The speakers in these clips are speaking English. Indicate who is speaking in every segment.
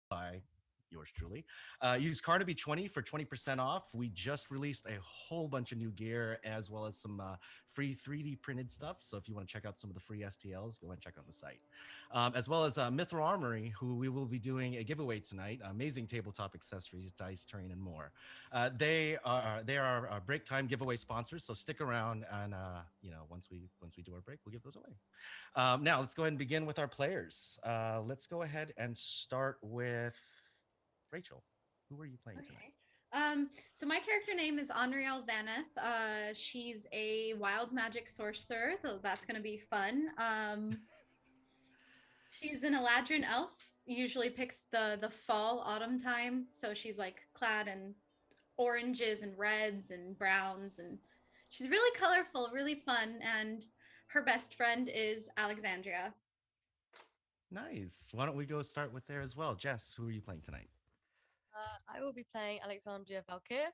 Speaker 1: by yours truly. Use Carnaby20 for 20% off. We just released a whole bunch of new gear as well as some free 3D printed stuff. So if you want to check out some of the free STLs, go and check out the site. As well as Mithril Armory, who we will be doing a giveaway tonight. Amazing tabletop accessories, dice, terrain, and more. They are break time giveaway sponsors. So stick around, and once we do our break, we'll give those away. Now let's go ahead and begin with our players. Let's go ahead and start with Rachel. Who are you playing tonight?
Speaker 2: So my character name is Anriele Vaneth. She's a wild magic sorcerer, so that's gonna be fun. She's an Eladrin elf. Usually picks the fall autumn time, so she's like clad in oranges and reds and browns, and she's really colorful, really fun. And her best friend is Alexandria.
Speaker 1: Nice. Why don't we go start with there as well? Jess, who are you playing tonight?
Speaker 3: I will be playing Alexandria Valkyr.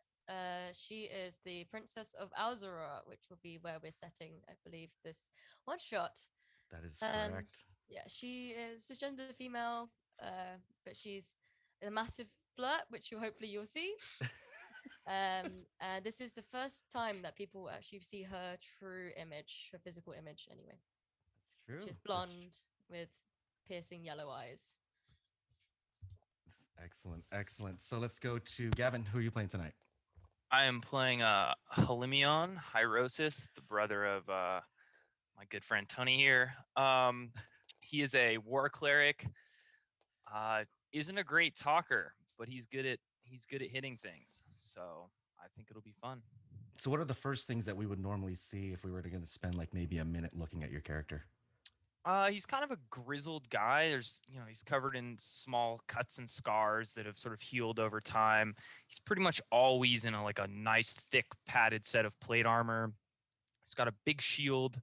Speaker 3: She is the Princess of Alzora, which will be where we're setting, I believe, this one shot.
Speaker 1: That is
Speaker 3: Um,
Speaker 1: correct.
Speaker 3: yeah, she is cisgender female, but she's a massive flirt, which you'll see. And this is the first time that people actually see her true image, her physical image, anyway.
Speaker 1: That's true.
Speaker 3: She's blonde with piercing yellow eyes.
Speaker 1: Excellent, excellent. So let's go to Gavin. Who are you playing tonight?
Speaker 4: I am playing Holimion, Hyrosis, the brother of my good friend Tony here. He is a war cleric. Isn't a great talker, but he's good at hitting things. So I think it'll be fun.
Speaker 1: So what are the first things that we would normally see if we were going to spend like maybe a minute looking at your character?
Speaker 4: He's kind of a grizzled guy. He's covered in small cuts and scars that have sort of healed over time. He's pretty much always in a nice, thick, padded set of plate armor. He's got a big shield,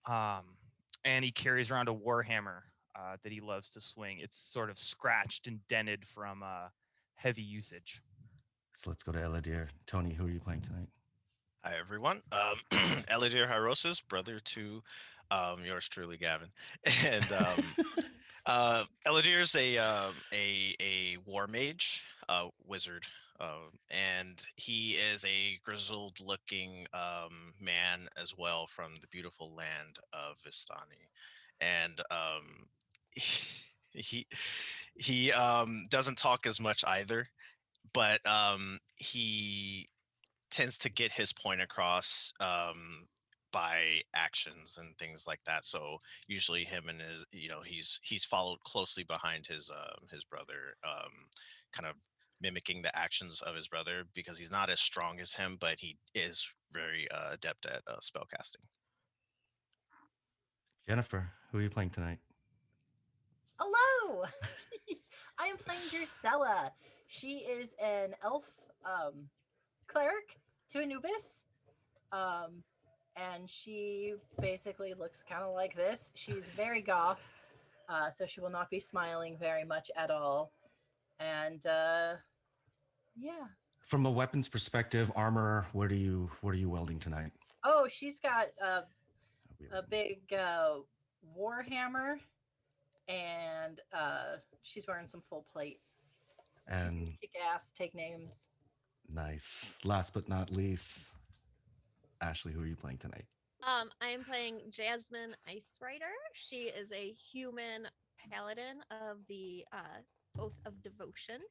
Speaker 4: and he carries around a warhammer that he loves to swing. It's sort of scratched and dented from heavy usage.
Speaker 1: So let's go to Elidyr. Tony, who are you playing tonight?
Speaker 5: Hi, everyone. Elidyr Hyrosis, brother to yours truly, Gavin. And Elydyr's a war mage, wizard, and he is a grizzled-looking man as well from the beautiful land of Vistani. And he doesn't talk as much either, but he tends to get his point across by actions and things like that. So usually him and his, he's followed closely behind his brother, kind of mimicking the actions of his brother because he's not as strong as him, but he is very adept at spell casting.
Speaker 1: Jennifer, who are you playing tonight?
Speaker 6: Hello! I am playing Drusilla. She is an elf cleric to Anubis. And she basically looks kind of like this. She's very goth, so she will not be smiling very much at all. And yeah.
Speaker 1: From a weapons perspective, armor, what are you wielding tonight?
Speaker 6: Oh, she's got a big war hammer, and she's wearing some full plate.
Speaker 1: And
Speaker 6: she's kick ass, take names.
Speaker 1: Nice. Last but not least, Ashley, who are you playing tonight?
Speaker 7: I am playing Jasmin Ice Rider. She is a human paladin of the Oath of Devotion.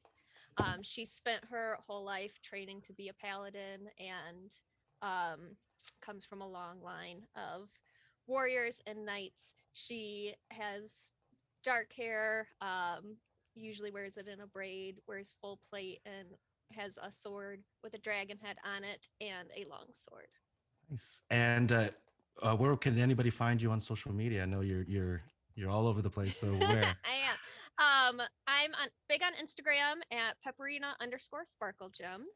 Speaker 7: She spent her whole life training to be a paladin and comes from a long line of warriors and knights. She has dark hair, usually wears it in a braid, wears full plate, and has a sword with a dragon head on it and a long sword.
Speaker 1: Nice. And where can anybody find you on social media? I know you're all over the place. So where?
Speaker 7: I am. I'm big on Instagram at pepperina_sparklegem.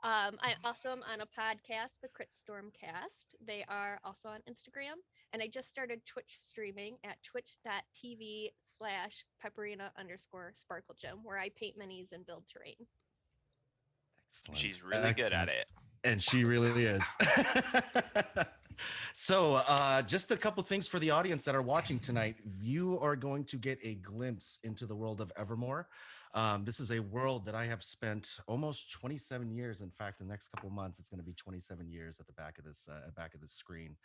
Speaker 7: I also am on a podcast, the Crit Storm Cast. They are also on Instagram. And I just started Twitch streaming at twitch.tv/pepperina_sparklegem, where I paint minis and build terrain.
Speaker 1: Excellent.
Speaker 4: She's really good at it.
Speaker 1: And she really is. So just a couple things for the audience that are watching tonight. You are going to get a glimpse into the world of Evermore. This is a world that I have spent almost 27 years. In fact, the next couple of months, it's going to be 27 years at the back of this screen.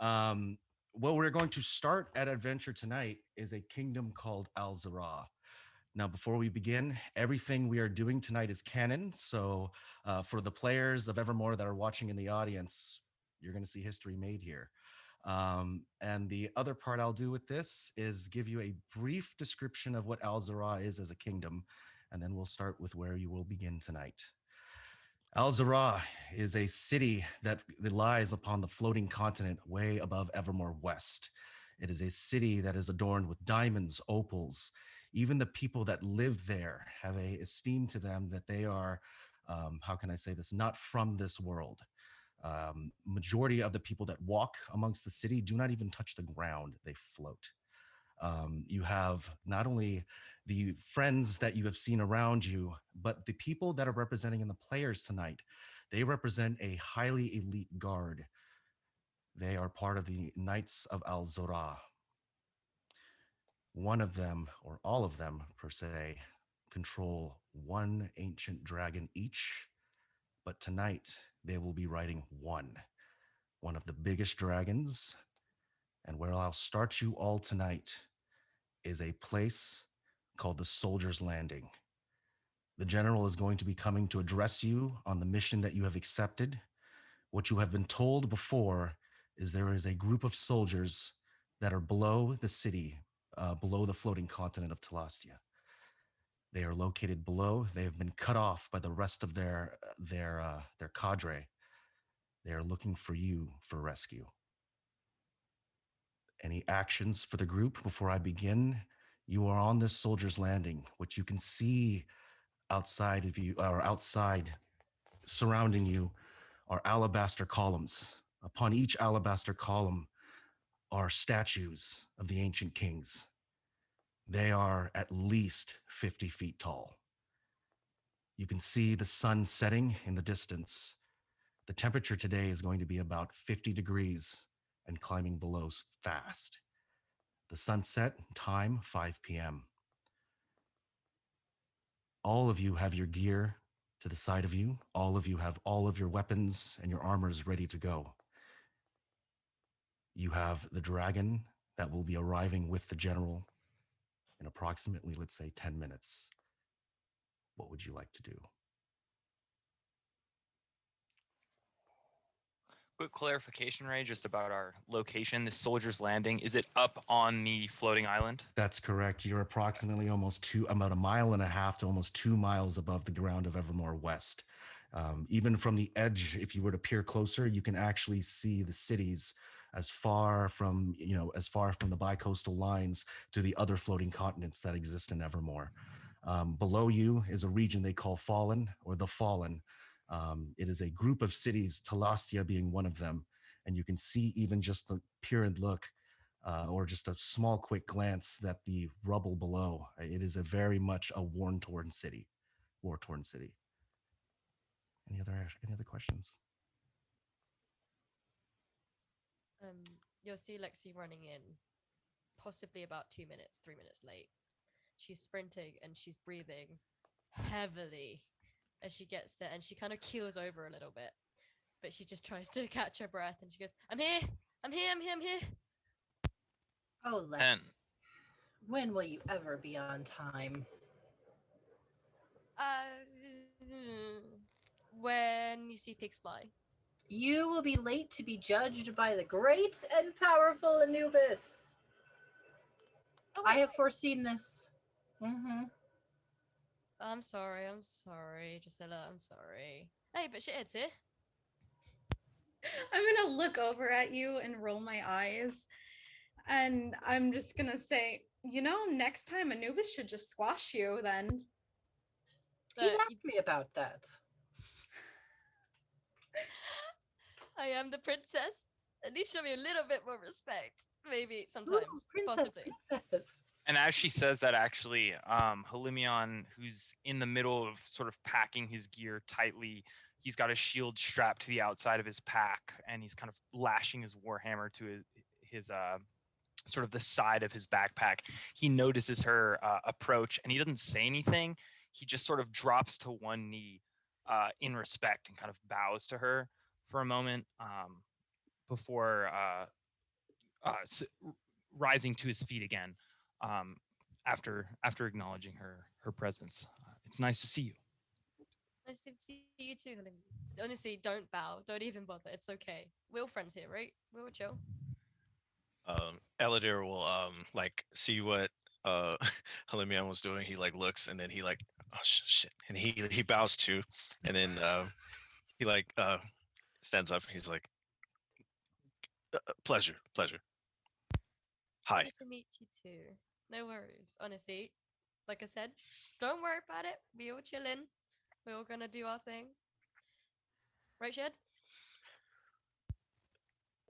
Speaker 1: Um, what we're going to start at adventure tonight is a kingdom called Al-Zara. Now, before we begin, everything we are doing tonight is canon. So, for the players of Evermore that are watching in the audience, you're going to see history made here. And the other part I'll do with this is give you a brief description of what Al-Zara is as a kingdom, and then we'll start with where you will begin tonight. Al-Zara is a city that lies upon the floating continent way above Evermore West. It is a city that is adorned with diamonds, opals. Even the people that live there have a esteem to them that they are, how can I say this, not from this world. Majority of the people that walk amongst the city do not even touch the ground, they float. You have not only the friends that you have seen around you, but the people that are representing in the players tonight. They represent a highly elite guard. They are part of the Knights of Al-Zora. One of them, or all of them per se, control one ancient dragon each, but tonight they will be riding one of the biggest dragons. And where I'll start you all tonight is a place called the Soldier's Landing. The general is going to be coming to address you on the mission that you have accepted. What you have been told before is there is a group of soldiers that are below the city, below the floating continent of Talastia. They are located below. They have been cut off by the rest of their cadre. They are looking for you for rescue. Any actions for the group before I begin? You are on this soldier's landing, which you can see outside of you, or outside surrounding you, are alabaster columns. Upon each alabaster column are statues of the ancient kings. They are at least 50 feet tall. You can see the sun setting in the distance. The temperature today is going to be about 50 degrees and climbing below fast. The sunset time, 5 p.m. All of you have your gear to the side of you. All of you have all of your weapons and your armors ready to go. You have the dragon that will be arriving with the general in approximately, let's say, 10 minutes. What would you like to do?
Speaker 4: Quick clarification, Ray, just about our location. This soldier's landing, is it up on the floating island?
Speaker 1: That's correct. You're approximately about a mile and a half to almost 2 miles above the ground of Evermore West. Even from the edge, if you were to peer closer, you can actually see the cities as far from the bicoastal lines to the other floating continents that exist in Evermore. Below you is a region they call Fallen, or the Fallen. It is a group of cities, Talastia being one of them, and you can see even just the peer and look, or just a small quick glance, that the rubble below, it is a very much a war-torn city. Any other questions?
Speaker 3: You'll see Lexi running in, possibly about 2 minutes, 3 minutes late. She's sprinting and she's breathing heavily as she gets there, and she kind of keels over a little bit, but she just tries to catch her breath, and she goes, I'm here.
Speaker 6: Oh, Lex,
Speaker 4: And
Speaker 6: when will you ever be on time?
Speaker 3: When you see pigs fly.
Speaker 6: You will be late to be judged by the great and powerful Anubis.
Speaker 3: Oh,
Speaker 6: I have foreseen this. Mm-hmm.
Speaker 3: I'm sorry, Drusilla, I'm sorry. Hey, but shithead's here.
Speaker 2: I'm gonna look over at you and roll my eyes, and I'm just gonna say, next time Anubis should just squash you then.
Speaker 6: He's asked me about that.
Speaker 3: I am the princess. At least show me a little bit more respect. Maybe sometimes, possibly.
Speaker 6: Princess.
Speaker 4: And as she says that, actually, Holimion, who's in the middle of sort of packing his gear tightly, he's got a shield strapped to the outside of his pack, and he's kind of lashing his warhammer to sort of the side of his backpack. He notices her approach, and he doesn't say anything. He just sort of drops to one knee in respect and kind of bows to her for a moment before rising to his feet again after acknowledging her presence. It's nice to see you.
Speaker 3: Nice to see you too, Holimion. Honestly, don't bow. Don't even bother. It's okay. We're all friends here, right? We're all chill.
Speaker 5: Elidyr will like see what Holimion was doing. He like looks and then he like, oh shit, and he bows too, and then he like stands up. He's like, pleasure. Hi.
Speaker 3: Pleasure to meet you too. No worries. Honestly, like I said, don't worry about it. We all chilling. We're all gonna do our thing. Right, Shed?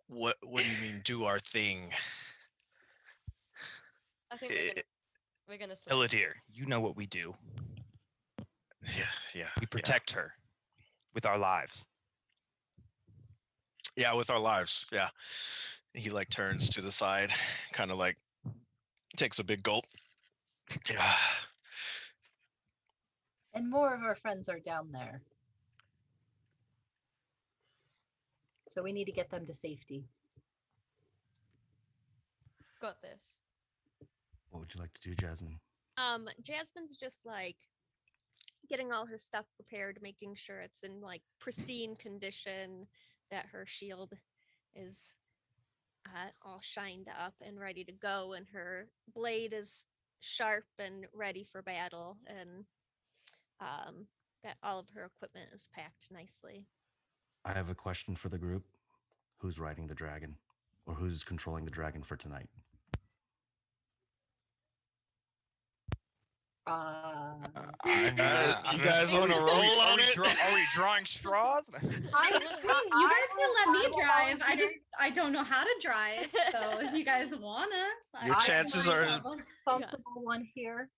Speaker 5: What do you mean do our thing?
Speaker 3: I think we're gonna slay.
Speaker 4: Elidyr, you know what we do.
Speaker 5: Yeah.
Speaker 4: We protect her with our lives.
Speaker 5: Yeah, with our lives. Yeah. He like turns to the side, kind of like takes a big gulp. Yeah.
Speaker 6: And more of our friends are down there. So we need to get them to safety.
Speaker 3: Got this.
Speaker 1: What would you like to do, Jasmin?
Speaker 7: Jasmine's just like getting all her stuff prepared, making sure it's in like pristine condition, that her shield is all shined up and ready to go, and her blade is sharp and ready for battle, and that all of her equipment is packed nicely.
Speaker 1: I have a question for the group. Who's riding the dragon? Or who's controlling the dragon for tonight?
Speaker 5: You guys want to roll on it?
Speaker 4: Are we drawing straws?
Speaker 2: You guys can let me drive. I don't know how to drive. So if you guys wanna,
Speaker 5: Your chances are
Speaker 6: responsible one here.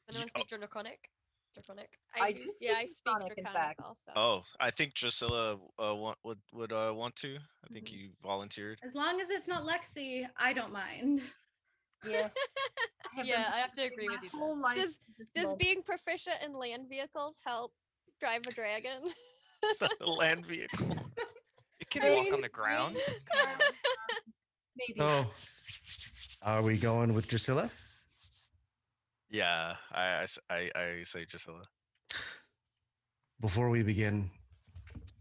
Speaker 3: Anyone speak Draconic? Draconic.
Speaker 6: I do speak
Speaker 7: I speak
Speaker 6: Draconic, in fact.
Speaker 7: also.
Speaker 5: Oh, I think Drusilla would want to. I think you volunteered.
Speaker 2: As long as it's not Lexi, I don't mind.
Speaker 6: Yes.
Speaker 3: Yeah, I have to agree with you there.
Speaker 6: Whole life
Speaker 7: Does being proficient in land vehicles help drive a dragon?
Speaker 5: It's not a land vehicle.
Speaker 4: It can walk on the ground.
Speaker 6: maybe.
Speaker 1: So, are we going with Drusilla?
Speaker 5: Yeah, I say Drusilla.
Speaker 1: Before we begin,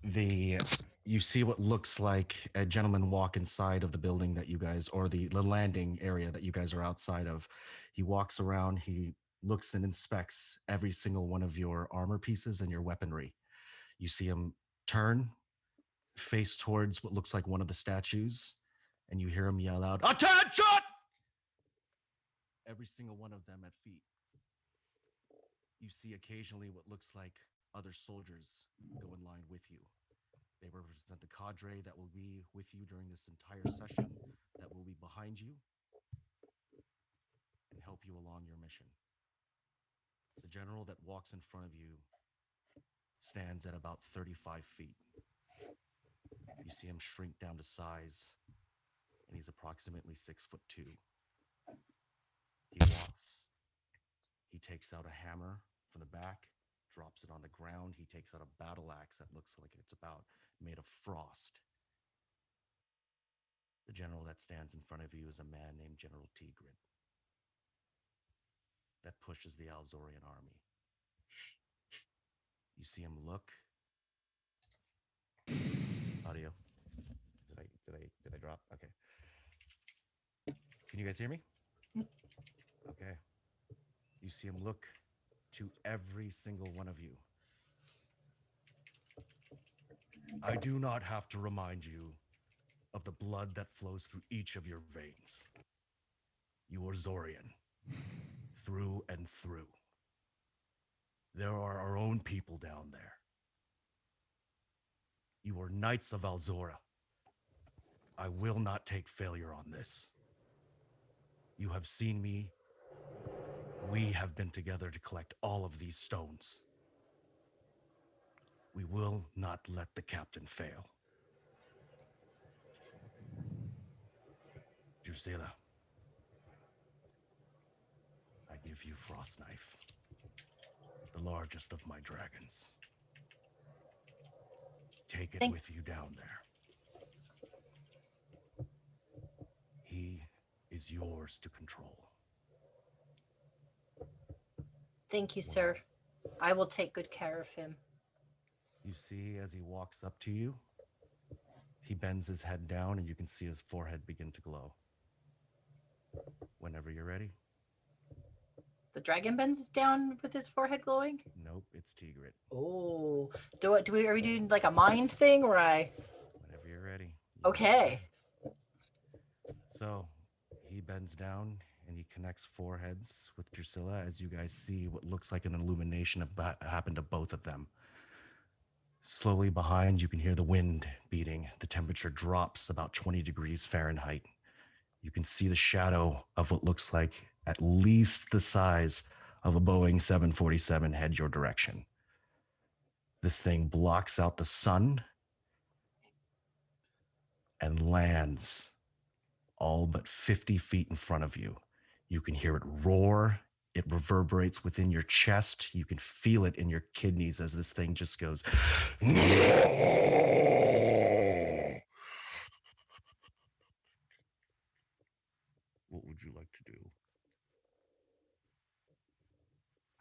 Speaker 1: you see what looks like a gentleman walk inside of the building that you guys, or the landing area that you guys are outside of. He walks around, he looks and inspects every single one of your armor pieces and your weaponry. You see him turn, face towards what looks like one of the statues, and you hear him yell out, "Attention!" Every single one of them at feet. You see occasionally what looks like other soldiers go in line with you. They represent the cadre that will be with you during this entire session, that will be behind you and help you along your mission. The general that walks in front of you stands at about 35 feet. You see him shrink down to size, and he's approximately 6'2". He walks. He takes out a hammer from the back, drops it on the ground. He takes out a battle axe that looks like it's about made of frost. The general that stands in front of you is a man named General Tigrid that pushes the Alzorian army. You see him look. Audio. Did I drop? Okay. Can you guys hear me? Okay. You see him look to every single one of you. I do not have to remind you of the blood that flows through each of your veins. You are Zorian, through and through. There are our own people down there. You are Knights of Alzora. I will not take failure on this. You have seen me. We have been together to collect all of these stones. We will not let the captain fail. Drusilla, I give you Frost Knife, the largest of my dragons. Take it with you down there. He is yours to control.
Speaker 6: Thank you, sir. I will take good care of him.
Speaker 1: You see, as he walks up to you, he bends his head down and you can see his forehead begin to glow. Whenever you're ready.
Speaker 6: The dragon bends down with his forehead glowing?
Speaker 1: Nope, it's Tigrit.
Speaker 6: Oh. Are we doing like a mind thing or
Speaker 1: Whenever you're ready.
Speaker 6: Okay.
Speaker 1: So he bends down and he connects foreheads with Drusilla as you guys see what looks like an illumination happened to both of them. Slowly behind, you can hear the wind beating. The temperature drops about 20 degrees Fahrenheit. You can see the shadow of what looks like at least the size of a Boeing 747 head your direction. This thing blocks out the sun and lands all but 50 feet in front of you. You can hear it roar. It reverberates within your chest. You can feel it in your kidneys as this thing just goes. What would you like to do?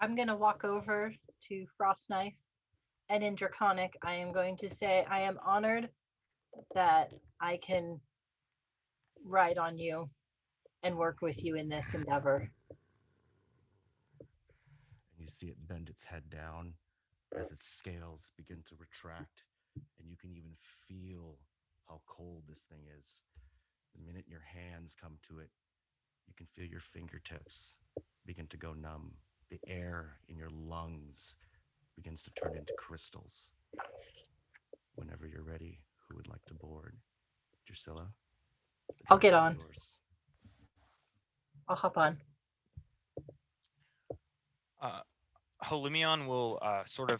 Speaker 6: I'm going to walk over to Frost Knife, and in Draconic, I am going to say, I am honored that I can ride on you and work with you in this endeavor.
Speaker 1: And you see it bend its head down as its scales begin to retract, and you can even feel how cold this thing is. The minute your hands come to it, you can feel your fingertips begin to go numb. The air in your lungs begins to turn into crystals. Whenever you're ready, who would like to board? Drusilla?
Speaker 6: I'll get on. I'll hop on.
Speaker 4: Holimion will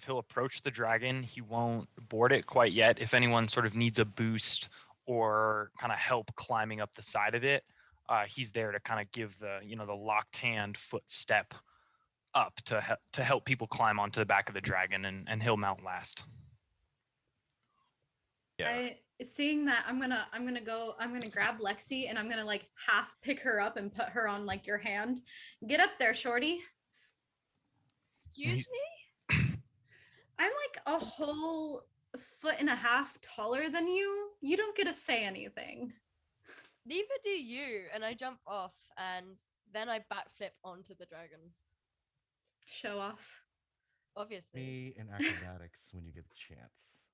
Speaker 4: he'll approach the dragon. He won't board it quite yet. If anyone sort of needs a boost or kind of help climbing up the side of it, he's there to kind of give the locked hand footstep up to help people climb onto the back of the dragon, and he'll mount last.
Speaker 5: Yeah.
Speaker 2: Seeing that, I'm gonna grab Lexi and I'm gonna like half pick her up and put her on like your hand. Get up there, shorty.
Speaker 3: Excuse me?
Speaker 2: I'm like a whole foot and a half taller than you. You don't get to say anything.
Speaker 3: Neither do you. And I jump off and then I backflip onto the dragon.
Speaker 2: Show off.
Speaker 3: Obviously.
Speaker 1: Me in acrobatics when you get the chance.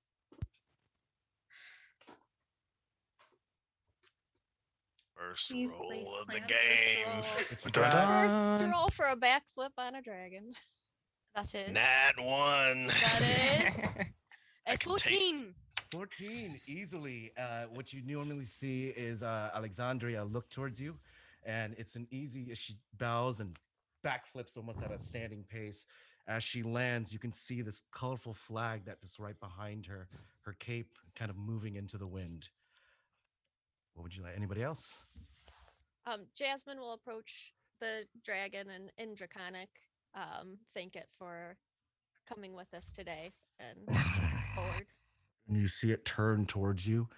Speaker 5: First
Speaker 2: Please,
Speaker 5: roll
Speaker 2: Lace
Speaker 5: of the
Speaker 2: Plant,
Speaker 5: game.
Speaker 7: First roll for a backflip on a dragon.
Speaker 3: That is.
Speaker 5: Nat 1.
Speaker 3: That is.
Speaker 5: I
Speaker 3: A
Speaker 5: can taste
Speaker 3: 14.
Speaker 1: 14, easily. What you normally see is Alexandria look towards you, and it's an easy, she bows and backflips almost at a standing pace. As she lands, you can see this colorful flag that is right behind her, her cape kind of moving into the wind. What would you like? Anybody else?
Speaker 7: Jasmin will approach the dragon and in Draconic, thank it for coming with us today and forward.
Speaker 1: And you see it turn towards you.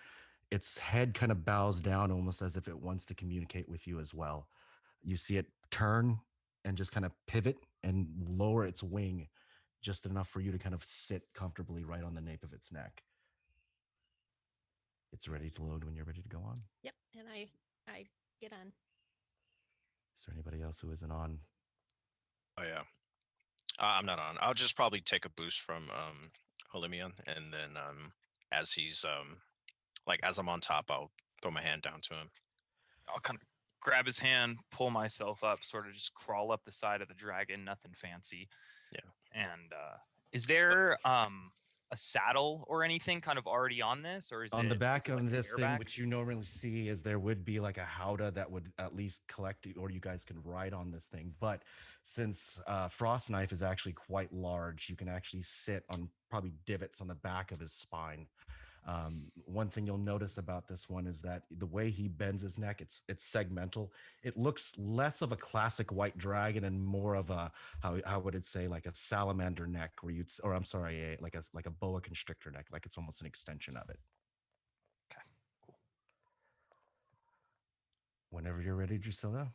Speaker 1: Its head kind of bows down almost as if it wants to communicate with you as well. You see it turn and just kind of pivot and lower its wing just enough for you to kind of sit comfortably right on the nape of its neck. It's ready to load when you're ready to go on.
Speaker 7: Yep, and I get on.
Speaker 1: Is there anybody else who isn't on?
Speaker 5: Oh yeah. I'm not on. I'll just probably take a boost from Holimion, and then as he's as I'm on top, I'll throw my hand down to him.
Speaker 4: I'll kind of grab his hand, pull myself up, sort of just crawl up the side of the dragon, nothing fancy.
Speaker 5: Yeah.
Speaker 4: And is there a saddle or anything kind of already on this, or is
Speaker 1: On the back
Speaker 4: is it like
Speaker 1: of
Speaker 4: a
Speaker 1: this thing,
Speaker 4: bareback?
Speaker 1: which you normally see is there would be like a howdah that would at least collect it, or you guys can ride on this thing. But since Frost Knife is actually quite large, you can actually sit on probably divots on the back of his spine. One thing you'll notice about this one is that the way he bends his neck, it's segmental. It looks less of a classic white dragon and more of a how would it say, like a salamander neck, where you'd, or I'm sorry, like a boa constrictor neck, like it's almost an extension of it.
Speaker 4: Okay, cool.
Speaker 1: Whenever you're ready, Drusilla,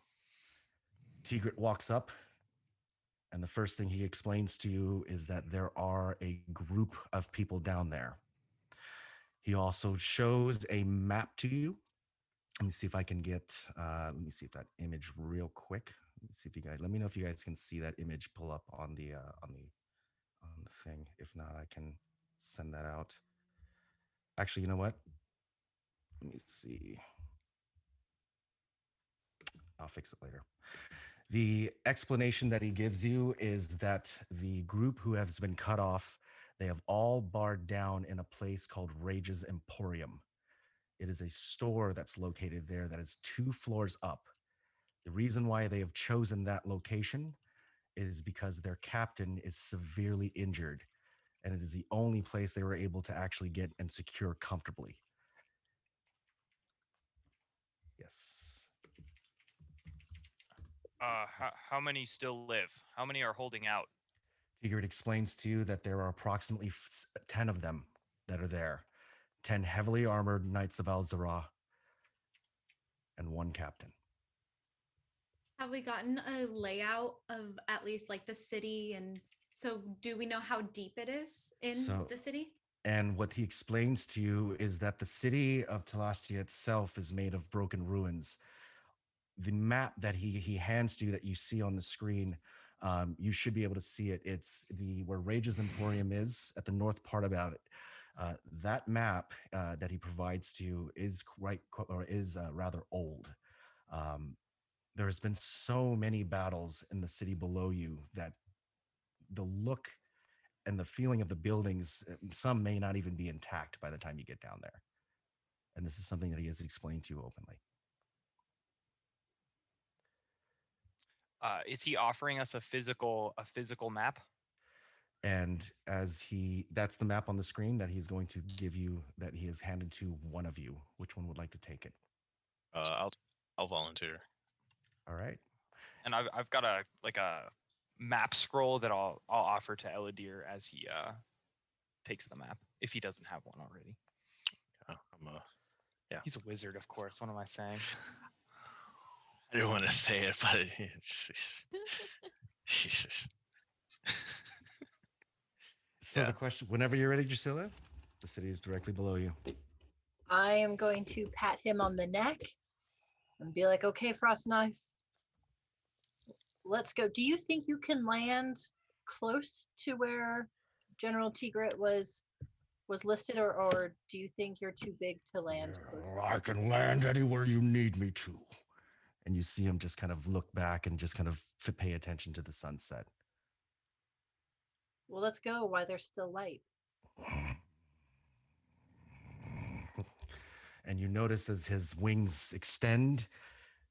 Speaker 1: Tigrit walks up, and the first thing he explains to you is that there are a group of people down there. He also shows a map to you. Let me see if I can get, let me see if that image real quick. Let me see if you guys, let me know if you guys can see that image pull up on the thing. If not, I can send that out. Actually, you know what? Let me see. I'll fix it later. The explanation that he gives you is that the group who has been cut off, they have all barred down in a place called Rage's Emporium. It is a store that's located there that is 2 floors up. The reason why they have chosen that location is because their captain is severely injured, and it is the only place they were able to actually get and secure comfortably. Yes.
Speaker 4: How many still live? How many are holding out?
Speaker 1: Tigrit explains to you that there are approximately 10 of them that are there. 10 heavily armored knights of Al-Zara and 1 captain.
Speaker 2: Have we gotten a layout of at least like the city? And so do we know how deep it is in the city?
Speaker 1: And what he explains to you is that the city of Talastia itself is made of broken ruins. The map that he hands to you that you see on the screen, you should be able to see it. It's where Rage's Emporium is at the north part about it. That map that he provides to you is rather old. There has been so many battles in the city below you that the look and the feeling of the buildings, some may not even be intact by the time you get down there. And this is something that he has explained to you openly.
Speaker 4: Is he offering us a physical map?
Speaker 1: And that's the map on the screen that he's going to give you, that he has handed to one of you. Which one would like to take it?
Speaker 5: I'll volunteer.
Speaker 1: All right.
Speaker 4: And I've got a map scroll that I'll offer to Elidyr as he takes the map, if he doesn't have one already.
Speaker 5: Yeah.
Speaker 4: He's a wizard, of course. What am I saying?
Speaker 5: I didn't want to say it, but
Speaker 1: So the question, whenever you're ready, Drusilla, the city is directly below you.
Speaker 6: I am going to pat him on the neck and be like, okay, Frost Knife, let's go. Do you think you can land close to where General Tigrit was listed, or do you think you're too big to land close?
Speaker 1: I can land anywhere you need me to. And you see him just kind of look back and just kind of pay attention to the sunset.
Speaker 6: Well, let's go while there's still light.
Speaker 1: And you notice as his wings extend,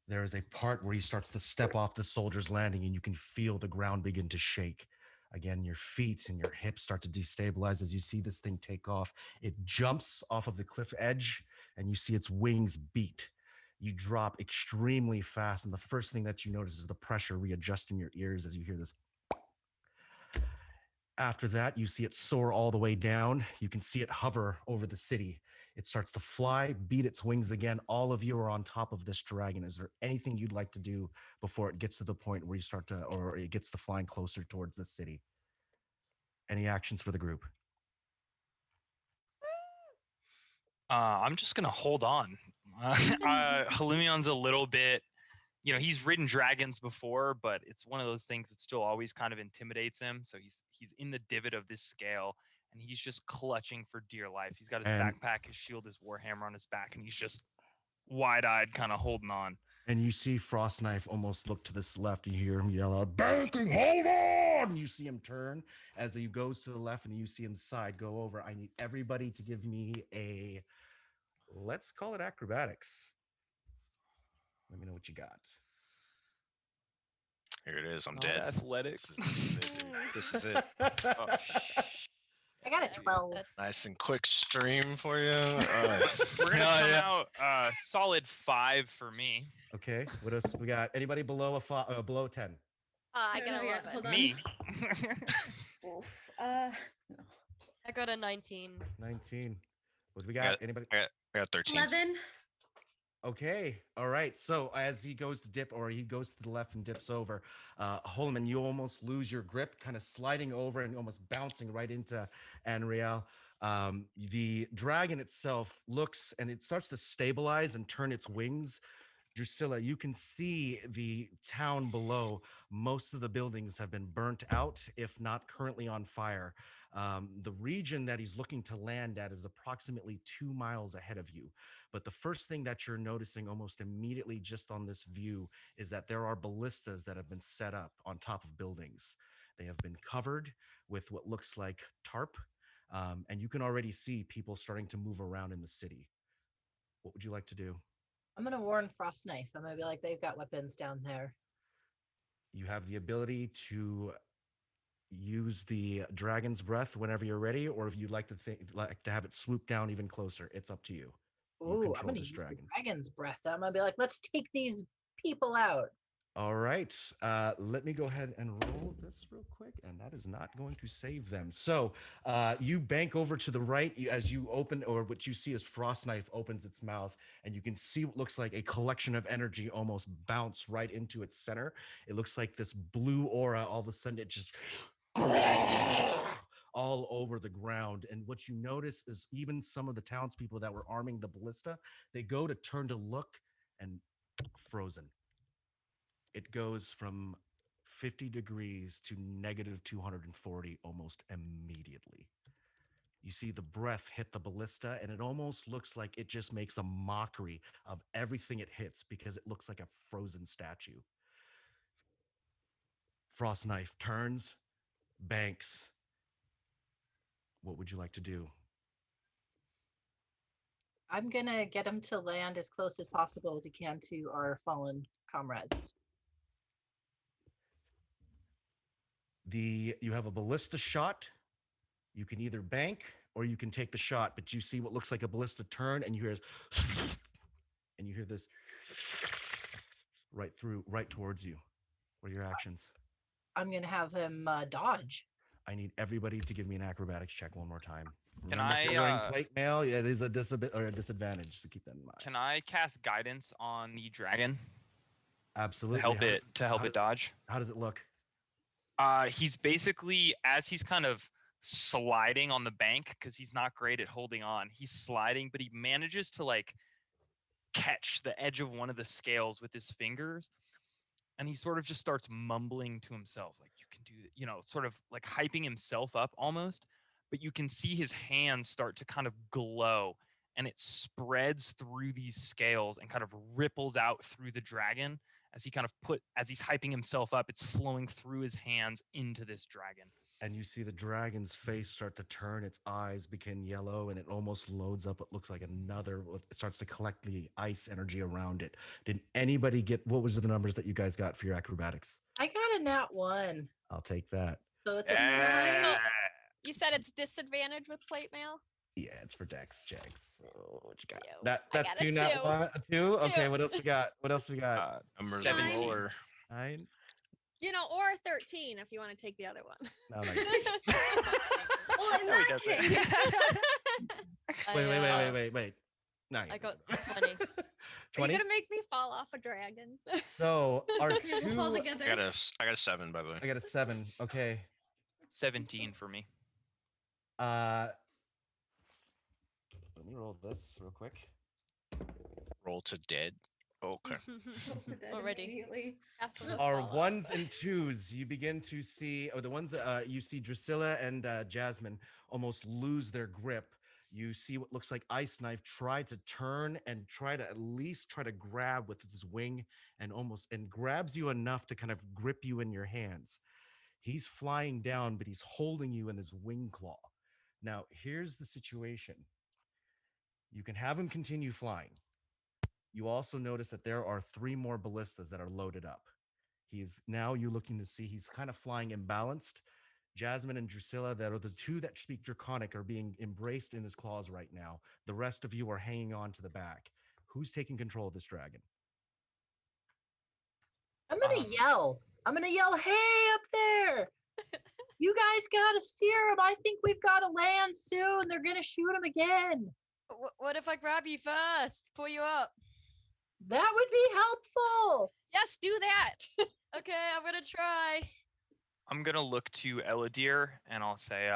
Speaker 1: there is a part where he starts to step off the soldier's landing, and you can feel the ground begin to shake. Again, your feet and your hips start to destabilize as you see this thing take off. It jumps off of the cliff edge, and you see its wings beat. You drop extremely fast, and the first thing that you notice is the pressure readjusting your ears as you hear this. After that, you see it soar all the way down. You can see it hover over the city. It starts to fly, beat its wings again. All of you are on top of this dragon. Is there anything you'd like to do before it gets to the point where you start to, or it gets to flying closer towards the city? Any actions for the group?
Speaker 4: I'm just gonna hold on. Holimion's a little bit, he's ridden dragons before, but it's one of those things that still always kind of intimidates him. So he's in the divot of this scale, and he's just clutching for dear life. He's got his backpack, his shield, his warhammer on his back, and he's just wide-eyed, kind of holding on.
Speaker 1: And you see Frost Knife almost look to this left. You hear him yell out, "Banking, hold on!" You see him turn as he goes to the left, and you see him side go over. I need everybody to give me a, let's call it acrobatics. Let me know what you got.
Speaker 5: Here it is. I'm
Speaker 4: Not
Speaker 5: dead.
Speaker 4: athletics.
Speaker 5: This is it, dude. This is it.
Speaker 6: I got a
Speaker 3: Yeah,
Speaker 6: 12.
Speaker 3: said-
Speaker 5: Nice and quick stream for you.
Speaker 4: We're gonna come out solid 5 for me.
Speaker 1: Okay. What else we got? Anybody below 10?
Speaker 7: I
Speaker 2: No,
Speaker 7: got
Speaker 2: no,
Speaker 7: a
Speaker 2: yeah,
Speaker 7: 11.
Speaker 2: hold on.
Speaker 4: Me.
Speaker 2: Oof. No.
Speaker 3: I got a 19.
Speaker 1: 19. What do we
Speaker 5: I
Speaker 1: got?
Speaker 5: got-
Speaker 1: Anybody?
Speaker 5: I got 13.
Speaker 2: 11.
Speaker 1: Okay. All right. So as he goes to dip, or he goes to the left and dips over, Holimion, you almost lose your grip, kind of sliding over and almost bouncing right into Anriele. The dragon itself looks and it starts to stabilize and turn its wings. Drusilla, you can see the town below. Most of the buildings have been burnt out, if not currently on fire. The region that he's looking to land at is approximately 2 miles ahead of you. But the first thing that you're noticing almost immediately just on this view is that there are ballistas that have been set up on top of buildings. They have been covered with what looks like tarp, and you can already see people starting to move around in the city. What would you like to do?
Speaker 6: I'm gonna warn Frost Knife. I'm gonna be like, they've got weapons down there.
Speaker 1: You have the ability to use the dragon's breath whenever you're ready, or if you'd like to have it swoop down even closer. It's up to you. You
Speaker 6: Ooh, I'm
Speaker 1: control
Speaker 6: gonna
Speaker 1: this
Speaker 6: use
Speaker 1: dragon.
Speaker 6: the dragon's breath. I'm gonna be like, let's take these people out.
Speaker 1: All right. Let me go ahead and roll this real quick, and that is not going to save them. So you bank over to the right as you open, or what you see is Frost Knife opens its mouth, and you can see what looks like a collection of energy almost bounce right into its center. It looks like this blue aura. All of a sudden, it just all over the ground. And what you notice is even some of the townspeople that were arming the ballista, they go to turn to look and frozen. It goes from 50 degrees to negative 240 almost immediately. You see the breath hit the ballista, and it almost looks like it just makes a mockery of everything it hits because it looks like a frozen statue. Frost Knife turns, banks. What would you like to do?
Speaker 6: I'm gonna get him to land as close as possible as he can to our fallen comrades.
Speaker 1: You have a ballista shot. You can either bank or you can take the shot, but you see what looks like a ballista turn, and you hear this, and you hear this right towards you. What are your actions?
Speaker 6: I'm gonna have him dodge.
Speaker 1: I need everybody to give me an acrobatics check one more time.
Speaker 4: Can
Speaker 1: Remember, if you're
Speaker 4: I,
Speaker 1: wearing plate mail, it is a disadvantage, so keep that in mind.
Speaker 4: Can I cast guidance on the dragon
Speaker 1: Absolutely.
Speaker 4: to help
Speaker 1: How
Speaker 4: it dodge?
Speaker 1: How does it look?
Speaker 4: He's basically, as he's kind of sliding on the bank, because he's not great at holding on. He's sliding, but he manages to like catch the edge of one of the scales with his fingers, and he sort of just starts mumbling to himself, like, "You can do it," sort of like hyping himself up almost. But you can see his hands start to kind of glow, and it spreads through these scales and kind of ripples out through the dragon as he's hyping himself up. It's flowing through his hands into this dragon.
Speaker 1: And you see the dragon's face start to turn, its eyes become yellow, and it almost loads up. It looks like it starts to collect the ice energy around it. Did anybody what was the numbers that you guys got for your acrobatics?
Speaker 6: I got a nat 1.
Speaker 1: I'll take that.
Speaker 6: So it's a
Speaker 7: You said it's disadvantage with plate mail?
Speaker 1: Yeah, it's for Dex checks. So what you got?
Speaker 7: Two.
Speaker 1: That's
Speaker 7: I got a
Speaker 1: 2 nat
Speaker 7: two.
Speaker 1: 1, a 2? Okay,
Speaker 7: Two.
Speaker 1: what else we got?
Speaker 5: Numbers
Speaker 4: 17.
Speaker 5: lower.
Speaker 1: 9?
Speaker 7: Or 13 if you want to take the other one.
Speaker 1: No, no.
Speaker 2: Well, in
Speaker 4: No, he
Speaker 2: that
Speaker 4: doesn't.
Speaker 2: case,
Speaker 1: Wait. 9.
Speaker 3: I got 20.
Speaker 7: Are you
Speaker 1: 20?
Speaker 7: gonna make me fall off a dragon?
Speaker 1: So our
Speaker 2: it's okay, we'll fall
Speaker 1: two,
Speaker 2: together.
Speaker 5: I got a 7, by the way.
Speaker 1: I got a 7. Okay.
Speaker 4: 17 for me.
Speaker 1: Let me roll this real quick.
Speaker 5: Roll to dead. Okay.
Speaker 2: Dead
Speaker 3: Already.
Speaker 2: immediately.
Speaker 7: Half of us
Speaker 1: Our
Speaker 7: fall off.
Speaker 1: ones and twos, you begin to see, or the ones that you see Drusilla and Jasmin almost lose their grip. You see what looks like Ice Knife try to turn and try to at least try to grab with his wing, and grabs you enough to kind of grip you in your hands. He's flying down, but he's holding you in his wing claw. Now, here's the situation. You can have him continue flying. You also notice that there are 3 more ballistas that are loaded up. You're looking to see he's kind of flying imbalanced. Jasmin and Drusilla, that are the two that speak Draconic, are being embraced in his claws right now. The rest of you are hanging on to the back. Who's taking control of this dragon?
Speaker 6: I'm gonna yell. I'm gonna yell, "Hey, up there! You guys gotta steer him. I think we've got to land soon. They're gonna shoot him again."
Speaker 3: What if I grab you first? Pull you up.
Speaker 6: That would be helpful.
Speaker 7: Yes, do that.
Speaker 3: Okay, I'm gonna try.
Speaker 4: I'm gonna look to Elidyr and I'll say,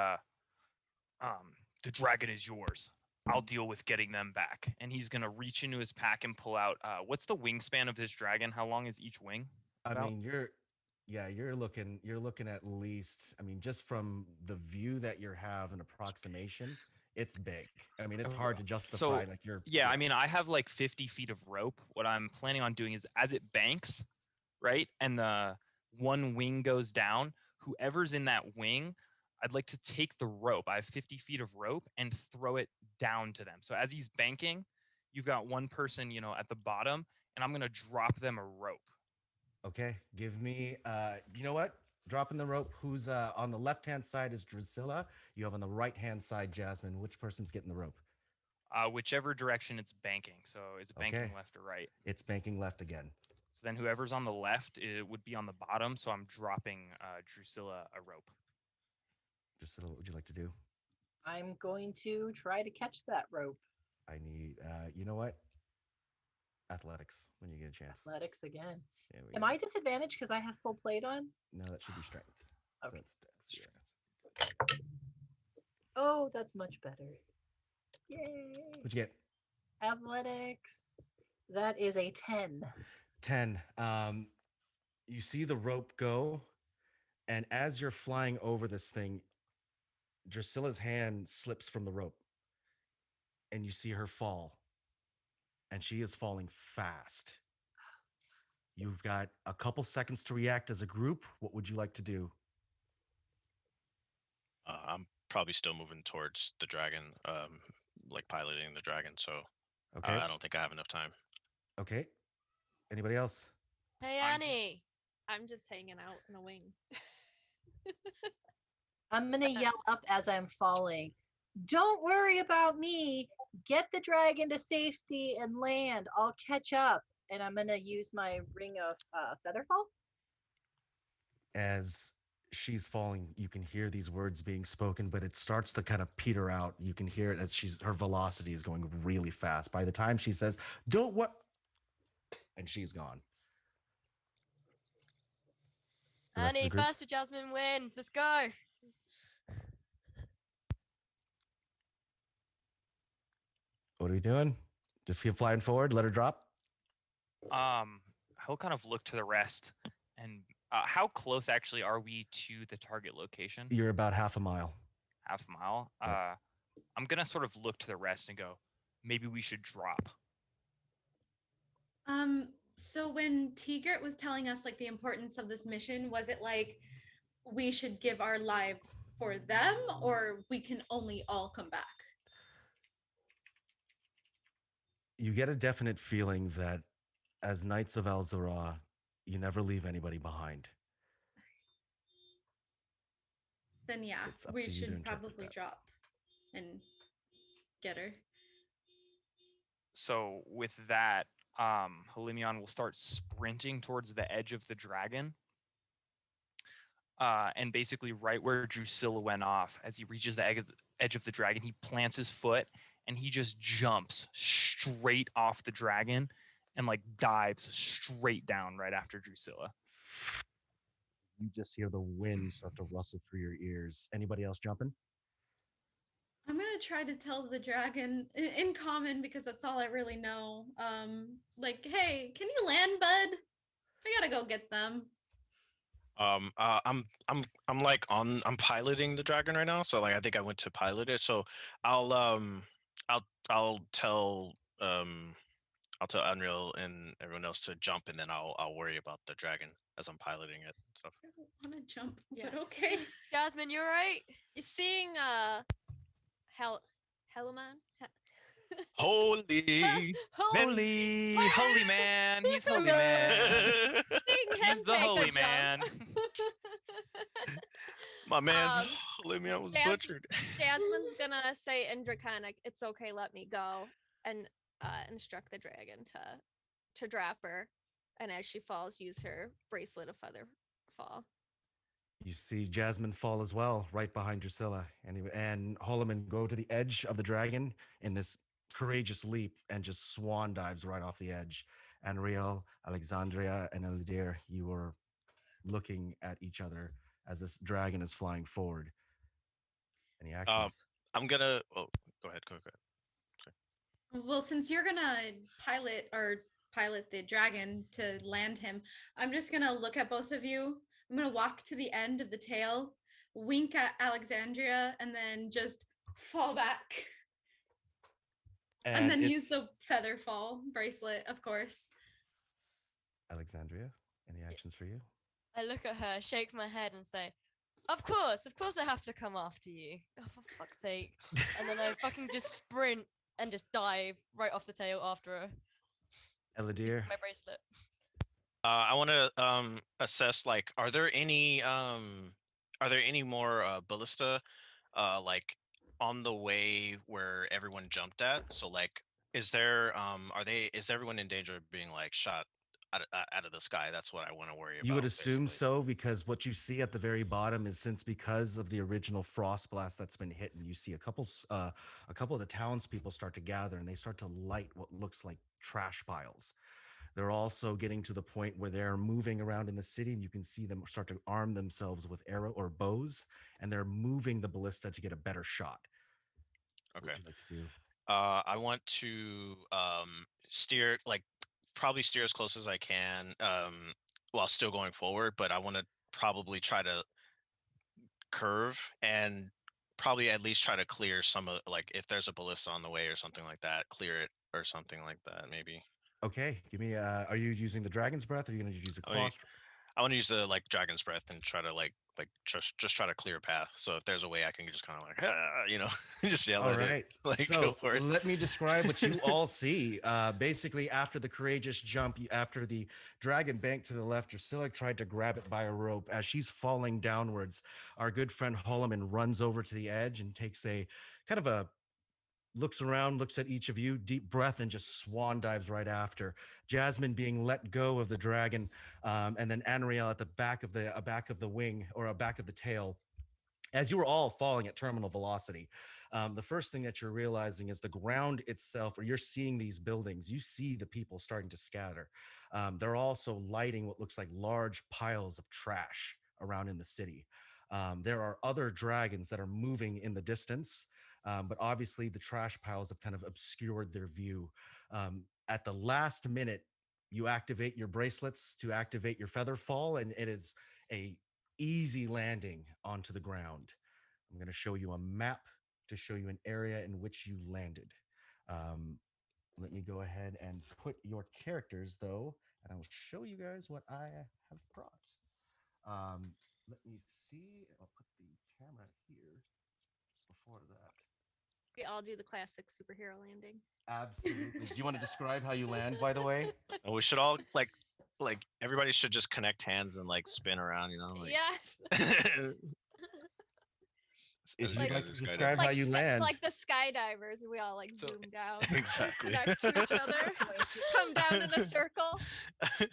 Speaker 4: the dragon is yours. I'll deal with getting them back. And he's gonna reach into his pack and pull out. What's the wingspan of this dragon? How long is each wing?
Speaker 1: I
Speaker 4: about?
Speaker 1: mean, you're looking at least. I mean, just from the view that you have, an approximation, it's big. I mean, it's hard to justify. Like you're.
Speaker 4: Yeah, I mean, I have like 50 feet of rope. What I'm planning on doing is as it banks, right, and the one wing goes down, whoever's in that wing, I'd like to take the rope. I have 50 feet of rope and throw it down to them. So as he's banking, you've got one person, at the bottom, and I'm gonna drop them a rope.
Speaker 1: Okay, give me. You know what? Dropping the rope. Who's on the left hand side is Drusilla. You have on the right hand side Jasmin. Which person's getting the rope?
Speaker 4: Whichever direction it's banking. So is it banking
Speaker 1: Okay.
Speaker 4: left or right?
Speaker 1: It's banking left again.
Speaker 4: So then whoever's on the left, it would be on the bottom. So I'm dropping Drusilla a rope.
Speaker 1: Drusilla, what would you like to do?
Speaker 6: I'm going to try to catch that rope.
Speaker 1: I need. You know what? Athletics when you get a chance.
Speaker 6: Athletics again.
Speaker 1: There we
Speaker 6: Am
Speaker 1: go.
Speaker 6: I disadvantaged because I have full plate on?
Speaker 1: No, that should be strength. So
Speaker 6: Okay.
Speaker 1: that's dex, yeah.
Speaker 6: Oh, that's much better. Yay.
Speaker 1: What'd you get?
Speaker 6: Athletics. That is a 10.
Speaker 1: 10. You see the rope go, and as you're flying over this thing, Drusilla's hand slips from the rope, and you see her fall, and she is falling fast. You've got a couple seconds to react as a group. What would you like to do?
Speaker 5: I'm probably still moving towards the dragon, like piloting the dragon. So
Speaker 1: Okay.
Speaker 5: I don't think I have enough time.
Speaker 1: Okay. Anybody else?
Speaker 3: Hey,
Speaker 4: I'm just-
Speaker 3: Annie.
Speaker 7: I'm just hanging out in a wing.
Speaker 6: I'm going to yell up as I'm falling. Don't worry about me. Get the dragon to safety and land. I'll catch up. And I'm going to use my ring of featherfall.
Speaker 1: As she's falling, you can hear these words being spoken, but it starts to kind of peter out. You can hear it as her velocity is going really fast. By the time she says, "Don't what," and she's gone. The rest of
Speaker 3: Annie,
Speaker 1: the group?
Speaker 3: faster Jasmine wins. Let's go.
Speaker 1: What are we doing? Just keep flying forward. Let her drop.
Speaker 4: He'll kind of look to the rest. And how close actually are we to the target location?
Speaker 1: You're about half a mile.
Speaker 4: Half a mile.
Speaker 1: Yep.
Speaker 4: I'm gonna sort of look to the rest and go, maybe we should drop.
Speaker 2: So when Tigert was telling us like the importance of this mission, was it like we should give our lives for them, or we can only all come back?
Speaker 1: You get a definite feeling that as Knights of Al-Zara, you never leave anybody behind.
Speaker 2: Then yeah,
Speaker 1: It's up
Speaker 2: we
Speaker 1: to you to
Speaker 2: should
Speaker 1: interpret
Speaker 2: probably
Speaker 1: that.
Speaker 2: drop and get her.
Speaker 4: So with that, Holimion will start sprinting towards the edge of the dragon. And basically right where Drusilla went off, as he reaches the edge of the dragon, he plants his foot and he just jumps straight off the dragon and like dives straight down right after Drusilla.
Speaker 1: You just hear the wind start to rustle through your ears. Anybody else jumping?
Speaker 2: I'm gonna try to tell the dragon in common because that's all I really know. Like, hey, can you land, bud? We gotta go get them.
Speaker 5: I'm piloting the dragon right now, so like I think I went to pilot it. So I'll tell Anriele and everyone else to jump, and then I'll worry about the dragon as I'm piloting it and stuff.
Speaker 2: I don't want to jump,
Speaker 7: Yes.
Speaker 2: but okay.
Speaker 3: Jasmine, you right?
Speaker 7: You seeing Holimion?
Speaker 5: Holy!
Speaker 4: Holy man, he's holy man.
Speaker 7: Seeing him
Speaker 4: He's the
Speaker 7: take a
Speaker 4: holy
Speaker 7: jump.
Speaker 4: man.
Speaker 5: My man's
Speaker 7: Um,
Speaker 5: Holimion was
Speaker 7: Jas-
Speaker 5: butchered.
Speaker 7: Jasmine's gonna say in Draconic, "It's okay, let me go," and instruct the dragon to drop her. And as she falls, use her bracelet of feather fall.
Speaker 1: You see Jasmine fall as well, right behind Drusilla, and Holimion go to the edge of the dragon in this courageous leap and just swan dives right off the edge. Anriele, Alexandria, and Elidyr, you are looking at each other as this dragon is flying forward. Any actions?
Speaker 5: I'm gonna. Oh, go ahead. Go ahead.
Speaker 2: Well, since you're gonna pilot the dragon to land him, I'm just gonna look at both of you. I'm gonna walk to the end of the tail, wink at Alexandria, and then just fall back. And then use the feather fall bracelet, of course.
Speaker 1: Alexandria, any actions for you?
Speaker 3: I look at her, shake my head, and say, of course I have to come after you. Oh, for fuck's sake. And then I fucking just sprint and just dive right off the tail after her.
Speaker 1: Elidyr,
Speaker 3: My bracelet.
Speaker 5: I want to assess, like, are there any more ballista like on the way where everyone jumped at? So like, is everyone in danger of being like shot out of the sky? That's what I want to worry about.
Speaker 1: you would assume
Speaker 5: basically.
Speaker 1: so, because what you see at the very bottom is, since because of the original frost blast that's been hit, and you see a couple of the townspeople start to gather, and they start to light what looks like trash piles. They're also getting to the point where they're moving around in the city, and you can see them start to arm themselves with arrow or bows, and they're moving the ballista to get a better shot. What
Speaker 5: Okay.
Speaker 1: would you like to do?
Speaker 5: I want to steer, like, probably steer as close as I can while still going forward, but I want to probably try to curve and probably at least try to clear some of, like, if there's a ballista on the way or something like that, clear it or something like that, maybe.
Speaker 1: Okay, give me. Are you using the dragon's breath, or are you going to use a
Speaker 5: I mean,
Speaker 1: claw?
Speaker 5: I want to use the, like, dragon's breath and try to like just try to clear a path. So if there's a way, I can just kind of like, "Ah," just yell
Speaker 1: All
Speaker 5: at
Speaker 1: right.
Speaker 5: it, like, go
Speaker 1: So
Speaker 5: for it.
Speaker 1: let me describe what you all see. Basically, after the courageous jump, after the dragon banked to the left, Drusilla tried to grab it by a rope. As she's falling downwards, our good friend Holimion runs over to the edge and takes a kind of a looks around, looks at each of you, deep breath, and just swan dives right after. Jasmin being let go of the dragon, and then Anriele at the back of the wing, or a back of the tail. As you were all falling at terminal velocity, the first thing that you're realizing is the ground itself, or you're seeing these buildings, you see the people starting to scatter. They're also lighting what looks like large piles of trash around in the city. There are other dragons that are moving in the distance, but obviously the trash piles have kind of obscured their view. At the last minute, you activate your bracelets to activate your feather fall, and it is a easy landing onto the ground. I'm going to show you a map to show you an area in which you landed. Let me go ahead and put your characters, though, and I will show you guys what I have brought. Let me see. I'll put the camera here before that.
Speaker 7: We all do the classic superhero landing.
Speaker 1: Absolutely. Do you want to describe how you land, by the way?
Speaker 5: And we should all like everybody should just connect hands and like spin around, like.
Speaker 7: Yes.
Speaker 1: If you'd
Speaker 7: Like-
Speaker 1: like to describe how
Speaker 7: Like
Speaker 1: you land.
Speaker 7: like the skydivers, we all like
Speaker 5: So-
Speaker 7: zoom down
Speaker 5: Exactly.
Speaker 7: next to each other, come down in a circle, and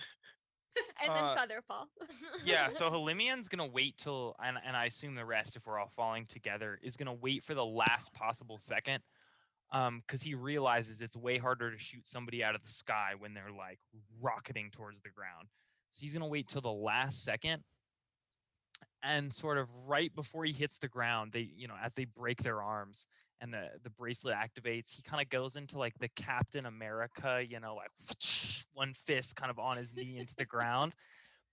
Speaker 7: then
Speaker 4: Uh,
Speaker 7: feather fall.
Speaker 4: Yeah, so Holimion's gonna wait till, and I assume the rest, if we're all falling together, is gonna wait for the last possible second, because he realizes it's way harder to shoot somebody out of the sky when they're like rocketing towards the ground. So he's gonna wait till the last second, and sort of right before he hits the ground, they, as they break their arms and the bracelet activates, he kind of goes into like the Captain America, like one fist kind of on his knee into the ground.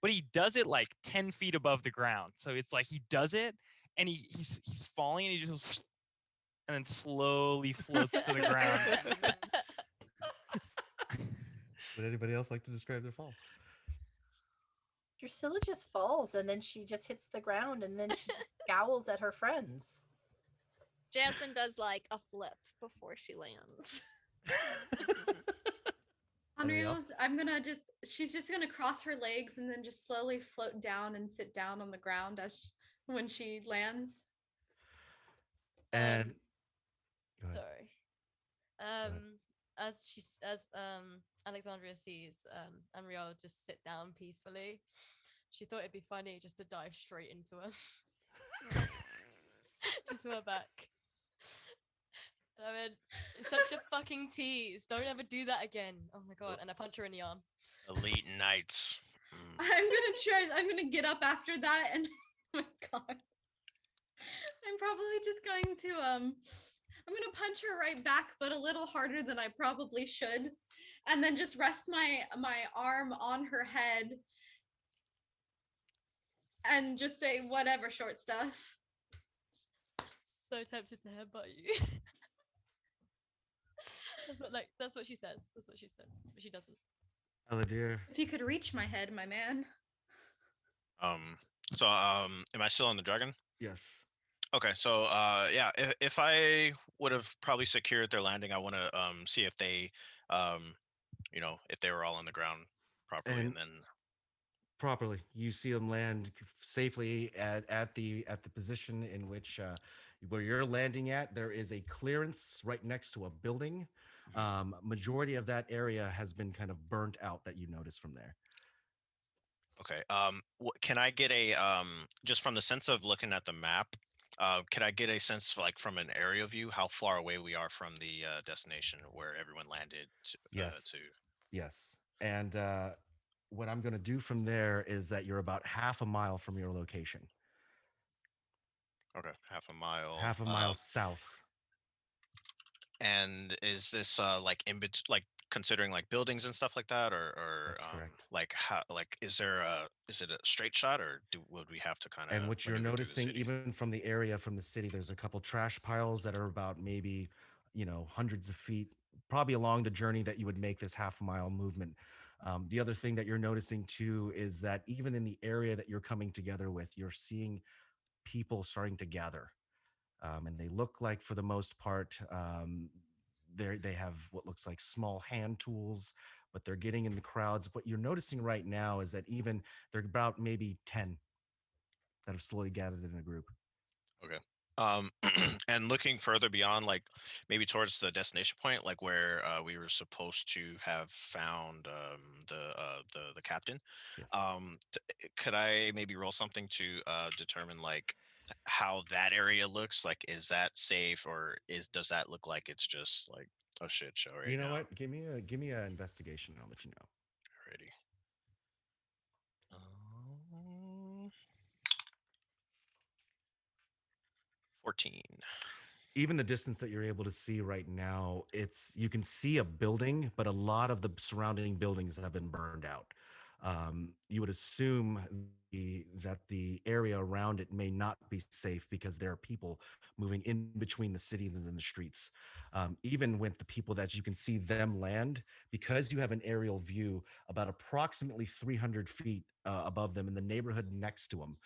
Speaker 4: But he does it like 10 feet above the ground. So it's like he does it and he's falling, and he just goes and then slowly floats to the ground.
Speaker 1: Would anybody else like to describe their fall?
Speaker 6: Drusilla just falls and then she just hits the ground and then she scowls at her friends.
Speaker 7: Jasmine does like a flip before she lands.
Speaker 2: Anriele's, she's just gonna cross her legs and then just slowly float down and sit down on the ground as when she lands.
Speaker 1: And go ahead.
Speaker 3: Sorry.
Speaker 1: ahead.
Speaker 3: As Alexandria sees Anriele just sit down peacefully, she thought it'd be funny just to dive straight into her into her back. And I mean, it's such a fucking tease. Don't ever do that again. Oh my god! And I punch her in the arm.
Speaker 5: Elite Knights. Mm.
Speaker 2: I'm gonna get up after that, and oh my god, I'm probably just going to I'm gonna punch her right back, but a little harder than I probably should, and then just rest my arm on her head and just say whatever, short stuff.
Speaker 3: So tempted to headbutt you. That's what she says. That's what she says, but she doesn't.
Speaker 1: Elidyr.
Speaker 2: If you could reach my head, my man.
Speaker 5: Am I still on the dragon?
Speaker 1: Yes.
Speaker 5: Okay, so yeah, if I would have probably secured their landing, I want to see if they, if they were all on the ground properly, and then
Speaker 1: Properly, you see them land safely at the position in which where you're landing at. There is a clearance right next to a building. Majority of that area has been kind of burnt out that you notice from there.
Speaker 5: okay. Can I get a just from the sense of looking at the map? Can I get a sense, like from an area view, how far away we are from the destination where everyone landed?
Speaker 1: Yes. Yes. And what I'm going to do from there is that you're about half a mile from your location.
Speaker 5: Okay, half a mile.
Speaker 1: Half a mile south.
Speaker 5: And is this like in between, like considering like buildings and stuff like that, or
Speaker 1: That's correct.
Speaker 5: like how, like is it a straight shot, or would we have to kind of?
Speaker 1: And what you're noticing, even from the area, from the city, there's a couple trash piles that are about maybe, hundreds of feet, probably along the journey that you would make this half mile movement. The other thing that you're noticing too is that even in the area that you're coming together with, you're seeing people starting to gather. And they look like, for the most part, they have what looks like small hand tools, but they're getting in the crowds. What you're noticing right now is that even they're about maybe 10 that have slowly gathered in a group.
Speaker 5: Okay. And looking further beyond, like maybe towards the destination point, like where we were supposed to have found the captain.
Speaker 1: Yes.
Speaker 5: Could I maybe roll something to determine like how that area looks? Like, is that safe, or does that look like it's just like a shit show right now?
Speaker 1: You know what? Give me a investigation, and I'll let you know.
Speaker 5: Alrighty. 14.
Speaker 1: Even the distance that you're able to see right now, you can see a building, but a lot of the surrounding buildings have been burned out. You would assume that the area around it may not be safe because there are people moving in between the city and the streets. Even with the people that you can see them land, because you have an aerial view about approximately 300 feet above them in the neighborhood next to them,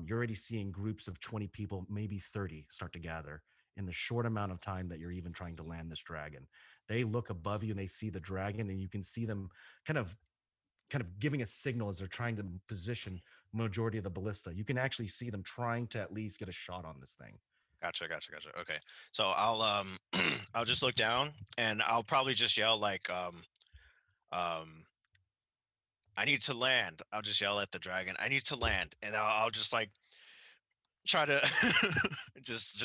Speaker 1: you're already seeing groups of 20 people, maybe 30, start to gather in the short amount of time that you're even trying to land this dragon. They look above you and they see the dragon, and you can see them kind of giving a signal as they're trying to position majority of the ballista. You can actually see them trying to at least get a shot on this thing.
Speaker 5: Gotcha. Okay, so I'll I'll just look down, and I'll probably just yell like I need to land. I'll just yell at the dragon, I need to land, and I'll just like try to just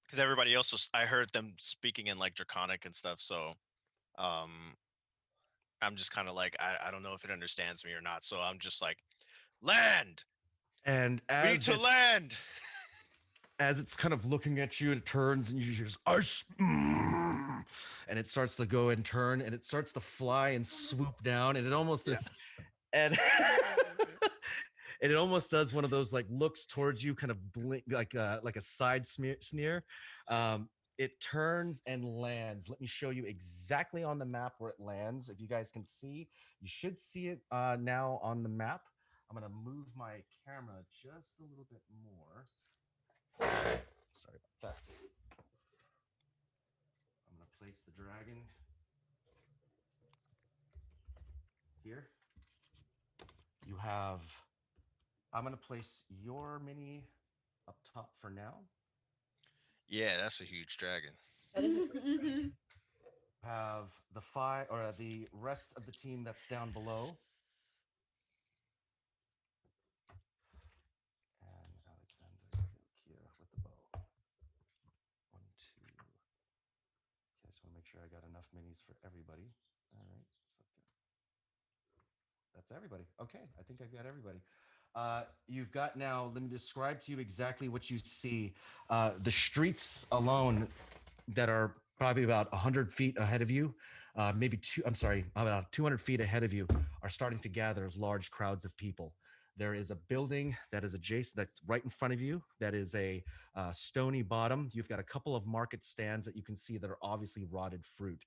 Speaker 5: because everybody else was, I heard them speaking in like Draconic and stuff, so I'm just kind of like, I don't know if it understands me or not, so I'm just like, land,
Speaker 1: and
Speaker 5: we need to land.
Speaker 1: As it's kind of looking at you, it turns and you just and it starts to go and turn, and it starts to fly and swoop down, and it almost and and it almost does one of those like looks towards you, kind of blink, like a side sneer. It turns and lands. Let me show you exactly on the map where it lands. If you guys can see, you should see it now on the map. I'm gonna move my camera just a little bit more. Sorry about that. I'm gonna place the dragon here. You have I'm gonna place your mini up top for now.
Speaker 5: Yeah, that's a huge dragon.
Speaker 6: That is a great dragon.
Speaker 2: Mhm.
Speaker 1: Have the rest of the team that's down below. And Alexander here with the bow. 1, 2. Okay, I just want to make sure I got enough minis for everybody. All right, so that's everybody. Okay, I think I've got everybody. You've got now. Let me describe to you exactly what you see. The streets alone that are probably about 100 feet ahead of you, maybe two. I'm sorry, about 200 feet ahead of you, are starting to gather large crowds of people. There is a building that is adjacent, that's right in front of you. That is a stony bottom. You've got a couple of market stands that you can see that are obviously rotted fruit.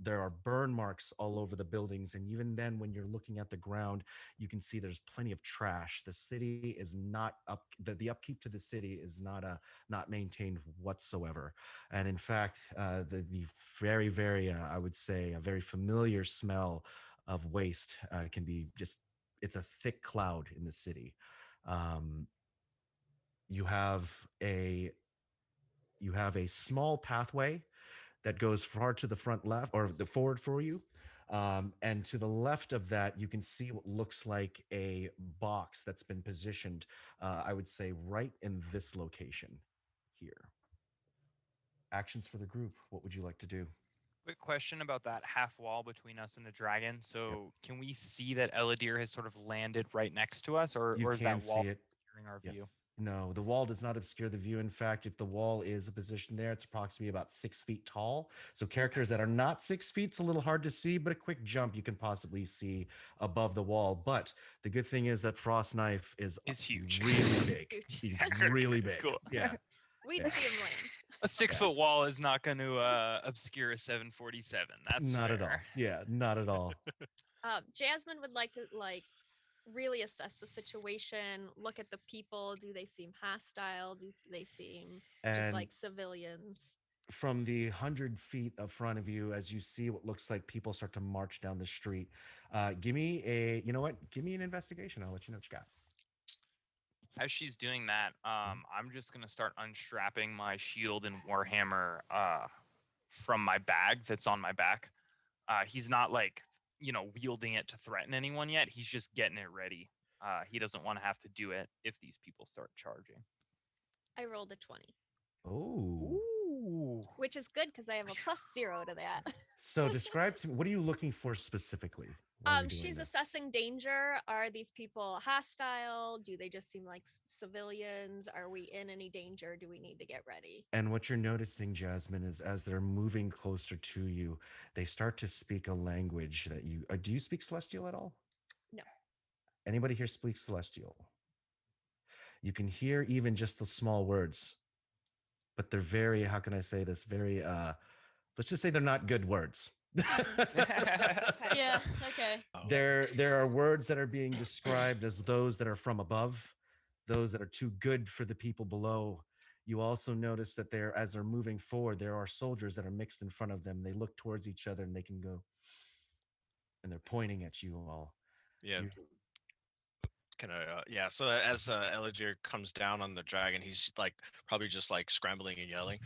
Speaker 1: There are burn marks all over the buildings, and even then, when you're looking at the ground, you can see there's plenty of trash. The city is not up. The upkeep to the city is not maintained whatsoever. And in fact, the very I would say a very familiar smell of waste can be just, it's a thick cloud in the city. Um, you have a you have a small pathway that goes far to the front left or the forward for you. And to the left of that, you can see what looks like a box that's been positioned, I would say, right in this location here. Actions for the group. What would you like to do?
Speaker 4: Quick question about that half wall between us and the dragon.
Speaker 1: Yep.
Speaker 4: So can we see that Elidyr has sort of landed right next to us,
Speaker 1: You
Speaker 4: or is
Speaker 1: can
Speaker 4: that wall
Speaker 1: see it.
Speaker 4: obscuring our view?
Speaker 1: Yes. No, the wall does not obscure the view. In fact, if the wall is a position there, it's approximately about 6 feet tall. So characters that are not 6 feet, it's a little hard to see, but a quick jump you can possibly see above the wall. But the good thing is that Frost Knife is
Speaker 4: Is huge.
Speaker 1: really big.
Speaker 7: Huge.
Speaker 1: He's
Speaker 4: Cool.
Speaker 1: really big.
Speaker 4: Cool.
Speaker 1: Yeah.
Speaker 7: We'd
Speaker 1: Yeah.
Speaker 7: see him land.
Speaker 4: A 6 foot wall is not going to obscure a 747. That's
Speaker 1: Not
Speaker 4: fair.
Speaker 1: at all. Yeah, not at all.
Speaker 7: Jasmine would like to really assess the situation, look at the people. Do they seem hostile? Do they seem just
Speaker 1: And
Speaker 7: like civilians?
Speaker 1: from the 100 feet in front of you, as you see what looks like people start to march down the street, give me a, you know what? Give me an investigation. I'll let you know what you got.
Speaker 4: As she's doing that, I'm just gonna start unstrapping my shield and warhammer from my bag that's on my back. He's not like wielding it to threaten anyone yet. He's just getting it ready. He doesn't want to have to do it if these people start charging.
Speaker 7: I rolled a 20,
Speaker 1: Oh.
Speaker 4: Ooh.
Speaker 7: which is good because I have a +0 to that.
Speaker 1: So describe to me, what are you looking for specifically? while you're doing
Speaker 7: She's
Speaker 1: this?
Speaker 7: assessing danger. Are these people hostile? Do they just seem like civilians? Are we in any danger? Do we need to get ready?
Speaker 1: And what you're noticing, Jasmine, is as they're moving closer to you, they start to speak a language that you. Do you speak Celestial at all?
Speaker 7: No.
Speaker 1: Anybody here speaks Celestial? You can hear even just the small words, but they're very. How can I say this? Very. Let's just say they're not good words.
Speaker 3: Yeah, okay.
Speaker 1: There are words that are being described as those that are from above, those that are too good for the people below. You also notice that as they're moving forward, there are soldiers that are mixed in front of them. They look towards each other and they can go, and they're pointing at you all.
Speaker 5: Yeah.
Speaker 1: You-
Speaker 5: Can I? Yeah. So as Elidyr comes down on the dragon, he's like probably just like scrambling and yelling,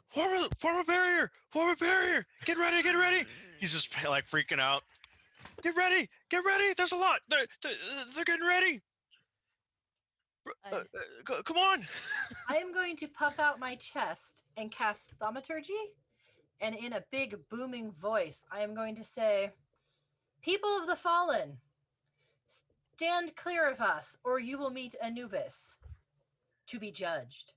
Speaker 5: form a barrier! Form a barrier! Get ready! Get ready!" He's just like freaking out. Get ready! Get ready! There's a lot. They're getting ready. Come on!
Speaker 6: I am going to puff out my chest and cast thaumaturgy. And in a big booming voice, I am going to say, "People of the Fallen, stand clear of us, or you will meet Anubis to be judged."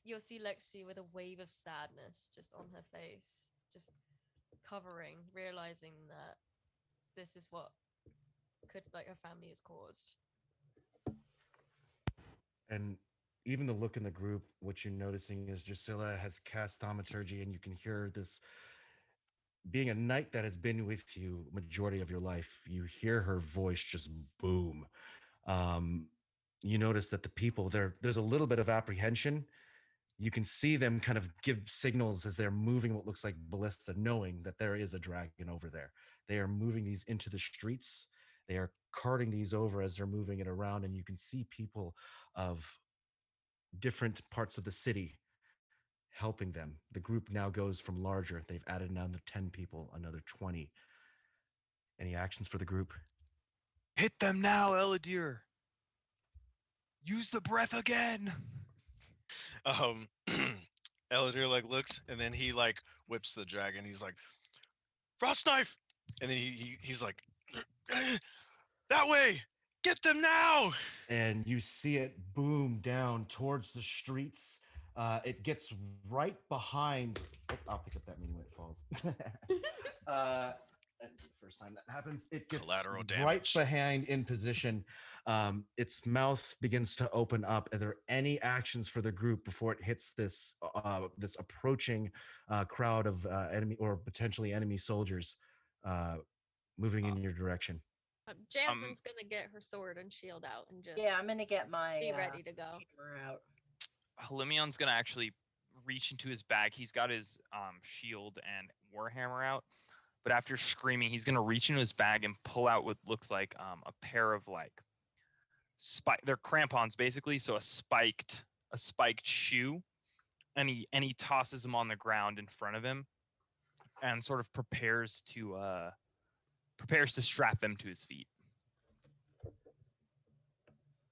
Speaker 3: You'll see Lexi with a wave of sadness just on her face, just covering, realizing that this is what her family has caused.
Speaker 1: And even the look in the group, what you're noticing is Drusilla has cast thaumaturgy, and you can hear this. Being a knight that has been with you majority of your life, you hear her voice just boom. Um, you notice that the people there's a little bit of apprehension. You can see them kind of give signals as they're moving what looks like ballista, knowing that there is a dragon over there. They are moving these into the streets, They are carting these over as they're moving it around, and you can see people of different parts of the city helping them. The group now goes from larger. They've added another 10 people, another 20. Any actions for the group?
Speaker 4: Hit them now, Elidyr. Use the breath again.
Speaker 5: Elidyr like looks and then he like whips the dragon. He's like, frost knife, and then he's like, that way, get them now.
Speaker 1: And you see it boom down towards the streets. It gets right behind. Oh, I'll pick up that mini when it falls. And the first time that happens, it gets
Speaker 5: Collateral
Speaker 1: right
Speaker 5: damage.
Speaker 1: behind in position. Its mouth begins to open up. Are there any actions for the group before it hits this this approaching crowd of enemy or potentially enemy soldiers moving in your direction?
Speaker 7: Jasmine's gonna get her sword and shield out and just
Speaker 6: Yeah, I'm gonna get my
Speaker 7: be ready to go.
Speaker 6: hammer out.
Speaker 4: Holimion's gonna actually reach into his bag. He's got his shield and warhammer out, but after screaming, he's gonna reach into his bag and pull out what looks like a pair of like they're crampons basically, so a spiked shoe, and he tosses them on the ground in front of him, and sort of prepares to strap them to his feet.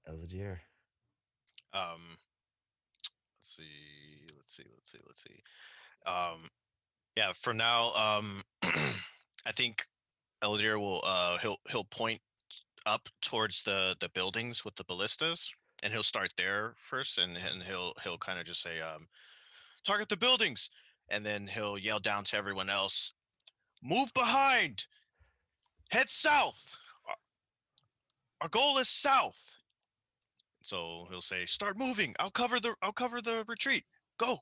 Speaker 1: Elidyr.
Speaker 5: Let's see. Yeah, for now, I think Elidyr will he'll point up towards the buildings with the ballistas, and he'll start there first, and he'll kind of just say, target the buildings, and then he'll yell down to everyone else, move behind, head south. Our goal is south. So he'll say, start moving. I'll cover the retreat. Go.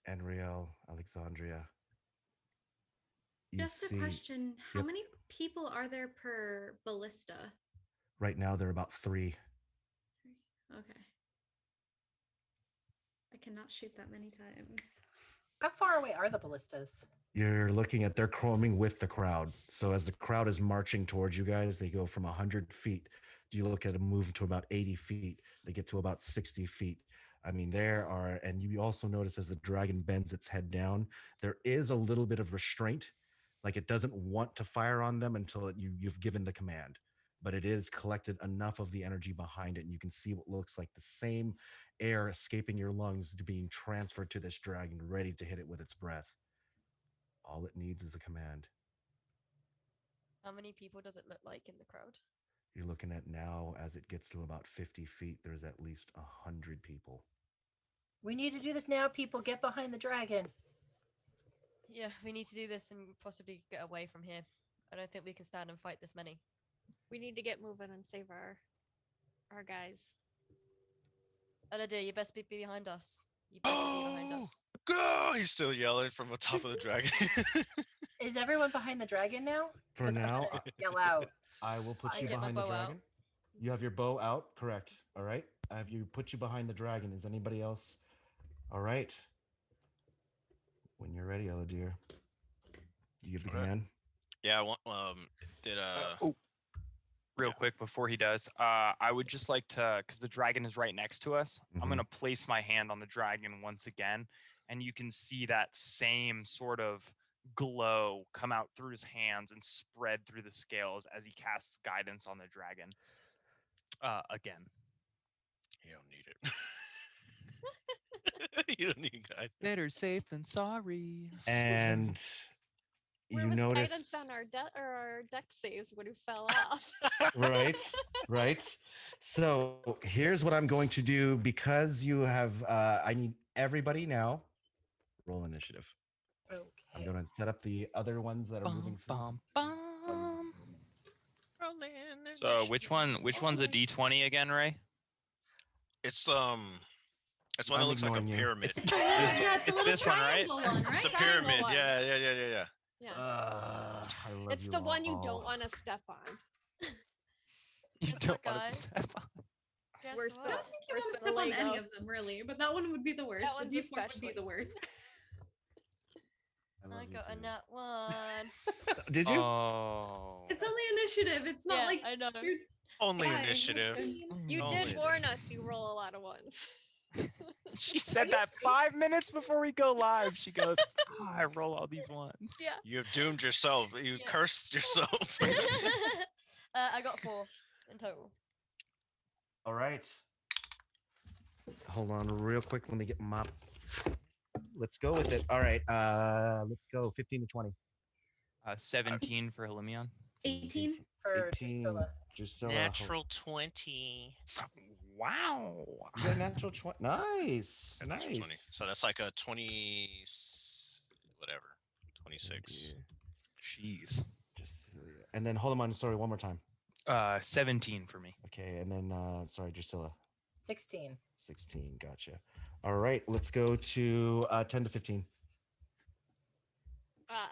Speaker 1: Anriele, Alexandria.
Speaker 2: Just a question. How many people are there per ballista?
Speaker 1: Right now, there are about 3.
Speaker 2: Okay. I cannot shoot that many times.
Speaker 6: How far away are the ballistas?
Speaker 1: You're looking at they're chroming with the crowd. So as the crowd is marching towards you guys, they go from 100 feet. You look at them move to about 80 feet. They get to about 60 feet. I mean, there are, and you also notice as the dragon bends its head down, there is a little bit of restraint. Like it doesn't want to fire on them until you've given the command. But it is collected enough of the energy behind it. And you can see what looks like the same air escaping your lungs to being transferred to this dragon, ready to hit it with its breath. All it needs is a command.
Speaker 3: How many people does it look like in the crowd?
Speaker 1: You're looking at now, as it gets to about 50 feet, there's at least 100 people.
Speaker 6: We need to do this now, people. Get behind the dragon.
Speaker 3: Yeah, we need to do this and possibly get away from here. I don't think we can stand and fight this many.
Speaker 7: We need to get moving and save our guys.
Speaker 3: Elidyr, you best be behind us. You better be behind us.
Speaker 5: Go! He's still yelling from the top of the dragon.
Speaker 6: Is everyone behind the dragon now?
Speaker 1: For
Speaker 6: 'Cause I'm
Speaker 1: now,
Speaker 6: gonna yell out.
Speaker 1: I will put
Speaker 3: I
Speaker 1: you
Speaker 3: get my
Speaker 1: behind the
Speaker 3: bow out.
Speaker 1: dragon. You have your bow out, correct? All right. I have you put you behind the dragon. Is anybody else? All right. When you're ready, Elidyr. You give the command.
Speaker 5: Yeah. Did
Speaker 4: Real quick before he does, I would just like to, because the dragon is right next to us, I'm going to place my hand on the dragon once again, and you can see that same sort of glow come out through his hands and spread through the scales as he casts guidance on the dragon again.
Speaker 5: You don't need it. You don't need guidance.
Speaker 4: Better safe than sorry.
Speaker 1: And
Speaker 7: Where
Speaker 1: you
Speaker 7: was
Speaker 1: notice,
Speaker 7: guidance on our deck saves when we fell off?
Speaker 1: right? So here's what I'm going to do because you have. I need everybody now. Roll initiative.
Speaker 6: Okay.
Speaker 1: I'm going to set up the other ones that are moving through.
Speaker 4: So which one's a D20 again, Ray?
Speaker 5: It's one that looks like a
Speaker 1: ignoring you.
Speaker 5: pyramid.
Speaker 4: It's this one, right?
Speaker 5: It's the
Speaker 7: Triangle
Speaker 5: pyramid.
Speaker 7: one.
Speaker 5: Yeah.
Speaker 7: Yeah.
Speaker 1: I love
Speaker 7: It's
Speaker 1: you
Speaker 7: the one you
Speaker 1: all.
Speaker 7: don't want to step on.
Speaker 4: You
Speaker 3: Guess
Speaker 4: don't
Speaker 3: what,
Speaker 4: want to
Speaker 3: guys?
Speaker 4: step on.
Speaker 3: Guess
Speaker 7: Worse
Speaker 3: what?
Speaker 2: I don't think you
Speaker 7: Worse
Speaker 2: want to
Speaker 7: than a
Speaker 2: step on any
Speaker 7: Lego.
Speaker 2: of them, really, but that one would be the worst.
Speaker 7: That
Speaker 2: The
Speaker 7: one's
Speaker 2: D4 would be
Speaker 7: especially.
Speaker 2: the worst.
Speaker 1: I love
Speaker 3: I
Speaker 1: you
Speaker 3: got a
Speaker 1: too.
Speaker 3: nat 1.
Speaker 1: Did you?
Speaker 4: Oh.
Speaker 2: It's only initiative. It's not
Speaker 3: Yeah,
Speaker 2: like
Speaker 3: I know.
Speaker 2: you're
Speaker 5: Only
Speaker 2: dying.
Speaker 5: initiative.
Speaker 7: You
Speaker 5: Only
Speaker 7: did warn
Speaker 5: initiative.
Speaker 7: us you roll a lot of ones.
Speaker 4: She said that 5 minutes before we go live. She goes, I roll all these ones.
Speaker 7: Yeah.
Speaker 5: You have doomed yourself. You
Speaker 3: Yeah.
Speaker 5: cursed yourself.
Speaker 3: I got 4 in total.
Speaker 1: All right. Hold on real quick. Let me get my. Let's go with it. All right. Let's go 15 to 20.
Speaker 4: 17 for Holimion.
Speaker 2: 18.
Speaker 6: For
Speaker 1: 18.
Speaker 6: Drusilla.
Speaker 1: Drusilla.
Speaker 5: Natural 20.
Speaker 4: Wow.
Speaker 1: You got a natural 20. Nice.
Speaker 5: A natural 20.
Speaker 1: Nice.
Speaker 5: So that's like a 20, whatever, 26.
Speaker 1: dear.
Speaker 4: Jeez.
Speaker 1: Just, and then hold on. Sorry, one more time.
Speaker 4: 17 for me.
Speaker 1: Okay. And then, sorry, Drusilla.
Speaker 6: 16.
Speaker 1: 16. Gotcha. All right. Let's go to 10 to 15.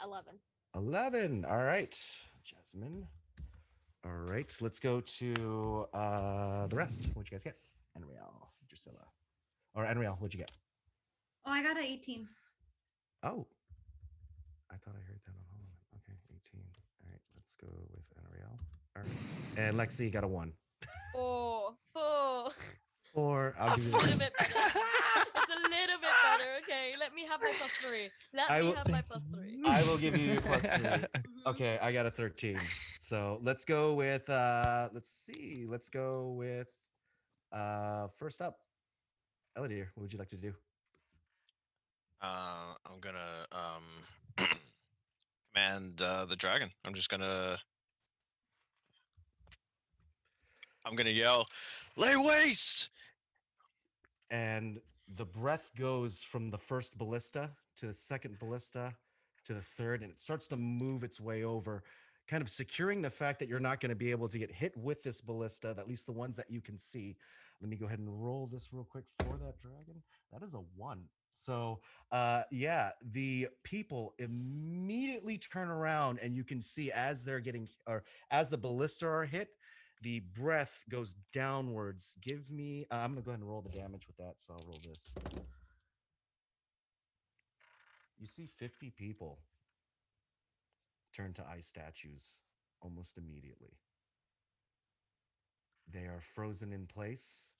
Speaker 7: 11.
Speaker 1: 11. All right. Jasmin. All right. Let's go to the rest. What'd you guys get? Anriele, Drusilla. Or Anriele, what'd you get?
Speaker 2: Oh, I got an 18.
Speaker 1: Oh. I thought I heard that on Holimion. Okay, 18. All right. Let's go with Anriele. All right. And Lexi got a 1.
Speaker 3: 4.
Speaker 1: 4. I'll give you
Speaker 3: A little bit better. It's a little bit better. Okay, let me have my +3. Let
Speaker 1: I
Speaker 3: me
Speaker 1: will-
Speaker 3: have my +3.
Speaker 1: I will give you your +3.
Speaker 3: Mhm.
Speaker 1: Okay, I got a 13. So let's go with let's see. Let's go with first up. Elidyr, what would you like to do?
Speaker 5: I'm gonna command the dragon. I'm gonna yell, lay waste.
Speaker 1: And the breath goes from the first ballista to the second ballista to the third, and it starts to move its way over, kind of securing the fact that you're not going to be able to get hit with this ballista, at least the ones that you can see. Let me go ahead and roll this real quick for that dragon. That is a 1. So yeah, the people immediately turn around, and you can see as they're getting, or as the ballista are hit, the breath goes downwards. Give me, I'm gonna go ahead and roll the damage with that. So I'll roll this. You see 50 people turn to ice statues almost immediately. They are frozen in place.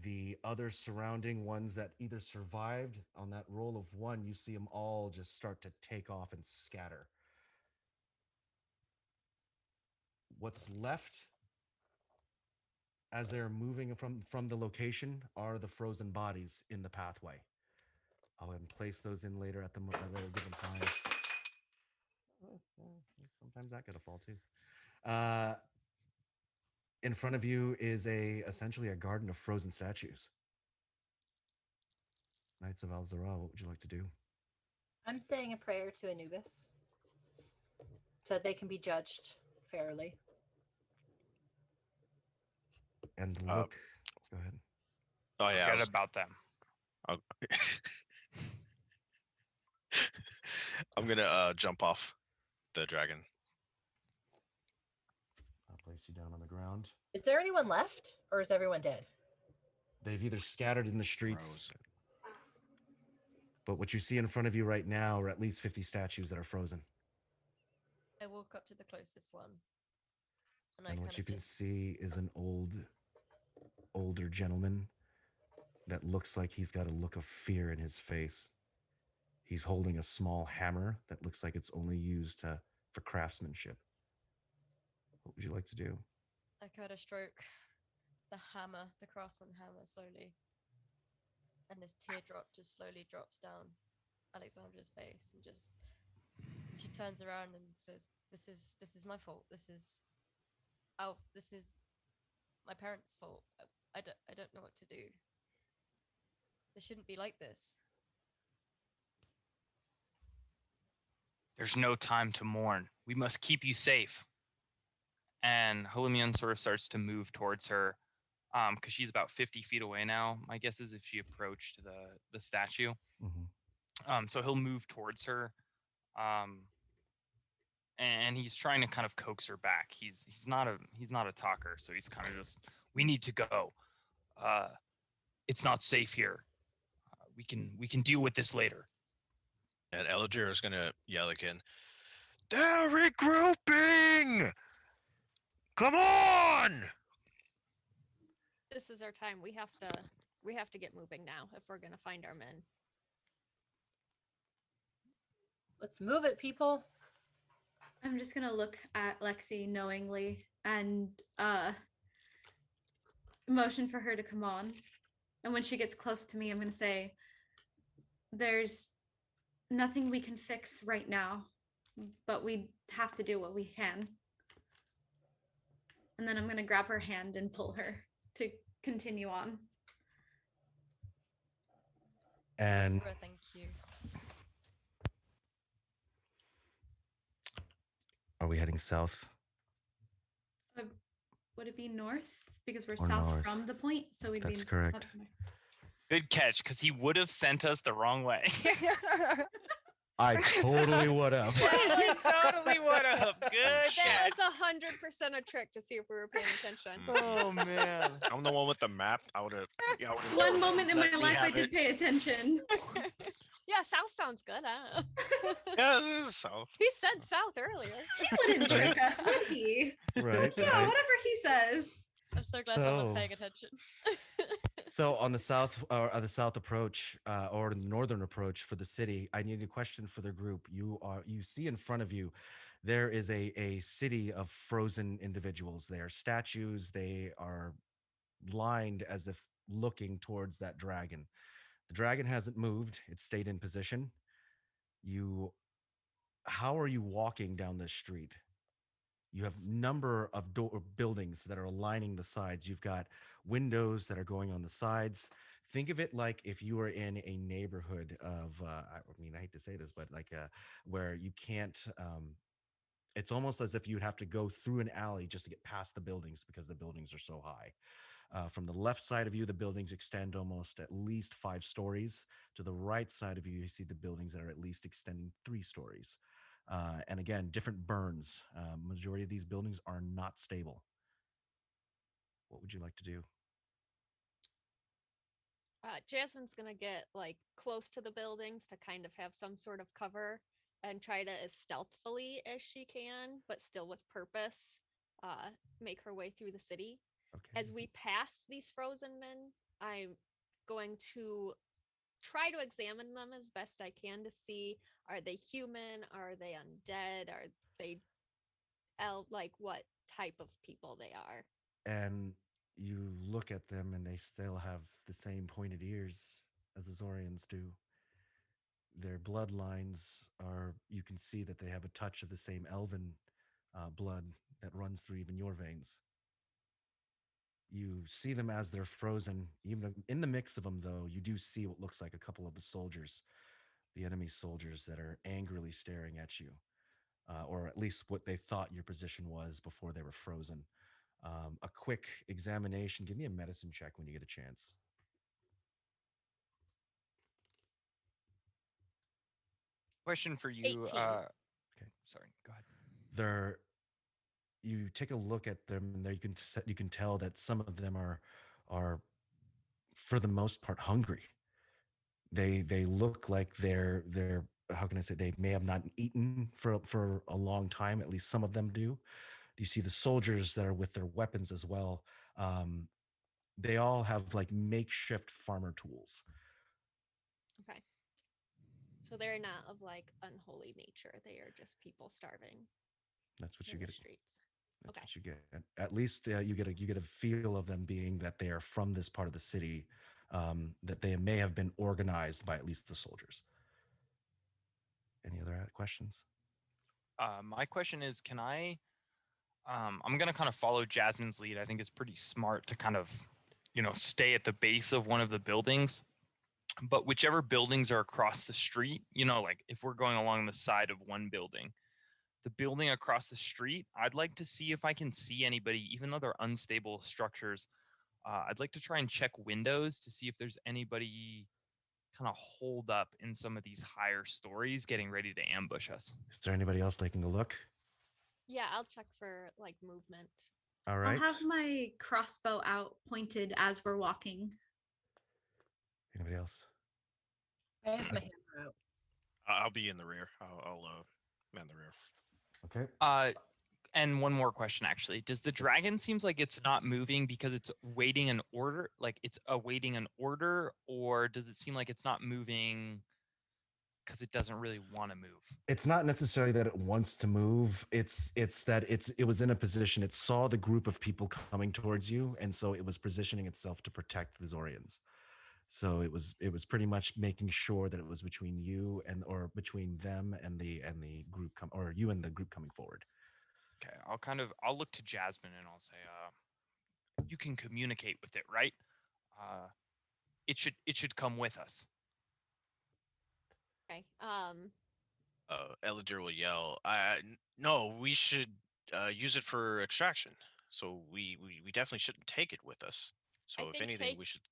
Speaker 1: The other surrounding ones that either survived on that roll of 1, you see them all just start to take off and scatter. What's left as they're moving from the location are the frozen bodies in the pathway. I'll go ahead and place those in later at the later given time. Sometimes that could fall too. In front of you is essentially a garden of frozen statues. Knights of Al-Zara, what would you like to do?
Speaker 6: I'm saying a prayer to Anubis so that they can be judged fairly.
Speaker 1: And look, go ahead.
Speaker 5: Oh yeah,
Speaker 4: Forget about them.
Speaker 5: I'm gonna jump off the dragon.
Speaker 1: I'll place you down on the ground.
Speaker 6: Is there anyone left, or is everyone dead?
Speaker 1: They've either scattered in the streets,
Speaker 5: Frozen.
Speaker 1: but what you see in front of you right now are at least 50 statues that are frozen.
Speaker 3: I walk up to the closest one. And
Speaker 1: And
Speaker 3: I
Speaker 1: what
Speaker 3: kind
Speaker 1: you
Speaker 3: of
Speaker 1: can
Speaker 3: just
Speaker 1: see is an older gentleman that looks like he's got a look of fear in his face. He's holding a small hammer that looks like it's only used for craftsmanship. What would you like to do?
Speaker 3: I kind of stroke the hammer, the craftsman hammer, slowly. And this teardrop just slowly drops down Alexandra's face, and just she turns around and says, This is my fault. This is my parents' fault. I don't know what to do. This shouldn't be like this.
Speaker 4: There's no time to mourn. We must keep you safe. And Holimion sort of starts to move towards her, because she's about 50 feet away now. My guess is if she approached the statue.
Speaker 1: Mm-hmm.
Speaker 4: So he'll move towards her, and he's trying to kind of coax her back. He's not a talker, so he's kind of just, we need to go. It's not safe here. We can deal with this later.
Speaker 5: And Elidyr is gonna yell again. They're regrouping! Come on!
Speaker 7: This is our time. We have to get moving now if we're gonna find our men.
Speaker 6: Let's move it, people.
Speaker 2: I'm just gonna look at Lexi knowingly and motion for her to come on. And when she gets close to me, I'm gonna say, "There's nothing we can fix right now, but we have to do what we can." And then I'm gonna grab her hand and pull her to continue on.
Speaker 1: And
Speaker 3: Whisper, thank you.
Speaker 1: are we heading south?
Speaker 2: Would it be north? Because we're
Speaker 1: Or
Speaker 2: south
Speaker 1: north.
Speaker 2: from the point, so we'd
Speaker 1: That's
Speaker 2: be
Speaker 1: correct.
Speaker 2: up north.
Speaker 4: Good catch, because he would have sent us the wrong way.
Speaker 1: I totally would have.
Speaker 4: He totally would have. Good
Speaker 7: That
Speaker 4: catch.
Speaker 7: was 100% a trick to see if we were paying attention.
Speaker 4: Oh man.
Speaker 5: I'm the one with the map. I would have.
Speaker 2: One moment in my life I did pay attention.
Speaker 7: Yeah, south sounds good. I don't know.
Speaker 5: Yeah, this is south.
Speaker 7: He said south earlier.
Speaker 2: He wouldn't trick us, would he?
Speaker 1: Right.
Speaker 2: Yeah,
Speaker 1: right.
Speaker 2: whatever he says.
Speaker 3: I'm so glad someone's
Speaker 1: So-
Speaker 3: paying attention.
Speaker 1: So on the south approach or the northern approach for the city, I need a question for the group. You see in front of you, there is a city of frozen individuals. They are statues. They are lined as if looking towards that dragon. The dragon hasn't moved. It's stayed in position. How are you walking down this street? You have number of buildings that are lining the sides. You've got windows that are going on the sides. Think of it like if you were in a neighborhood of, I hate to say this, but like where you can't, it's almost as if you'd have to go through an alley just to get past the buildings because the buildings are so high. From the left side of you, the buildings extend almost at least 5 stories. To the right side of you, you see the buildings that are at least extending 3 stories. And again, different burns. Majority of these buildings are not stable. What would you like to do?
Speaker 7: Jasmine's gonna get like close to the buildings to kind of have some sort of cover and try to as stealthily as she can, but still with purpose, make her way through the city.
Speaker 1: Okay.
Speaker 7: As we pass these frozen men, I'm going to try to examine them as best I can to see, are they human? Are they undead? Are they like what type of people they are?
Speaker 1: And you look at them and they still have the same pointed ears as the Zorians do. Their bloodlines you can see that they have a touch of the same elven blood that runs through even your veins. You see them as they're frozen. Even in the mix of them, though, you do see what looks like a couple of the soldiers, the enemy soldiers that are angrily staring at you, or at least what they thought your position was before they were frozen. A quick examination. Give me a medicine check when you get a chance.
Speaker 4: Question for you.
Speaker 7: 18.
Speaker 1: Okay.
Speaker 4: Sorry. Go ahead.
Speaker 1: You take a look at them, and there you can tell that some of them are for the most part hungry. They look like they're how can I say, they may have not eaten for a long time. At least some of them do. You see the soldiers that are with their weapons as well. They all have like makeshift farmer tools.
Speaker 7: Okay. So they're not of like unholy nature. They are just people starving
Speaker 1: That's what you
Speaker 7: in
Speaker 1: get.
Speaker 7: the streets.
Speaker 1: That's
Speaker 7: Okay.
Speaker 1: what you get. At least you get a feel of them being that they are from this part of the city, that they may have been organized by at least the soldiers. Any other questions?
Speaker 4: My question is, can I? I'm gonna kind of follow Jasmine's lead. I think it's pretty smart to kind of, stay at the base of one of the buildings. But whichever buildings are across the street, like if we're going along the side of one building, the building across the street, I'd like to see if I can see anybody, even though they're unstable structures. I'd like to try and check windows to see if there's anybody kind of holed up in some of these higher stories getting ready to ambush us.
Speaker 1: Is there anybody else taking a look?
Speaker 7: Yeah, I'll check for like movement.
Speaker 1: All right.
Speaker 2: I'll have my crossbow out pointed as we're walking.
Speaker 1: Anybody else?
Speaker 6: I have my hammer out.
Speaker 5: I'll be in the rear. I'll man the rear.
Speaker 1: Okay.
Speaker 4: And one more question, actually. Does the dragon seems like it's not moving because it's waiting an order? Like it's awaiting an order, or does it seem like it's not moving because it doesn't really want to move?
Speaker 1: It's not necessarily that it wants to move. It's that it was in a position. It saw the group of people coming towards you, and so it was positioning itself to protect the Zorians. So it was pretty much making sure that it was between you and or between them and the group or you and the group coming forward.
Speaker 4: Okay, I'll look to Jasmin and I'll say, you can communicate with it, right? It should come with us.
Speaker 7: Okay.
Speaker 5: Elidyr will yell, no, we should use it for extraction. So we definitely shouldn't take it with us. So if
Speaker 7: think
Speaker 5: anything, we should.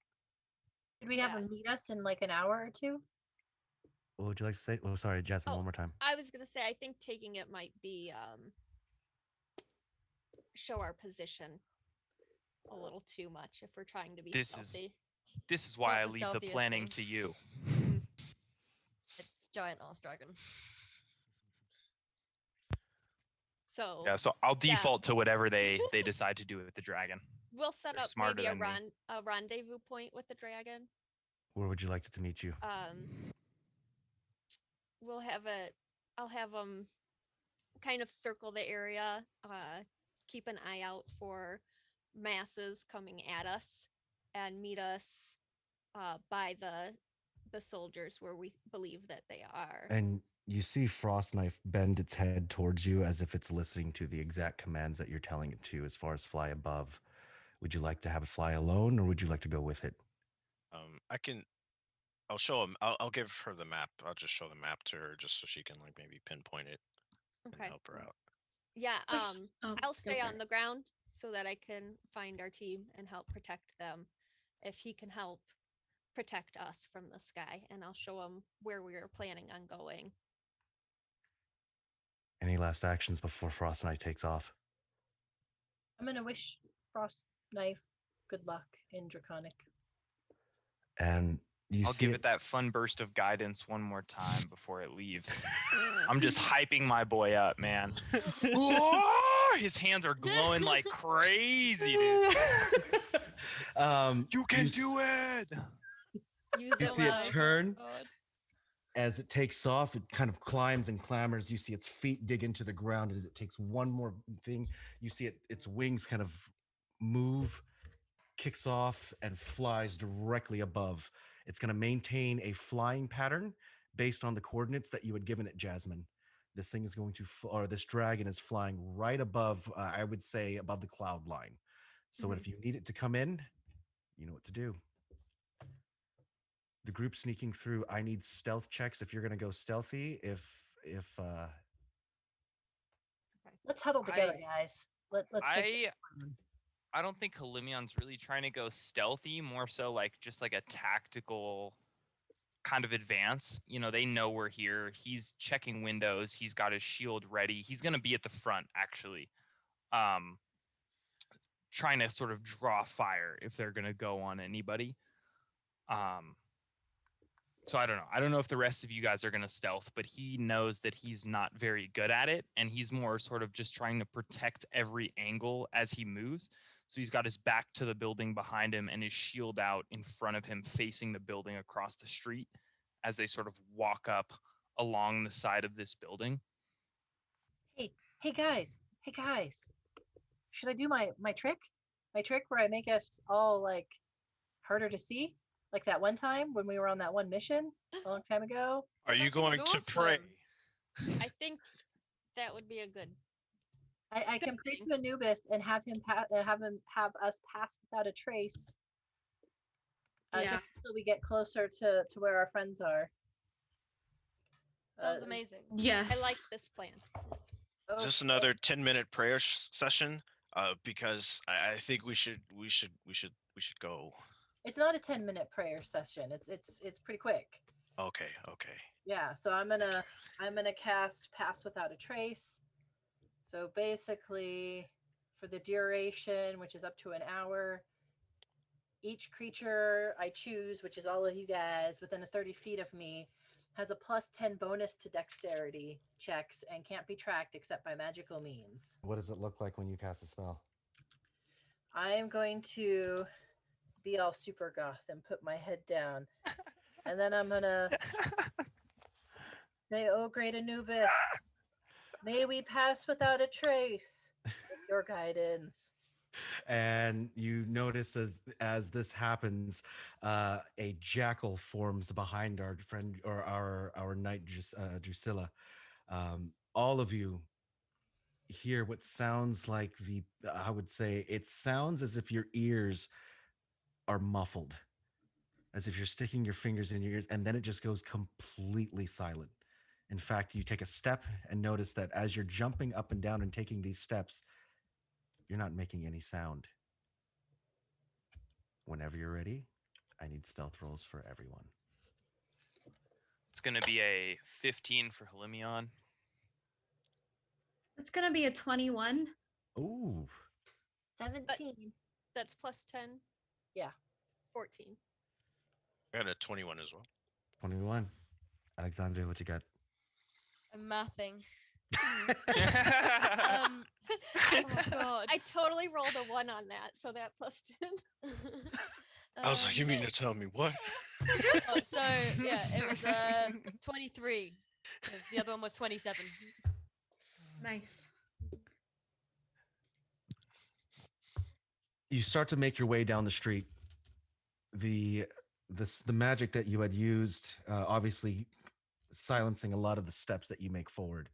Speaker 6: Could we have
Speaker 7: Yeah.
Speaker 6: him meet us in like an hour or two?
Speaker 1: What would you like to say? Oh, sorry, Jasmine,
Speaker 7: Oh,
Speaker 1: one more time.
Speaker 7: I was gonna say I think taking it might be show our position a little too much if we're trying to be stealthy.
Speaker 4: This is why
Speaker 3: Not
Speaker 4: I
Speaker 3: the
Speaker 4: leave the
Speaker 3: stealthiest
Speaker 4: planning
Speaker 3: thing.
Speaker 4: to you.
Speaker 3: A giant ass dragon.
Speaker 7: So
Speaker 4: Yeah, so I'll default to whatever they decide to do with the dragon.
Speaker 7: we'll set
Speaker 4: They're
Speaker 7: up
Speaker 4: smarter
Speaker 7: maybe a
Speaker 4: than me.
Speaker 7: a rendezvous point with the dragon.
Speaker 1: Where would you like it to meet you?
Speaker 7: We'll have I'll have them kind of circle the area, keep an eye out for masses coming at us, and meet us by the soldiers where we believe that they are.
Speaker 1: And you see Frost Knife bend its head towards you as if it's listening to the exact commands that you're telling it to as far as fly above. Would you like to have it fly alone or would you like to go with it?
Speaker 5: I'll show him. I'll give her the map. I'll just show the map to her just so she can like maybe pinpoint it and
Speaker 7: Okay.
Speaker 5: help her out.
Speaker 7: Yeah,
Speaker 2: Oh,
Speaker 7: I'll
Speaker 2: go
Speaker 7: stay
Speaker 2: for
Speaker 7: on
Speaker 2: it.
Speaker 7: the ground so that I can find our team and help protect them. If he can help protect us from the sky, and I'll show him where we are planning on going.
Speaker 1: Any last actions before Frost Knife takes off?
Speaker 6: I'm gonna wish Frost Knife good luck in Draconic.
Speaker 1: And you
Speaker 4: I'll
Speaker 1: see
Speaker 4: give it that fun burst of guidance one more time before it leaves. I'm just hyping my boy up, man. Whoa! His hands are glowing like crazy, dude. You can do it.
Speaker 2: Use
Speaker 1: You
Speaker 2: it
Speaker 1: see it
Speaker 2: well.
Speaker 1: turn
Speaker 3: God.
Speaker 1: as it takes off. It kind of climbs and clambers. You see its feet dig into the ground as it takes one more thing. You see its wings kind of move, kicks off, and flies directly above. It's going to maintain a flying pattern based on the coordinates that you had given it, Jasmine. This thing is going to, or this dragon is flying right above, I would say, above the cloud line. So if you need it to come in, you know what to do. The group sneaking through, I need stealth checks if you're going to go stealthy.
Speaker 6: Let's huddle together, guys. Let's figure
Speaker 4: I don't think Holimion's really trying to go stealthy, more so like just like a tactical kind of advance. You know, they know we're here. He's checking windows. He's got his shield ready. He's going to be at the front, actually, trying to sort of draw fire if they're going to go on anybody. So I don't know. I don't know if the rest of you guys are going to stealth, but he knows that he's not very good at it. And he's more sort of just trying to protect every angle as he moves. So he's got his back to the building behind him and his shield out in front of him, facing the building across the street as they sort of walk up along the side of this building.
Speaker 6: Hey guys. Should I do my trick? My trick where I make us all like harder to see? Like that one time when we were on that one mission a long time ago?
Speaker 5: Are you
Speaker 3: That
Speaker 5: going
Speaker 3: thing's
Speaker 5: to pray?
Speaker 3: awesome.
Speaker 7: I think that would be a good.
Speaker 6: I can pray to Anubis and have him have us pass without a trace.
Speaker 2: Yeah.
Speaker 6: Just until we get closer to where our friends are.
Speaker 3: That was amazing.
Speaker 2: Yes.
Speaker 7: I like this plan.
Speaker 5: Just another 10-minute prayer session. Because I think we should go.
Speaker 6: It's not a 10-minute prayer session. It's pretty quick.
Speaker 5: Okay.
Speaker 6: Yeah, so I'm gonna cast Pass Without a Trace. So basically, for the duration, which is up to an hour, each creature I choose, which is all of you guys, within 30 feet of me, has a +10 bonus to dexterity checks and can't be tracked except by magical means.
Speaker 1: What does it look like when you cast a spell?
Speaker 6: I am going to be all super goth and put my head down. And then I'm going to say, "Oh, great Anubis, may we pass without a trace with your guidance."
Speaker 1: And you notice as this happens, a jackal forms behind our friend or our knight Drusilla. All of you hear what sounds like I would say it sounds as if your ears are muffled, as if you're sticking your fingers in your ears, and then it just goes completely silent. In fact, you take a step and notice that as you're jumping up and down and taking these steps, you're not making any sound. Whenever you're ready, I need stealth rolls for everyone.
Speaker 4: It's going to be a 15 for Holimion.
Speaker 2: It's gonna be a 21.
Speaker 1: Ooh.
Speaker 6: 17.
Speaker 7: That's +10.
Speaker 6: Yeah.
Speaker 7: 14.
Speaker 5: I got a 21 as well.
Speaker 1: 21. Alexandre, what you got?
Speaker 3: I'm mathing.
Speaker 7: Oh
Speaker 3: God.
Speaker 7: I totally rolled a 1 on that, so that +10.
Speaker 5: I was like, you mean to tell me what?
Speaker 3: So yeah, it was 23 because the other one was 27.
Speaker 2: Nice.
Speaker 1: You start to make your way down the street. The magic that you had used, obviously silencing a lot of the steps that you make forward.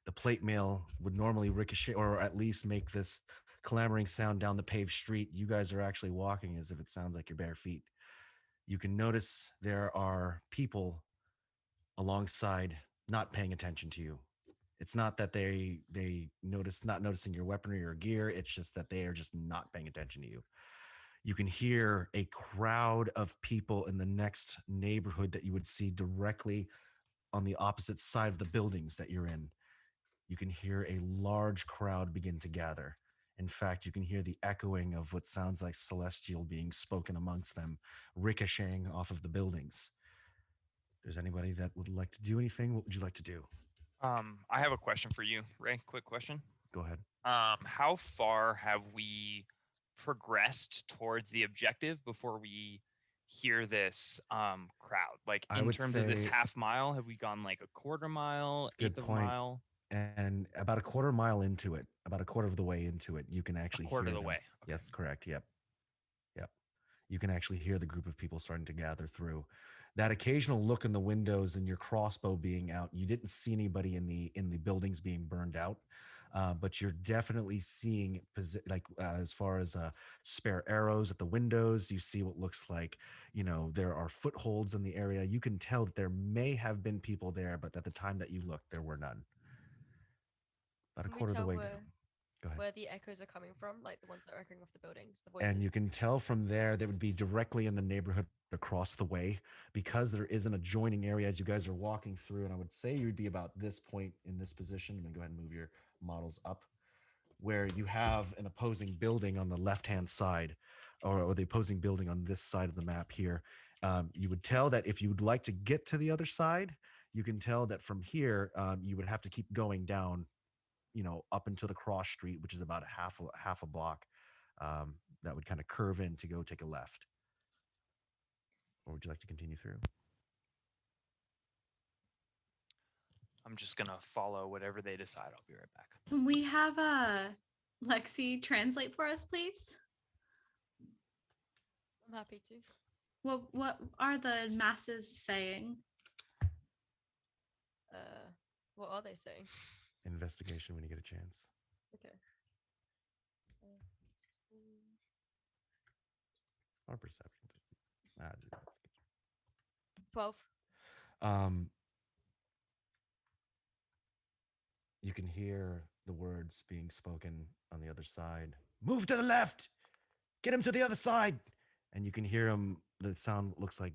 Speaker 1: The plate mail would normally ricochet or at least make this clamoring sound down the paved street. You guys are actually walking as if it sounds like your bare feet. You can notice there are people alongside not paying attention to you. It's not that they not noticing your weaponry or gear. It's just that they are just not paying attention to you. You can hear a crowd of people in the next neighborhood that you would see directly on the opposite side of the buildings that you're in. You can hear a large crowd begin to gather. In fact, you can hear the echoing of what sounds like celestial being spoken amongst them, ricocheting off of the buildings. If there's anybody that would like to do anything, what would you like to do?
Speaker 4: I have a question for you, Ray. Quick question.
Speaker 1: Go ahead.
Speaker 4: How far have we progressed towards the objective before we hear this crowd? Like
Speaker 1: I
Speaker 4: in
Speaker 1: would
Speaker 4: terms of this
Speaker 1: say-
Speaker 4: half mile, have we gone like a quarter mile,
Speaker 1: That's a good
Speaker 4: eighth of a
Speaker 1: point.
Speaker 4: mile,
Speaker 1: And about a quarter mile into it, about a quarter of the way into it, you can actually
Speaker 4: a quarter
Speaker 1: hear
Speaker 4: of the
Speaker 1: them.
Speaker 4: way? Okay.
Speaker 1: Yes, correct. Yep. You can actually hear the group of people starting to gather through. That occasional look in the windows and your crossbow being out, you didn't see anybody in the buildings being burned out, but you're definitely seeing as far as spare arrows at the windows. You see what looks like, there are footholds in the area. You can tell that there may have been people there, but at the time that you looked, there were none. About a
Speaker 3: Can we
Speaker 1: quarter of the
Speaker 3: tell
Speaker 1: way down. Go ahead.
Speaker 3: where the echoes are coming from, like the ones that are echoing off the buildings, the voices?
Speaker 1: And you can tell from there they would be directly in the neighborhood across the way, because there is an adjoining area as you guys are walking through. And I would say you'd be about this point in this position. I'm gonna go ahead and move your models up, where you have an opposing building on the left-hand side, or the opposing building on this side of the map here. You would tell that if you would like to get to the other side, you can tell that from here, you would have to keep going down, up into the cross street, which is about half a block. That would kind of curve in to go take a left. Or would you like to continue through?
Speaker 4: I'm just gonna follow whatever they decide. I'll be right back.
Speaker 2: Can we have Lexi translate for us, please?
Speaker 3: I'm happy to.
Speaker 2: What are the masses saying?
Speaker 3: What are they saying?
Speaker 1: Investigation when you get a chance.
Speaker 3: Okay.
Speaker 1: Or perception.
Speaker 3: 12.
Speaker 1: You can hear the words being spoken on the other side. Move to the left. Get him to the other side. And you can hear him. The sound looks like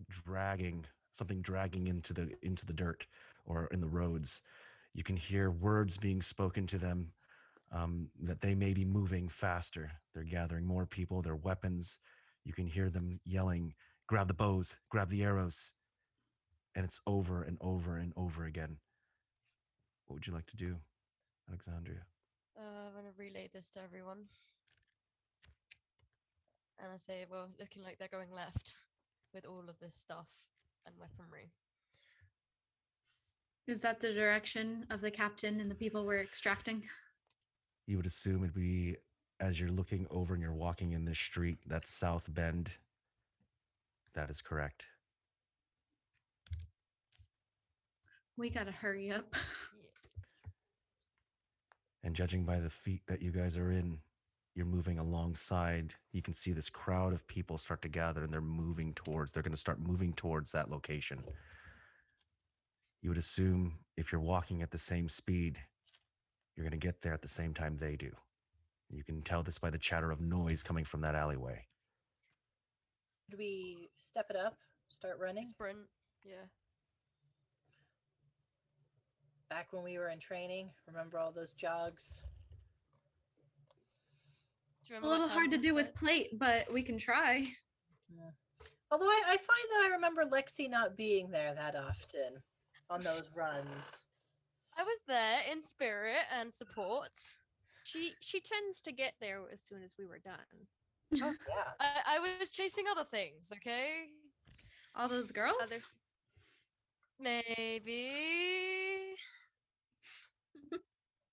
Speaker 1: something dragging into the dirt or in the roads. You can hear words being spoken to them, that they may be moving faster. They're gathering more people, their weapons. You can hear them yelling, grab the bows, grab the arrows. and it's over and over and over again. What would you like to do, Alexandria?
Speaker 3: I'm gonna relay this to everyone. And I say, well, looking like they're going left with all of this stuff and weaponry.
Speaker 2: Is that the direction of the captain and the people we're extracting?
Speaker 1: You would assume it'd be as you're looking over and you're walking in this street, that's South Bend. That is correct.
Speaker 2: We gotta hurry up.
Speaker 3: Yeah.
Speaker 1: And judging by the feet that you guys are in, you're moving alongside. You can see this crowd of people start to gather and they're going to start moving towards that location. You would assume if you're walking at the same speed, you're going to get there at the same time they do. You can tell this by the chatter of noise coming from that alleyway.
Speaker 6: Should we step it up? Start running?
Speaker 3: Sprint, yeah.
Speaker 6: Back when we were in training, remember all those jogs?
Speaker 3: Do you
Speaker 2: A
Speaker 3: remember
Speaker 2: little
Speaker 3: what
Speaker 2: hard to
Speaker 3: Tamsin
Speaker 2: do with
Speaker 3: said?
Speaker 2: plate, but we can try.
Speaker 6: Yeah. Although I find that I remember Lexi not being there that often on those runs.
Speaker 3: I was there in spirit and support.
Speaker 7: She tends to get there as soon as we were done.
Speaker 6: Oh, yeah.
Speaker 3: I was chasing other things, okay?
Speaker 2: All those girls?
Speaker 7: Other
Speaker 3: Maybe.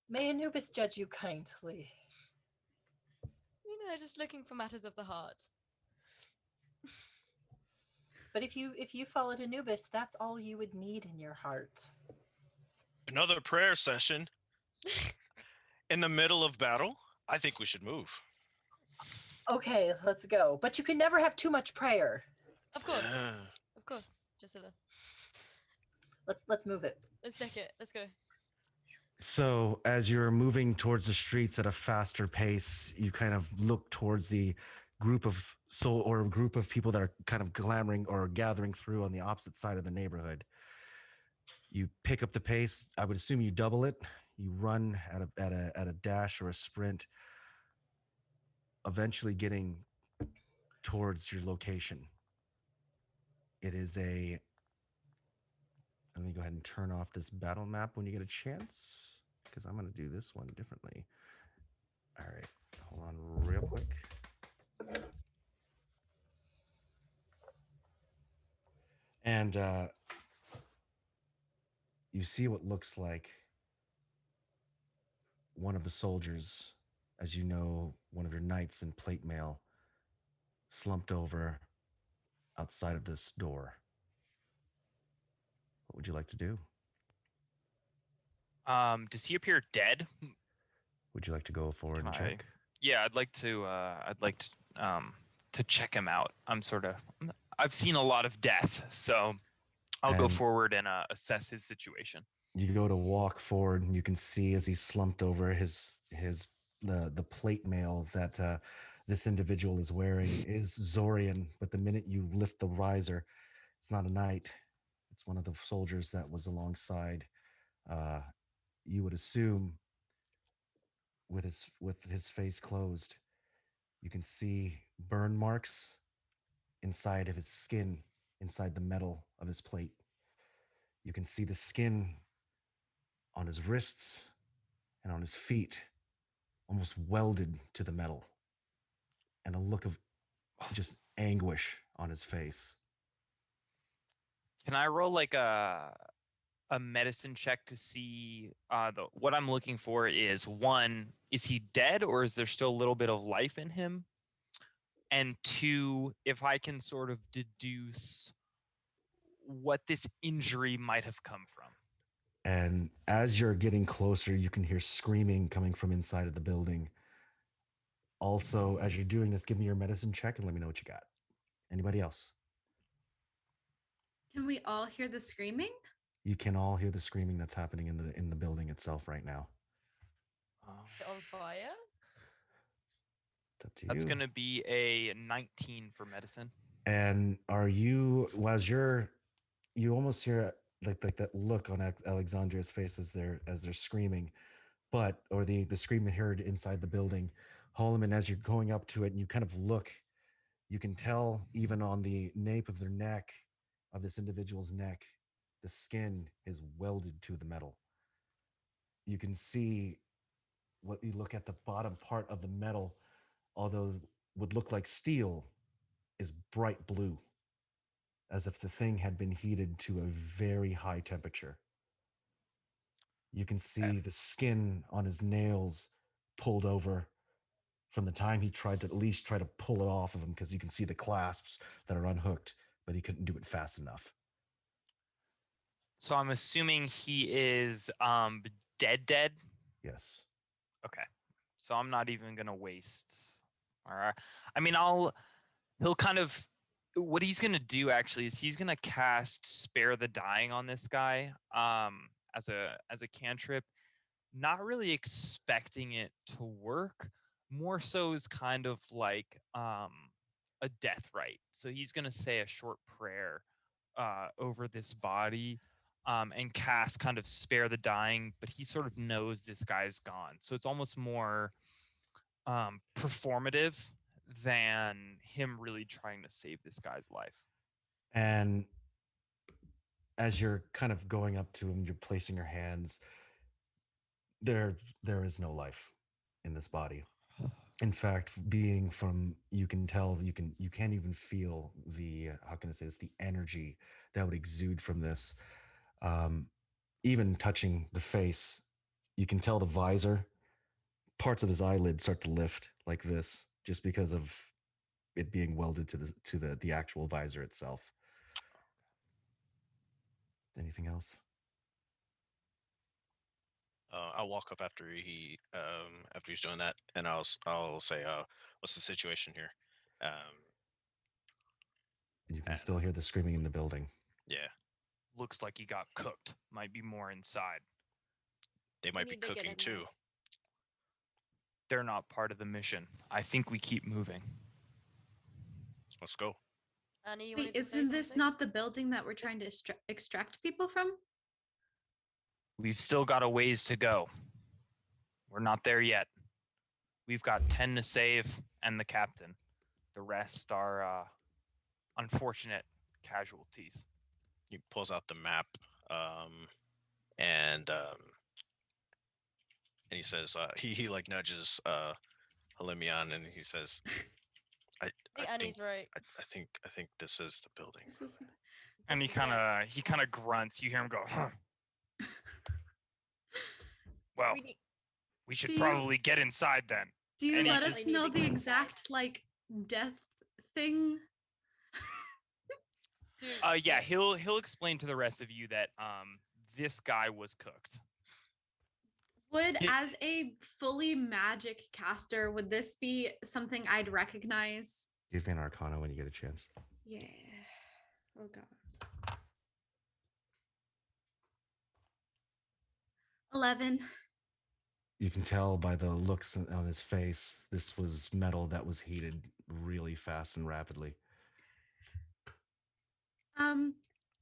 Speaker 6: May Anubis judge you kindly.
Speaker 3: You know, just looking for matters of the heart.
Speaker 6: But if you followed Anubis, that's all you would need in your heart.
Speaker 5: Another prayer session in the middle of battle. I think we should move.
Speaker 6: Okay, let's go. But you can never have too much prayer.
Speaker 3: Of course, Drusilla.
Speaker 6: Let's move it.
Speaker 3: Let's deck it. Let's go.
Speaker 1: So as you're moving towards the streets at a faster pace, you kind of look towards the group of people that are kind of clamoring or gathering through on the opposite side of the neighborhood. You pick up the pace. I would assume you double it. You run at a dash or a sprint, eventually getting towards your location. It is a... Let me go ahead and turn off this battle map when you get a chance, because I'm going to do this one differently. All right, hold on real quick. And you see what looks like one of the soldiers, as you know, one of your knights in plate mail, slumped over outside of this door. What would you like to do?
Speaker 4: Does he appear dead?
Speaker 1: Would you like to go forward and
Speaker 4: Can I-
Speaker 1: check?
Speaker 4: Yeah, I'd like to check him out. I've seen a lot of death, so I'll go
Speaker 1: And-
Speaker 4: forward and assess his situation.
Speaker 1: You go to walk forward, and you can see as he's slumped over the plate mail that this individual is wearing is Zorian. But the minute you lift the visor, it's not a knight; it's one of the soldiers that was alongside. You would assume, with his face closed, you can see burn marks inside of his skin, inside the metal of his plate. You can see the skin on his wrists and on his feet, almost welded to the metal, and a look of just anguish on his face.
Speaker 4: Can I roll like a medicine check to see what I'm looking for is, one, is he dead or is there still a little bit of life in him? And two, if I can sort of deduce what this injury might have come from.
Speaker 1: And as you're getting closer, you can hear screaming coming from inside of the building. Also, as you're doing this, give me your medicine check and let me know what you got. Anybody else?
Speaker 2: Can we all hear the screaming?
Speaker 1: You can all hear the screaming that's happening in the building itself right now.
Speaker 3: Get on fire?
Speaker 1: It's up to
Speaker 4: That's
Speaker 1: you.
Speaker 4: going to be a 19 for medicine.
Speaker 1: And are you, you almost hear like that look on Alexandria's face as they're screaming, or the scream heard inside the building. Holimion, as you're going up to it and you kind of look, you can tell even on the nape of their neck, of this individual's neck, the skin is welded to the metal. You can see what you look at the bottom part of the metal, although would look like steel, is bright blue, as if the thing had been heated to a very high temperature. You can see the skin on his nails pulled over from the time he tried to at least try to pull it off of him, because you can see the clasps that are unhooked, but he couldn't do it fast enough.
Speaker 4: So I'm assuming he is dead.
Speaker 1: Yes.
Speaker 4: Okay. So I'm not even gonna waste. All right. I mean, he'll kind of what he's gonna do actually is he's gonna cast Spare the Dying on this guy as a cantrip, not really expecting it to work. More so is kind of like a death rite. So he's gonna say a short prayer over this body and cast kind of Spare the Dying, but he sort of knows this guy's gone. So it's almost more performative than him really trying to save this guy's life.
Speaker 1: And as you're kind of going up to him, you're placing your hands. There is no life in this body. In fact, being from, you can tell, you can't even feel the how can I say this, the energy that would exude from this. Even touching the face, you can tell the visor, parts of his eyelids start to lift like this, just because of it being welded to the actual visor itself. Anything else?
Speaker 5: I'll walk up after he's doing that, and I'll say, "What's the situation here?"
Speaker 1: You can
Speaker 5: And
Speaker 1: still hear the screaming in the building.
Speaker 5: yeah,
Speaker 4: Looks like he got cooked. Might be more inside.
Speaker 5: they might be
Speaker 7: need to get
Speaker 5: cooking
Speaker 7: in there.
Speaker 5: too.
Speaker 4: They're not part of the mission. I think we keep moving.
Speaker 5: Let's go.
Speaker 3: Annie, you
Speaker 2: Wait,
Speaker 3: wanted to say
Speaker 2: isn't this
Speaker 3: something?
Speaker 2: not the building that we're trying to extract people from?
Speaker 4: We've still got a ways to go. We're not there yet. We've got 10 to save and the captain. The rest are unfortunate casualties.
Speaker 5: He pulls out the map, and he says, he like nudges Holimion, and he says,
Speaker 3: I think Annie's right.
Speaker 5: I think this is the building.
Speaker 2: This is-
Speaker 4: And
Speaker 3: This
Speaker 4: he
Speaker 3: is it.
Speaker 4: kind of grunts. You hear him go, huh. Well,
Speaker 7: We need-
Speaker 4: we should
Speaker 2: Do you-
Speaker 4: probably get inside then.
Speaker 2: Do you
Speaker 4: And he
Speaker 2: let
Speaker 4: just-
Speaker 2: us
Speaker 7: Need to
Speaker 2: know
Speaker 7: get
Speaker 2: the
Speaker 7: inside.
Speaker 2: exact like death thing?
Speaker 3: Dude,
Speaker 4: Yeah, he'll explain to the rest of you that this guy was cooked.
Speaker 2: Would,
Speaker 5: Yeah.
Speaker 2: as a fully magic caster, would this be something I'd recognize?
Speaker 1: Give me an Arcana when you get a chance.
Speaker 2: Yeah. Oh god. 11.
Speaker 1: You can tell by the looks on his face, this was metal that was heated really fast and rapidly.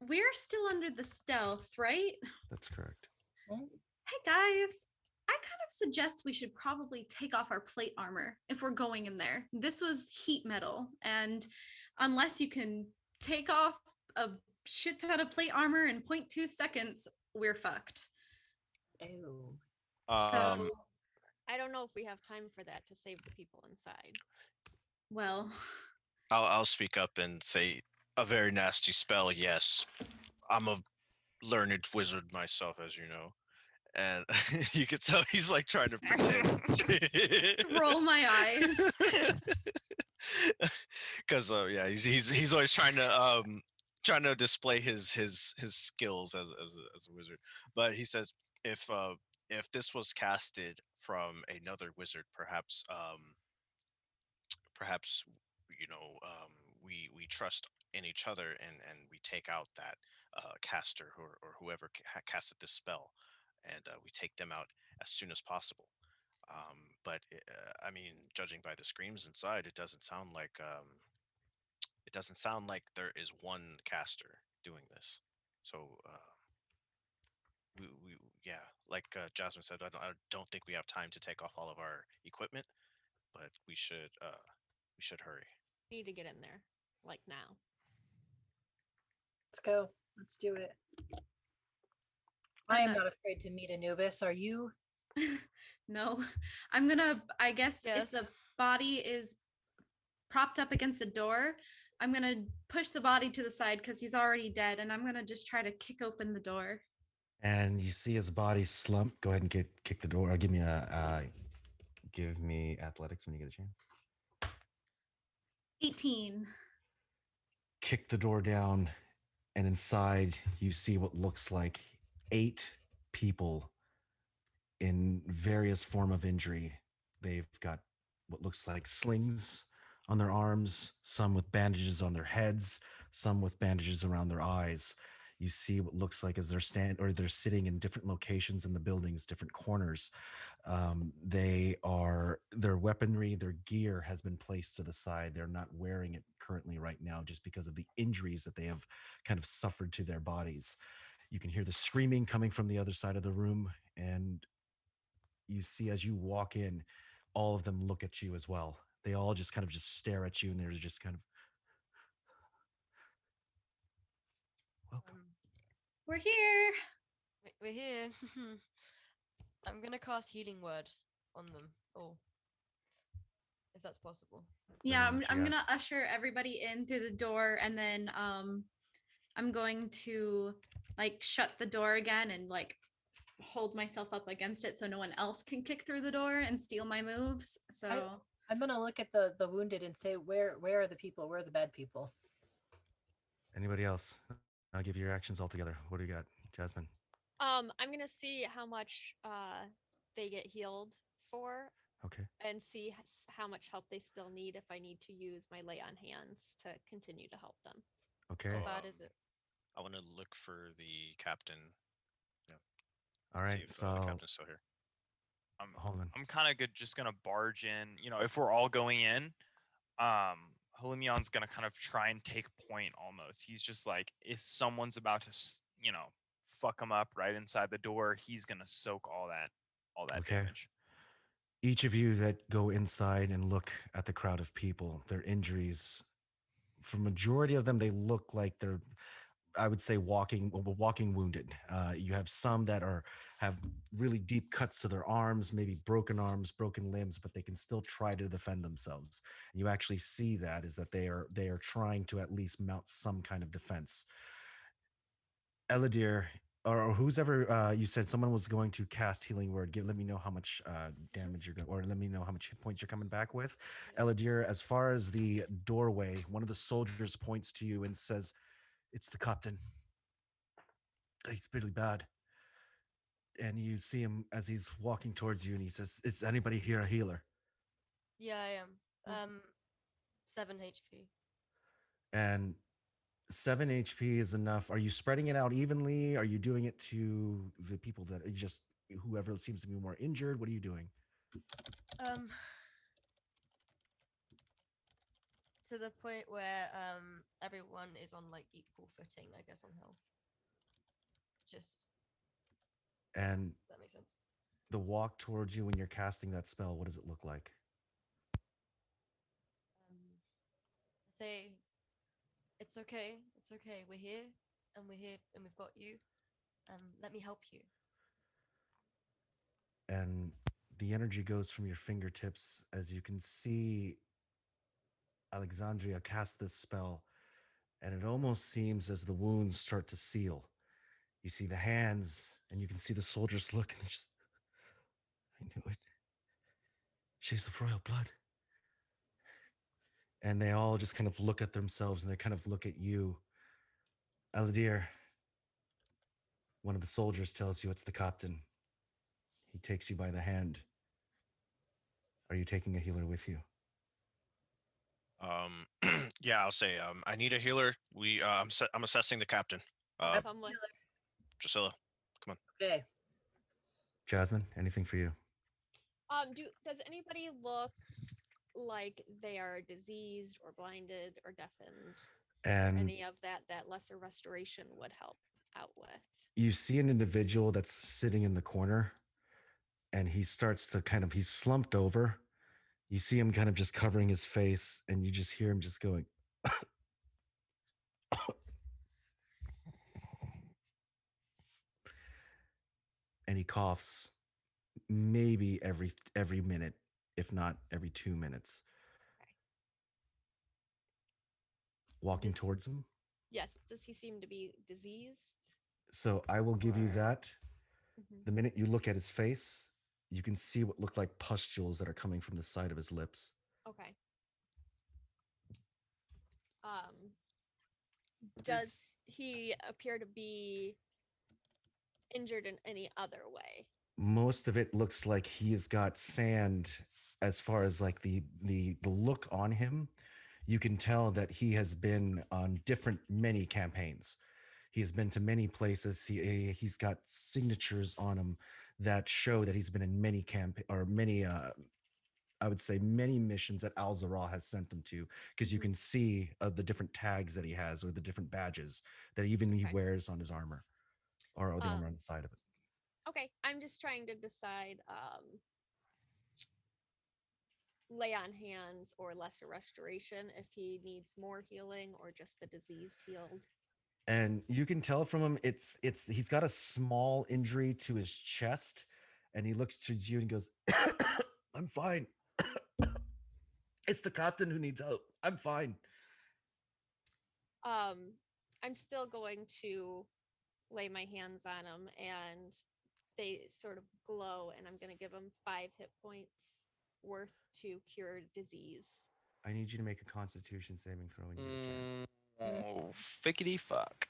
Speaker 2: We're still under the stealth, right?
Speaker 1: That's correct.
Speaker 2: Hey guys, I kind of suggest we should probably take off our plate armor if we're going in there. This was heat metal, and unless you can take off a shit ton of plate armor in 0.2 seconds, we're fucked.
Speaker 6: Ew.
Speaker 5: Um,
Speaker 7: I don't know if we have time for that to save the people inside.
Speaker 2: Well,
Speaker 5: I'll speak up and say a very nasty spell. Yes, I'm a learned wizard myself, as you know, and you can tell he's like trying to pretend.
Speaker 2: roll my eyes.
Speaker 5: Because yeah, he's always trying to display his skills as a wizard. But he says if this was casted from another wizard, perhaps perhaps we trust in each other, and we take out that caster or whoever casted this spell, and we take them out as soon as possible. But I mean, judging by the screams inside, it doesn't sound like there is one caster doing this. So we yeah, like Jasmine said, I don't think we have time to take off all of our equipment, but we should hurry.
Speaker 7: Need to get in there, like now.
Speaker 6: Let's go. Let's do it. I am not afraid to meet Anubis. Are you?
Speaker 2: No, I guess if the
Speaker 3: Yes.
Speaker 2: body is propped up against the door, I'm gonna push the body to the side because he's already dead, and I'm gonna just try to kick open the door.
Speaker 1: And you see his body slump. Go ahead and kick the door. Give me athletics when you get a chance.
Speaker 2: 18.
Speaker 1: Kick the door down, and inside you see what looks like 8 people in various form of injury. They've got what looks like slings on their arms, some with bandages on their heads, some with bandages around their eyes. You see what looks like as they're sitting in different locations in the buildings, different corners. Their weaponry, their gear has been placed to the side. They're not wearing it currently right now just because of the injuries that they have kind of suffered to their bodies. You can hear the screaming coming from the other side of the room, and you see as you walk in, all of them look at you as well. They all just kind of just stare at you, and they're just kind of, welcome.
Speaker 2: We're here.
Speaker 3: We're here. I'm gonna cast Healing Word on them. Oh, if that's possible.
Speaker 2: Yeah,
Speaker 1: Let me
Speaker 2: I'm
Speaker 1: look here.
Speaker 2: gonna usher everybody in through the door, and then I'm going to like shut the door again and like hold myself up against it so no one else can kick through the door and steal my moves. So
Speaker 6: I'm gonna look at the wounded and say, where are the people? Where are the bad people?
Speaker 1: Anybody else? I'll give you your actions all together. What do you got, Jasmine?
Speaker 7: I'm gonna see how much they get healed for,
Speaker 1: Okay.
Speaker 7: and see how much help they still need if I need to use my lay on hands to continue to help them.
Speaker 1: Okay.
Speaker 3: How bad is it?
Speaker 5: I want to look for the captain.
Speaker 1: All
Speaker 5: See
Speaker 1: right.
Speaker 5: if the
Speaker 1: So
Speaker 5: captain's still here.
Speaker 1: hold on.
Speaker 4: I'm kind of good, just gonna barge in. If we're all going in, Holimion's gonna kind of try and take point almost. He's just like, if someone's about to, fuck him up right inside the door, he's gonna soak all that
Speaker 1: Okay.
Speaker 4: damage.
Speaker 1: Each of you that go inside and look at the crowd of people, their injuries, for majority of them, they look like they're, I would say, walking wounded. You have some that have really deep cuts to their arms, maybe broken arms, broken limbs, but they can still try to defend themselves. You actually see that is that they are trying to at least mount some kind of defense. Elidyr, or who's ever, you said someone was going to cast Healing Word. Let me know how much damage you're going, or let me know how much hit points you're coming back with. Elidyr, as far as the doorway, one of the soldiers points to you and says, "It's the captain. He's really bad." And you see him as he's walking towards you, and he says, "Is anybody here a healer?"
Speaker 3: Yeah, I am. 7 HP.
Speaker 1: And 7 HP is enough. Are you spreading it out evenly? Are you doing it to the people that are just whoever seems to be more injured? What are you doing?
Speaker 3: To the point where everyone is on like equal footing, I guess, on health. Just
Speaker 1: And
Speaker 3: that makes sense.
Speaker 1: the walk towards you when you're casting that spell, what does it look like?
Speaker 3: Say, it's okay. It's okay. We're here, and we've got you. Let me help you.
Speaker 1: And the energy goes from your fingertips as you can see Alexandria cast this spell, and it almost seems as the wounds start to seal. You see the hands, and you can see the soldiers look, and just, I knew it. She's of royal blood. And they all just kind of look at themselves, and they kind of look at you. Elidyr, one of the soldiers tells you it's the captain. He takes you by the hand. Are you taking a healer with you?
Speaker 5: Yeah, I'll say. I need a healer. I'm assessing the captain.
Speaker 7: I'll come with.
Speaker 5: Drusilla.
Speaker 6: Okay.
Speaker 1: Jasmin, anything for you?
Speaker 7: Does anybody look like they are diseased or blinded or deafened?
Speaker 1: And
Speaker 7: Any of that lesser restoration would help out with.
Speaker 1: you see an individual that's sitting in the corner, and he starts to he's slumped over. You see him kind of just covering his face, and you just hear him just going, he coughs maybe every minute, if not every 2 minutes. Walking towards him.
Speaker 7: Yes. Does he seem to be diseased?
Speaker 1: So I will give you that.
Speaker 7: Mhm.
Speaker 1: The minute you look at his face, you can see what look like pustules that are coming from the side of his lips.
Speaker 7: Okay. Does he appear to be injured in any other way?
Speaker 1: Most of it looks like he has got sand as far as like the look on him. You can tell that he has been on many campaigns. He has been to many places. He's got signatures on him that show that he's been in many I would say many missions that Al-Zara has sent him to, because you
Speaker 7: Mhm.
Speaker 1: can see the different tags that he has or the different badges that even he
Speaker 7: Okay.
Speaker 1: wears on his armor or the armor on
Speaker 7: Um,
Speaker 1: the side of it.
Speaker 7: Okay, I'm just trying to decide lay on hands or lesser restoration if he needs more healing or just the diseased healed.
Speaker 1: And you can tell from him he's got a small injury to his chest, and he looks towards you and goes, I'm fine. It's the captain who needs help. I'm fine.
Speaker 7: I'm still going to lay my hands on him and they sort of glow and I'm going to give him 5 hit points worth to cure disease.
Speaker 1: I need you to make a constitution saving throw when you get a chance.
Speaker 4: Oh, fickety fuck.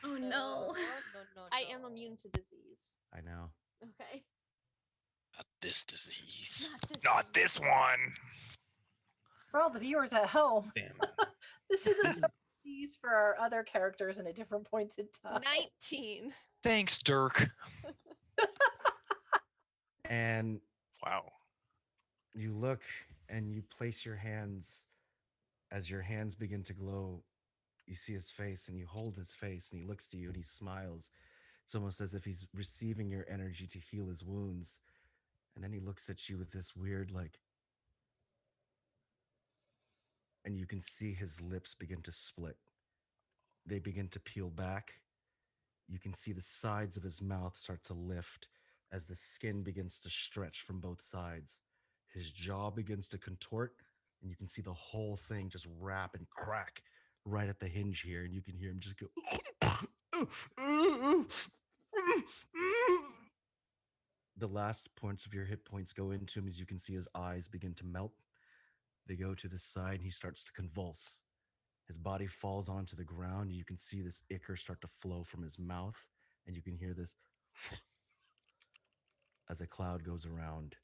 Speaker 2: Oh no.
Speaker 3: No, no.
Speaker 7: I am immune to disease.
Speaker 1: I know.
Speaker 7: Okay.
Speaker 5: Not this disease.
Speaker 4: Not this one.
Speaker 6: For all the viewers at home,
Speaker 4: Damn.
Speaker 6: this is a disease for our other characters in a different point in time.
Speaker 7: 19.
Speaker 4: Thanks, Dirk.
Speaker 1: And
Speaker 5: Wow.
Speaker 1: you look and you place your hands. As your hands begin to glow, you see his face and you hold his face and he looks to you and he smiles. It's almost as if he's receiving your energy to heal his wounds. And then he looks at you with this weird, like, and you can see his lips begin to split. They begin to peel back. You can see the sides of his mouth start to lift as the skin begins to stretch from both sides. His jaw begins to contort, and you can see the whole thing just wrap and crack right at the hinge here. And you can hear him just go. The last points of your hit points go into him as you can see his eyes begin to melt. They go to the side, and he starts to convulse. His body falls onto the ground. You can see this ichor start to flow from his mouth, and you can hear this as a cloud goes around.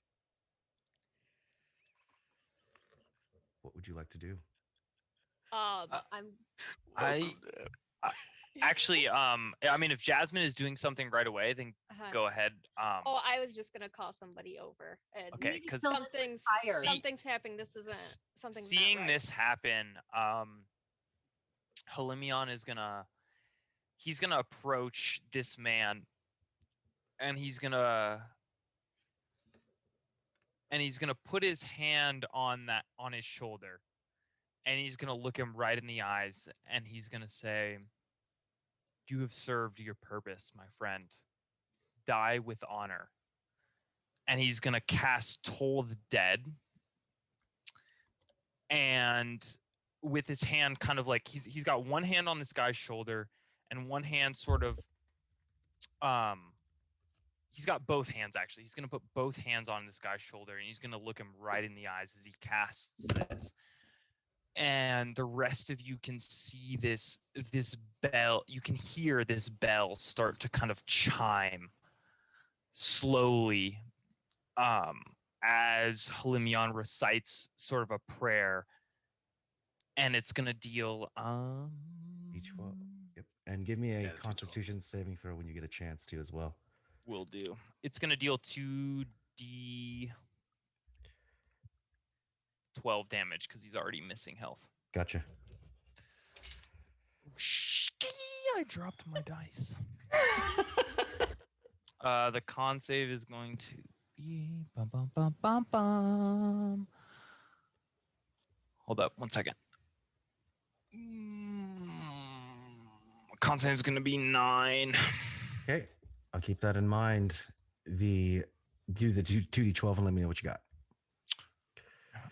Speaker 1: What would you like to do?
Speaker 7: I'm
Speaker 4: I actually, I mean, if Jasmine is doing something right away, then go ahead.
Speaker 7: Oh, I was just gonna call somebody over. And
Speaker 4: Okay, because
Speaker 7: something's happening. This isn't something's not
Speaker 4: seeing
Speaker 7: right.
Speaker 4: this happen, Holimion is he's gonna approach this man, and he's gonna put his hand on his shoulder, and he's gonna look him right in the eyes, and he's gonna say, "You have served your purpose, my friend. Die with honor." And he's gonna cast Toll the Dead, and with his hand kind of like he's got one hand on this guy's shoulder and one hand sort of he's got both hands actually. He's gonna put both hands on this guy's shoulder and he's gonna look him right in the eyes as he casts this. And the rest of you can see this bell. You can hear this bell start to kind of chime slowly as Holimion recites sort of a prayer, and it's gonna deal
Speaker 1: D12. Yep. And give me a
Speaker 5: Yeah, the D12.
Speaker 1: Constitution saving throw when you get a chance to as well.
Speaker 4: Will do. It's gonna deal 2d12 damage because he's already missing health.
Speaker 1: Gotcha.
Speaker 4: I dropped my dice. The con save is going to be bum, bum, bum, bum, bum. Hold up 1 second. Con save is going to be 9.
Speaker 1: Okay. I'll keep that in mind. do the 2d12 and let me know what you got.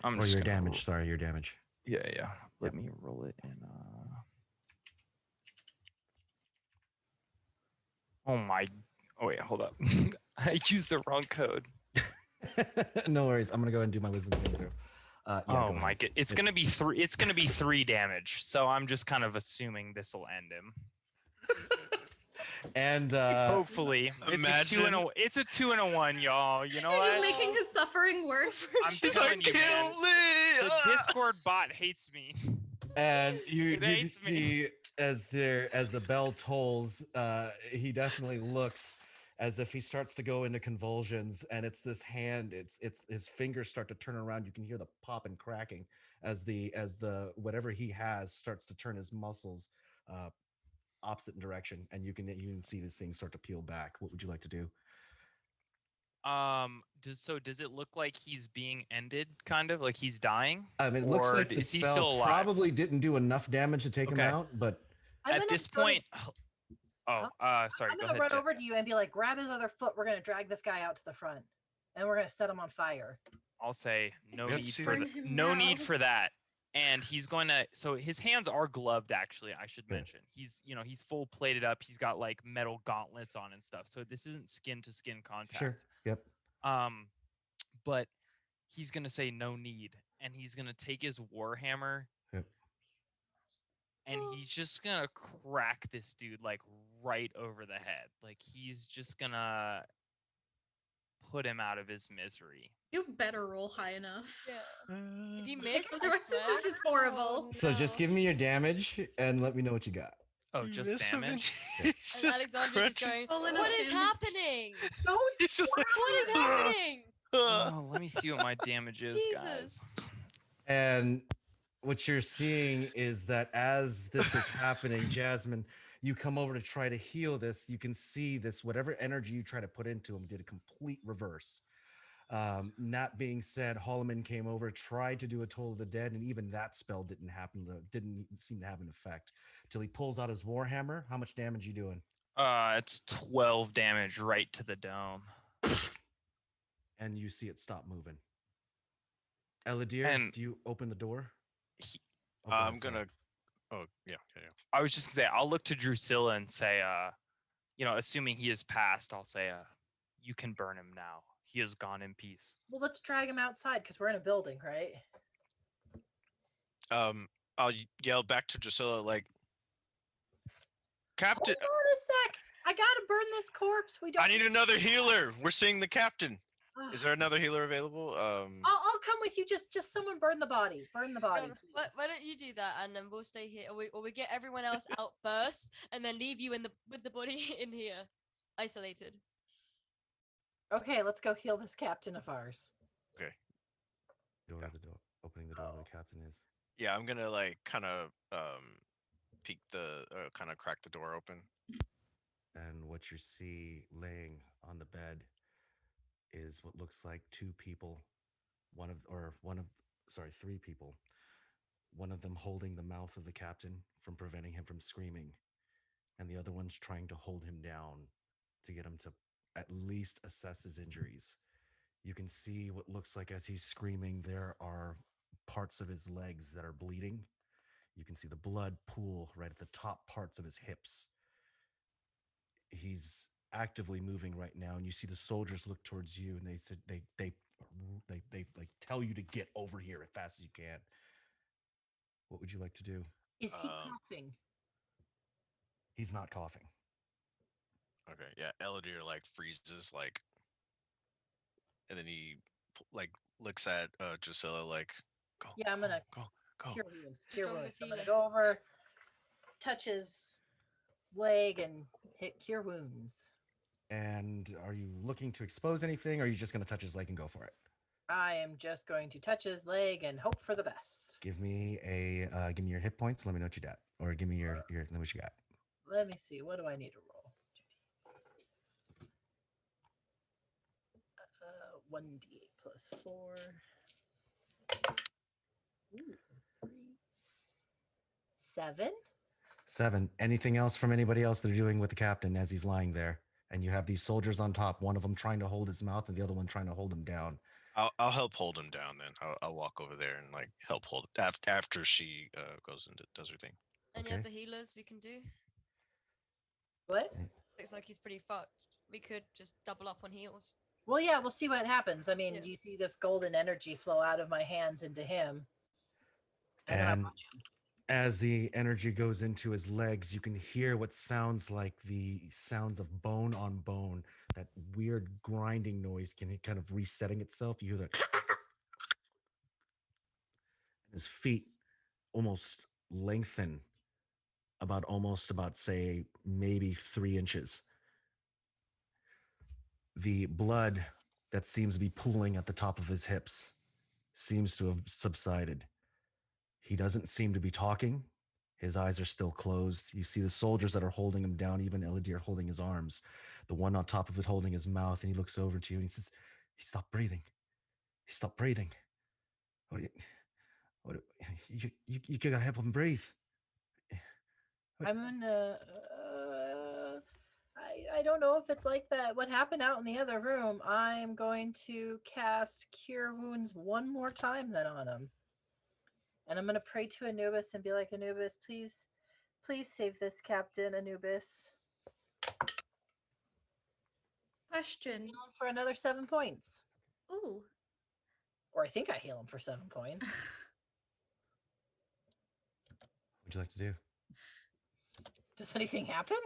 Speaker 4: I'm
Speaker 1: Or
Speaker 4: just
Speaker 1: your
Speaker 4: gonna
Speaker 1: damage.
Speaker 4: roll-
Speaker 1: Sorry, your damage.
Speaker 4: Yeah. Let
Speaker 1: Yep.
Speaker 4: me roll it in. Oh my. Oh wait, hold up. I used the wrong code.
Speaker 1: No worries. I'm gonna go ahead and do my wisdom saving throw. Yeah,
Speaker 4: Oh
Speaker 1: go
Speaker 4: my
Speaker 1: ahead.
Speaker 4: god. It's gonna be 3. It's gonna be 3 damage. So I'm just kind of assuming this will end him.
Speaker 1: And
Speaker 4: Hopefully,
Speaker 5: Imagine.
Speaker 4: it's a 2 and a 1, y'all. You know
Speaker 2: You're just
Speaker 4: what?
Speaker 2: making his suffering worse.
Speaker 4: I'm
Speaker 5: He's
Speaker 4: telling
Speaker 5: like,
Speaker 4: you, man.
Speaker 5: kill me!
Speaker 4: The Discord bot hates me.
Speaker 1: and you
Speaker 4: It
Speaker 1: do
Speaker 4: hates me.
Speaker 1: see as the bell tolls, he definitely looks as if he starts to go into convulsions, and it's this hand, it's his fingers start to turn around. You can hear the pop and cracking as the whatever he has starts to turn his muscles opposite direction, and you can see this thing start to peel back. What would you like to do?
Speaker 4: Does it look like he's being ended, kind of like he's dying?
Speaker 1: It looks
Speaker 4: Or
Speaker 1: like the
Speaker 4: is he
Speaker 1: spell
Speaker 4: still alive?
Speaker 1: probably didn't do enough damage to take him
Speaker 4: Okay.
Speaker 1: out, but
Speaker 6: I'm
Speaker 4: At
Speaker 6: gonna
Speaker 4: this
Speaker 6: go to-
Speaker 4: point, sorry.
Speaker 6: I'm
Speaker 4: Go
Speaker 6: gonna
Speaker 4: ahead.
Speaker 6: run
Speaker 4: Jeff.
Speaker 6: over to you and be like, grab his other foot. We're gonna drag this guy out to the front, and we're gonna set him on fire.
Speaker 4: I'll say no
Speaker 5: Yep,
Speaker 4: need
Speaker 5: see
Speaker 4: for
Speaker 2: that?
Speaker 4: that.
Speaker 2: Bring him
Speaker 4: No need
Speaker 2: now.
Speaker 4: for that. And he's going to. So his hands are gloved. Actually, I should
Speaker 1: Yeah.
Speaker 4: mention he's full plated up. He's got like metal gauntlets on and stuff. So this isn't skin to skin contact.
Speaker 1: sure. Yep.
Speaker 4: But he's gonna say no need, and he's gonna take his warhammer,
Speaker 1: Yep.
Speaker 4: and he's just gonna crack this dude like right over the head. Like he's just gonna put him out of his misery.
Speaker 2: You better roll high enough.
Speaker 3: Yeah. If you miss, I
Speaker 2: Otherwise,
Speaker 3: swear.
Speaker 2: this is just horrible.
Speaker 7: Oh,
Speaker 1: So just
Speaker 7: no.
Speaker 1: give me your damage and let me know what you got.
Speaker 4: Oh, just
Speaker 5: Miss him and
Speaker 4: damage.
Speaker 5: he's
Speaker 3: And
Speaker 5: just
Speaker 3: Alexandra's just
Speaker 5: crunching.
Speaker 3: going,
Speaker 2: Rolling
Speaker 3: what
Speaker 2: up
Speaker 3: is
Speaker 2: damage.
Speaker 3: happening?
Speaker 6: Don't
Speaker 5: He's just like,
Speaker 3: What is happening?
Speaker 4: Oh, let me see what my damage is, guys.
Speaker 3: Jesus.
Speaker 1: And what you're seeing is that as this is happening, Jasmin, you come over to try to heal this. You can see this, whatever energy you try to put into him did a complete reverse. That being said, Holimion came over, tried to do a Toll of the Dead, and even that spell didn't seem to have an effect till he pulls out his warhammer. How much damage you doing?
Speaker 4: It's 12 damage right to the dome.
Speaker 1: And you see it stop moving. Elidyr,
Speaker 4: And-
Speaker 1: do you open the door?
Speaker 4: He-
Speaker 1: Oh, go ahead,
Speaker 5: I'm
Speaker 1: sorry.
Speaker 5: gonna. Oh yeah.
Speaker 4: I was just gonna say, I'll look to Drusilla and say, assuming he is passed, I'll say, you can burn him now. He is gone in peace.
Speaker 6: Well, let's drag him outside because we're in a building, right?
Speaker 5: I'll yell back to Drusilla like, Captain,
Speaker 6: Hold on a sec. I gotta burn this corpse. We don't.
Speaker 5: I need another healer. We're seeing the captain.
Speaker 6: Ugh.
Speaker 5: Is there another healer available?
Speaker 6: I'll come with you. Just someone burn the body. Burn the body.
Speaker 3: Why don't you do that and then we'll stay here, or we get everyone else out first and then leave you with the body in here, isolated.
Speaker 6: Okay, let's go heal this captain of ours.
Speaker 1: Door of the door. Opening the door where the captain is.
Speaker 5: Yeah, I'm gonna like kind of peek the kind of crack the door open.
Speaker 1: And what you see laying on the bed is what looks like three people. One of them holding the mouth of the captain from preventing him from screaming, and the other one's trying to hold him down to get him to at least assess his injuries. You can see what looks like as he's screaming, there are parts of his legs that are bleeding. You can see the blood pool right at the top parts of his hips. He's actively moving right now, and you see the soldiers look towards you, and they said they like tell you to get over here as fast as you can. What would you like to do?
Speaker 6: Is he coughing?
Speaker 1: He's not coughing.
Speaker 5: Okay, yeah. Elidyr like freezes like, and then he like looks at Drusilla like, go.
Speaker 6: Yeah, I'm gonna
Speaker 5: go.
Speaker 6: Cure wounds. Cure wounds.
Speaker 3: Strongest
Speaker 6: I'm gonna
Speaker 3: healer.
Speaker 6: go over, touch his leg, and hit cure wounds.
Speaker 1: And are you looking to expose anything, or are you just going to touch his leg and go for it?
Speaker 6: I am just going to touch his leg and hope for the best.
Speaker 1: Give me your hit points. Let me know what you got, or give me your what you got.
Speaker 6: Let me see. What do I need to roll? 1d8 plus 4. Ooh, 3. 7.
Speaker 1: 7. Anything else from anybody else they're doing with the captain as he's lying there, And you have these soldiers on top, one of them trying to hold his mouth and the other one trying to hold him down.
Speaker 5: I'll help hold him down then. I'll walk over there and like help hold after she goes into does her thing.
Speaker 3: Any
Speaker 1: Okay.
Speaker 3: other healers we can do?
Speaker 6: What?
Speaker 3: Looks like he's pretty fucked. We could just double up on heals.
Speaker 6: Well, yeah, we'll see what happens. I mean,
Speaker 3: Yeah.
Speaker 6: you see this golden energy flow out of my hands into him. And then I
Speaker 1: And
Speaker 6: watch him.
Speaker 1: as the energy goes into his legs, you can hear what sounds like the sounds of bone on bone. That weird grinding noise can kind of resetting itself. You hear that. His feet almost lengthen about say maybe 3 inches. The blood that seems to be pooling at the top of his hips seems to have subsided. He doesn't seem to be talking. His eyes are still closed. You see the soldiers that are holding him down, even Elidyr holding his arms, the one on top of it holding his mouth, and he looks over to you and he says, he stopped breathing. He stopped breathing. You gotta help him breathe.
Speaker 6: I'm gonna. I don't know if it's like that. What happened out in the other room? I'm going to cast Cure Wounds one more time then on him, and I'm gonna pray to Anubis and be like, Anubis, please save this captain, Anubis.
Speaker 2: Question.
Speaker 6: Heal him for another 7 points,
Speaker 2: Ooh.
Speaker 6: or I think I heal him for 7 points.
Speaker 1: What would you like to do?
Speaker 6: Does anything happen?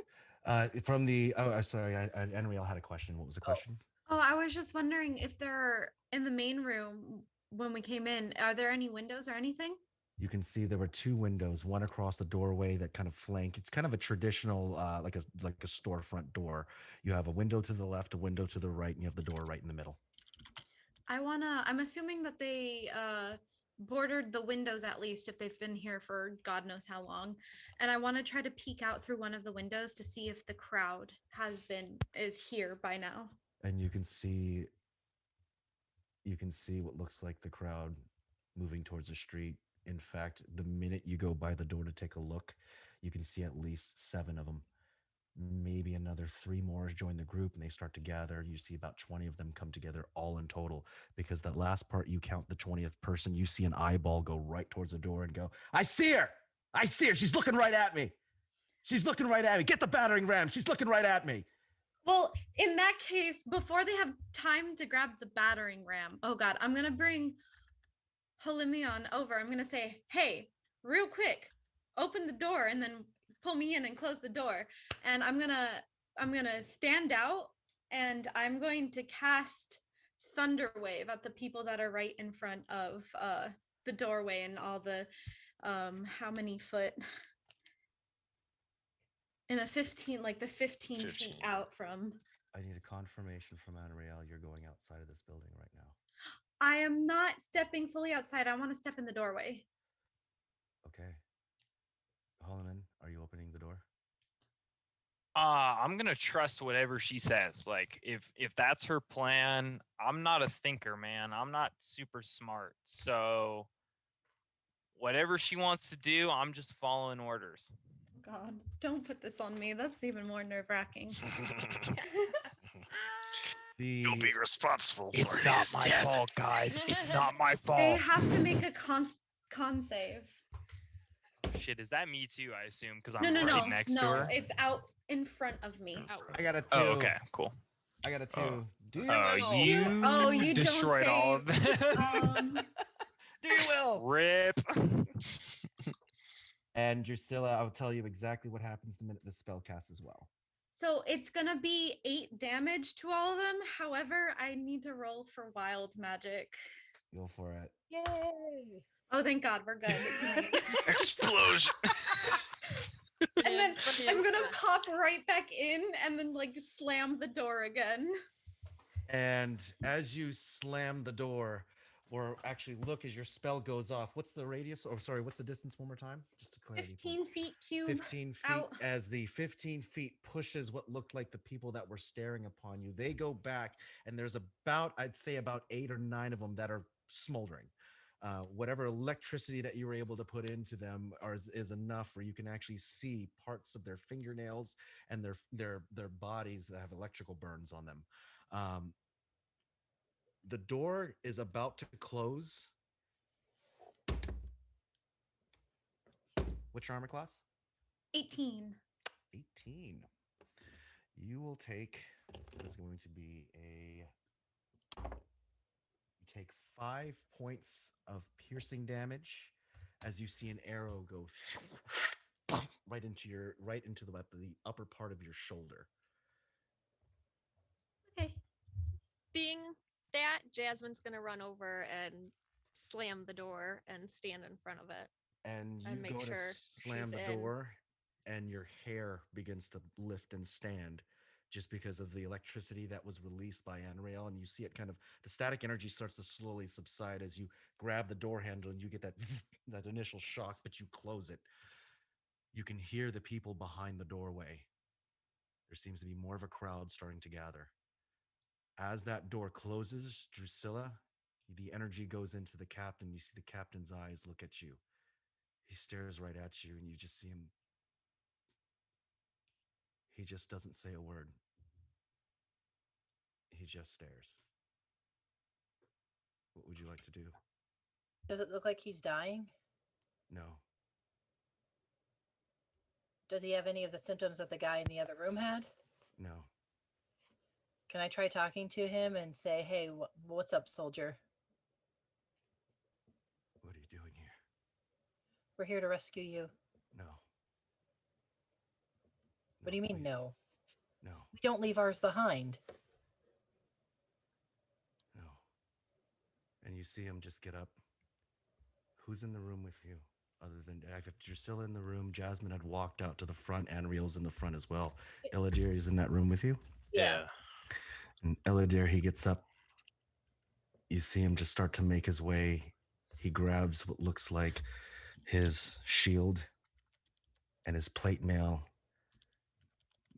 Speaker 1: From the sorry, Anriele had a question. What was the question?
Speaker 2: Oh, I was just wondering if there in the main room when we came in, are there any windows or anything?
Speaker 1: You can see there were 2 windows, one across the doorway that kind of flank. It's kind of a traditional like a storefront door. You have a window to the left, a window to the right, and you have the door right in the middle.
Speaker 2: I'm assuming that they bordered the windows at least if they've been here for God knows how long. And I want to try to peek out through one of the windows to see if the crowd is here by now.
Speaker 1: And you can see what looks like the crowd moving towards the street. In fact, the minute you go by the door to take a look, you can see at least 7 of them. Maybe another 3 more join the group and they start to gather. You see about 20 of them come together all in total, because that last part, you count the 20th person, you see an eyeball go right towards the door and go, I see her. She's looking right at me. Get the battering ram. She's looking right at me.
Speaker 2: Well, in that case, before they have time to grab the battering ram, oh God, I'm going to bring Holimion over. I'm going to say, hey, real quick, open the door and then pull me in and close the door. And I'm going to stand out and I'm going to cast Thunder Wave at the people that are right in front of the doorway and all the, how many foot? In a 15, like the 15 feet out from.
Speaker 1: I need a confirmation from Anriele you're going outside of this building right now.
Speaker 2: I am not stepping fully outside. I want to step in the doorway.
Speaker 1: Okay. Holimion, are you opening the door?
Speaker 4: I'm gonna trust whatever she says. Like if that's her plan, I'm not a thinker, man. I'm not super smart. So whatever she wants to do, I'm just following orders.
Speaker 2: God, don't put this on me. That's even more nerve-wracking.
Speaker 5: You'll be responsible for
Speaker 4: It's
Speaker 5: his
Speaker 4: not my
Speaker 5: death.
Speaker 4: fault, guys. It's not my fault.
Speaker 2: They have to make a con save.
Speaker 4: Shit, is that me too? I assume because I'm
Speaker 2: No,
Speaker 4: right next to her.
Speaker 2: It's out in front of me.
Speaker 1: I got a 2.
Speaker 4: Oh, okay, cool.
Speaker 1: I got a 2.
Speaker 4: Oh.
Speaker 1: Do you
Speaker 4: Oh,
Speaker 1: will.
Speaker 4: you
Speaker 2: you
Speaker 4: destroyed
Speaker 2: don't
Speaker 4: all of them.
Speaker 1: Do you will.
Speaker 4: Rip.
Speaker 1: And Drusilla, I'll tell you exactly what happens the minute the spell casts as well.
Speaker 2: So it's gonna be 8 damage to all of them. However, I need to roll for wild magic.
Speaker 1: Go for it.
Speaker 6: Yay!
Speaker 2: Oh, thank God, we're good.
Speaker 5: Explosion.
Speaker 2: And then I'm gonna pop right back in and then like slam the door again.
Speaker 1: And as you slam the door, or actually look as your spell goes off, what's the radius? Or sorry, what's the distance one more time? Just to clarify.
Speaker 2: 15 feet cube.
Speaker 1: 15 feet.
Speaker 2: out.
Speaker 1: As the 15 feet pushes what looked like the people that were staring upon you, they go back, and there's about, I'd say about 8 or 9 of them that are smoldering. whatever electricity that you were able to put into them is enough where you can actually see parts of their fingernails and their bodies that have electrical burns on them. The door is about to close. What's your armor class?
Speaker 2: 18.
Speaker 1: 18. You will take, there's going to be you take 5 points of piercing damage as you see an arrow go right into the upper part of your shoulder.
Speaker 2: Okay.
Speaker 7: Seeing that, Jasmine's gonna run over and slam the door and stand in front of it.
Speaker 1: And you
Speaker 7: And make
Speaker 1: go to
Speaker 7: sure
Speaker 1: slam
Speaker 7: she's
Speaker 1: the
Speaker 7: in.
Speaker 1: door, and your hair begins to lift and stand just because of the electricity that was released by Anriele. And you see it kind of, the static energy starts to slowly subside as you grab the door handle and you get that that initial shock, but you close it. You can hear the people behind the doorway. There seems to be more of a crowd starting to gather. As that door closes, Drusilla, the energy goes into the captain. You see the captain's eyes look at you. He stares right at you, and you just see him. He just doesn't say a word. He just stares. What would you like to do?
Speaker 6: Does it look like he's dying?
Speaker 1: No.
Speaker 6: Does he have any of the symptoms that the guy in the other room had?
Speaker 1: No.
Speaker 6: Can I try talking to him and say, hey, what's up, soldier?
Speaker 1: What are you doing here?
Speaker 6: We're here to rescue you.
Speaker 1: No.
Speaker 6: What do you mean,
Speaker 1: please.
Speaker 6: no?
Speaker 1: No.
Speaker 6: We don't leave ours behind.
Speaker 1: No. And you see him just get up. Who's in the room with you? Other than I have Drusilla in the room. Jasmin had walked out to the front. Anriele's in the front as well. Elidyr is in that room with you.
Speaker 5: Yeah.
Speaker 1: And Elidyr, he gets up. You see him just start to make his way. He grabs what looks like his shield and his plate mail.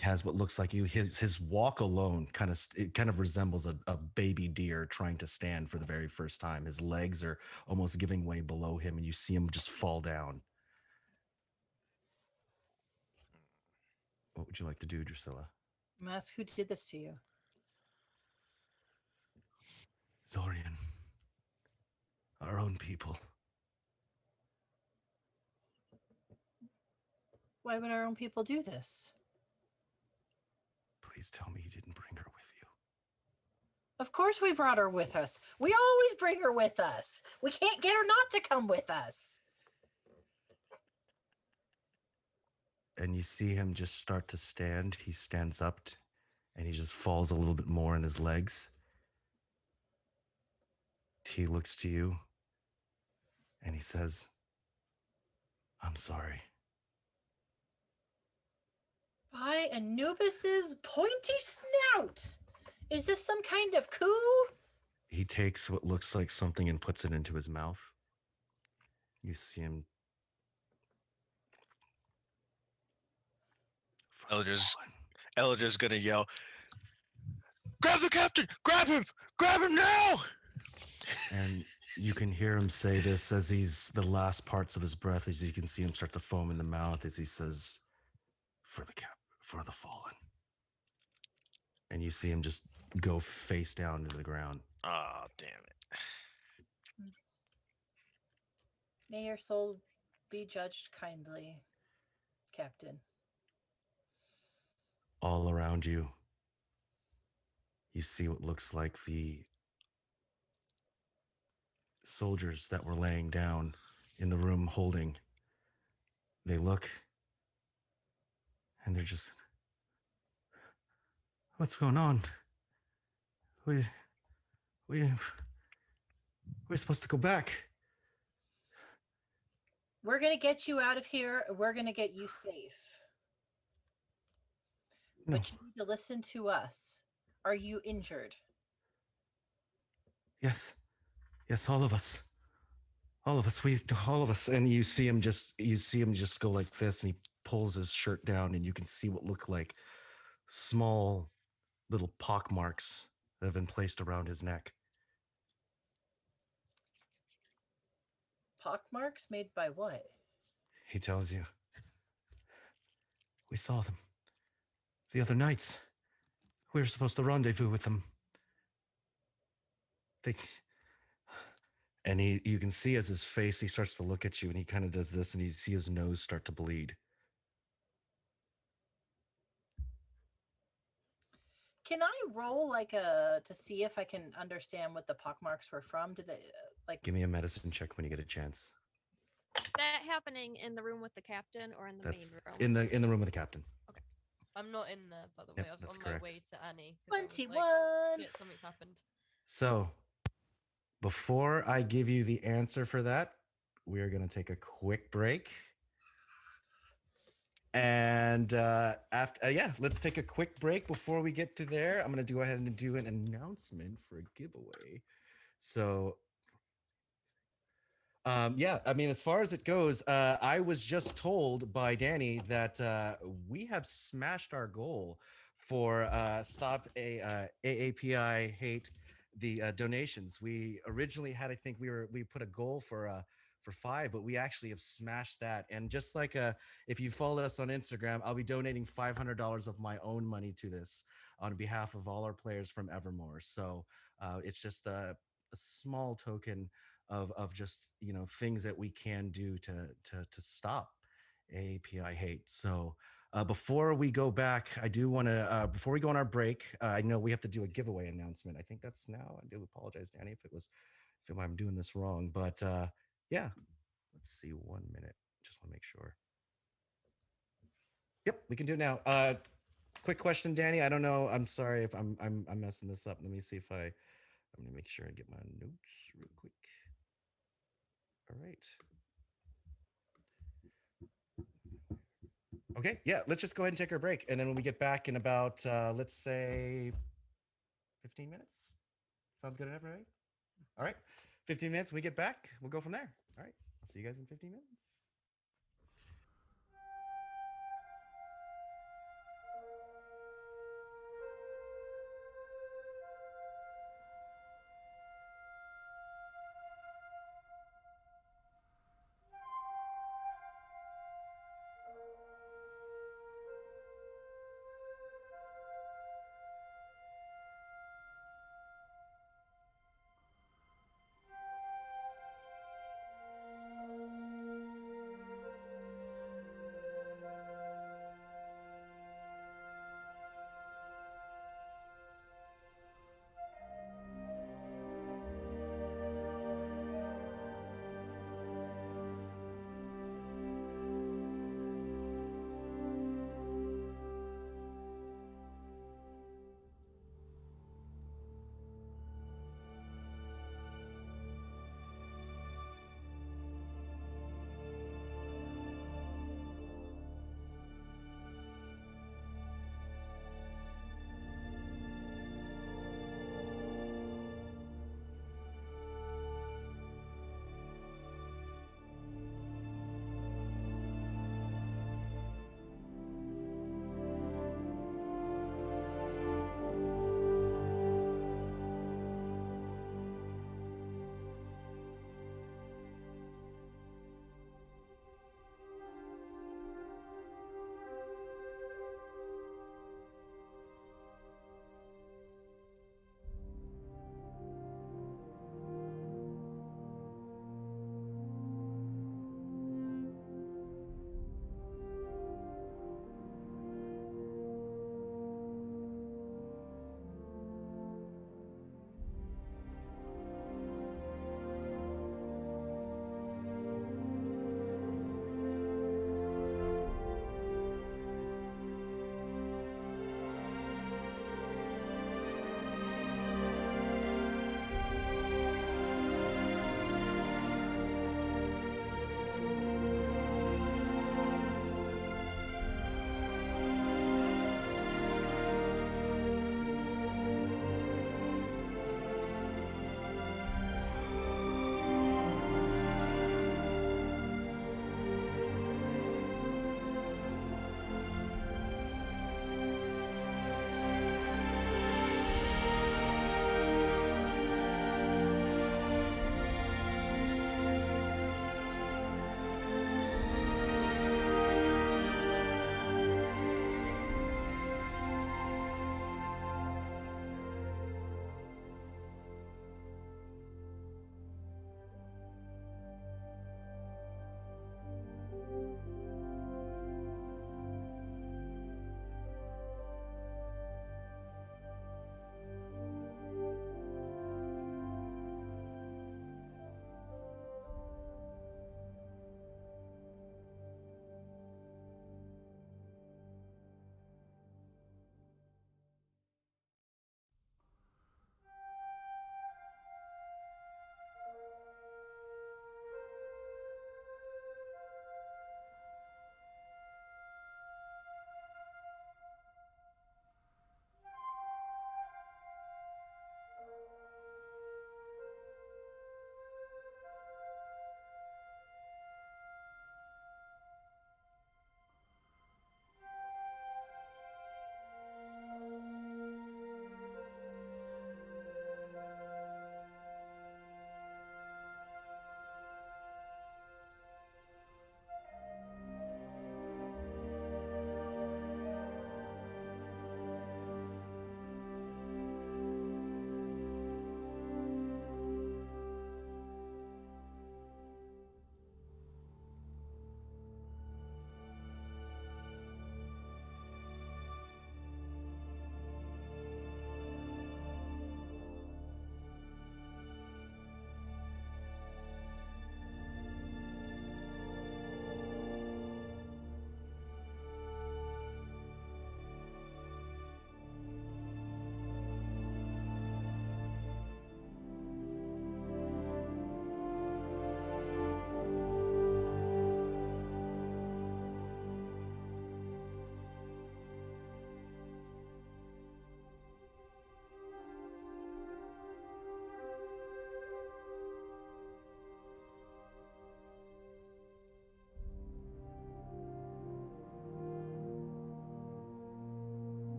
Speaker 1: Has what looks like his walk alone kind of resembles a baby deer trying to stand for the very first time. His legs are almost giving way below him, and you see him just fall down. What would you like to do, Drusilla?
Speaker 6: I'm gonna ask who did this to you.
Speaker 1: Zorian. Our own people.
Speaker 6: Why would our own people do this?
Speaker 1: Please tell me you didn't bring her with you.
Speaker 6: Of course we brought her with us. We always bring her with us. We can't get her not to come with us.
Speaker 1: And you see him just start to stand. He stands up and he just falls a little bit more in his legs. He looks to you and he says, I'm sorry.
Speaker 6: By Anubis's pointy snout. Is this some kind of coup?
Speaker 1: He takes what looks like something and puts it into his mouth. You see him.
Speaker 5: Elydyr's gonna yell, grab the captain! Grab him! Grab him now!
Speaker 1: And you can hear him say this as he's the last parts of his breath, as you can see him start to foam in the mouth as he says, for the fallen. And you see him just go face down into the ground.
Speaker 5: Ah, damn it.
Speaker 6: May your soul be judged kindly, Captain.
Speaker 1: All around you, you see what looks like the soldiers that were laying down in the room holding. They look and they're just, what's going on? We're supposed to go back.
Speaker 6: We're going to get you out of here. We're going to get you safe.
Speaker 1: No.
Speaker 6: But you need to listen to us. Are you injured?
Speaker 1: Yes, all of us. All of us. And you see him just go like this, and he pulls his shirt down, and you can see what look like small little pock marks that have been placed around his neck.
Speaker 6: Pockmarks made by what?
Speaker 1: He tells you. We saw them. The other nights. We were supposed to rendezvous with them. They... And you can see as his face, he starts to look at you and he kind of does this and you see his nose start to bleed.
Speaker 6: Can I roll like to see if I can understand what the pockmarks were from? Did they like?
Speaker 1: Give me a medicine check when you get a chance.
Speaker 7: That happening in the room with the captain or in the
Speaker 1: That's
Speaker 7: main room?
Speaker 1: in the room with the captain.
Speaker 3: I'm not in there, by the
Speaker 1: Yep,
Speaker 3: way. I was
Speaker 1: that's
Speaker 3: on
Speaker 1: correct.
Speaker 3: my way to Annie. 'Cause I was
Speaker 6: 21.
Speaker 3: like, shit, something's happened.
Speaker 1: So, before I give you the answer for that, we are going to take a quick break. And let's take a quick break before we get to there. I'm going to go ahead and do an announcement for a giveaway. So, as far as it goes, I was just told by Danny that we have smashed our goal for Stop AAPI Hate, the donations. We originally had, I think we put a goal for 5, but we actually have smashed that. And just like if you followed us on Instagram, I'll be donating $500 of my own money to this on behalf of all our players from Evermore. So it's just a small token of just things that we can do to stop AAPI hate. So before we go back, I do want to before we go on our break, I know we have to do a giveaway announcement. I think that's now. I do apologize, Danny, if I'm doing this wrong, but yeah, let's see. 1 minute. Just want to make sure. Yep, we can do it now. Quick question, Danny. I don't know. I'm sorry if I'm messing this up. Let me see if I'm gonna make sure I get my notes real quick. All right. Okay, yeah, let's just go ahead and take our break. And then when we get back in about, let's say 15 minutes. Sounds good enough, right? All right, 15 minutes, when we get back, we'll go from there. All right, I'll see you guys in 15 minutes.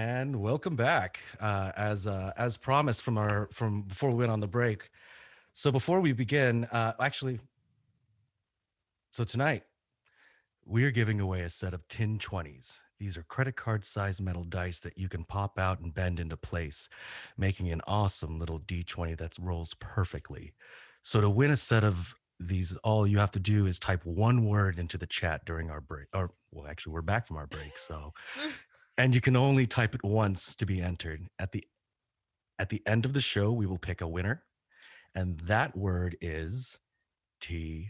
Speaker 1: And welcome back. As promised from before we went on the break. So before we begin, so tonight we're giving away a set of tin 20s. These are credit card size metal dice that you can pop out and bend into place, making an awesome little D20 that rolls perfectly. So to win a set of these, all you have to do is type one word into the chat during our break. Or well, actually, we're back from our break, so and you can only type it once to be entered. At the end of the show, we will pick a winner, and that word is TPK.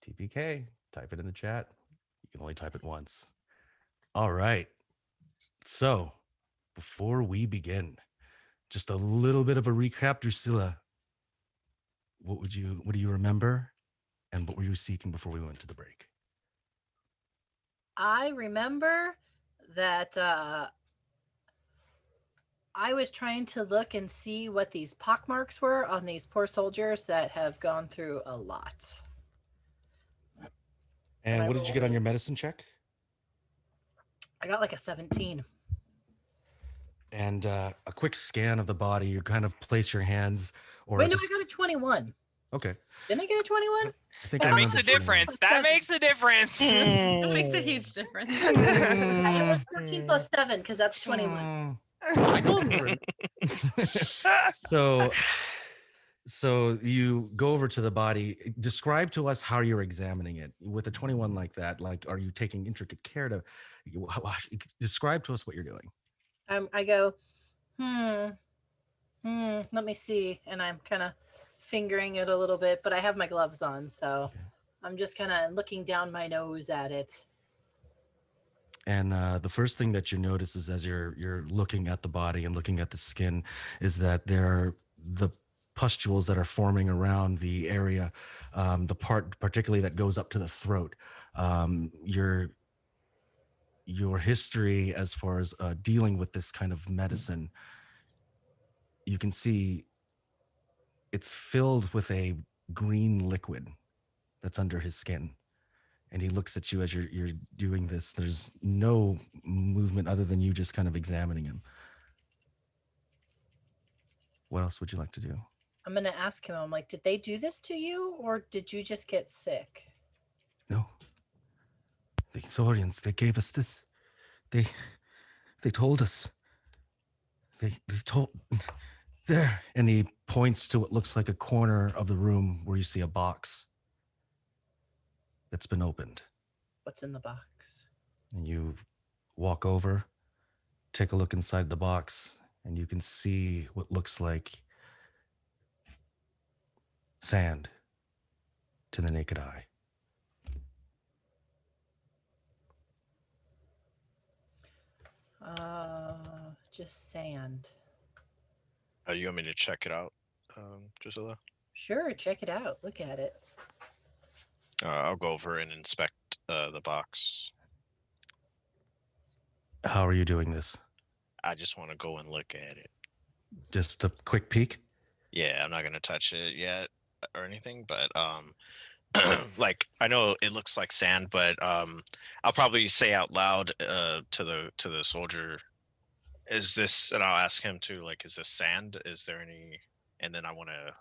Speaker 1: TPK. Type it in the chat. You can only type it once. All right. So before we begin, just a little bit of a recap. Drusilla, what do you remember, and what were you seeking before we went to the break?
Speaker 6: I remember that I was trying to look and see what these pockmarks were on these poor soldiers that have gone through a lot.
Speaker 1: And what did you get on your medicine check?
Speaker 6: I got like a 17.
Speaker 1: And a quick scan of the body. You kind of place your hands, or
Speaker 6: Wait,
Speaker 1: just,
Speaker 6: no, I got a 21.
Speaker 1: okay.
Speaker 6: Didn't I get a 21?
Speaker 1: I think
Speaker 4: That
Speaker 1: I
Speaker 4: makes a
Speaker 1: remember 21.
Speaker 4: difference. That makes a difference.
Speaker 2: It makes a huge difference.
Speaker 6: It was 14 plus 7 because that's 21.
Speaker 1: I don't remember. So you go over to the body. Describe to us how you're examining it with a 21 like that. Like, are you taking intricate care to describe to us what you're doing?
Speaker 6: I go, let me see. And I'm kind of fingering it a little bit, but I have my gloves on. So
Speaker 1: Okay.
Speaker 6: I'm just kind of looking down my nose at it.
Speaker 1: And the first thing that you notice is, as you're looking at the body and looking at the skin, is that there are the pustules that are forming around the area, the part particularly that goes up to the throat. Your history as far as dealing with this kind of medicine, you can see it's filled with a green liquid that's under his skin. And he looks at you as you're doing this. There's no movement other than you just kind of examining him. What else would you like to do?
Speaker 6: I'm going to ask him, I'm like, did they do this to you or did you just get sick?
Speaker 1: No. The Saurians, they gave us this. They told us. They told there. And he points to what looks like a corner of the room where you see a box that's been opened.
Speaker 6: What's in the box?
Speaker 1: And you walk over, take a look inside the box, and you can see what looks like sand to the naked eye.
Speaker 6: Just sand.
Speaker 5: You want me to check it out, Drusilla?
Speaker 6: Sure, check it out. Look at it.
Speaker 5: I'll go over and inspect the box.
Speaker 1: How are you doing this?
Speaker 5: I just want to go and look at it.
Speaker 1: Just a quick peek?
Speaker 5: Yeah, I'm not gonna touch it yet or anything, but like I know it looks like sand, but I'll probably say out loud to the soldier, is this, and I'll ask him too, like, is this sand? Is there any? And then I want to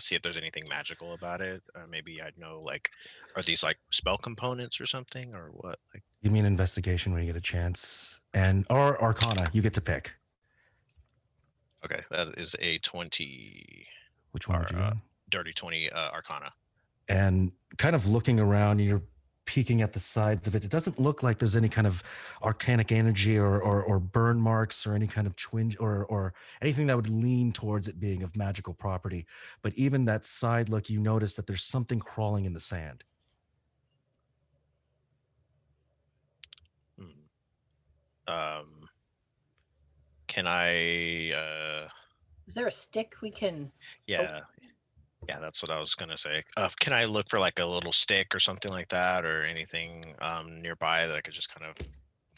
Speaker 5: see if there's anything magical about it. Maybe I'd know, like, are these like spell components or something, or what? Like,
Speaker 1: You mean investigation when you get a chance, or Arcana? You get to pick.
Speaker 5: okay, that is a 20.
Speaker 1: Which one would you do?
Speaker 5: Dirty 20 Arcana.
Speaker 1: And kind of looking around, you're peeking at the sides of it. It doesn't look like there's any kind of arcanic energy or burn marks or any kind of twinge or anything that would lean towards it being of magical property. But even that side look, you notice that there's something crawling in the sand.
Speaker 5: Can I
Speaker 6: Is there a stick we can?
Speaker 5: yeah that's what I was gonna say. Can I look for like a little stick or something like that, or anything nearby that I could just kind of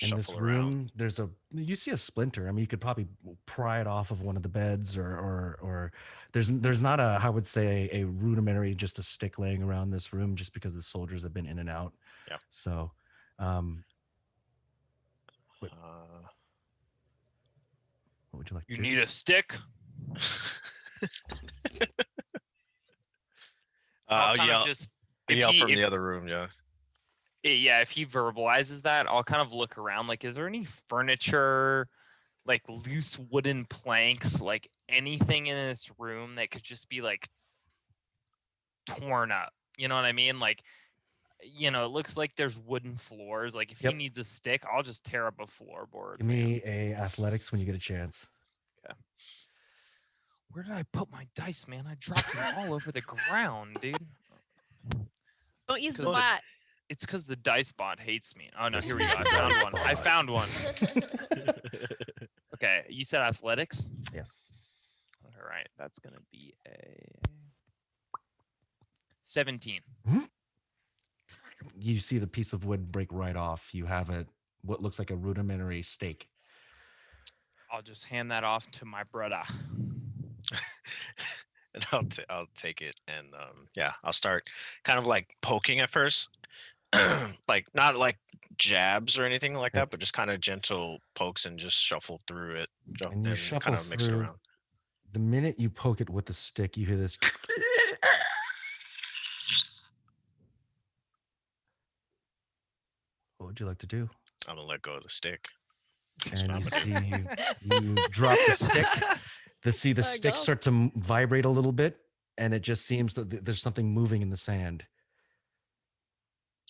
Speaker 1: In this
Speaker 5: shuffle around?
Speaker 1: room, you see a splinter. I mean, you could probably pry it off of one of the beds, or there's not a, I would say, a rudimentary, just a stick laying around this room, just because the soldiers have been in and out.
Speaker 5: Yeah.
Speaker 1: So, what would you like
Speaker 4: You
Speaker 1: to
Speaker 4: need
Speaker 1: do?
Speaker 4: a stick? I'll kind of just
Speaker 5: yell from
Speaker 4: if
Speaker 5: the other room. Yeah.
Speaker 4: yeah, if he verbalizes that, I'll kind of look around. Like, is there any furniture, like loose wooden planks, like anything in this room that could just be like torn up? You know what I mean? Like, it looks like there's wooden floors. Like, if he needs a stick, I'll just tear up a floorboard.
Speaker 1: Give me a athletics when you get a chance.
Speaker 4: Okay. Where did I put my dice, man? I dropped them all over the ground, dude.
Speaker 7: Don't use the
Speaker 4: 'Cause
Speaker 7: bot.
Speaker 4: It's because the dice bot hates me. Oh no,
Speaker 1: This
Speaker 4: here we
Speaker 1: is
Speaker 4: go. I
Speaker 1: the
Speaker 4: found
Speaker 1: dice
Speaker 4: one. I
Speaker 1: bot.
Speaker 4: found one. Okay, you said athletics?
Speaker 1: Yes.
Speaker 4: All right, that's gonna be a 17.
Speaker 1: You see the piece of wood break right off. You have what looks like a rudimentary stake.
Speaker 4: I'll just hand that off to my brother.
Speaker 5: And I'll take it, and I'll start kind of like poking at first, like not like jabs or anything like that, but just kind of gentle pokes and just shuffle through it,
Speaker 1: And you shuffle
Speaker 5: kind of mix it
Speaker 1: through.
Speaker 5: around.
Speaker 1: The minute you poke it with the stick, you hear this. What would you like to do?
Speaker 5: I'm gonna let go of the stick.
Speaker 1: And you see you drop the stick. The stick start to vibrate a little bit, and it just seems that there's something moving in the sand.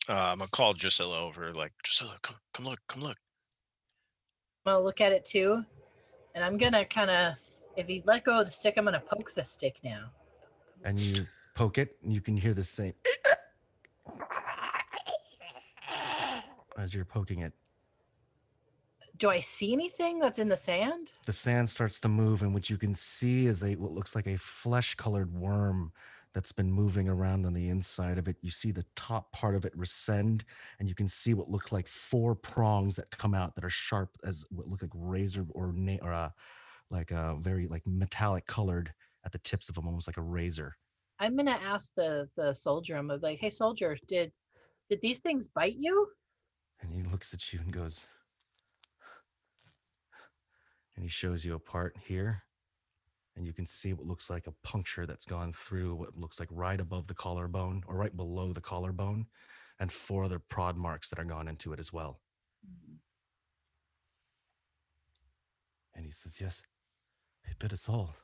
Speaker 5: I'm gonna call Drusilla over. Like, Drusilla, come look.
Speaker 6: I'll look at it too, and I'm gonna kind of, if you let go of the stick, I'm gonna poke the stick now.
Speaker 1: And you poke it, and you can hear the same as you're poking it.
Speaker 6: Do I see anything that's in the sand?
Speaker 1: The sand starts to move, and what you can see is what looks like a flesh-colored worm that's been moving around on the inside of it. You see the top part of it rescend, and you can see what look like 4 prongs that come out that are sharp as what look like razor or very like metallic colored at the tips of them, almost like a razor.
Speaker 6: I'm gonna ask the soldier. I'm like, hey soldier, did these things bite you?
Speaker 1: And he looks at you and goes, and he shows you a part here, and you can see what looks like a puncture that's gone through what looks like right above the collarbone or right below the collarbone, and 4 other prod marks that are gone into it as well. And he says, yes, it bit us all.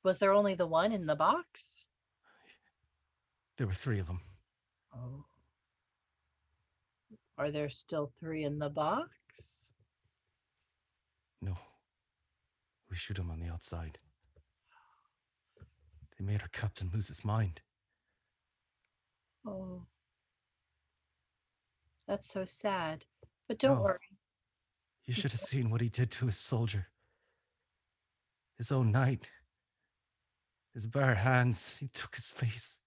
Speaker 6: Was there only the one in the box?
Speaker 1: There were 3 of them.
Speaker 6: Oh. Are there still 3 in the box?
Speaker 1: No. We shoot him on the outside. They made our captain lose his mind.
Speaker 6: Oh. That's so sad. But don't
Speaker 1: No.
Speaker 6: worry.
Speaker 1: You should have seen what he did to his soldier. His own knight. His bare hands. He took his face.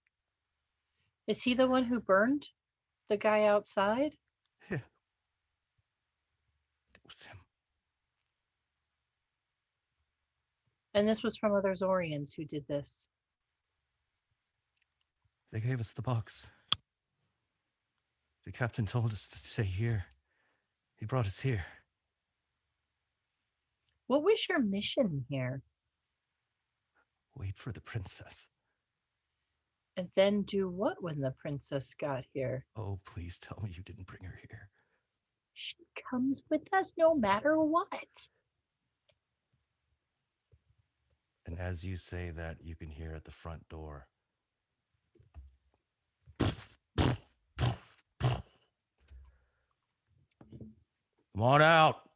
Speaker 6: Is he the one who burned the guy outside?
Speaker 1: Yeah. It was him.
Speaker 6: And this was from other Zorians who did this.
Speaker 1: They gave us the box. The captain told us to stay here. He brought us here.
Speaker 6: What was your mission here?
Speaker 1: Wait for the princess.
Speaker 6: And then do what when the princess got here?
Speaker 1: Oh, please tell me you didn't bring her here.
Speaker 6: She comes with us no matter what.
Speaker 1: And as you say that, you can hear at the front door. Come on out.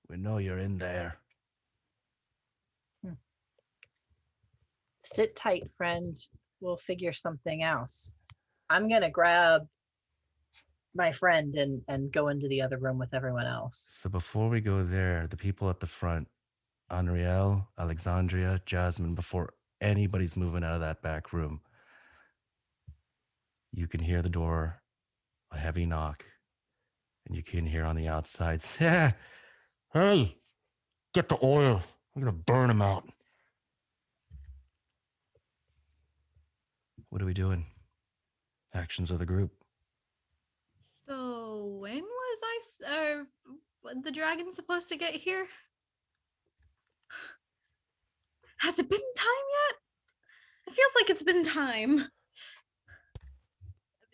Speaker 1: We know you're in there.
Speaker 6: Sit tight, friend. We'll figure something else. I'm going to grab my friend and go into the other room with everyone else.
Speaker 1: So before we go there, the people at the front, Anriele, Alexandria, Jasmin, before anybody's moving out of that back room, you can hear the door, a heavy knock, and you can hear on the outside, yeah, hey, get the oil. We're going to burn him out. What are we doing? Actions of the group.
Speaker 2: So when was the dragon supposed to get here? Has it been time yet? It feels like it's been time.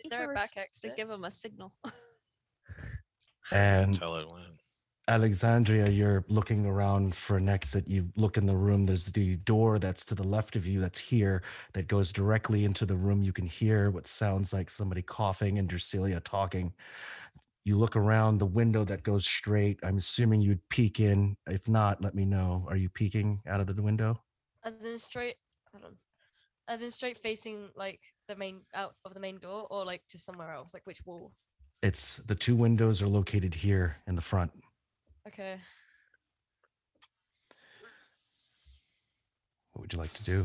Speaker 3: Is there a back
Speaker 7: To
Speaker 3: exit?
Speaker 7: give him a signal.
Speaker 1: And
Speaker 5: Tell it when.
Speaker 1: Alexandria, you're looking around for an exit. You look in the room. There's the door that's to the left of you that's here that goes directly into the room. You can hear what sounds like somebody coughing and Drusilla talking. You look around the window that goes straight. I'm assuming you'd peek in. If not, let me know. Are you peeking out of the window?
Speaker 3: As in straight. Hold on. As in straight facing like the main out of the main door, or like just somewhere else, like which wall?
Speaker 1: It's the two windows are located here in the front.
Speaker 3: Okay.
Speaker 1: What would you like to do?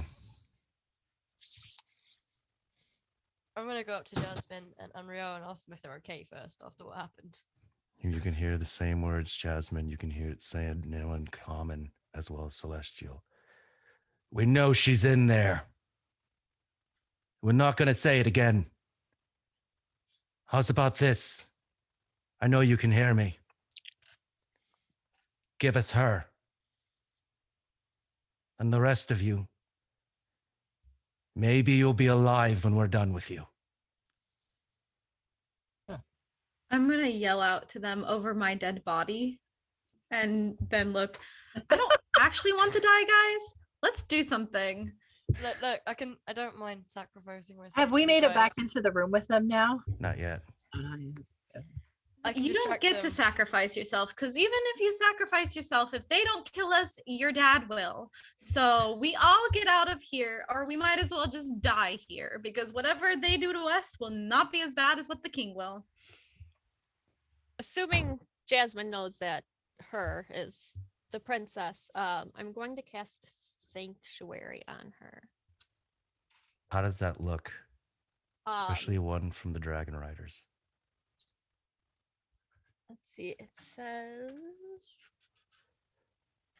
Speaker 3: I'm gonna go up to Jasmin and Anriele and ask them if they're okay first after what happened.
Speaker 1: You can hear the same words, Jasmin. You can hear it saying now in common as well as celestial. We know she's in there. We're not going to say it again. How's about this? I know you can hear me. Give us her. And the rest of you, maybe you'll be alive when we're done with you.
Speaker 2: I'm gonna yell out to them over my dead body and then look. I don't actually want to die, guys. Let's do something.
Speaker 3: Look, I don't mind sacrificing myself.
Speaker 6: Have we
Speaker 3: for you
Speaker 6: made it back
Speaker 3: guys.
Speaker 6: into the room with them now?
Speaker 1: Not yet.
Speaker 3: I can
Speaker 2: You don't
Speaker 3: distract
Speaker 2: get to
Speaker 3: them.
Speaker 2: sacrifice yourself, because even if you sacrifice yourself, if they don't kill us, your dad will. So we all get out of here, or we might as well just die here, because whatever they do to us will not be as bad as what the king will.
Speaker 7: Assuming Jasmine knows that her is the princess, I'm going to cast Sanctuary on her.
Speaker 1: How does that look?
Speaker 7: Um,
Speaker 1: Especially one from the Dragon Riders.
Speaker 7: Let's see. It says.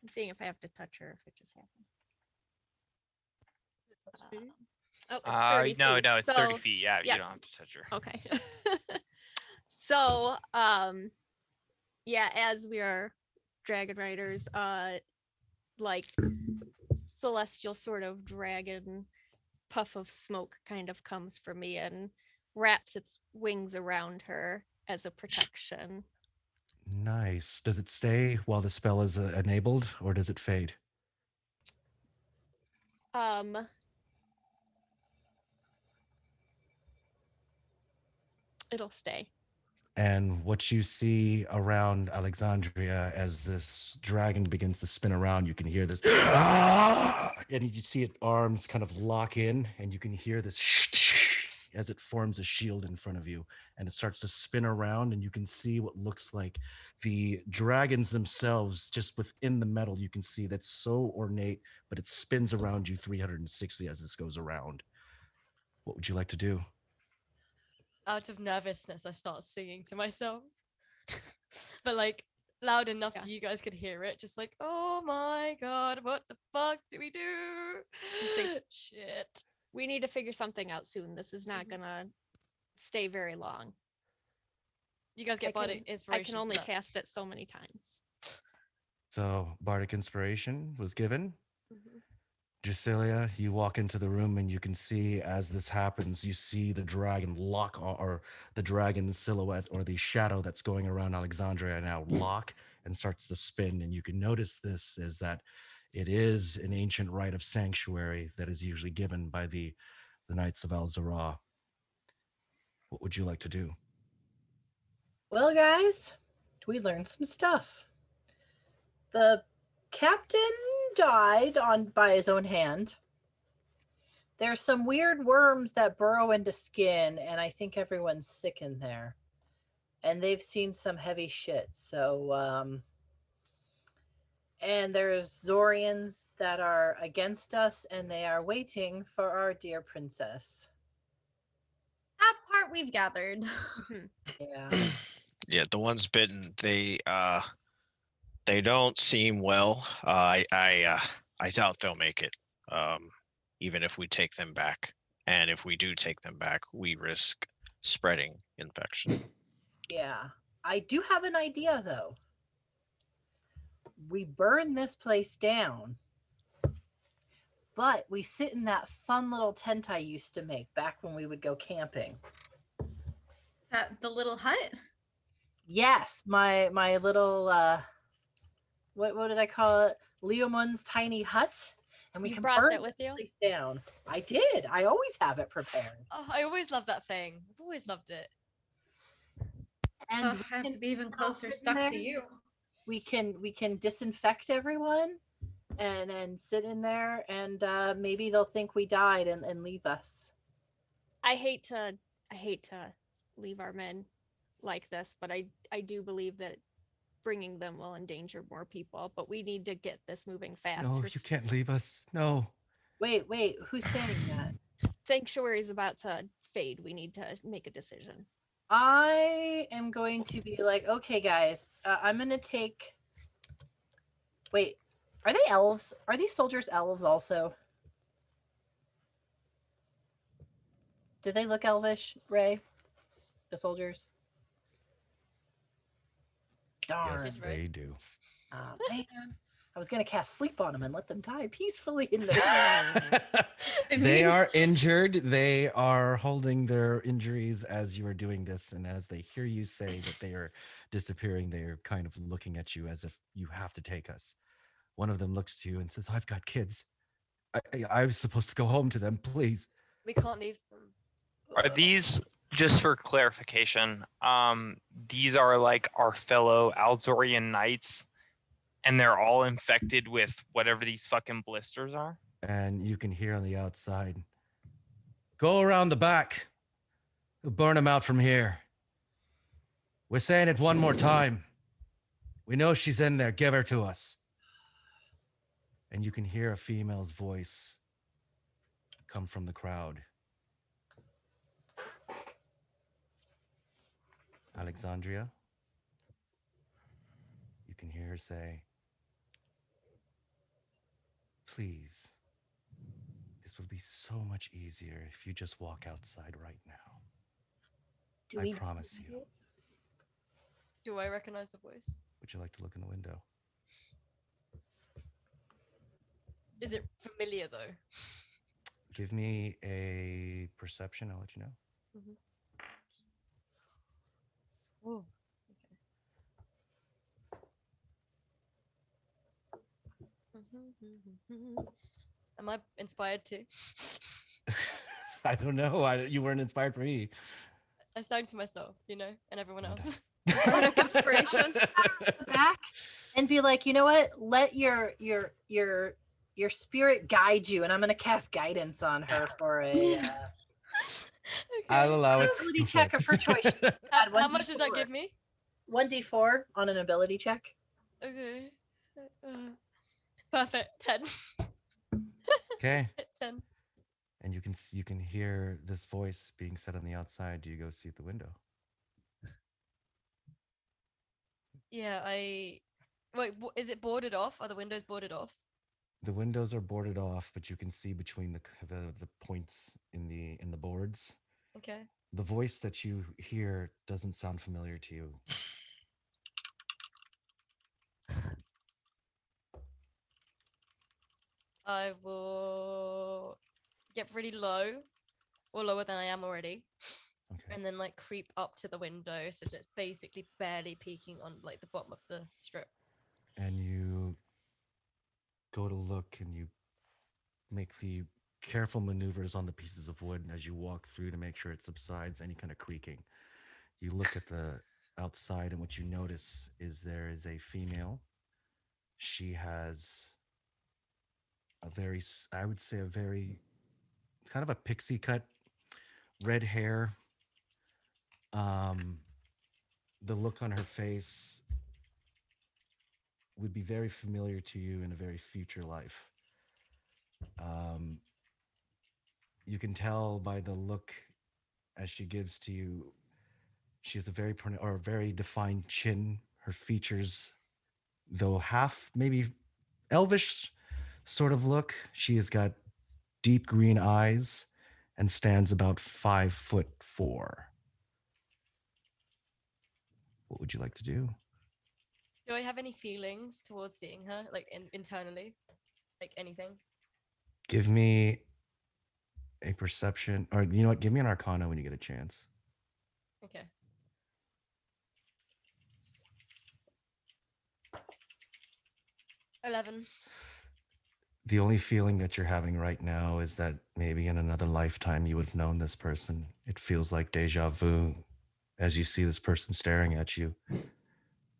Speaker 7: I'm seeing if I have to touch her, if it just happened. Oh, it's 30
Speaker 4: No,
Speaker 7: feet.
Speaker 4: it's 30
Speaker 7: So-
Speaker 4: feet. Yeah,
Speaker 7: yeah.
Speaker 4: you don't have to touch her.
Speaker 7: Okay. So, yeah, as we are dragon riders, like celestial sort of dragon puff of smoke kind of comes from me and wraps its wings around her as a protection.
Speaker 1: Nice. Does it stay while the spell is enabled, or does it fade?
Speaker 7: It'll stay.
Speaker 1: And what you see around Alexandria as this dragon begins to spin around, you can hear this, and you see its arms kind of lock in, and you can hear this as it forms a shield in front of you, and it starts to spin around, and you can see what looks like the dragons themselves just within the metal. You can see that's so ornate, but it spins around you 360 as this goes around. What would you like to do?
Speaker 3: Out of nervousness, I start singing to myself, but like loud enough so you guys could hear it. Just like, oh my god, what the fuck do we do? Shit.
Speaker 7: We need to figure something out soon. This is not gonna stay very long.
Speaker 3: You guys get bardic
Speaker 7: I
Speaker 3: inspiration.
Speaker 7: can
Speaker 3: for
Speaker 7: only
Speaker 3: that.
Speaker 7: cast it so many times.
Speaker 1: So bardic inspiration was given.
Speaker 7: Mhm.
Speaker 1: Drusilla, you walk into the room and you can see as this happens, you see the dragon lock, or the dragon silhouette or the shadow that's going around Alexandria now lock and starts to spin. And you can notice this is that it is an ancient rite of sanctuary that is usually given by the Knights of Al-Zara. What would you like to do?
Speaker 6: Well, guys, we learned some stuff. The captain died by his own hand. There's some weird worms that burrow into skin, and I think everyone's sick in there. And they've seen some heavy shit. So, and there's Zorians that are against us, and they are waiting for our dear princess.
Speaker 2: That part we've gathered.
Speaker 6: Yeah.
Speaker 5: Yeah, the ones bitten, they don't seem well. I doubt they'll make it, even if we take them back. And if we do take them back, we risk spreading infection.
Speaker 6: Yeah. I do have an idea though. We burn this place down, but we sit in that fun little tent I used to make back when we would go camping.
Speaker 2: The little hut.
Speaker 6: Yes, my little what did I call it? Leomun's tiny hut. And we
Speaker 7: You
Speaker 6: can
Speaker 7: brought
Speaker 6: burn
Speaker 7: that with
Speaker 6: this
Speaker 7: you?
Speaker 6: place down. I did. I always have it prepared.
Speaker 3: Oh, I always loved that thing. I've always loved it.
Speaker 6: And
Speaker 2: Oh,
Speaker 6: we
Speaker 2: I have
Speaker 6: can
Speaker 2: to be even
Speaker 6: all
Speaker 2: closer
Speaker 6: sit in
Speaker 2: stuck
Speaker 6: there.
Speaker 2: to you.
Speaker 6: We can disinfect everyone and sit in there, and maybe they'll think we died and leave us.
Speaker 7: I hate to leave our men like this, but I do believe that bringing them will endanger more people. But we need to get this moving fast.
Speaker 1: No, you can't leave us. No.
Speaker 6: Wait, who's saying that?
Speaker 7: Sanctuary is about to fade. We need to make a decision.
Speaker 6: I am going to be like, okay, guys, I'm going to take. Wait, are they elves? Are these soldiers elves also? Did they look elvish, Ray? The soldiers? Darn.
Speaker 1: Yes, they do.
Speaker 6: Man. I was going to cast sleep on them and let them die peacefully in there.
Speaker 1: They are injured. They are holding their injuries as you are doing this. And as they hear you say that they are disappearing, they are kind of looking at you as if you have to take us. One of them looks to you and says, I've got kids. I was supposed to go home to them. Please.
Speaker 3: We can't leave them.
Speaker 4: Are these, just for clarification, these are like our fellow Alzorian knights, and they're all infected with whatever these fucking blisters are?
Speaker 1: And you can hear on the outside, go around the back. We'll burn them out from here. We're saying it one more time. We know she's in there. Give her to us. And you can hear a female's voice come from the crowd. Alexandria, you can hear her say, please, this will be so much easier if you just walk outside right now.
Speaker 6: Do
Speaker 1: I
Speaker 6: we
Speaker 1: promise you.
Speaker 3: Do I recognize the voice?
Speaker 1: Would you like to look in the window?
Speaker 3: Is it familiar though?
Speaker 1: Give me a perception. I'll let you know.
Speaker 3: Oh, okay. Am I inspired too?
Speaker 1: I don't know. You weren't inspired for me.
Speaker 3: I sang to myself, and everyone
Speaker 1: No
Speaker 3: else.
Speaker 7: Bardic inspiration.
Speaker 6: back and be like, you know what? Let your spirit guide you, and I'm going to cast guidance on her for a
Speaker 1: I'll allow it.
Speaker 6: ability check of her choice.
Speaker 3: How much does that give me?
Speaker 6: 1d4 on an ability check.
Speaker 3: Okay. Perfect. 10.
Speaker 1: Okay.
Speaker 3: 10.
Speaker 1: And you can hear this voice being said on the outside. Do you go see at the window?
Speaker 3: Yeah, Wait, is it boarded off? Are the windows boarded off?
Speaker 1: The windows are boarded off, but you can see between the points in the boards.
Speaker 3: Okay.
Speaker 1: The voice that you hear doesn't sound familiar to you.
Speaker 3: I will get really low, or lower than I am already,
Speaker 1: Okay.
Speaker 3: and then creep up to the window, so it's basically barely peeking on the bottom of the strip.
Speaker 1: And you go to look, and you make the careful maneuvers on the pieces of wood as you walk through to make sure it subsides any kind of creaking. You look at the outside, and what you notice is there is a female. She has I would say a very kind of a pixie cut, red hair. The look on her face would be very familiar to you in a very future life. You can tell by the look as she gives to you, she has a very defined chin. Her features, though half maybe elvish sort of look, she has got deep green eyes and stands about 5'4". What would you like to do?
Speaker 3: Do I have any feelings towards seeing her, like internally, like anything?
Speaker 1: Give me a perception, or you know what? Give me an Arcana when you get a chance.
Speaker 3: Okay. $11.
Speaker 1: The only feeling that you're having right now is that maybe in another lifetime you would have known this person. It feels like deja vu as you see this person staring at you,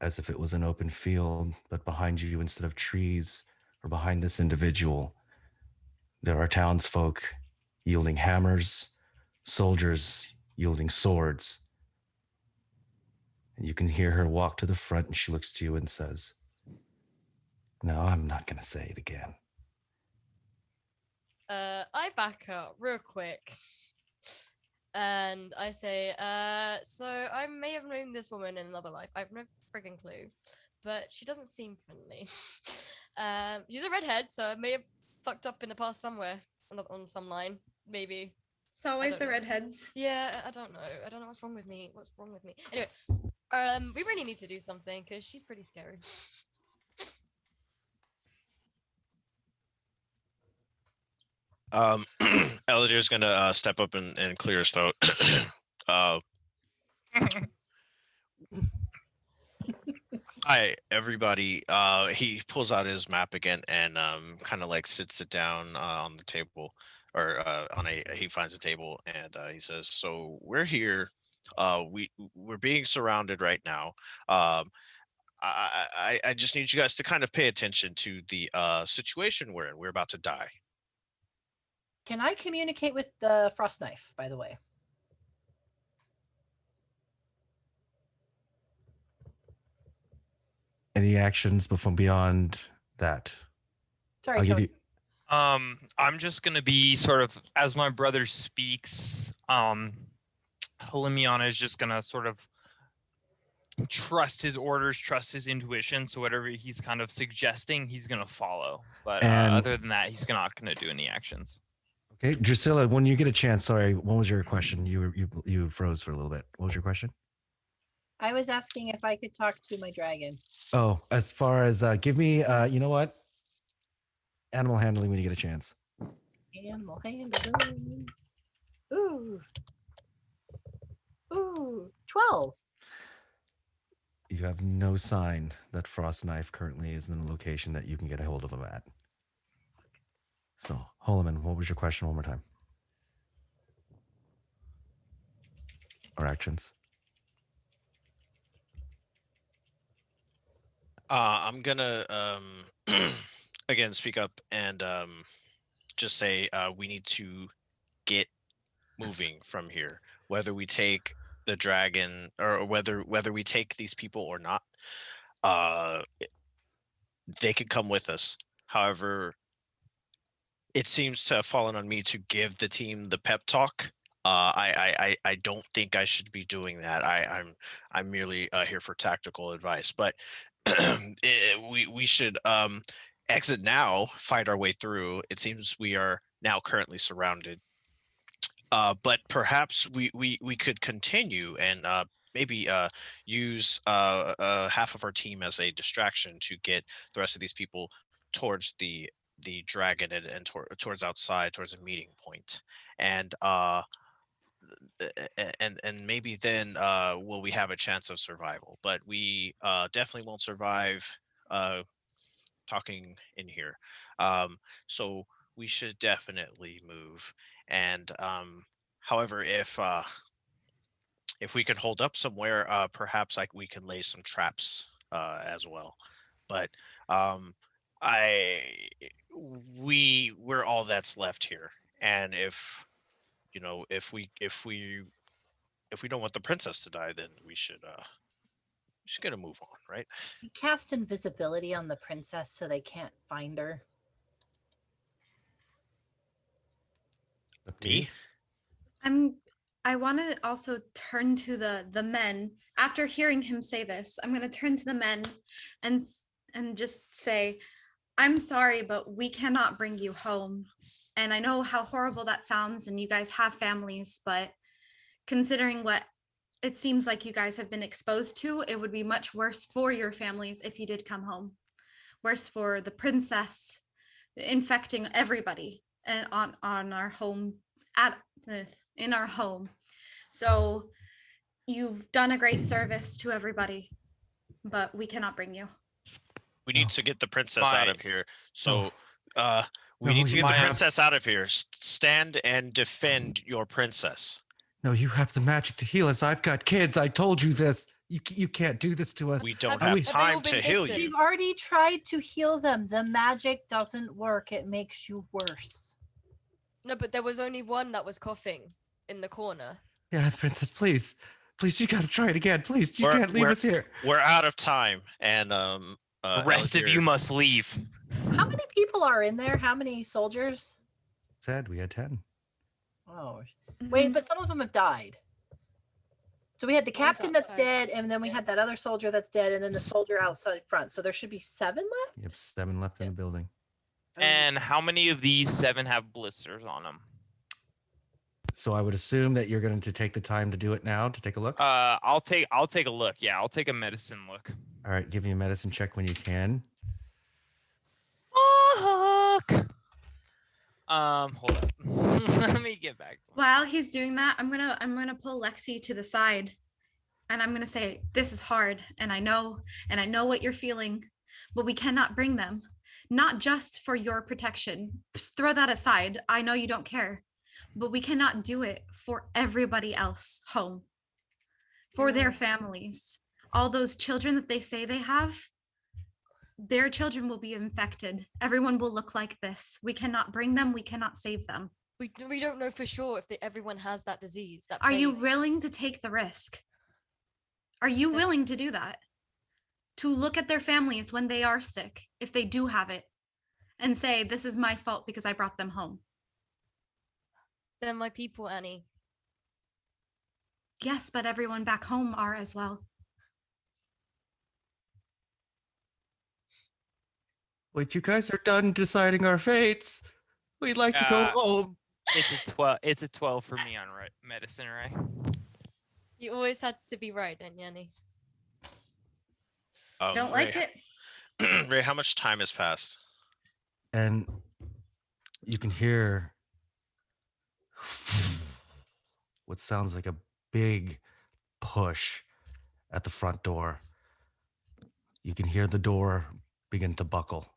Speaker 1: as if it was an open field, but behind you, instead of trees, or behind this individual, there are townsfolk yielding hammers, soldiers yielding swords. And you can hear her walk to the front, and she looks to you and says, "No, I'm not going to say it again."
Speaker 3: I back up real quick. And I say, so I may have known this woman in another life. I have no friggin' clue. But she doesn't seem friendly. She's a redhead, so I may have fucked up in the past somewhere. On some line, maybe.
Speaker 2: It's always
Speaker 3: don't
Speaker 2: the
Speaker 3: know.
Speaker 2: redheads.
Speaker 3: Yeah, I don't know. I don't know what's wrong with me. Anyway, we really need to do something, because she's pretty scary.
Speaker 5: Elydyr's gonna step up and clear his throat. Hi, everybody. He pulls out his map again and kind of like sits it down on the table, or he finds a table, and he says, "So we're here. We're being surrounded right now. I just need you guys to kind of pay attention to the situation we're in. We're about to die."
Speaker 6: Can I communicate with the frost knife, by the way?
Speaker 1: Any actions beyond that?
Speaker 6: Sorry,
Speaker 1: I'll give
Speaker 6: Tony.
Speaker 1: you.
Speaker 4: I'm just gonna be sort of, as my brother speaks, Holimion is just gonna sort of trust his orders, trust his intuition. So whatever he's kind of suggesting, he's gonna follow. But
Speaker 1: And-
Speaker 4: other than that, he's not gonna do any actions.
Speaker 1: Okay, Drusilla, when you get a chance, sorry, what was your question? You froze for a little bit. What was your question?
Speaker 6: I was asking if I could talk to my dragon.
Speaker 1: Oh, as far as give me, you know what? Animal handling when you get a chance.
Speaker 6: Animal handling. Ooh. Ooh, 12.
Speaker 1: You have no sign that Frost Knife currently is in the location that you can get a hold of him at. So, Holimion, what was your question one more time? Or actions?
Speaker 5: I'm gonna again speak up and just say we need to get moving from here, whether we take the dragon or whether we take these people or not. uh they could come with us. However, it seems to have fallen on me to give the team the pep talk. I don't think I should be doing that. I'm merely here for tactical advice, but we should exit now, fight our way through. It seems we are now currently surrounded. But perhaps we could continue and maybe use half of our team as a distraction to get the rest of these people towards the dragon and towards outside, towards a meeting point. And and maybe then will we have a chance of survival. But we definitely won't survive talking in here. So we should definitely move. And however, if we can hold up somewhere, perhaps like we can lay some traps as well. But I we're all that's left here, and if you know if we don't want the princess to die, then we should just gotta move on, right?
Speaker 6: You cast invisibility on the princess so they can't find her.
Speaker 1: Up to you.
Speaker 5: Me?
Speaker 2: I want to also turn to the men. After hearing him say this, I'm going to turn to the men and just say, "I'm sorry, but we cannot bring you home. And I know how horrible that sounds, and you guys have families, but considering what it seems like you guys have been exposed to, it would be much worse for your families if you did come home. Worse for the princess, infecting everybody and on our home in our home. So you've done a great service to everybody, but we cannot bring you.
Speaker 5: We need to get the princess out of here. So, we need to get the
Speaker 1: you
Speaker 5: princess out of here. Stand and defend your princess.
Speaker 1: No, you have the magic to heal us. I've got kids. I told you this. You can't do this to us.
Speaker 5: We don't
Speaker 3: Have
Speaker 5: have
Speaker 3: they
Speaker 5: time
Speaker 3: all been
Speaker 5: to heal
Speaker 3: bitten?
Speaker 5: you.
Speaker 6: We've already tried to heal them. The magic doesn't work. It makes you worse.
Speaker 3: No, but there was only one that was coughing in the corner.
Speaker 1: Yeah, princess, please. Please, you gotta try it again. Please, you can't leave us here.
Speaker 5: We're out of time, and
Speaker 4: The rest of
Speaker 5: Elidyr-
Speaker 4: you must leave.
Speaker 6: How many people are in there? How many soldiers?
Speaker 1: Said we had 10.
Speaker 6: Oh, wait, but some of them have died. So we had the captain that's
Speaker 3: outside.
Speaker 6: dead, and then we had that other soldier that's dead, and then the soldier outside front. So there should be 7 left.
Speaker 1: You have 7 left in the building.
Speaker 4: And how many of these 7 have blisters on them?
Speaker 1: So I would assume that you're going to take the time to do it now to take a look.
Speaker 4: I'll take a look. Yeah, I'll take a medicine look.
Speaker 1: All right, give me a medicine check when you can.
Speaker 4: Fuck. Hold up. Let me get back to
Speaker 2: While he's doing that, I'm gonna pull Lexi to the side, and I'm gonna say, this is hard, and I know what you're feeling, but we cannot bring them. Not just for your protection. Throw that aside. I know you don't care, but we cannot do it for everybody else home, for their families. All those children that they say they have, their children will be infected. Everyone will look like this. We cannot bring them. We cannot save them.
Speaker 3: We don't know for sure if everyone has that disease. That
Speaker 2: Are you
Speaker 3: plague.
Speaker 2: willing to take the risk? Are you willing to do that? To look at their families when they are sick, if they do have it, and say, this is my fault because I brought them home.
Speaker 3: They're my people, Annie.
Speaker 2: Yes, but everyone back home are as well.
Speaker 1: Wait, you guys are done deciding our fates. We'd like to go home.
Speaker 4: It's a 12 for me on medicine, right?
Speaker 3: You always had to be right, Annie.
Speaker 2: Don't like
Speaker 5: Ray,
Speaker 2: it?
Speaker 5: Ray, how much time has passed?
Speaker 1: And you can hear what sounds like a big push at the front door. You can hear the door begin to buckle.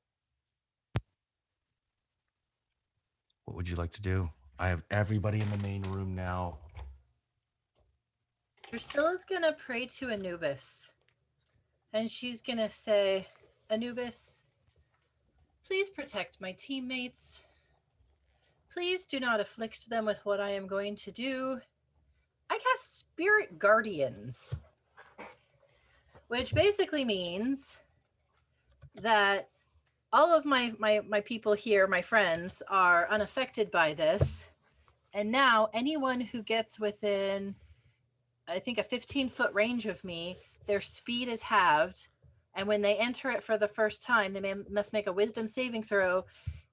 Speaker 1: What would you like to do? I have everybody in the main room now.
Speaker 6: Drusilla's gonna pray to Anubis. And she's gonna say, Anubis, please protect my teammates. Please do not afflict them with what I am going to do. I cast Spirit Guardians, which basically means that all of my people here, my friends, are unaffected by this. And now anyone who gets within, I think, a 15-foot range of me, their speed is halved. And when they enter it for the first time, they must make a wisdom saving throw.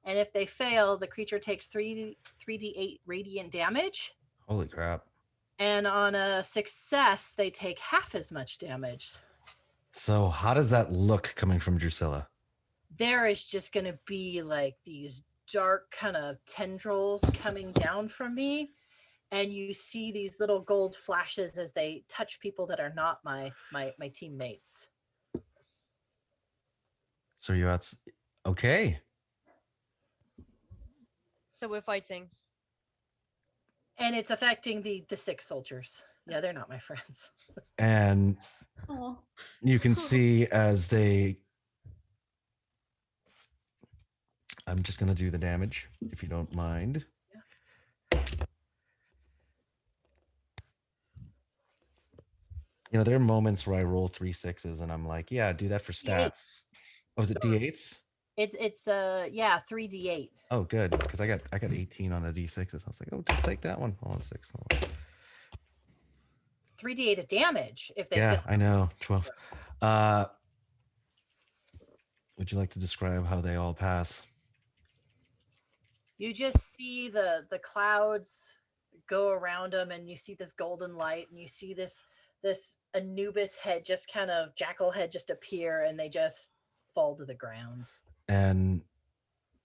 Speaker 6: And if they fail, the creature takes 3d8 radiant damage.
Speaker 1: Holy crap.
Speaker 6: And on a success, they take half as much damage.
Speaker 1: So how does that look coming from Drusilla?
Speaker 6: There is just going to be like these dark kind of tendrils coming down from me. And you see these little gold flashes as they touch people that are not my teammates.
Speaker 1: So you're out. Okay.
Speaker 3: So we're fighting.
Speaker 6: And it's affecting the 6 soldiers. Yeah, they're not my friends.
Speaker 1: And
Speaker 2: Oh.
Speaker 1: you can see as they... I'm just going to do the damage, if you don't mind. You know, there are moments where I roll 3 6s and I'm like, yeah, do that for stats. Oh, is it D8s?
Speaker 6: It's 3d8.
Speaker 1: Oh, good, because I got 18 on the D6s. I was like, oh, take that one. Hold on, 6. Hold on.
Speaker 6: 3d8 of damage if they
Speaker 1: Yeah,
Speaker 6: fail.
Speaker 1: I know. 12. Would you like to describe how they all pass?
Speaker 6: You just see the clouds go around them, and you see this golden light, and you see this Anubis head, just kind of jackal head, just appear, and they just fall to the ground.
Speaker 1: And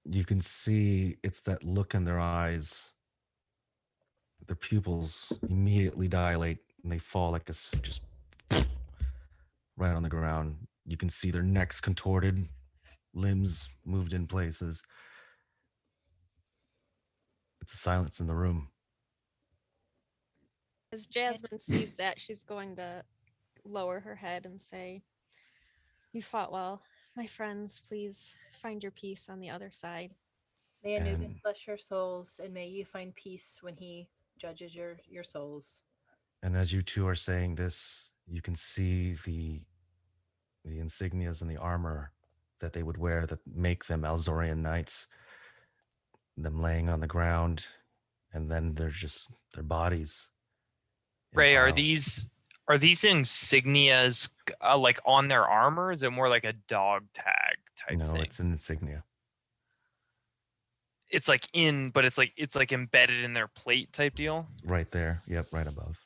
Speaker 1: you can see it's that look in their eyes. Their pupils immediately dilate and they fall like just right on the ground. You can see their necks contorted, limbs moved in places. It's a silence in the room.
Speaker 7: As Jasmine sees that, she's going to lower her head and say, "You fought well. My friends, please find your peace on the other side."
Speaker 6: May Anubis
Speaker 1: And-
Speaker 6: bless your souls, and may you find peace when he judges your souls.
Speaker 1: And as you two are saying this, you can see the insignias and the armor that they would wear that make them Alzorian knights, them laying on the ground, and then there's just their bodies. in
Speaker 4: Ray, are
Speaker 1: piles.
Speaker 4: these insignias like on their armor? Or is it more like a dog tag type
Speaker 1: No,
Speaker 4: thing?
Speaker 1: it's an insignia.
Speaker 4: It's like it's like embedded in their plate type deal.
Speaker 1: Right there. Yep, right above.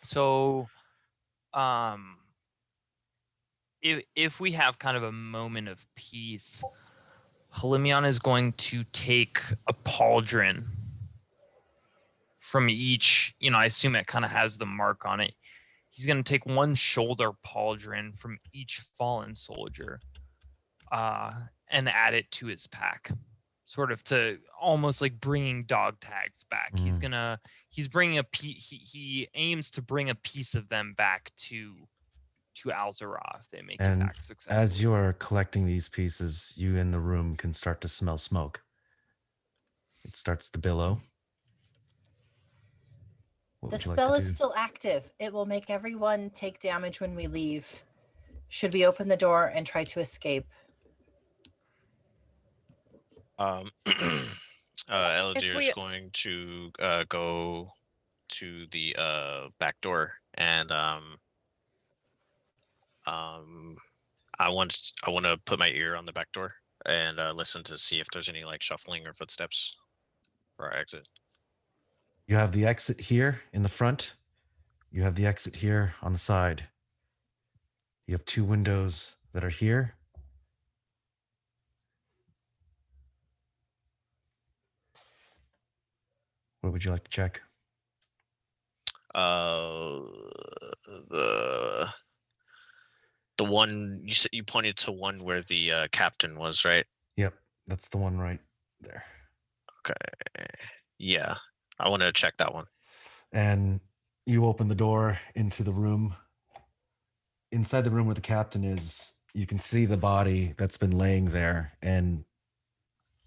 Speaker 4: So, if we have kind of a moment of peace, Holimion is going to take a pauldron from each. I assume it kind of has the mark on it. He's going to take one shoulder pauldron from each fallen soldier, and add it to his pack, sort of to almost like bringing dog tags back. He's bringing he aims to bring a piece of them back to Alzara if they make it back successfully.
Speaker 1: As you are collecting these pieces, you in the room can start to smell smoke. It starts to billow. What
Speaker 6: The
Speaker 1: would you like
Speaker 6: spell
Speaker 1: to
Speaker 6: is
Speaker 1: do?
Speaker 6: still active. It will make everyone take damage when we leave. Should we open the door and try to escape?
Speaker 5: Elidyr
Speaker 7: we-
Speaker 5: is going to go to the back door, and I want to put my ear on the back door and listen to see if there's any like shuffling or footsteps for our exit.
Speaker 1: You have the exit here in the front. You have the exit here on the side. You have two windows that are here. What would you like to check?
Speaker 5: The one you said, you pointed to one where the captain was, right?
Speaker 1: Yep, that's the one right there.
Speaker 5: Okay. Yeah, I want to check that one.
Speaker 1: And you open the door into the room. Inside the room where the captain is, you can see the body that's been laying there. And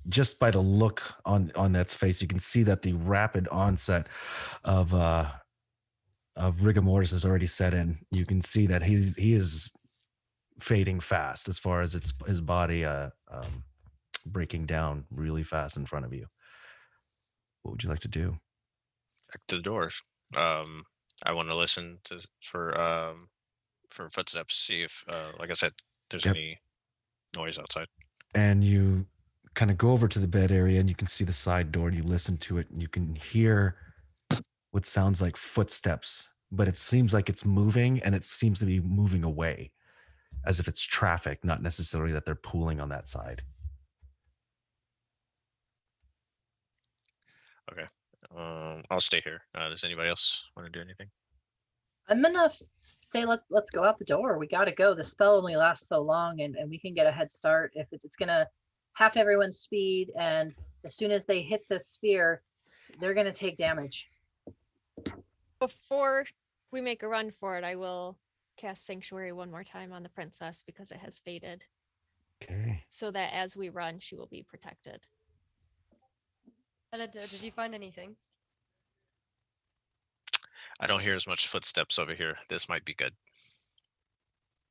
Speaker 1: just by the look on that's face, you can see that the rapid onset of rigor mortis has already set in. You can see that he is fading fast as far as his body breaking down really fast in front of you. What would you like to do?
Speaker 5: Check the doors. I want to listen for footsteps. See if, like I said, there's
Speaker 1: Yep.
Speaker 5: any noise outside.
Speaker 1: And you kind of go over to the bed area and you can see the side door and you listen to it and you can hear what sounds like footsteps, but it seems like it's moving and it seems to be moving away as if it's traffic, not necessarily that they're pooling on that side.
Speaker 5: Okay. I'll stay here. Does anybody else want to do anything?
Speaker 6: I'm gonna say let's go out the door. We gotta go. The spell only lasts so long, and we can get a head start if it's gonna half everyone's speed, and as soon as they hit the sphere, they're gonna take damage.
Speaker 7: Before we make a run for it, I will cast Sanctuary one more time on the princess because it has faded,
Speaker 1: Okay.
Speaker 7: so that as we run, she will be protected.
Speaker 3: Elidyr, did you find anything?
Speaker 5: I don't hear as much footsteps over here. This might be good.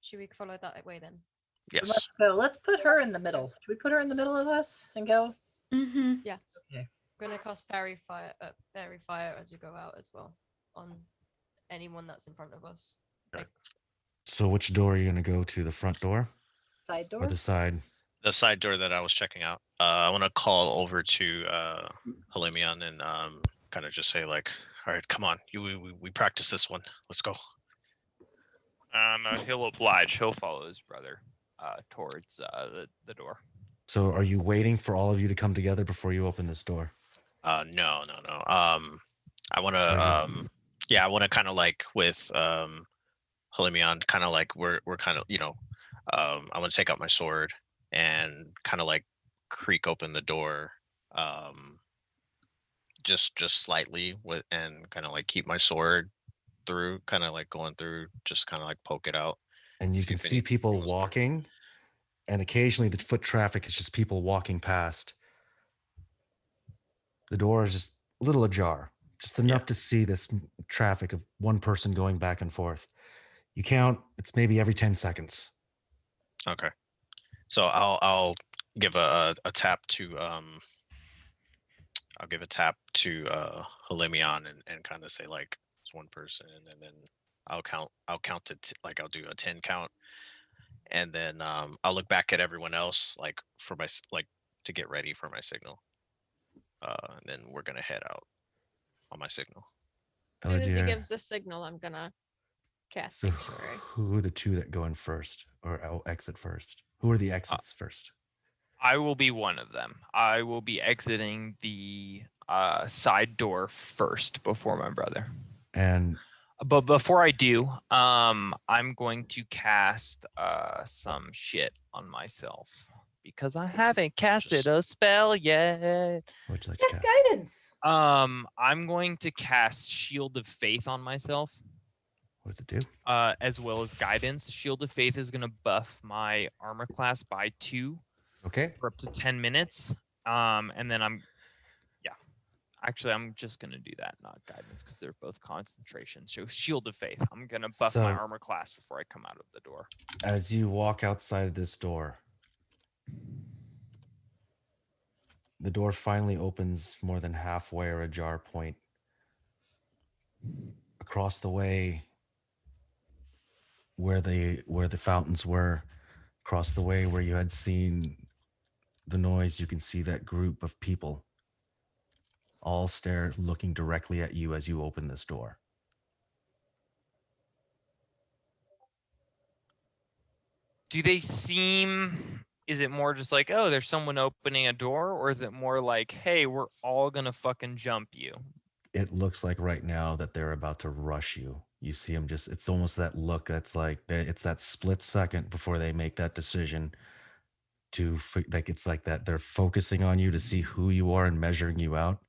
Speaker 3: Should we follow that way then?
Speaker 5: Yes.
Speaker 6: Let's go. Let's put her in the middle. Should we put her in the middle of us and go?
Speaker 2: Mm-hmm.
Speaker 3: I'm gonna cast fairy fire as you go out as well on anyone that's in front of us.
Speaker 1: So which door are you going to go to? The front door
Speaker 6: Side door.
Speaker 1: or the side?
Speaker 5: The side door that I was checking out. I want to call over to Holimion and kind of just say like, all right, come on, we practice this one. Let's go.
Speaker 4: He'll oblige. He'll follow his brother towards the door.
Speaker 1: So are you waiting for all of you to come together before you open this door?
Speaker 5: No. I want to I want to kind of like with Holimion, kind of like we're kind of I want to take out my sword and kind of like creak open the door, just slightly with, and kind of like keep my sword through, kind of like going through, just kind of like poke it out.
Speaker 1: And you
Speaker 5: See
Speaker 1: can
Speaker 5: if
Speaker 1: see people
Speaker 5: anyone's there.
Speaker 1: walking, and occasionally the foot traffic is just people walking past. The door is just a little ajar, just enough to see this traffic of one person going back and forth. You count, it's maybe every 10 seconds.
Speaker 5: Okay. So I'll give a tap to Holimion and kind of say like it's one person, and then I'll count it, like I'll do a 10 count, and then I'll look back at everyone else like for my like to get ready for my signal. And then we're gonna head out on my signal.
Speaker 7: As soon as he
Speaker 1: Elidyr,
Speaker 7: gives the signal, I'm gonna cast
Speaker 1: so
Speaker 7: Sanctuary.
Speaker 1: who are the two that go in first or exit first? Who are the exits first?
Speaker 4: I will be one of them. I will be exiting the side door first before my brother.
Speaker 1: And
Speaker 4: But before I do, I'm going to cast some shit on myself because I haven't casted a spell yet.
Speaker 1: would you like to
Speaker 6: Yes,
Speaker 1: cast?
Speaker 6: guidance.
Speaker 4: I'm going to cast Shield of Faith on myself.
Speaker 1: What does it do?
Speaker 4: As well as Guidance. Shield of Faith is going to buff my armor class by 2
Speaker 1: Okay.
Speaker 4: for up to 10 minutes. And then I'm just going to do that, not Guidance, because they're both concentration. So Shield of Faith. I'm going to buff my
Speaker 1: So-
Speaker 4: armor class before I come out of the door.
Speaker 1: As you walk outside this door, the door finally opens more than halfway or a jar point. Across the way where the fountains were, across the way where you had seen the noise, you can see that group of people all stare, looking directly at you as you open this door.
Speaker 4: Do they seem, is it more just like, oh, there's someone opening a door? Or is it more like, hey, we're all going to fucking jump you?
Speaker 1: It looks like right now that they're about to rush you. You see them just, it's almost that look that's like, it's that split second before they make that decision to, like, it's like that they're focusing on you to see who you are and measuring you out.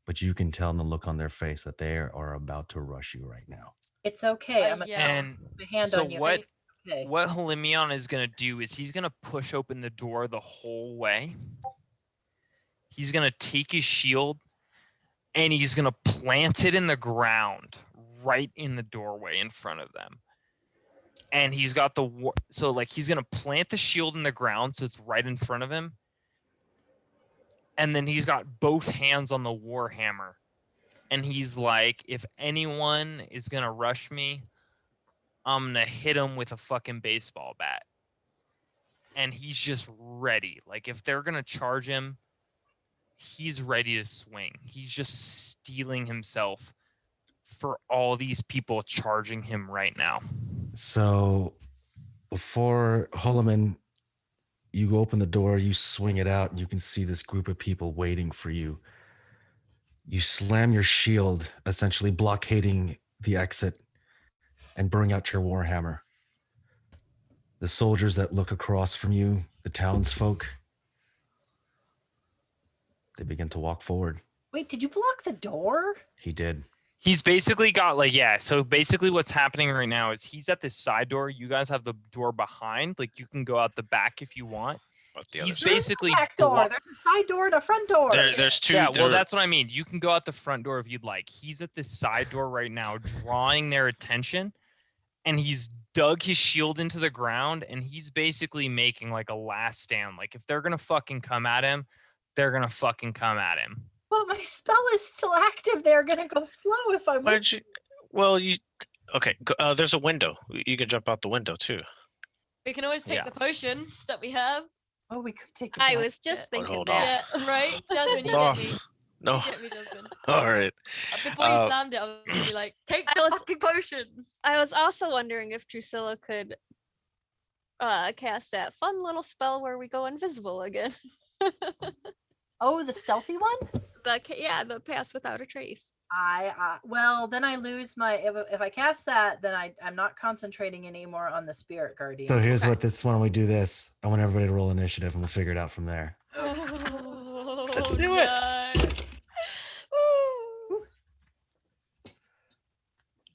Speaker 1: But you can tell in the look on their face that they are about to rush you right now.
Speaker 6: It's okay. I'm
Speaker 3: Yeah.
Speaker 4: And
Speaker 6: a hand
Speaker 4: so
Speaker 6: on you.
Speaker 4: what
Speaker 6: Okay.
Speaker 4: what Holimion is going to do is he's going to push open the door the whole way. He's going to take his shield and he's going to plant it in the ground right in the doorway in front of them. And he's got so like he's going to plant the shield in the ground so it's right in front of him. And then he's got both hands on the warhammer. And he's like, if anyone is going to rush me, I'm going to hit him with a fucking baseball bat. And he's just ready. Like, if they're going to charge him, he's ready to swing. He's just steeling himself for all these people charging him right now.
Speaker 1: So before Holimion, you open the door, you swing it out, and you can see this group of people waiting for you. You slam your shield, essentially blockading the exit, and bring out your warhammer. The soldiers that look across from you, the townsfolk, they begin to walk forward.
Speaker 6: Wait, did you block the door?
Speaker 1: He did.
Speaker 4: He's basically got so basically what's happening right now is he's at this side door. You guys have the door behind. Like, you can go out the back if you want.
Speaker 5: But the
Speaker 4: He's
Speaker 5: other
Speaker 4: basically
Speaker 6: Back door. There's a side door and a front door.
Speaker 5: there's two.
Speaker 4: Yeah, well, that's what I mean. You can go out the front door if you'd like. He's at this side door right now, drawing their attention, and he's dug his shield into the ground, and he's basically making like a last stand. Like, if they're gonna fucking come at him, they're gonna fucking come at him.
Speaker 6: But my spell is still active. They're gonna go slow if I'm.
Speaker 5: Why did you? Well, you. Okay. There's a window. You can jump out the window too.
Speaker 3: We can always take
Speaker 4: Yeah.
Speaker 3: the potions that we have.
Speaker 6: Oh, we could take the
Speaker 7: I
Speaker 6: dagger.
Speaker 7: was just thinking
Speaker 5: hold
Speaker 7: that.
Speaker 3: Yeah, right? Jasmine, you
Speaker 5: No.
Speaker 3: get me.
Speaker 5: No.
Speaker 3: You get me, Jasmine.
Speaker 5: All right.
Speaker 3: Before you
Speaker 5: Uh,
Speaker 3: slammed it, I was gonna be like, take
Speaker 7: I
Speaker 3: the
Speaker 7: was-
Speaker 3: fucking potion.
Speaker 7: I was also wondering if Drusilla could cast that fun little spell where we go invisible again.
Speaker 6: Oh, the stealthy one?
Speaker 7: The pass without a trace.
Speaker 6: Well, then I lose my. If I cast that, then I'm not concentrating anymore on the spirit guardian.
Speaker 1: So here's
Speaker 7: Okay.
Speaker 1: what this when we do this. I want everybody to roll initiative and we'll figure it out from there.
Speaker 3: Let's
Speaker 1: do it.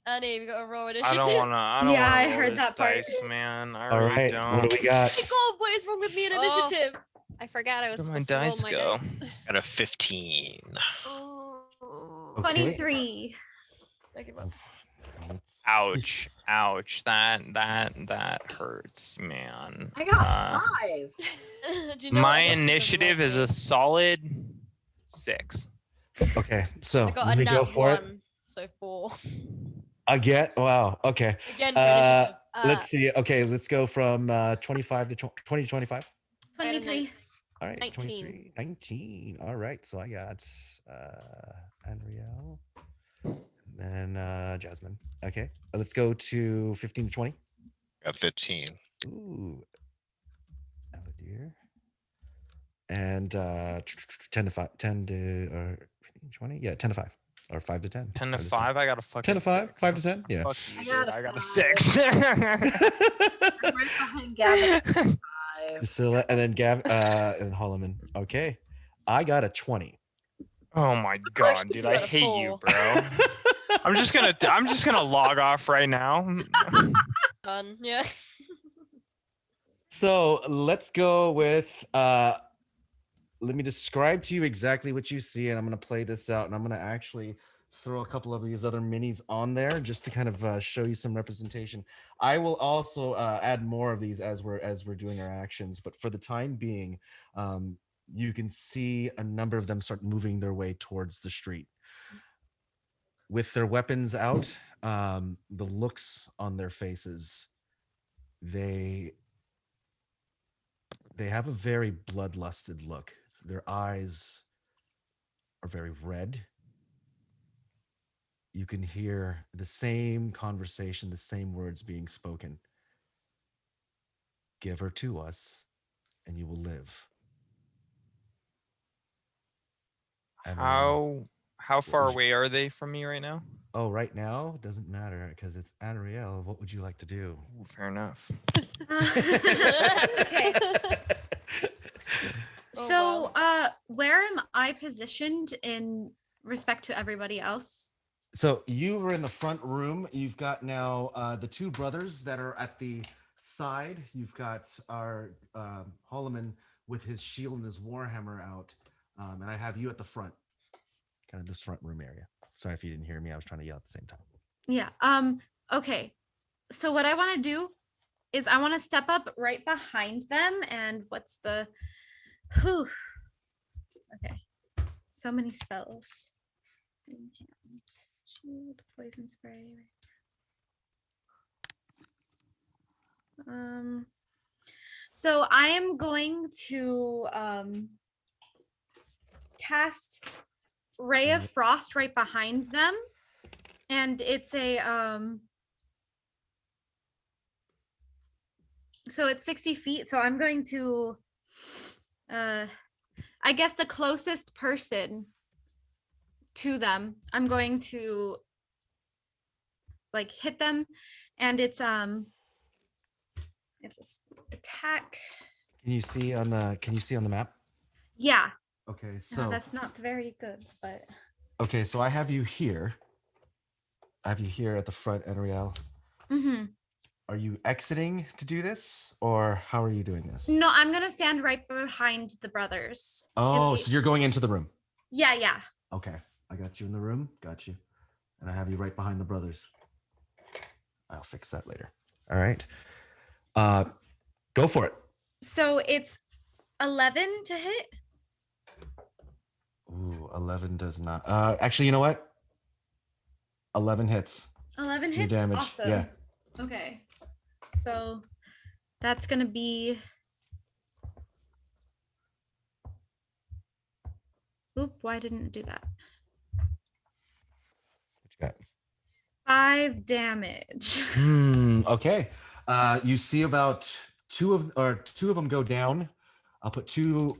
Speaker 3: Annie, we got to roll
Speaker 4: I
Speaker 3: initiative.
Speaker 4: don't wanna. I don't
Speaker 2: Yeah,
Speaker 4: wanna
Speaker 2: I
Speaker 4: roll
Speaker 2: heard
Speaker 4: this
Speaker 2: that part.
Speaker 4: dice, man. I
Speaker 1: All
Speaker 4: really
Speaker 1: right,
Speaker 4: don't.
Speaker 1: what do we got?
Speaker 3: Oh my god, what is wrong with me in
Speaker 7: Oh.
Speaker 3: initiative?
Speaker 7: I forgot I was
Speaker 4: Where'd my
Speaker 7: supposed to roll
Speaker 4: dice
Speaker 7: my
Speaker 4: go?
Speaker 7: dice.
Speaker 5: Got a 15.
Speaker 3: Oh.
Speaker 1: Okay.
Speaker 2: 23.
Speaker 3: I give up.
Speaker 4: Ouch! Ouch! That hurts, man.
Speaker 6: I got 5.
Speaker 3: Do you know
Speaker 4: My
Speaker 3: what
Speaker 4: initiative is a solid 6.
Speaker 1: Okay, so
Speaker 3: I got
Speaker 1: let
Speaker 3: a
Speaker 1: me go
Speaker 3: nat
Speaker 1: for it.
Speaker 3: 1, so 4.
Speaker 1: Again? Wow. Okay.
Speaker 3: Again for initiative.
Speaker 1: Let's see. Okay, let's go from 25 to 20 to 25.
Speaker 7: I had a
Speaker 2: 23.
Speaker 1: All right,
Speaker 7: 19.
Speaker 1: 23, 19. All right, so I got Anriele, and then Jasmine. Okay, let's go to 15 to 20.
Speaker 5: Got 15.
Speaker 1: Ooh, Elidyr. And 10 to 5, 10 to or 20. Yeah, 10 to 5, or 5 to 10.
Speaker 4: 10 to
Speaker 1: 10.
Speaker 4: 5. I got a fucking
Speaker 1: 10 to 5,
Speaker 4: 6.
Speaker 1: 5 to 10. Yeah.
Speaker 4: Fuck
Speaker 6: I
Speaker 4: you,
Speaker 6: got
Speaker 4: dude.
Speaker 6: a
Speaker 4: I got a
Speaker 6: 5.
Speaker 4: 6.
Speaker 6: I'm right behind Gavin. 5.
Speaker 1: Drusilla, and then Gav and Holimion. Okay, I got a 20.
Speaker 4: Oh my god, dude!
Speaker 3: you
Speaker 4: I
Speaker 3: got a
Speaker 4: hate you,
Speaker 3: 4.
Speaker 4: bro. I'm just gonna log off right now.
Speaker 3: Done. Yeah.
Speaker 1: So let's go with let me describe to you exactly what you see, and I'm going to play this out, and I'm going to actually throw a couple of these other minis on there just to kind of show you some representation. I will also add more of these as we're doing our actions, but for the time being, you can see a number of them start moving their way towards the street with their weapons out. The looks on their faces, they have a very bloodlusted look. Their eyes are very red. You can hear the same conversation, the same words being spoken. Give her to us, and you will live. And
Speaker 4: How far
Speaker 1: would you-
Speaker 4: away are they from me right now?
Speaker 1: oh, right now doesn't matter because it's Anriele. What would you like to do?
Speaker 4: Ooh, fair enough.
Speaker 2: Okay.
Speaker 3: Oh,
Speaker 2: So, where am I positioned in respect to everybody else?
Speaker 1: So you were in the front room. You've got now the two brothers that are at the side. You've got our Holimion with his shield and his warhammer out, and I have you at the front, kind of this front room area. Sorry if you didn't hear me. I was trying to yell at the same time.
Speaker 2: Yeah. Okay. So what I want to do is I want to step up right behind them, and what's the whew. Okay. So many spells. Enchantments. Shield, poison spray. So I am going to cast Ray of Frost right behind them, and it's a so it's 60 feet, so I'm going to I guess the closest person to them, I'm going to like hit them, and it's attack.
Speaker 1: Can you see on the map?
Speaker 2: Yeah.
Speaker 1: Okay,
Speaker 2: No,
Speaker 1: so
Speaker 2: that's not very good, but
Speaker 1: okay, so I have you here. I have you here at the front, Anriele.
Speaker 2: mm-hmm.
Speaker 1: Are you exiting to do this, or how are you doing this?
Speaker 2: No, I'm gonna stand right behind the brothers.
Speaker 1: Oh,
Speaker 2: It-
Speaker 1: so you're going into the room.
Speaker 2: yeah, yeah.
Speaker 1: Okay, I got you in the room. Got you, and I have you right behind the brothers. I'll fix that later. All right. Go for it.
Speaker 2: So it's 11 to hit.
Speaker 1: Ooh, 11 does not. Actually, you know what? 11 hits.
Speaker 2: 11
Speaker 1: Your
Speaker 2: hits.
Speaker 1: damage.
Speaker 2: Awesome.
Speaker 1: Yeah.
Speaker 2: Okay. So that's gonna be Oop, why didn't it do that?
Speaker 1: What you got?
Speaker 2: 5 damage.
Speaker 1: Okay. You see about two of them go down. I'll put 2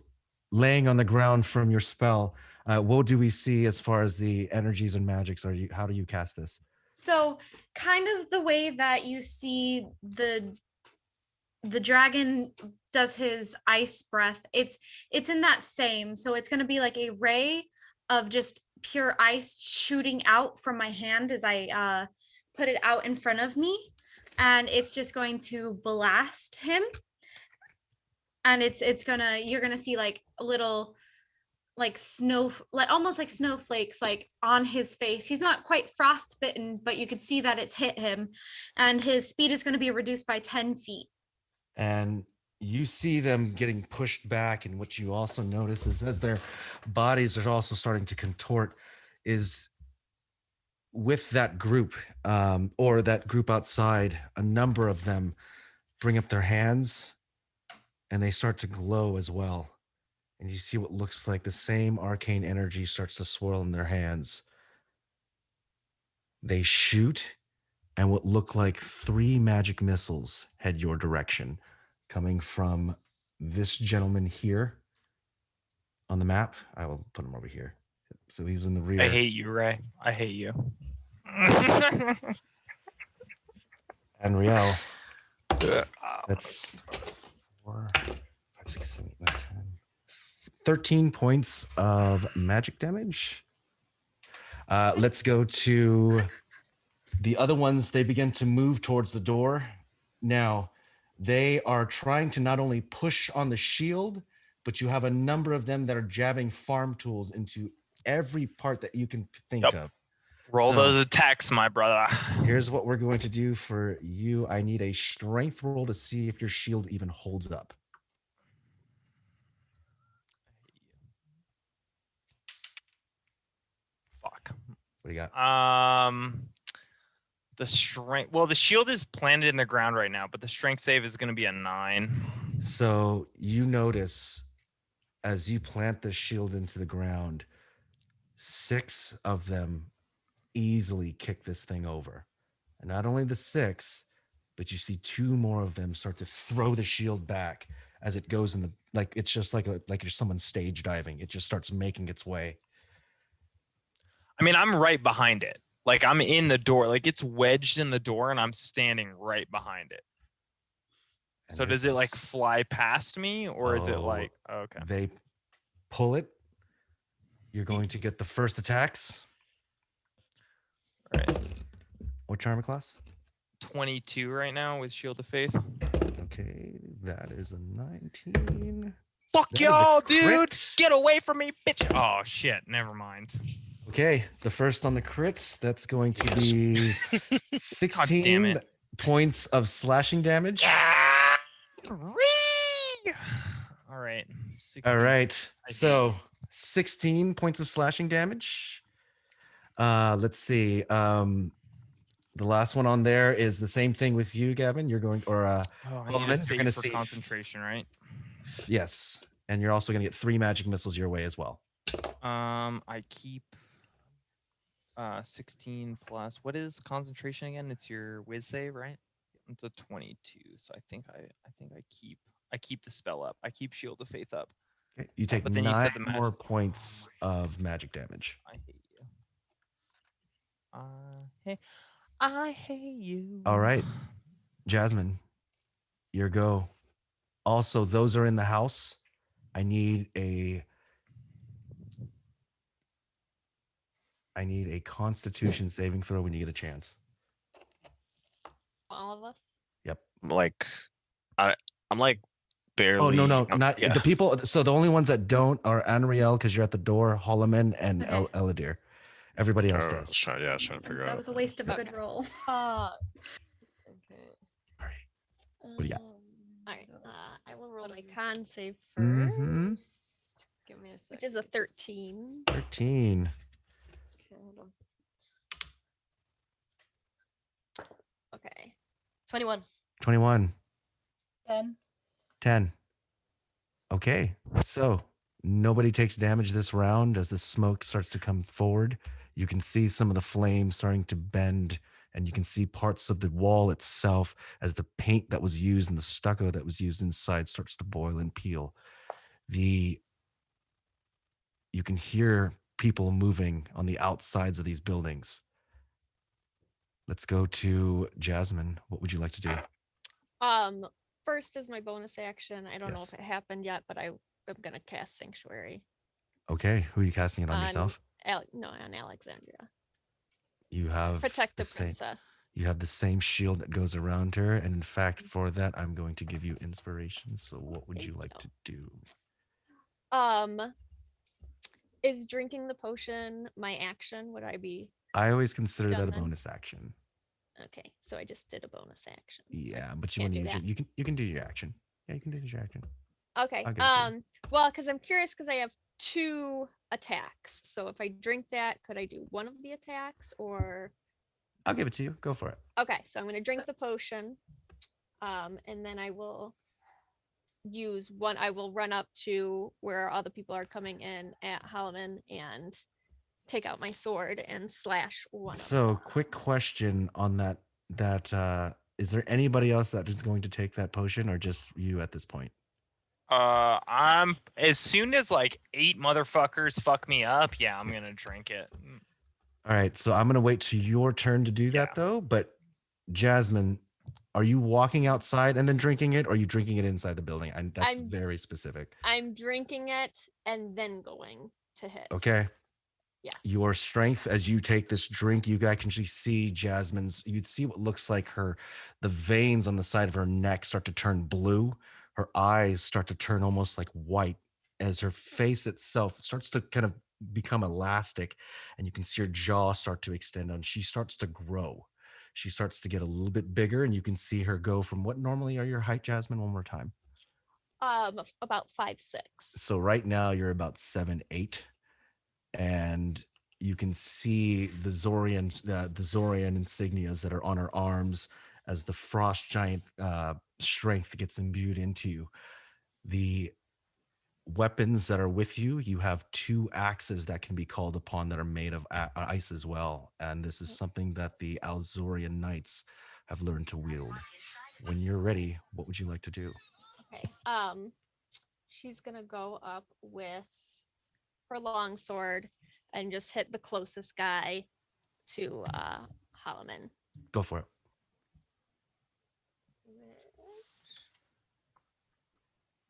Speaker 1: laying on the ground from your spell. What do we see as far as the energies and magics? How do you cast this?
Speaker 2: So kind of the way that you see the dragon does his ice breath, it's in that same. So it's going to be like a ray of just pure ice shooting out from my hand as I put it out in front of me, and it's just going to blast him. And you're gonna see like a little like snow, like almost like snowflakes like on his face. He's not quite frostbitten, but you could see that it's hit him, and his speed is going to be reduced by 10 feet.
Speaker 1: And you see them getting pushed back, and what you also notice is as their bodies are also starting to contort is with that group or that group outside, a number of them bring up their hands and they start to glow as well. And you see what looks like the same arcane energy starts to swirl in their hands. They shoot, and what look like 3 magic missiles head your direction, coming from this gentleman here on the map. I will put him over here. So he's in the rear.
Speaker 4: I hate you, Ray. I hate you.
Speaker 1: Anriele. That's 4, 5, 6, 7, 8, 9, 10. 13 points of magic damage. Let's go to the other ones. They begin to move towards the door. Now, they are trying to not only push on the shield, but you have a number of them that are jabbing farm tools into every part that you can think of.
Speaker 4: Roll
Speaker 1: So,
Speaker 4: those attacks, my brother.
Speaker 1: Here's what we're going to do for you. I need a strength roll to see if your shield even holds up.
Speaker 4: Fuck.
Speaker 1: What do you got?
Speaker 4: The strength. Well, the shield is planted in the ground right now, but the strength save is going to be a 9.
Speaker 1: So you notice as you plant the shield into the ground, 6 of them easily kick this thing over. And not only the 6, but you see 2 more of them start to throw the shield back as it goes in the, like, it's just like there's someone stage diving. It just starts making its way.
Speaker 4: I mean, I'm right behind it. Like, I'm in the door. Like, it's wedged in the door, and I'm standing right behind it.
Speaker 1: And
Speaker 4: So does it, like, fly past me, or is it like... Oh, okay.
Speaker 1: They pull it. You're going to get the first attacks.
Speaker 4: All right.
Speaker 1: What armor class?
Speaker 4: 22 right now with Shield of Faith.
Speaker 1: Okay, that is a 19.
Speaker 4: Fuck
Speaker 1: That is a
Speaker 4: y'all,
Speaker 1: crit.
Speaker 4: dude! Get away from me, bitch! Oh, shit. Never mind.
Speaker 1: Okay, the first on the crit, that's going to be
Speaker 4: God damn
Speaker 1: 16
Speaker 4: it.
Speaker 1: points of slashing damage.
Speaker 4: All right. 16.
Speaker 1: All right,
Speaker 4: I hate
Speaker 1: so
Speaker 4: you.
Speaker 1: 16 points of slashing damage. Let's see. The last one on there is the same thing with you, Gavin. You're going, or
Speaker 4: Oh, I need
Speaker 1: Holimion,
Speaker 4: a
Speaker 1: you're
Speaker 4: save
Speaker 1: gonna
Speaker 4: for
Speaker 1: save.
Speaker 4: concentration, right?
Speaker 1: Yes, and you're also going to get 3 magic missiles your way as well.
Speaker 4: I keep 16 plus. What is concentration again? It's your whiz save, right? It's a 22. So I think I keep the spell up. I keep Shield of Faith up.
Speaker 1: Okay, you take
Speaker 4: But then you
Speaker 1: 9
Speaker 4: said the
Speaker 1: more
Speaker 4: magic.
Speaker 1: points of magic damage.
Speaker 4: I hate you. I hate you.
Speaker 1: All right, Jasmin, your go. Also, those are in the house. I need a Constitution saving throw when you get a chance.
Speaker 7: All of us.
Speaker 1: Yep.
Speaker 5: Like, I'm like barely.
Speaker 1: Oh no,
Speaker 5: oh,
Speaker 1: not
Speaker 5: yeah.
Speaker 1: the people. So the only ones that don't are Anriele because you're at the door, Holimion, and
Speaker 2: Okay.
Speaker 1: Elidyr. Everybody else
Speaker 5: I was
Speaker 1: does.
Speaker 5: trying to figure
Speaker 2: That
Speaker 5: out.
Speaker 2: was a waste of a good
Speaker 7: Okay.
Speaker 2: roll.
Speaker 3: Okay.
Speaker 1: All right. What do you got?
Speaker 7: All right. I will roll my con save first,
Speaker 1: Mhm.
Speaker 3: Give me a
Speaker 7: which
Speaker 3: second.
Speaker 7: is a 13.
Speaker 1: 13.
Speaker 7: Okay, hold on. Okay.
Speaker 3: 21.
Speaker 1: 21.
Speaker 6: 10.
Speaker 1: 10. Okay. So Nobody takes damage this round. As the smoke starts to come forward, you can see some of the flames starting to bend, and you can see parts of the wall itself as the paint that was used and the stucco that was used inside starts to boil and peel. You can hear people moving on the outsides of these buildings. Let's go to Jasmin. What would you like to do?
Speaker 7: First is my bonus action. I don't know
Speaker 1: Yes.
Speaker 7: if it happened yet, but I'm gonna cast Sanctuary
Speaker 1: Okay, who are you casting it on yourself?
Speaker 7: on Alexandria.
Speaker 1: You have
Speaker 7: Protect the
Speaker 1: same.
Speaker 7: princess.
Speaker 1: You have the same shield that goes around her, and in fact, for that, I'm going to give you inspiration. So, what would
Speaker 7: Thank
Speaker 1: you like
Speaker 7: you.
Speaker 1: to do?
Speaker 7: Is drinking the potion my action? Would I be
Speaker 1: I always consider that
Speaker 7: done
Speaker 1: a
Speaker 7: then?
Speaker 1: bonus action.
Speaker 7: Okay, so I just did a bonus action. so
Speaker 1: Yeah, but you
Speaker 7: can't
Speaker 1: want to
Speaker 7: do
Speaker 1: use
Speaker 7: that.
Speaker 1: you can do your action. Yeah, you can do your action.
Speaker 7: Okay.
Speaker 1: I'll give it to you.
Speaker 7: Well, because I'm curious because I have 2 attacks. So if I drink that, could I do one of the attacks or
Speaker 1: I'll give it to you. Go for it.
Speaker 7: okay, so I'm gonna drink the potion. And then I will use one. I will run up to where other people are coming in at Holimion and take out my sword and slash one of
Speaker 1: So,
Speaker 7: them.
Speaker 1: quick question on that. Is there anybody else that is going to take that potion, or just you at this point?
Speaker 4: I'm as soon as like 8 motherfuckers fuck me up, yeah, I'm gonna drink it.
Speaker 1: All right, so I'm gonna wait to your turn to do that
Speaker 4: Yeah.
Speaker 1: though. But Jasmin, are you walking outside and then drinking it, or are you drinking it inside the building? That's
Speaker 7: I'm-
Speaker 1: very specific.
Speaker 7: I'm drinking it and then going to hit.
Speaker 1: Okay.
Speaker 7: Yes.
Speaker 1: Your strength as you take this drink, you guys can actually see Jasmin's. You'd see what looks like the veins on the side of her neck start to turn blue. Her eyes start to turn almost like white as her face itself starts to kind of become elastic, and you can see her jaw start to extend and she starts to grow. She starts to get a little bit bigger, and you can see her go from what normally are your height, Jasmin, one more time.
Speaker 7: About 5'6".
Speaker 1: So right now you're about 7'8", and you can see the Zorian insignias that are on her arms as the frost giant strength gets imbued into you. The weapons that are with you, you have 2 axes that can be called upon that are made of ice as well, and this is something that the Alzorian knights have learned to wield. When you're ready, what would you like to do?
Speaker 7: Okay. She's gonna go up with her longsword and just hit the closest guy to Holimion.
Speaker 1: Go for it.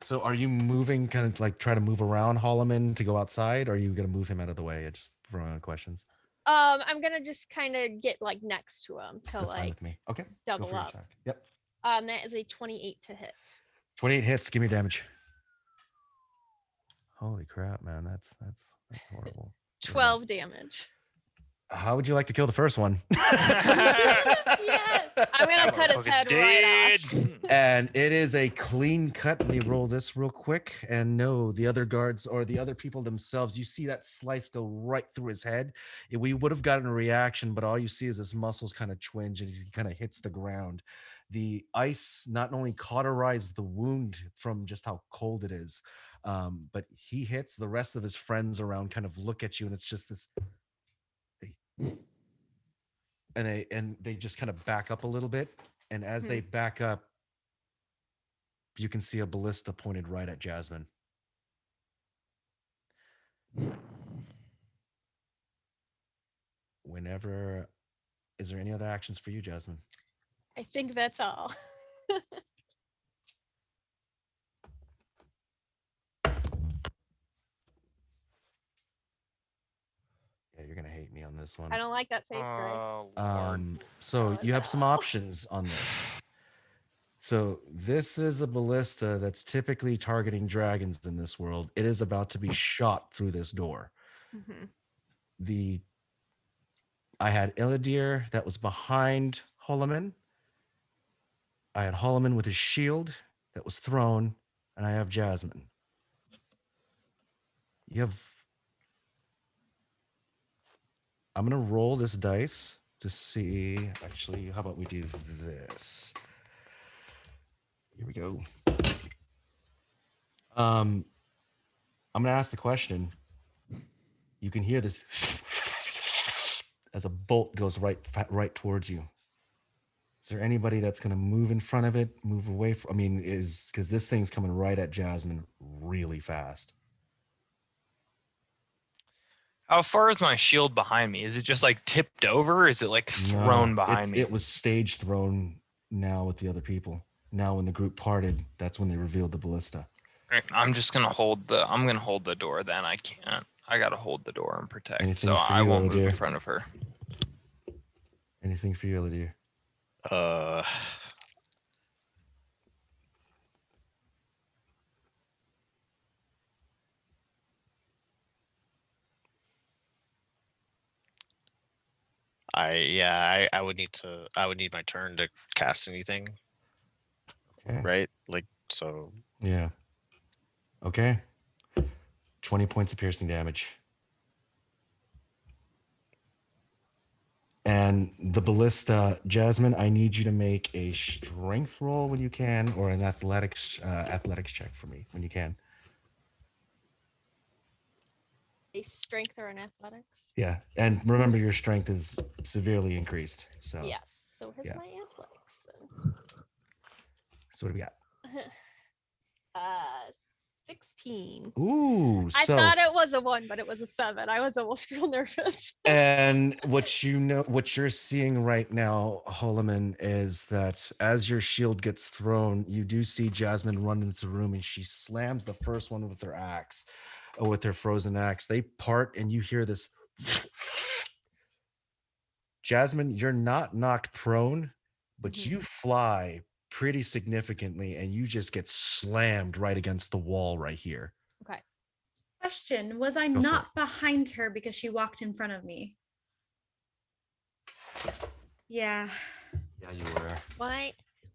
Speaker 1: So are you moving, kind of like try to move around Holimion to go outside, or are you going to move him out of the way? Just throwing out questions.
Speaker 7: I'm gonna just kind of get like next to him to
Speaker 1: That's fine
Speaker 7: like
Speaker 1: with me. Okay. Go
Speaker 7: double
Speaker 1: for your
Speaker 7: up.
Speaker 1: attack. Yep.
Speaker 7: That is a 28 to hit.
Speaker 1: 28 hits. Give me damage. Holy crap, man. That's horrible.
Speaker 7: 12 damage.
Speaker 1: How would you like to kill the first one?
Speaker 7: Yes. I'm gonna cut his
Speaker 4: Motherfucker's
Speaker 7: head right off.
Speaker 4: dead.
Speaker 1: And it is a clean cut. Let me roll this real quick. And no, the other guards or the other people themselves, you see that slice go right through his head. We would have gotten a reaction, but all you see is his muscles kind of twinge and he kind of hits the ground. The ice not only cauterized the wound from just how cold it is, but he hits. The rest of his friends around kind of look at you, and it's just this. And they just kind of back up a little bit, and as they back up, you can see a ballista pointed right at Jasmin. Whenever, is there any other actions for you, Jasmin?
Speaker 7: I think that's all.
Speaker 1: Yeah, you're gonna hate me on this one.
Speaker 7: I don't like that face, right?
Speaker 4: Oh, Lord.
Speaker 1: So you have some options on this. So this is a ballista that's typically targeting dragons in this world. It is about to be shot through this door.
Speaker 7: Mm-hmm.
Speaker 1: I had Elidyr that was behind Holimion. I had Holimion with his shield that was thrown, and I have Jasmin. I'm gonna roll this dice to see. Actually, how about we do this? Here we go. I'm gonna ask the question. You can hear this as a bolt goes right towards you. Is there anybody that's gonna move in front of it, move away from? I mean, is because this thing's coming right at Jasmin really fast.
Speaker 4: How far is my shield behind me? Is it just like tipped over? Or is it like thrown behind me?
Speaker 1: It was stage thrown now with the other people. Now when the group parted, that's when they revealed the ballista.
Speaker 4: Right, I'm just gonna hold the. I'm gonna hold the door. Then I can't. I gotta hold the door and protect.
Speaker 1: Anything
Speaker 4: so
Speaker 1: for
Speaker 4: I
Speaker 1: you,
Speaker 4: won't move in
Speaker 1: Elidyr?
Speaker 4: front of her.
Speaker 1: Anything for you, Elidyr?
Speaker 5: I would need my turn to cast anything,
Speaker 1: Okay.
Speaker 5: right? Like, so
Speaker 1: Yeah. Okay. 20 points of piercing damage. And the ballista, Jasmin, I need you to make a strength roll when you can, or an athletics check for me when you can.
Speaker 7: A strength or an athletics?
Speaker 1: Yeah, and remember your strength is severely increased. So
Speaker 7: Yes. So has
Speaker 1: yeah.
Speaker 7: my athletics then.
Speaker 1: So what do we got?
Speaker 7: 16.
Speaker 1: Ooh,
Speaker 7: I
Speaker 1: so
Speaker 7: thought it was a 1, but it was a 7. I was almost real nervous.
Speaker 1: and what you're seeing right now, Holimion, is that as your shield gets thrown, you do see Jasmin run into the room, and she slams the first one with her axe, with her frozen axe. They part, and you hear this. Jasmin, you're not knocked prone, but you fly pretty significantly, and you just get slammed right against the wall right here.
Speaker 7: Okay.
Speaker 2: Question: was I
Speaker 1: Go for
Speaker 2: not behind her because she walked in front of me? Yeah.
Speaker 1: Yeah, you were.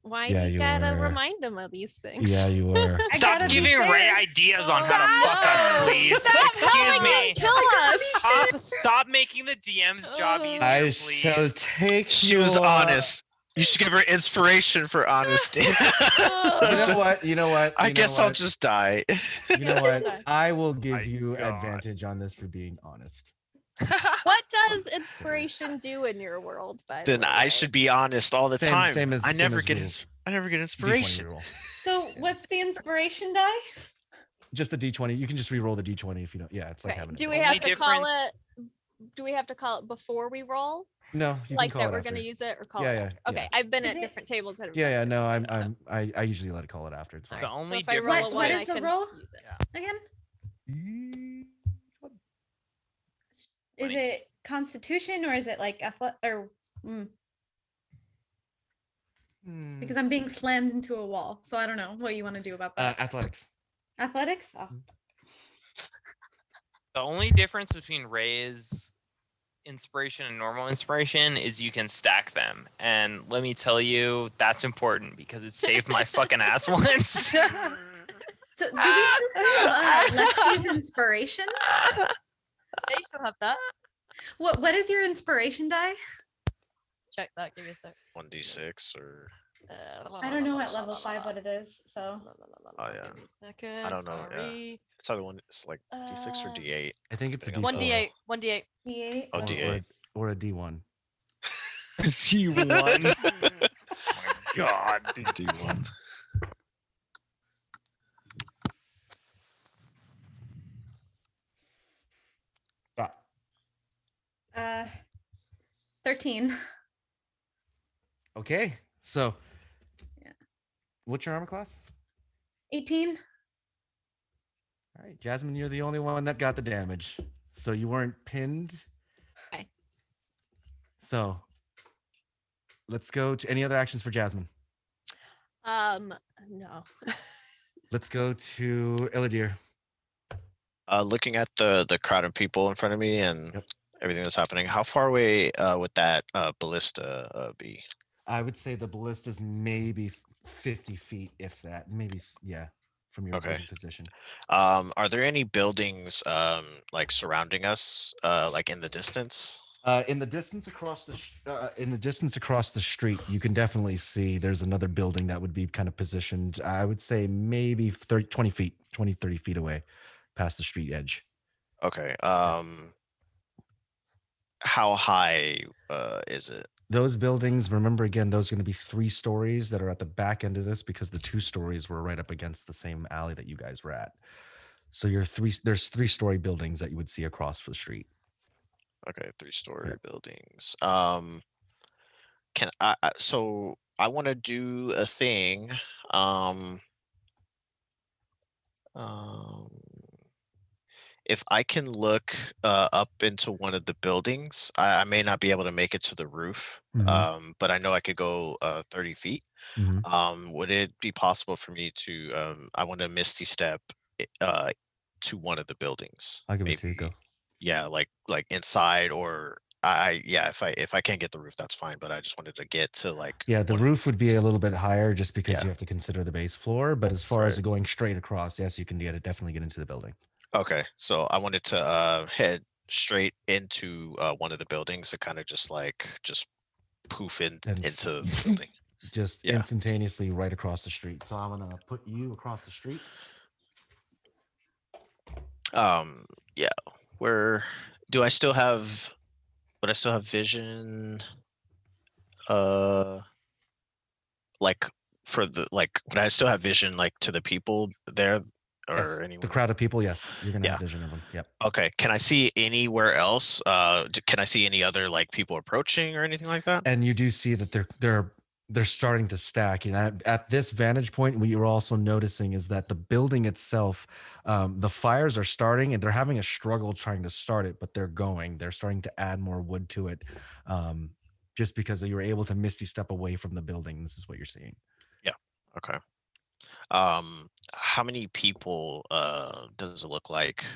Speaker 7: Why
Speaker 1: Yeah,
Speaker 7: do you
Speaker 1: you
Speaker 7: gotta
Speaker 1: were.
Speaker 7: remind them of these things?
Speaker 1: Yeah, you were.
Speaker 2: I
Speaker 4: Stop
Speaker 2: gotta be
Speaker 4: giving Ray
Speaker 2: fair.
Speaker 4: ideas on
Speaker 3: Oh,
Speaker 4: how to fuck us,
Speaker 3: no.
Speaker 4: please.
Speaker 7: Stop
Speaker 4: Excuse
Speaker 7: telling
Speaker 4: me.
Speaker 7: them, kill us.
Speaker 4: Stop making the DM's job easier,
Speaker 1: I
Speaker 4: please.
Speaker 1: shall take
Speaker 5: she was
Speaker 1: your-
Speaker 5: honest. You should give her inspiration for honesty.
Speaker 1: You know what?
Speaker 5: I guess I'll just die.
Speaker 1: You know what? I will give
Speaker 4: My
Speaker 1: you
Speaker 4: God.
Speaker 1: advantage on this for being honest.
Speaker 7: What does inspiration do in your world, by the
Speaker 5: Then
Speaker 7: way?
Speaker 5: I should be honest all the
Speaker 1: Same-
Speaker 5: time.
Speaker 1: same as-
Speaker 5: I
Speaker 1: same
Speaker 5: never
Speaker 1: as
Speaker 5: get
Speaker 1: rules.
Speaker 5: I never get
Speaker 1: D20
Speaker 5: inspiration.
Speaker 1: reroll.
Speaker 2: So what's the inspiration die?
Speaker 1: Just the D20. You can just re-roll the D20 if you don't. Yeah, it's like
Speaker 7: Okay,
Speaker 1: having.
Speaker 7: do
Speaker 1: it.
Speaker 7: we
Speaker 4: Only
Speaker 7: have to call
Speaker 4: difference-
Speaker 7: it? Do we have to call it before we roll?
Speaker 1: No, you
Speaker 7: Like
Speaker 1: can call
Speaker 7: that
Speaker 1: it
Speaker 7: we're
Speaker 1: after.
Speaker 7: gonna use it or call
Speaker 1: Yeah,
Speaker 7: it
Speaker 1: yeah,
Speaker 7: after?
Speaker 1: yeah.
Speaker 7: Okay, I've been
Speaker 2: Is
Speaker 7: at
Speaker 2: it-
Speaker 7: different tables that have
Speaker 1: Yeah,
Speaker 7: done
Speaker 1: yeah.
Speaker 7: different things, so-
Speaker 1: I usually let it call it after. It's fine.
Speaker 4: The
Speaker 7: Alright, so
Speaker 4: only
Speaker 7: if I roll
Speaker 4: difference.
Speaker 7: a
Speaker 2: What
Speaker 7: one,
Speaker 2: is
Speaker 7: I
Speaker 2: the
Speaker 7: can
Speaker 2: roll?
Speaker 7: use it.
Speaker 2: Again? Is
Speaker 4: 20.
Speaker 2: it Constitution or is it like because I'm being slammed into a wall, so I don't know what you want to do about that.
Speaker 1: Athletics.
Speaker 2: Athletics? Oh.
Speaker 4: The only difference between Ray's inspiration and normal inspiration is you can stack them. And let me tell you, that's important because it saved my fucking ass once.
Speaker 2: So do we still have Lexi's inspiration?
Speaker 3: Yeah, you still have that.
Speaker 2: What is your inspiration die?
Speaker 3: Check that. Give me a sec.
Speaker 5: 1d6 or
Speaker 2: I don't know at level 5 what it is, so
Speaker 5: Oh, yeah.
Speaker 3: Give me a second.
Speaker 5: I don't know, yeah.
Speaker 3: Sorry.
Speaker 5: it's either one. It's like d6 or d8.
Speaker 1: I think it's a
Speaker 5: Depending
Speaker 1: D4.
Speaker 5: on
Speaker 3: One d8. 1d8.
Speaker 2: D8.
Speaker 5: Oh,
Speaker 1: or-
Speaker 5: D8.
Speaker 1: or a D1.
Speaker 4: G1. Oh my God.
Speaker 5: D1.
Speaker 2: Uh 13.
Speaker 1: Okay, so.
Speaker 2: Yeah.
Speaker 1: What's your armor class?
Speaker 2: 18.
Speaker 1: All right, Jasmin, you're the only one that got the damage, so you weren't pinned.
Speaker 7: Okay.
Speaker 1: So. Let's go to any other actions for Jasmin.
Speaker 7: No.
Speaker 1: Let's go to Elidyr.
Speaker 5: Looking at the crowd of people in front of me and
Speaker 1: Yep.
Speaker 5: everything that's happening, how far away would that ballista be?
Speaker 1: I would say the ballista's maybe 50 feet, if that. Maybe, yeah, from your
Speaker 5: Okay.
Speaker 1: position.
Speaker 5: Are there any buildings like surrounding us, like in the distance?
Speaker 1: In the distance across the street, you can definitely see there's another building that would be kind of positioned. I would say maybe 30 feet away, past the street edge.
Speaker 5: Okay. How high is it?
Speaker 1: Those buildings, remember again, those are going to be 3 stories that are at the back end of this because the 2 stories were right up against the same alley that you guys were at. So there's 3-story buildings that you would see across the street.
Speaker 5: Okay, 3-story
Speaker 1: Yep.
Speaker 5: buildings. Can so I want to do a thing. Um, if I can look up into one of the buildings, I may not be able to make it to the roof, but I know I could go 30 feet. Would it be possible for me to? I want to misty step to one of the buildings.
Speaker 1: I'll give it to you. Go.
Speaker 5: Yeah, like inside or yeah. If I can't get the roof, that's fine. But I just wanted to get to like.
Speaker 1: Yeah, the roof would be a little bit higher just because
Speaker 5: Yeah.
Speaker 1: you have to consider the base floor. But as far as
Speaker 5: Right.
Speaker 1: going straight across, yes, you can definitely get into the building.
Speaker 5: Okay, so I wanted to head straight into one of the buildings to kind of just poof
Speaker 1: And
Speaker 5: into the building.
Speaker 1: Just
Speaker 5: Yeah.
Speaker 1: instantaneously right across the street. So I'm gonna put you across the street.
Speaker 5: Yeah. Where do I still have? Would I still have vision? Like for the would I still have vision like to the people there or
Speaker 1: Yes,
Speaker 5: anyone?
Speaker 1: the crowd of people. Yes, you're gonna
Speaker 5: Yeah.
Speaker 1: have vision of them. Yep.
Speaker 5: Okay. Can I see anywhere else? Can I see any other like people approaching or anything like that?
Speaker 1: And you do see that they're starting to stack. You know, at this vantage point, what you're also noticing is that the building itself, the fires are starting, and they're having a struggle trying to start it, but they're going. They're starting to add more wood to it, just because you were able to misty step away from the building. This is what you're seeing.
Speaker 5: Yeah. Okay. How many people does it look like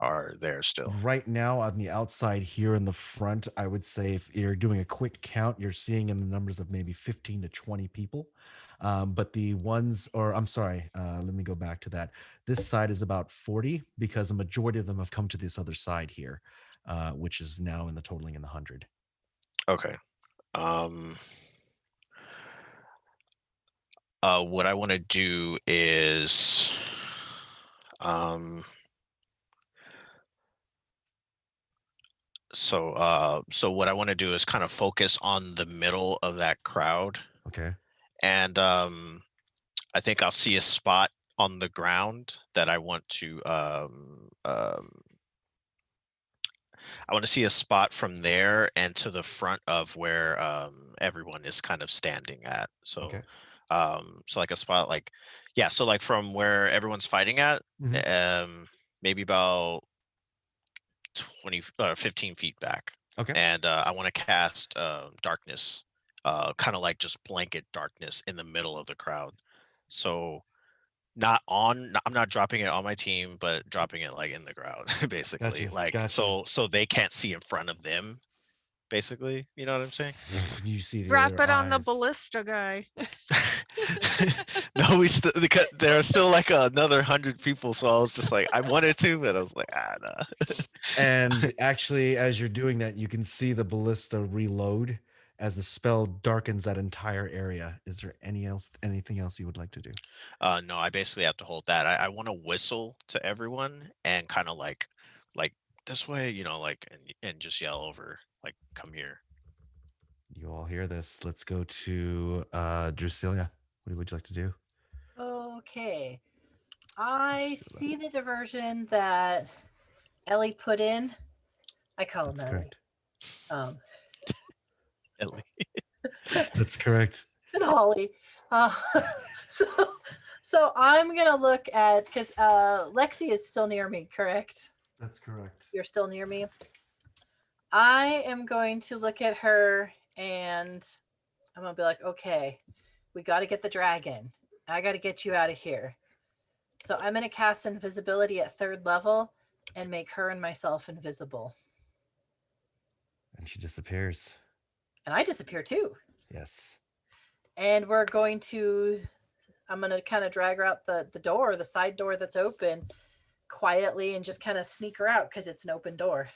Speaker 5: are there still?
Speaker 1: Right now on the outside here in the front, I would say if you're doing a quick count, you're seeing in the numbers of maybe 15 to 20 people. But the ones, or I'm sorry, let me go back to that. This side is about 40 because a majority of them have come to this other side here, which is now in the totaling in the 100.
Speaker 5: Okay. What I want to do is so what I want to do is kind of focus on the middle of that crowd.
Speaker 1: Okay.
Speaker 5: And I think I'll see a spot on the ground that I want to I want to see a spot from there and to the front of where everyone is kind of standing at. So
Speaker 1: Okay.
Speaker 5: so like a spot like so like from where everyone's fighting at, maybe about 15 feet back.
Speaker 1: Okay.
Speaker 5: And I want to cast darkness, kind of like just blanket darkness in the middle of the crowd. So I'm not dropping it on my team, but dropping it like in the crowd, basically.
Speaker 1: Gotcha.
Speaker 5: So they can't see in front of them, basically. You know what I'm saying?
Speaker 1: You see the
Speaker 7: Drop
Speaker 1: other
Speaker 7: it on the
Speaker 1: eyes.
Speaker 7: ballista guy.
Speaker 5: No, because there are still like another 100 people, so I was just like, I wanted to, but I was like, nah.
Speaker 1: And actually, as you're doing that, you can see the ballista reload as the spell darkens that entire area. Is there anything else you would like to do?
Speaker 5: No, I basically have to hold that. I want to whistle to everyone and kind of like this way, like and just yell over, like, come here.
Speaker 1: You all hear this. Let's go to Drusilla. What would you like to do?
Speaker 6: Okay. I see the diversion that Ellie put in. I call
Speaker 1: That's
Speaker 6: him
Speaker 1: correct.
Speaker 6: Ellie.
Speaker 5: Ellie.
Speaker 1: That's correct.
Speaker 6: And Holly. So I'm gonna look at because Lexi is still near me, correct?
Speaker 1: That's correct.
Speaker 6: You're still near me. I am going to look at her and I'm gonna be like, okay, we got to get the dragon. I got to get you out of here. So I'm gonna cast invisibility at 3rd level and make her and myself invisible.
Speaker 1: And she disappears.
Speaker 6: And I disappear too.
Speaker 1: Yes.
Speaker 6: And I'm going to kind of drag her out the door, the side door that's open quietly and just kind of sneak her out because it's an open door.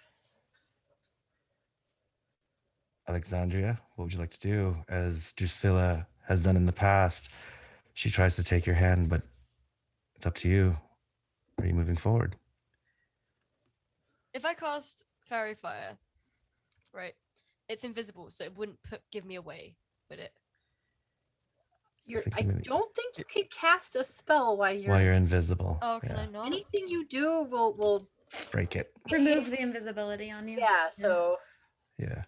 Speaker 1: Alexandria, what would you like to do? As Drusilla has done in the past, she tries to take your hand, but it's up to you. are you moving forward?
Speaker 3: If I cast Fairy Fire, right, it's invisible, so it wouldn't give me away, would it?
Speaker 6: I don't think you can cast a spell while you're
Speaker 1: invisible.
Speaker 3: Oh, can I not?
Speaker 6: anything you do will
Speaker 1: Break it.
Speaker 2: Remove the invisibility on you.
Speaker 6: yeah. So
Speaker 1: Yeah.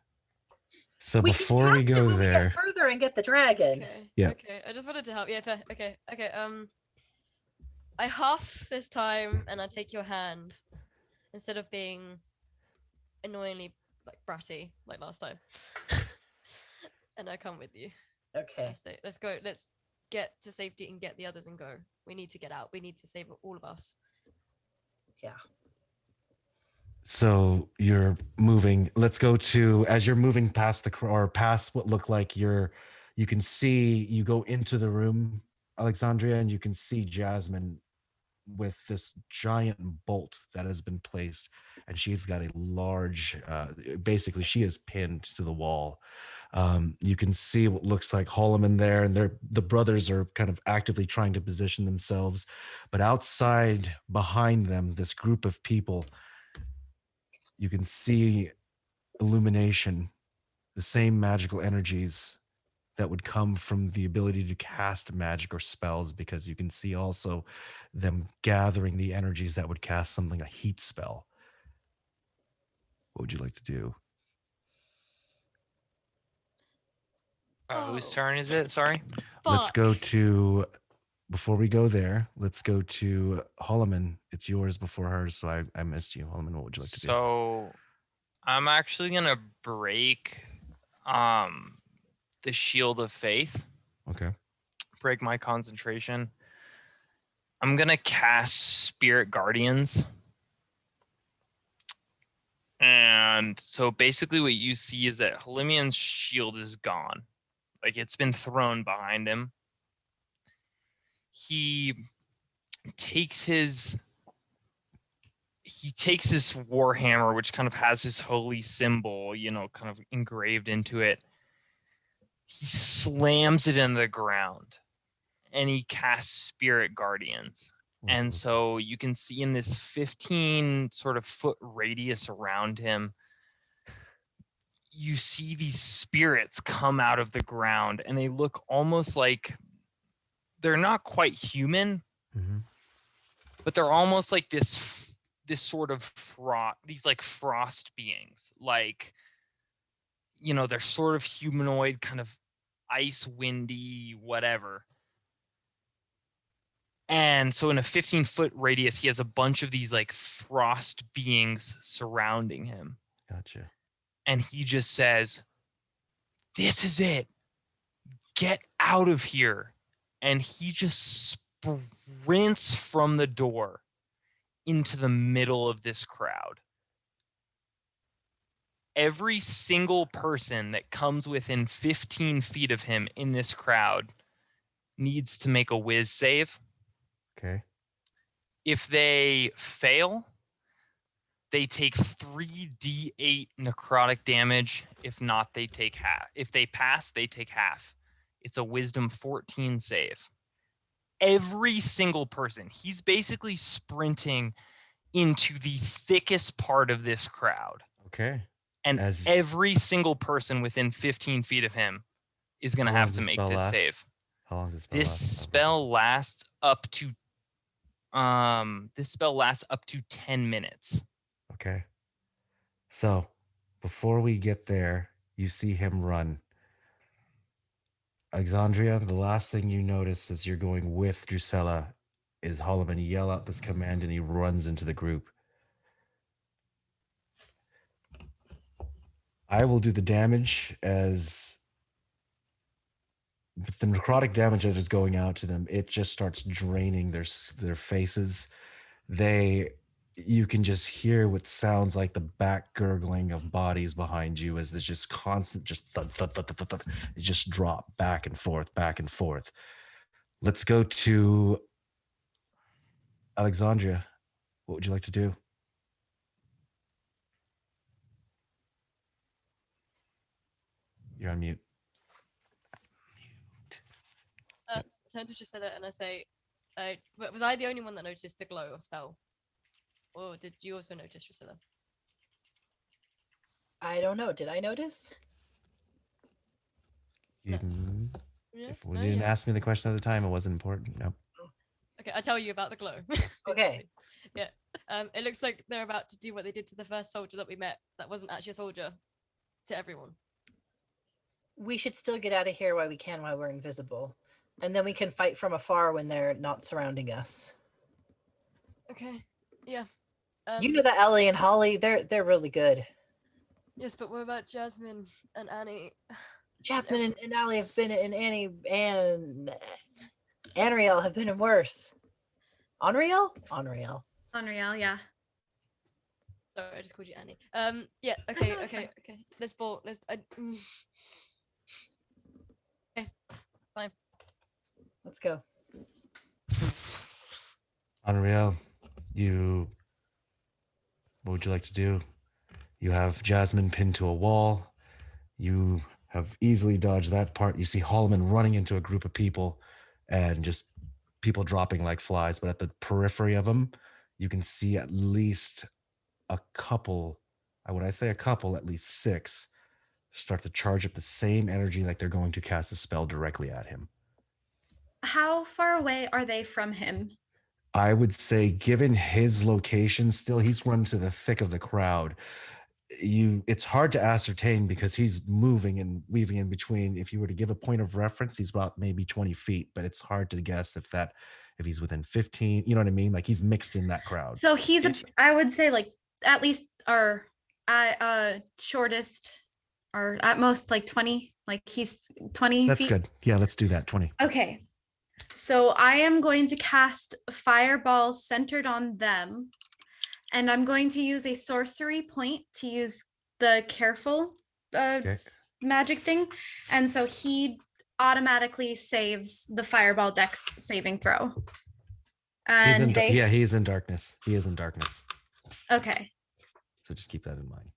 Speaker 1: So
Speaker 6: we
Speaker 1: before
Speaker 6: can
Speaker 1: we
Speaker 6: cast it
Speaker 1: go
Speaker 6: when we
Speaker 1: there,
Speaker 6: get further and get the dragon.
Speaker 3: Okay.
Speaker 1: Yeah.
Speaker 3: Okay. I just wanted to help. Yeah. Fair. Okay. Okay. I huff this time, and I take your hand instead of being annoyingly like bratty like last time. And I come with you.
Speaker 6: Okay.
Speaker 3: I say, let's go. Let's get to safety and get the others and go. We need to get out. We need to save all of us.
Speaker 6: Yeah.
Speaker 1: so you're moving. Let's go to as you're moving past past what looked like you can see you go into the room, Alexandria, and you can see Jasmin with this giant bolt that has been placed, and she's got a large basically she is pinned to the wall. You can see what looks like Holimion there, and the brothers are kind of actively trying to position themselves, but outside behind them, this group of people, you can see illumination, the same magical energies that would come from the ability to cast magic or spells, because you can see also them gathering the energies that would cast something, a heat spell. What would you like to do?
Speaker 4: Whose
Speaker 3: Oh.
Speaker 4: turn is it? Sorry.
Speaker 1: Let's go
Speaker 3: Fuck.
Speaker 1: to, before we go there, let's go to Holimion. It's yours before hers, so I missed you. Holimion, what would you like to do?
Speaker 4: So I'm actually gonna break the shield of faith.
Speaker 1: Okay.
Speaker 4: Break my concentration. I'm gonna cast Spirit Guardians. And so basically what you see is that Holimion's shield is gone. Like, it's been thrown behind him. He takes his warhammer, which kind of has his holy symbol, kind of engraved into it. He slams it into the ground and he casts Spirit Guardians. And so you can see in this 15 sort of foot radius around him, you see these spirits come out of the ground, and they look almost like they're not quite human, but they're almost like this sort of these like frost beings, like, they're sort of humanoid, kind of ice windy, whatever. And so in a 15-foot radius, he has a bunch of these like frost beings surrounding him.
Speaker 1: Gotcha.
Speaker 4: And he just says, "This is it. Get out of here." And he just sprints from the door into the middle of this crowd. Every single person that comes within 15 feet of him in this crowd needs to make a whiz save.
Speaker 1: Okay.
Speaker 4: If they fail, they take 3d8 necrotic damage. If not, they take half. If they pass, they take half. It's a wisdom 14 save. Every single person. He's basically sprinting into the thickest part of this crowd.
Speaker 1: Okay.
Speaker 4: And every single person within 15 feet of him is going to have to make this save.
Speaker 1: How long does the spell
Speaker 4: This
Speaker 1: last?
Speaker 4: spell lasts up to this spell lasts up to 10 minutes.
Speaker 1: Okay. So before we get there, you see him run. Alexandria, the last thing you notice as you're going with Drusilla is Holimion yell out this command, and he runs into the group. I will do the damage as with the necrotic damage that is going out to them. It just starts draining their faces. You can just hear what sounds like the back gurgling of bodies behind you as there's just constant, just thud, thud, thud, thud, thud, thud. It just drop back and forth, back and forth. Let's go to Alexandria. What would you like to do? You're on mute.
Speaker 3: Turn to Drusilla and I say, was I the only one that noticed the glow or spell? Or did you also notice, Drusilla?
Speaker 6: I don't know. Did I notice?
Speaker 1: You didn't,
Speaker 3: Yes,
Speaker 1: if
Speaker 3: no,
Speaker 1: you didn't
Speaker 3: yes.
Speaker 1: ask me the question at the time, it wasn't important. No.
Speaker 3: Okay, I'll tell you about the glow.
Speaker 6: Okay.
Speaker 3: basically. Yeah. It looks like they're about to do what they did to the first soldier that we met that wasn't actually a soldier to everyone.
Speaker 6: We should still get out of here while we can, while we're invisible. And then we can fight from afar when they're not surrounding us.
Speaker 3: Okay. Yeah.
Speaker 6: You know that Ellie and Holly, they're really good.
Speaker 3: Yes, but what about Jasmine and Annie?
Speaker 6: Jasmine and Ellie have been in Annie and Anriele have been in worse. Anriele? Anriele.
Speaker 2: Unreal, yeah.
Speaker 3: Sorry, I just called you Annie. Yeah. Okay.
Speaker 2: No, it's
Speaker 3: Okay. Okay. Let's ball. Let's. Okay. Fine.
Speaker 6: Let's go.
Speaker 1: Unreal, what would you like to do? You have Jasmine pinned to a wall. You have easily dodged that part. You see Holimion running into a group of people and just people dropping like flies. But at the periphery of them, you can see at least a couple, when I say a couple, at least 6, start to charge up the same energy like they're going to cast a spell directly at him.
Speaker 2: How far away are they from him?
Speaker 1: I would say, given his location, still he's run to the thick of the crowd. It's hard to ascertain because he's moving and weaving in between. If you were to give a point of reference, he's about maybe 20 feet, but it's hard to guess if he's within 15. You know what I mean? Like he's mixed in that crowd.
Speaker 2: So I would say like at least our shortest, or at most like 20. Like he's 20
Speaker 1: That's
Speaker 2: feet.
Speaker 1: good. Yeah, let's do that. 20.
Speaker 2: Okay. So I am going to cast Fireball centered on them. And I'm going to use a sorcery point to use the careful magic thing. And so he automatically saves the Fireball Dex saving throw. And
Speaker 1: he is in darkness. He is in darkness.
Speaker 2: Okay.
Speaker 1: So just keep that in mind.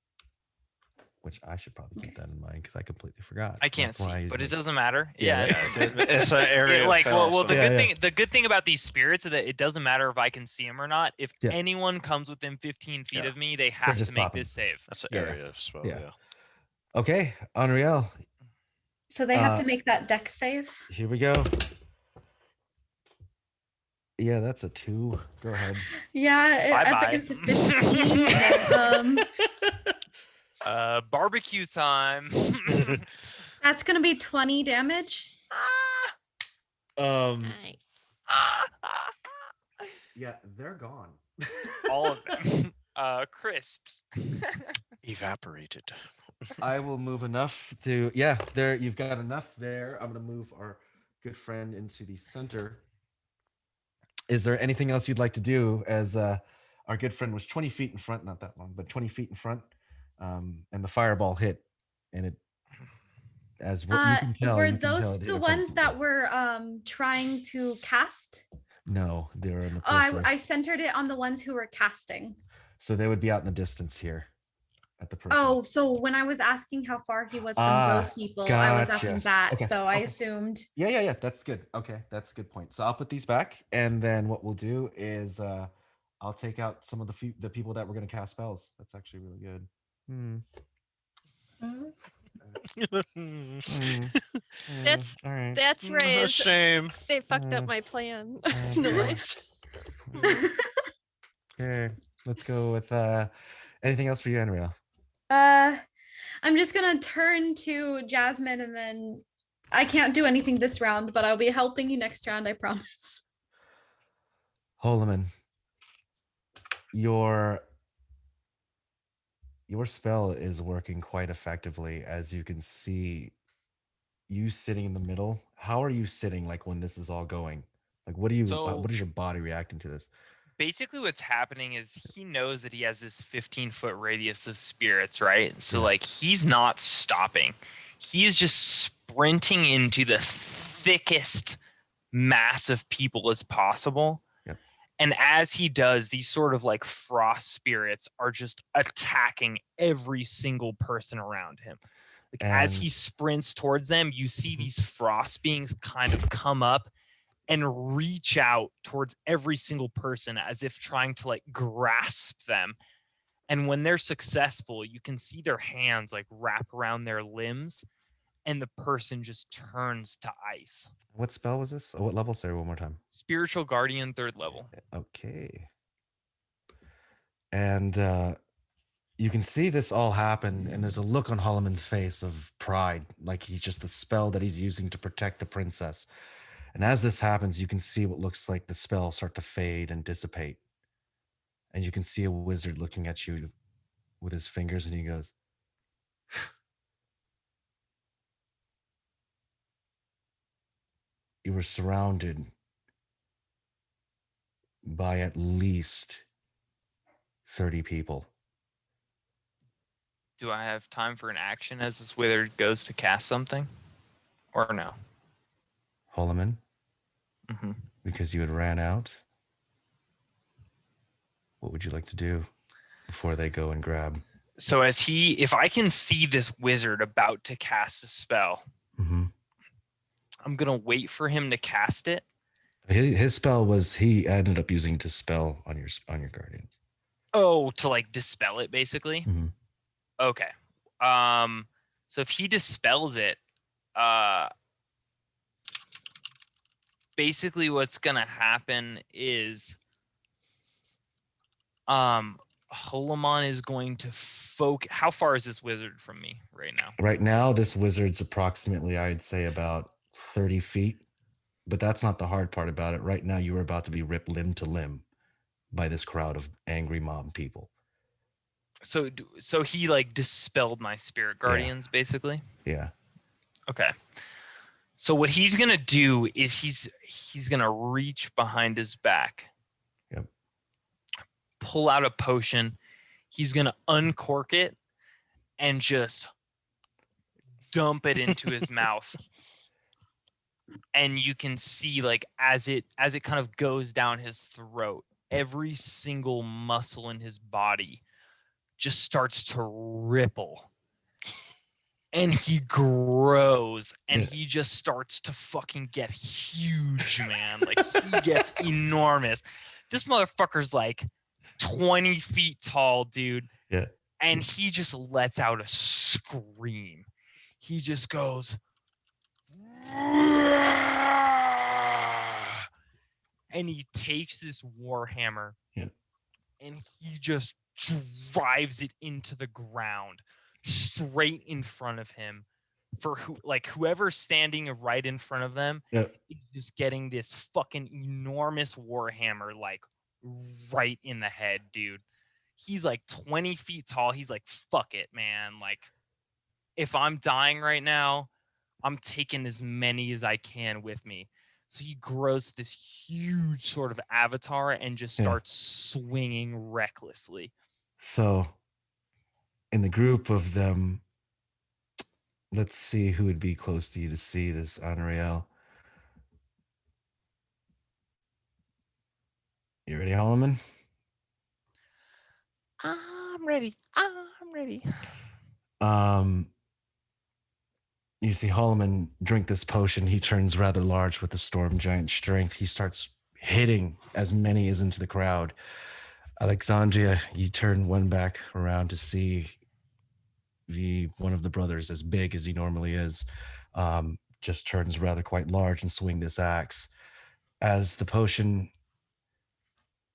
Speaker 1: Which I should probably keep that in mind because I completely forgot.
Speaker 4: I can't
Speaker 1: That's why
Speaker 4: see, but it
Speaker 1: usually-
Speaker 4: doesn't matter.
Speaker 1: Yeah,
Speaker 4: Yeah,
Speaker 5: It's an area.
Speaker 4: like well, the
Speaker 1: Yeah,
Speaker 4: good
Speaker 1: yeah.
Speaker 4: thing, the good thing about these spirits is that it doesn't matter if I can see them or not. If
Speaker 1: Yeah.
Speaker 4: anyone comes within 15 feet
Speaker 5: Yeah.
Speaker 4: of me, they have
Speaker 1: just
Speaker 4: to make
Speaker 1: popping.
Speaker 4: this save.
Speaker 5: That's an
Speaker 1: Yeah.
Speaker 5: area spell.
Speaker 1: Yeah.
Speaker 5: Yeah.
Speaker 1: Okay, Anriele,
Speaker 2: So they have to make that Dex save.
Speaker 1: here we go. Yeah, that's a 2. Go ahead.
Speaker 2: Yeah,
Speaker 4: Bye-bye.
Speaker 2: Epic is a 15.
Speaker 4: Barbecue time.
Speaker 2: That's gonna be 20 damage.
Speaker 7: Nice.
Speaker 1: Yeah, they're gone.
Speaker 4: All of them. Crisps.
Speaker 5: Evaporated.
Speaker 1: I will move enough to there you've got enough there. I'm gonna move our good friend into the center. Is there anything else you'd like to do as our good friend was 20 feet in front, not that long, but 20 feet in front, and the fireball hit, and it, as what you can tell,
Speaker 2: were
Speaker 1: you can tell
Speaker 2: those
Speaker 1: it hit
Speaker 2: the
Speaker 1: a
Speaker 2: ones
Speaker 1: couple-
Speaker 2: that were trying to cast?
Speaker 1: No, they were in the
Speaker 2: Oh, I
Speaker 1: periphery.
Speaker 2: centered it on the ones who were casting.
Speaker 1: So they would be out in the distance here at the periphery.
Speaker 2: Oh, so when I was asking how far he was from those people, I was asking
Speaker 1: gotcha.
Speaker 2: that.
Speaker 1: Okay,
Speaker 2: So I
Speaker 1: okay.
Speaker 2: assumed.
Speaker 1: Yeah. That's good. Okay, that's a good point. So I'll put these back, and then what we'll do is I'll take out some of the people that were going to cast spells. That's actually really good.
Speaker 7: That's
Speaker 1: all right.
Speaker 7: that's
Speaker 5: A
Speaker 7: right.
Speaker 5: shame.
Speaker 7: They fucked up my plan.
Speaker 1: Mm.
Speaker 7: Nice.
Speaker 1: Okay, let's go with anything else for you, Anriele?
Speaker 2: I'm just gonna turn to Jasmine, and then I can't do anything this round, but I'll be helping you next round, I promise.
Speaker 1: Holimion, your spell is working quite effectively, as you can see. You sitting in the middle. How are you sitting? Like when this is all going, like what is your body reacting to this?
Speaker 4: Basically what's happening is he knows that he has this 15-foot radius of spirits, right? So
Speaker 1: Yeah.
Speaker 4: like he's not stopping. He's just sprinting into the thickest mass of people as possible.
Speaker 1: Yep.
Speaker 4: And as he does, these sort of like frost spirits are just attacking every single person around him. Like as he sprints towards them, you see these frost beings kind of come up and reach out towards every single person as if trying to like grasp them. And when they're successful, you can see their hands like wrap around their limbs, and the person just turns to ice.
Speaker 1: What spell was this? Oh, what level? Sorry, one more time.
Speaker 4: Spiritual Guardian, 3rd level.
Speaker 1: Okay. And you can see this all happen, and there's a look on Holimion's face of pride, like he's just the spell that he's using to protect the princess. And as this happens, you can see what looks like the spell start to fade and dissipate. And you can see a wizard looking at you with his fingers, and he goes, "You were surrounded by at least 30 people."
Speaker 4: Do I have time for an action as this wizard goes to cast something? Or no?
Speaker 1: Holimion,
Speaker 4: Mm-hmm.
Speaker 1: because you had ran out, what would you like to do before they go and grab?
Speaker 4: So if I can see this wizard about to cast a spell,
Speaker 1: Mm-hmm.
Speaker 4: I'm gonna wait for him to cast it.
Speaker 1: His spell was, he ended up using dispel on your guardians.
Speaker 4: Oh, to like dispel it, basically.
Speaker 1: Mm-hmm.
Speaker 4: Okay. So if he dispels it, basically what's gonna happen is, Holimion is going to focus. How far is this wizard from me right now?
Speaker 1: Right now, this wizard's approximately, I'd say, about 30 feet. But that's not the hard part about it. Right now, you are about to be ripped limb to limb by this crowd of angry mob people.
Speaker 4: So he like dispelled my spirit guardians, basically.
Speaker 1: Yeah.
Speaker 4: Okay. So what he's gonna do is he's gonna reach behind his back.
Speaker 1: Yep.
Speaker 4: Pull out a potion. He's gonna uncork it and just dump it into his mouth. And you can see like as it kind of goes down his throat, every single muscle in his body just starts to ripple. And he grows and he just starts to fucking get huge, man. Like he gets enormous. This motherfucker's like 20 feet tall, dude.
Speaker 1: Yeah.
Speaker 4: And he just lets out a scream. He just goes, and he takes this warhammer, and he just drives it into the ground straight in front of him. For whoever's standing right in front of them is just getting this fucking enormous warhammer like right in the head, dude. He's like 20 feet tall. He's like, fuck it, man. Like, if I'm dying right now, I'm taking as many as I can with me. So he grows this huge sort of avatar and just starts swinging recklessly.
Speaker 1: So in the group of them, let's see who would be close to you to see this, Anriele. You ready, Holimion?
Speaker 4: I'm ready. I'm ready.
Speaker 1: You see Holimion drink this potion. He turns rather large with the storm giant strength. He starts hitting as many as into the crowd. Alexandria, you turn one back around to see one of the brothers, as big as he normally is, just turns rather quite large and swing this axe. As the potion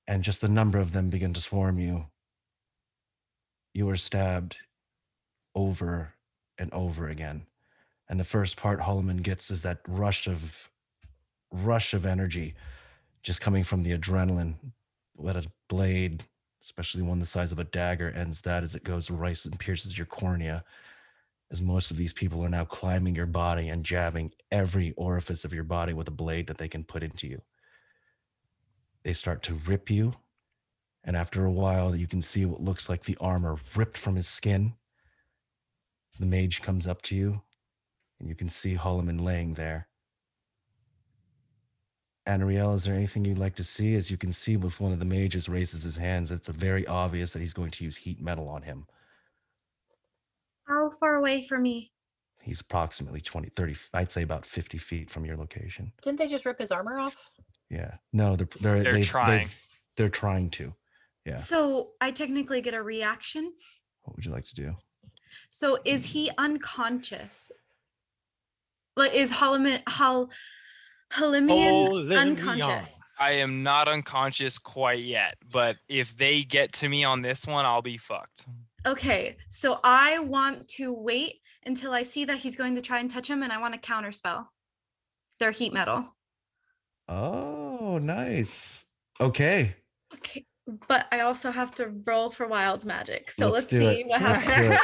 Speaker 1: and just the number of them begin to swarm you, you are stabbed over and over again. And the first part Holimion gets is that rush of energy just coming from the adrenaline. What a blade, especially one the size of a dagger, ends that as it goes right and pierces your cornea, as most of these people are now climbing your body and jabbing every orifice of your body with a blade that they can put into you. They start to rip you, and after a while, you can see what looks like the armor ripped from his skin. The mage comes up to you, and you can see Holimion laying there. Anriele, is there anything you'd like to see? As you can see, with one of the mages raises his hands, it's very obvious that he's going to use heat metal on him.
Speaker 2: How far away from me?
Speaker 1: He's approximately 20, 30, I'd say about 50 feet from your location.
Speaker 6: Didn't they just rip his armor off?
Speaker 1: Yeah. No, they're trying to. Yeah.
Speaker 2: So I technically get a reaction.
Speaker 1: What would you like to do?
Speaker 2: So is he unconscious? Like, is Holimion unconscious?
Speaker 4: I am not unconscious quite yet, but if they get to me on this one, I'll be fucked.
Speaker 2: Okay, so I want to wait until I see that he's going to try and touch him, and I want to counterspell their heat metal.
Speaker 1: Oh, nice. Okay.
Speaker 2: Okay, but I also have to roll for wild magic. So let's
Speaker 1: do
Speaker 2: see
Speaker 1: it.
Speaker 2: what
Speaker 1: Let's
Speaker 2: happens.
Speaker 1: do it.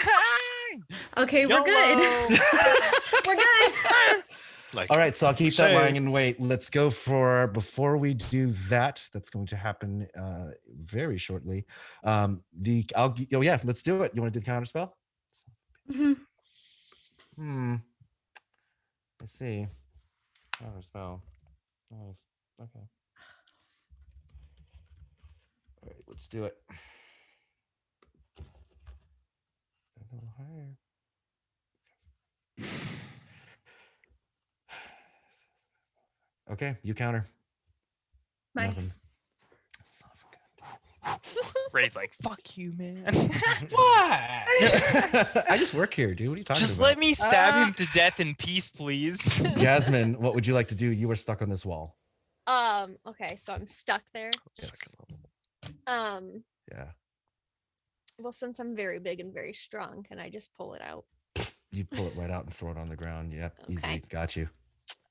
Speaker 2: Okay, we're good. We're good.
Speaker 5: Like,
Speaker 1: All right, so I'll keep that
Speaker 5: Say.
Speaker 1: lying in wait. Let's go for, before we do that, that's going to happen very shortly. Oh yeah, let's do it. You want to do the counter spell? Let's see. Counter spell. Nice. Okay. All right, let's do it. A little higher. Okay, you counter. Nothing.
Speaker 2: Nice.
Speaker 1: Son of a gun.
Speaker 4: Ray's like, fuck you, man.
Speaker 1: Why? I just work here, dude. What are you talking
Speaker 4: Just
Speaker 1: about?
Speaker 4: let me stab him to death in peace, please.
Speaker 1: Jasmine, what would you like to do? You are stuck on this wall.
Speaker 7: Okay, so I'm stuck there.
Speaker 1: Yes. Yeah.
Speaker 7: Well, since I'm very big and very strong, can I just pull it out?
Speaker 1: You pull it right out and throw it on the ground. Yep,
Speaker 7: Okay.
Speaker 1: easily. Got you.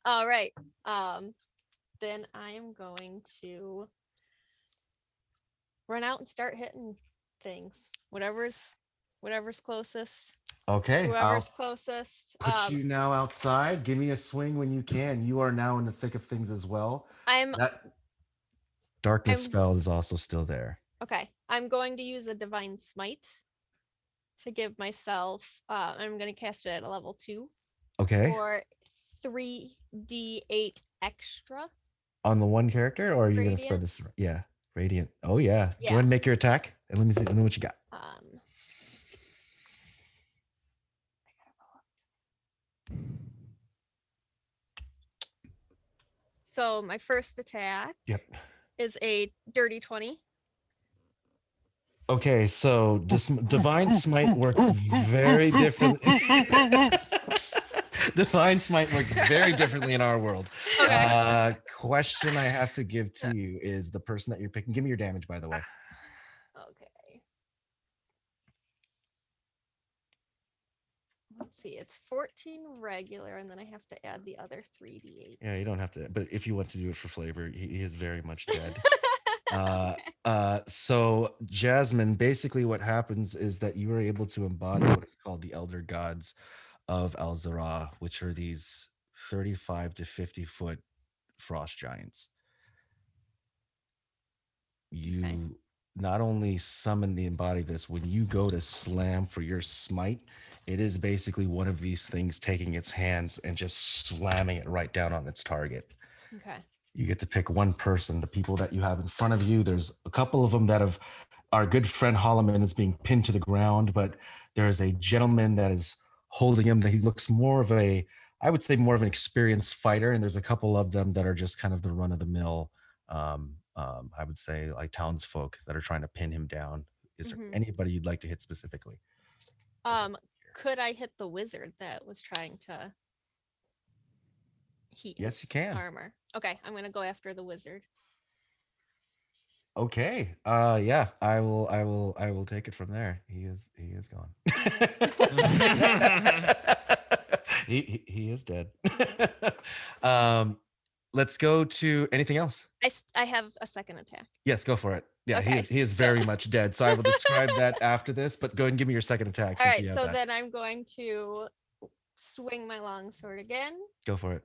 Speaker 7: All right. Then I am going to run out and start hitting things. Whatever's closest.
Speaker 1: Okay.
Speaker 7: Whoever's closest.
Speaker 1: Put you now outside. Give me a swing when you can. You are now in the thick of things as well. That darkness spell is also still there.
Speaker 7: Okay. I'm going to use a divine smite to give myself. I'm going to cast it at a level 2.
Speaker 1: Okay.
Speaker 7: For 3d8 extra.
Speaker 1: On the one character, or are you going to spread this? Yeah. Radiant. Oh, yeah. Go ahead and make your attack. And let me see. Let me know what you got.
Speaker 7: So my first attack is a dirty 20.
Speaker 1: Okay, so divine smite works very differently. Divine smite works very differently in our world.
Speaker 7: Okay.
Speaker 1: Question I have to give to you is the person that you're picking. Give me your damage, by the way.
Speaker 7: Okay. Let's see. It's 14 regular, and then I have to add the other 3d8.
Speaker 1: Yeah, you don't have to, but if you want to do it for flavor, he is very much dead. So Jasmin, basically what happens is that you are able to embody what is called the elder gods of Al-Zara, which are these 35 to 50 foot frost giants. You not only summon the embody this, when you go to slam for your smite, it is basically one of these things taking its hands and just slamming it right down on its target.
Speaker 7: Okay.
Speaker 1: You get to pick one person, the people that you have in front of you. There's a couple of them that have, our good friend Holimion is being pinned to the ground, but there is a gentleman that is holding him that he looks more of a, I would say more of an experienced fighter. And there's a couple of them that are just kind of the run of the mill, I would say like townsfolk that are trying to pin him down. Is there anybody you'd like to hit specifically?
Speaker 7: Could I hit the wizard that was trying to heat
Speaker 1: Yes, you can.
Speaker 7: armor? Okay, I'm gonna go after the wizard.
Speaker 1: Okay. Yeah, I will take it from there. He is gone. he is dead. Let's go to anything else.
Speaker 7: I have a second attack.
Speaker 1: Yes, go for it. Yeah,
Speaker 7: Okay,
Speaker 1: he is very much dead. So I will describe that after this, but go ahead and give me your second attack.
Speaker 7: All
Speaker 1: since
Speaker 7: right,
Speaker 1: you have
Speaker 7: so
Speaker 1: that.
Speaker 7: then I'm going to swing my longsword again.
Speaker 1: Go for it.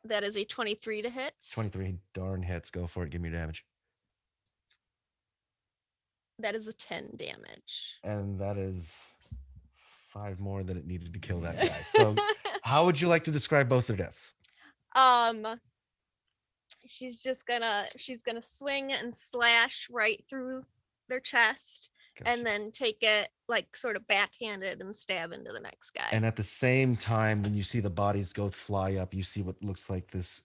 Speaker 7: That is a 23 to hit.
Speaker 1: 23 darn hits. Go for it. Give me your damage.
Speaker 7: That is a 10 damage.
Speaker 1: And that is 5 more than it needed to kill that guy. So how would you like to describe both their deaths? She's gonna swing and slash right through their chest,
Speaker 7: and then take it like sort of backhanded and stab into the next guy.
Speaker 1: And at the same time, when you see the bodies go fly up, you see what looks like this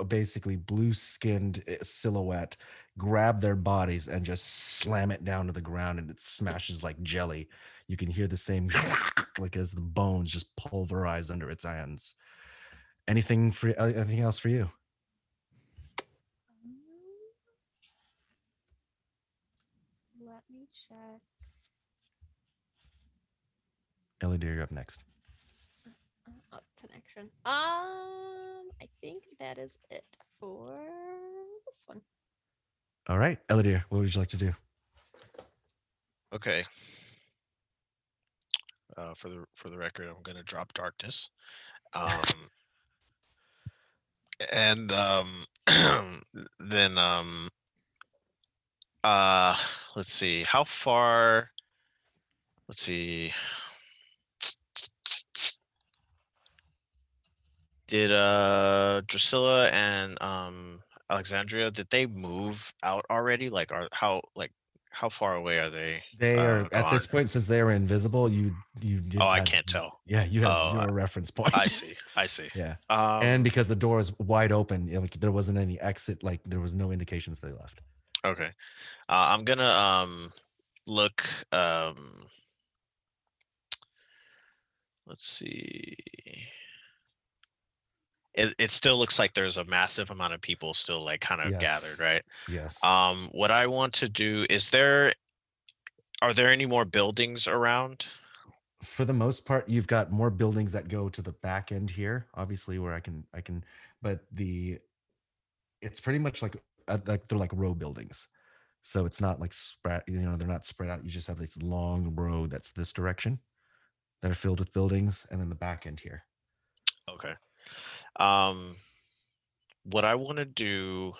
Speaker 1: basically blue-skinned silhouette grab their bodies and just slam it down to the ground, and it smashes like jelly. You can hear the same like as the bones just pulverize under its hands. Anything else for you?
Speaker 7: Let me check.
Speaker 1: Elidyr, you're up next.
Speaker 7: Oh, it's an action. I think that is it for this one.
Speaker 1: All right, Elidyr, what would you like to do?
Speaker 5: Okay. For the record, I'm gonna drop darkness. And then let's see how far. Let's see. Did Drusilla and Alexandria, did they move out already? Like how far away are they?
Speaker 1: They are at
Speaker 5: gone?
Speaker 1: this point, since they are invisible. You did.
Speaker 5: Oh, I can't tell.
Speaker 1: Yeah, you have
Speaker 5: Oh,
Speaker 1: zero reference point.
Speaker 5: I see.
Speaker 1: Yeah,
Speaker 5: And
Speaker 1: and because the door is wide open, like there wasn't any exit. Like there was no indications they left.
Speaker 5: okay, I'm gonna look. Let's see. It still looks like there's a massive amount of people still like kind of
Speaker 1: Yes.
Speaker 5: gathered, right?
Speaker 1: Yes.
Speaker 5: What I want to do are there any more buildings around?
Speaker 1: For the most part, you've got more buildings that go to the back end here, obviously, where I can, but it's pretty much like they're like row buildings. So it's not like spread, they're not spread out. You just have this long row that's this direction that are filled with buildings, and then the back end here.
Speaker 5: Okay. What I want to do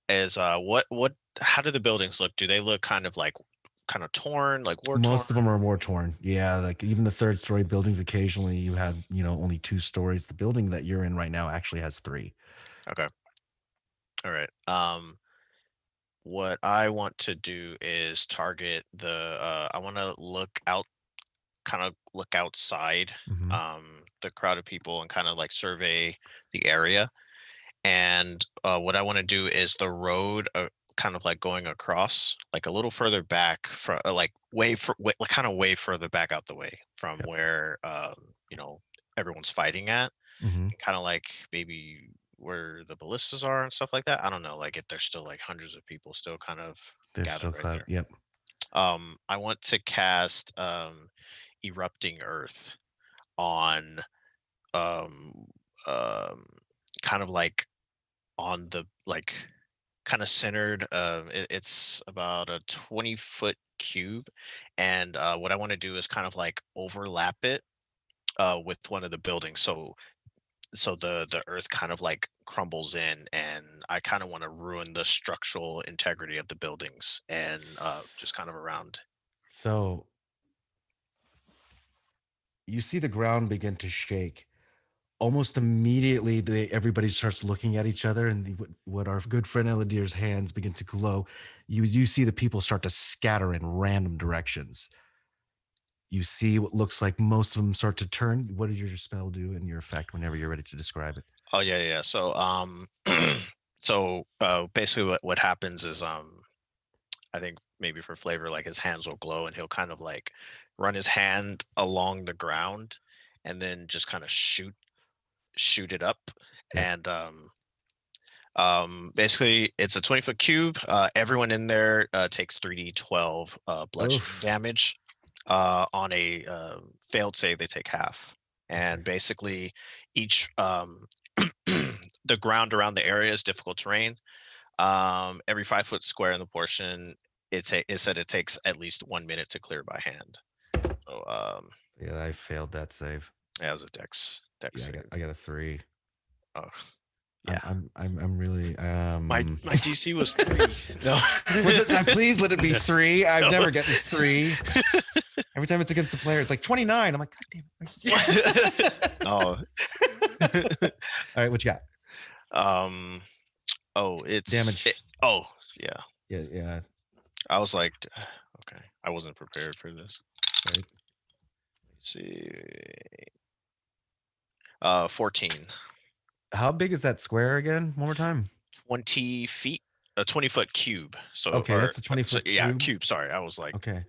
Speaker 5: is how do the buildings look? Do they look kind of torn, like war torn?
Speaker 1: Most of them are war torn. Yeah, like even the third story buildings, occasionally you have, only 2 stories. The building that you're in right now actually has 3.
Speaker 5: Okay. All right. What I want to do is target I want to look outside
Speaker 1: Mhm.
Speaker 5: the crowd of people and kind of like survey the area. And what I want to do is the road kind of like going across like a little further back from like kind of way further back out the way from
Speaker 1: Yep.
Speaker 5: where everyone's fighting at,
Speaker 1: Mhm.
Speaker 5: kind of like maybe where the ballistas are and stuff like that. I don't know, like if there's still like hundreds of people still kind of
Speaker 1: They're
Speaker 5: gathered
Speaker 1: still
Speaker 5: right
Speaker 1: cloud.
Speaker 5: there.
Speaker 1: Yep.
Speaker 5: I want to cast erupting earth on um um kind of like on the like kind of centered. It's about a 20-foot cube, and what I want to do is kind of like overlap it with one of the buildings, so the earth kind of like crumbles in, and I kind of want to ruin the structural integrity of the buildings and just kind of around.
Speaker 1: So you see the ground begin to shake. Almost immediately, everybody starts looking at each other, and what our good friend Elydyr's hands begin to glow. You see the people start to scatter in random directions. You see what looks like most of them start to turn. What does your spell do in your effect whenever you're ready to describe it?
Speaker 5: Oh yeah. So basically what happens is I think maybe for flavor, like his hands will glow and he'll kind of like run his hand along the ground and then just kind of shoot it up.
Speaker 1: Yep.
Speaker 5: And basically it's a 20-foot cube. Everyone in there takes 3d12 bludgeoning
Speaker 1: Oof.
Speaker 5: damage. On a failed save, they take half. And
Speaker 1: Okay.
Speaker 5: basically each the ground around the area is difficult terrain. Every 5-foot square in the portion, it said it takes at least 1 minute to clear by hand. So
Speaker 1: Yeah, I failed that save.
Speaker 5: yeah, it was a dex
Speaker 1: Yeah,
Speaker 5: save.
Speaker 1: I got a 3.
Speaker 5: Oh yeah.
Speaker 1: I'm really
Speaker 5: My DC was 3. No.
Speaker 1: Was it, please let it be 3. I've
Speaker 5: No.
Speaker 1: never gotten 3. Every time it's against the player, it's like 29. I'm like, God damn it.
Speaker 5: Oh.
Speaker 1: All right, what you got?
Speaker 5: Oh, it's
Speaker 1: Damage.
Speaker 5: oh yeah.
Speaker 1: Yeah.
Speaker 5: I was like, okay, I wasn't prepared for this.
Speaker 1: Right.
Speaker 5: Let's see. 14.
Speaker 1: How big is that square again? One more time.
Speaker 5: 20 feet, a 20-foot cube. So,
Speaker 1: Okay, that's a 20-foot
Speaker 5: yeah,
Speaker 1: cube.
Speaker 5: cube. Sorry, I was like,
Speaker 1: Okay.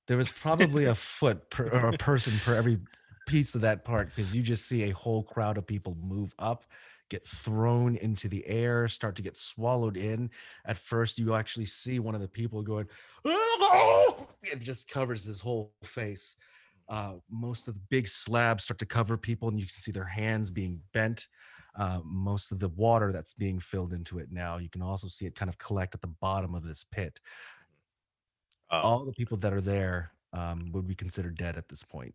Speaker 1: There was probably a foot per or a person per every piece of that part because you just see a whole crowd of people move up, get thrown into the air, start to get swallowed in. At first, you actually see one of the people going, "Oh!" It just covers his whole face. Most of the big slabs start to cover people, and you can see their hands being bent. Most of the water that's being filled into it now, you can also see it kind of collect at the bottom of this pit. All the people that are there would be considered dead at this point.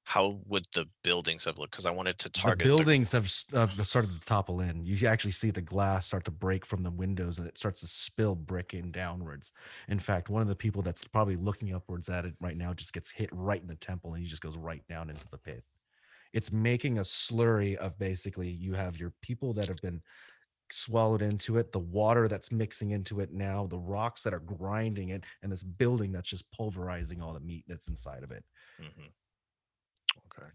Speaker 5: how would the buildings have looked? Because I wanted to
Speaker 1: The
Speaker 5: target
Speaker 1: buildings have started to topple in. You actually see the glass start to break from the windows, and it starts to spill brick in downwards. In fact, one of the people that's probably looking upwards at it right now just gets hit right in the temple, and he just goes right down into the pit. It's making a slurry of basically you have your people that have been swallowed into it, the water that's mixing into it now, the rocks that are grinding it, and this building that's just pulverizing all the meat that's inside of it.
Speaker 5: Mhm. Okay,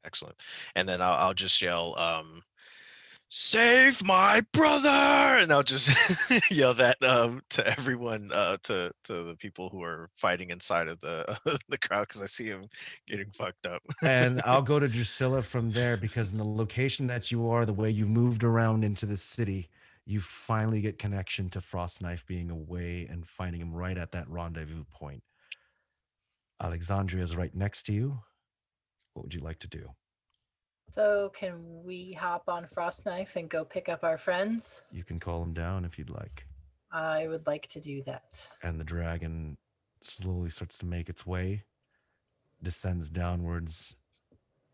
Speaker 5: excellent. And then I'll just yell, "Save my brother!" And I'll just yell that to everyone, to the people who are fighting inside of the the crowd because I see him getting fucked up.
Speaker 1: And I'll go to Drusilla from there because in the location that you are, the way you've moved around into the city, you finally get connection to Frostknife being away and finding him right at that rendezvous point. Alexandria is right next to you. What would you like to do?
Speaker 6: So can we hop on Frostknife and go pick up our friends?
Speaker 1: You can call him down if you'd like.
Speaker 6: I would like to do that.
Speaker 1: And the dragon slowly starts to make its way, descends downwards.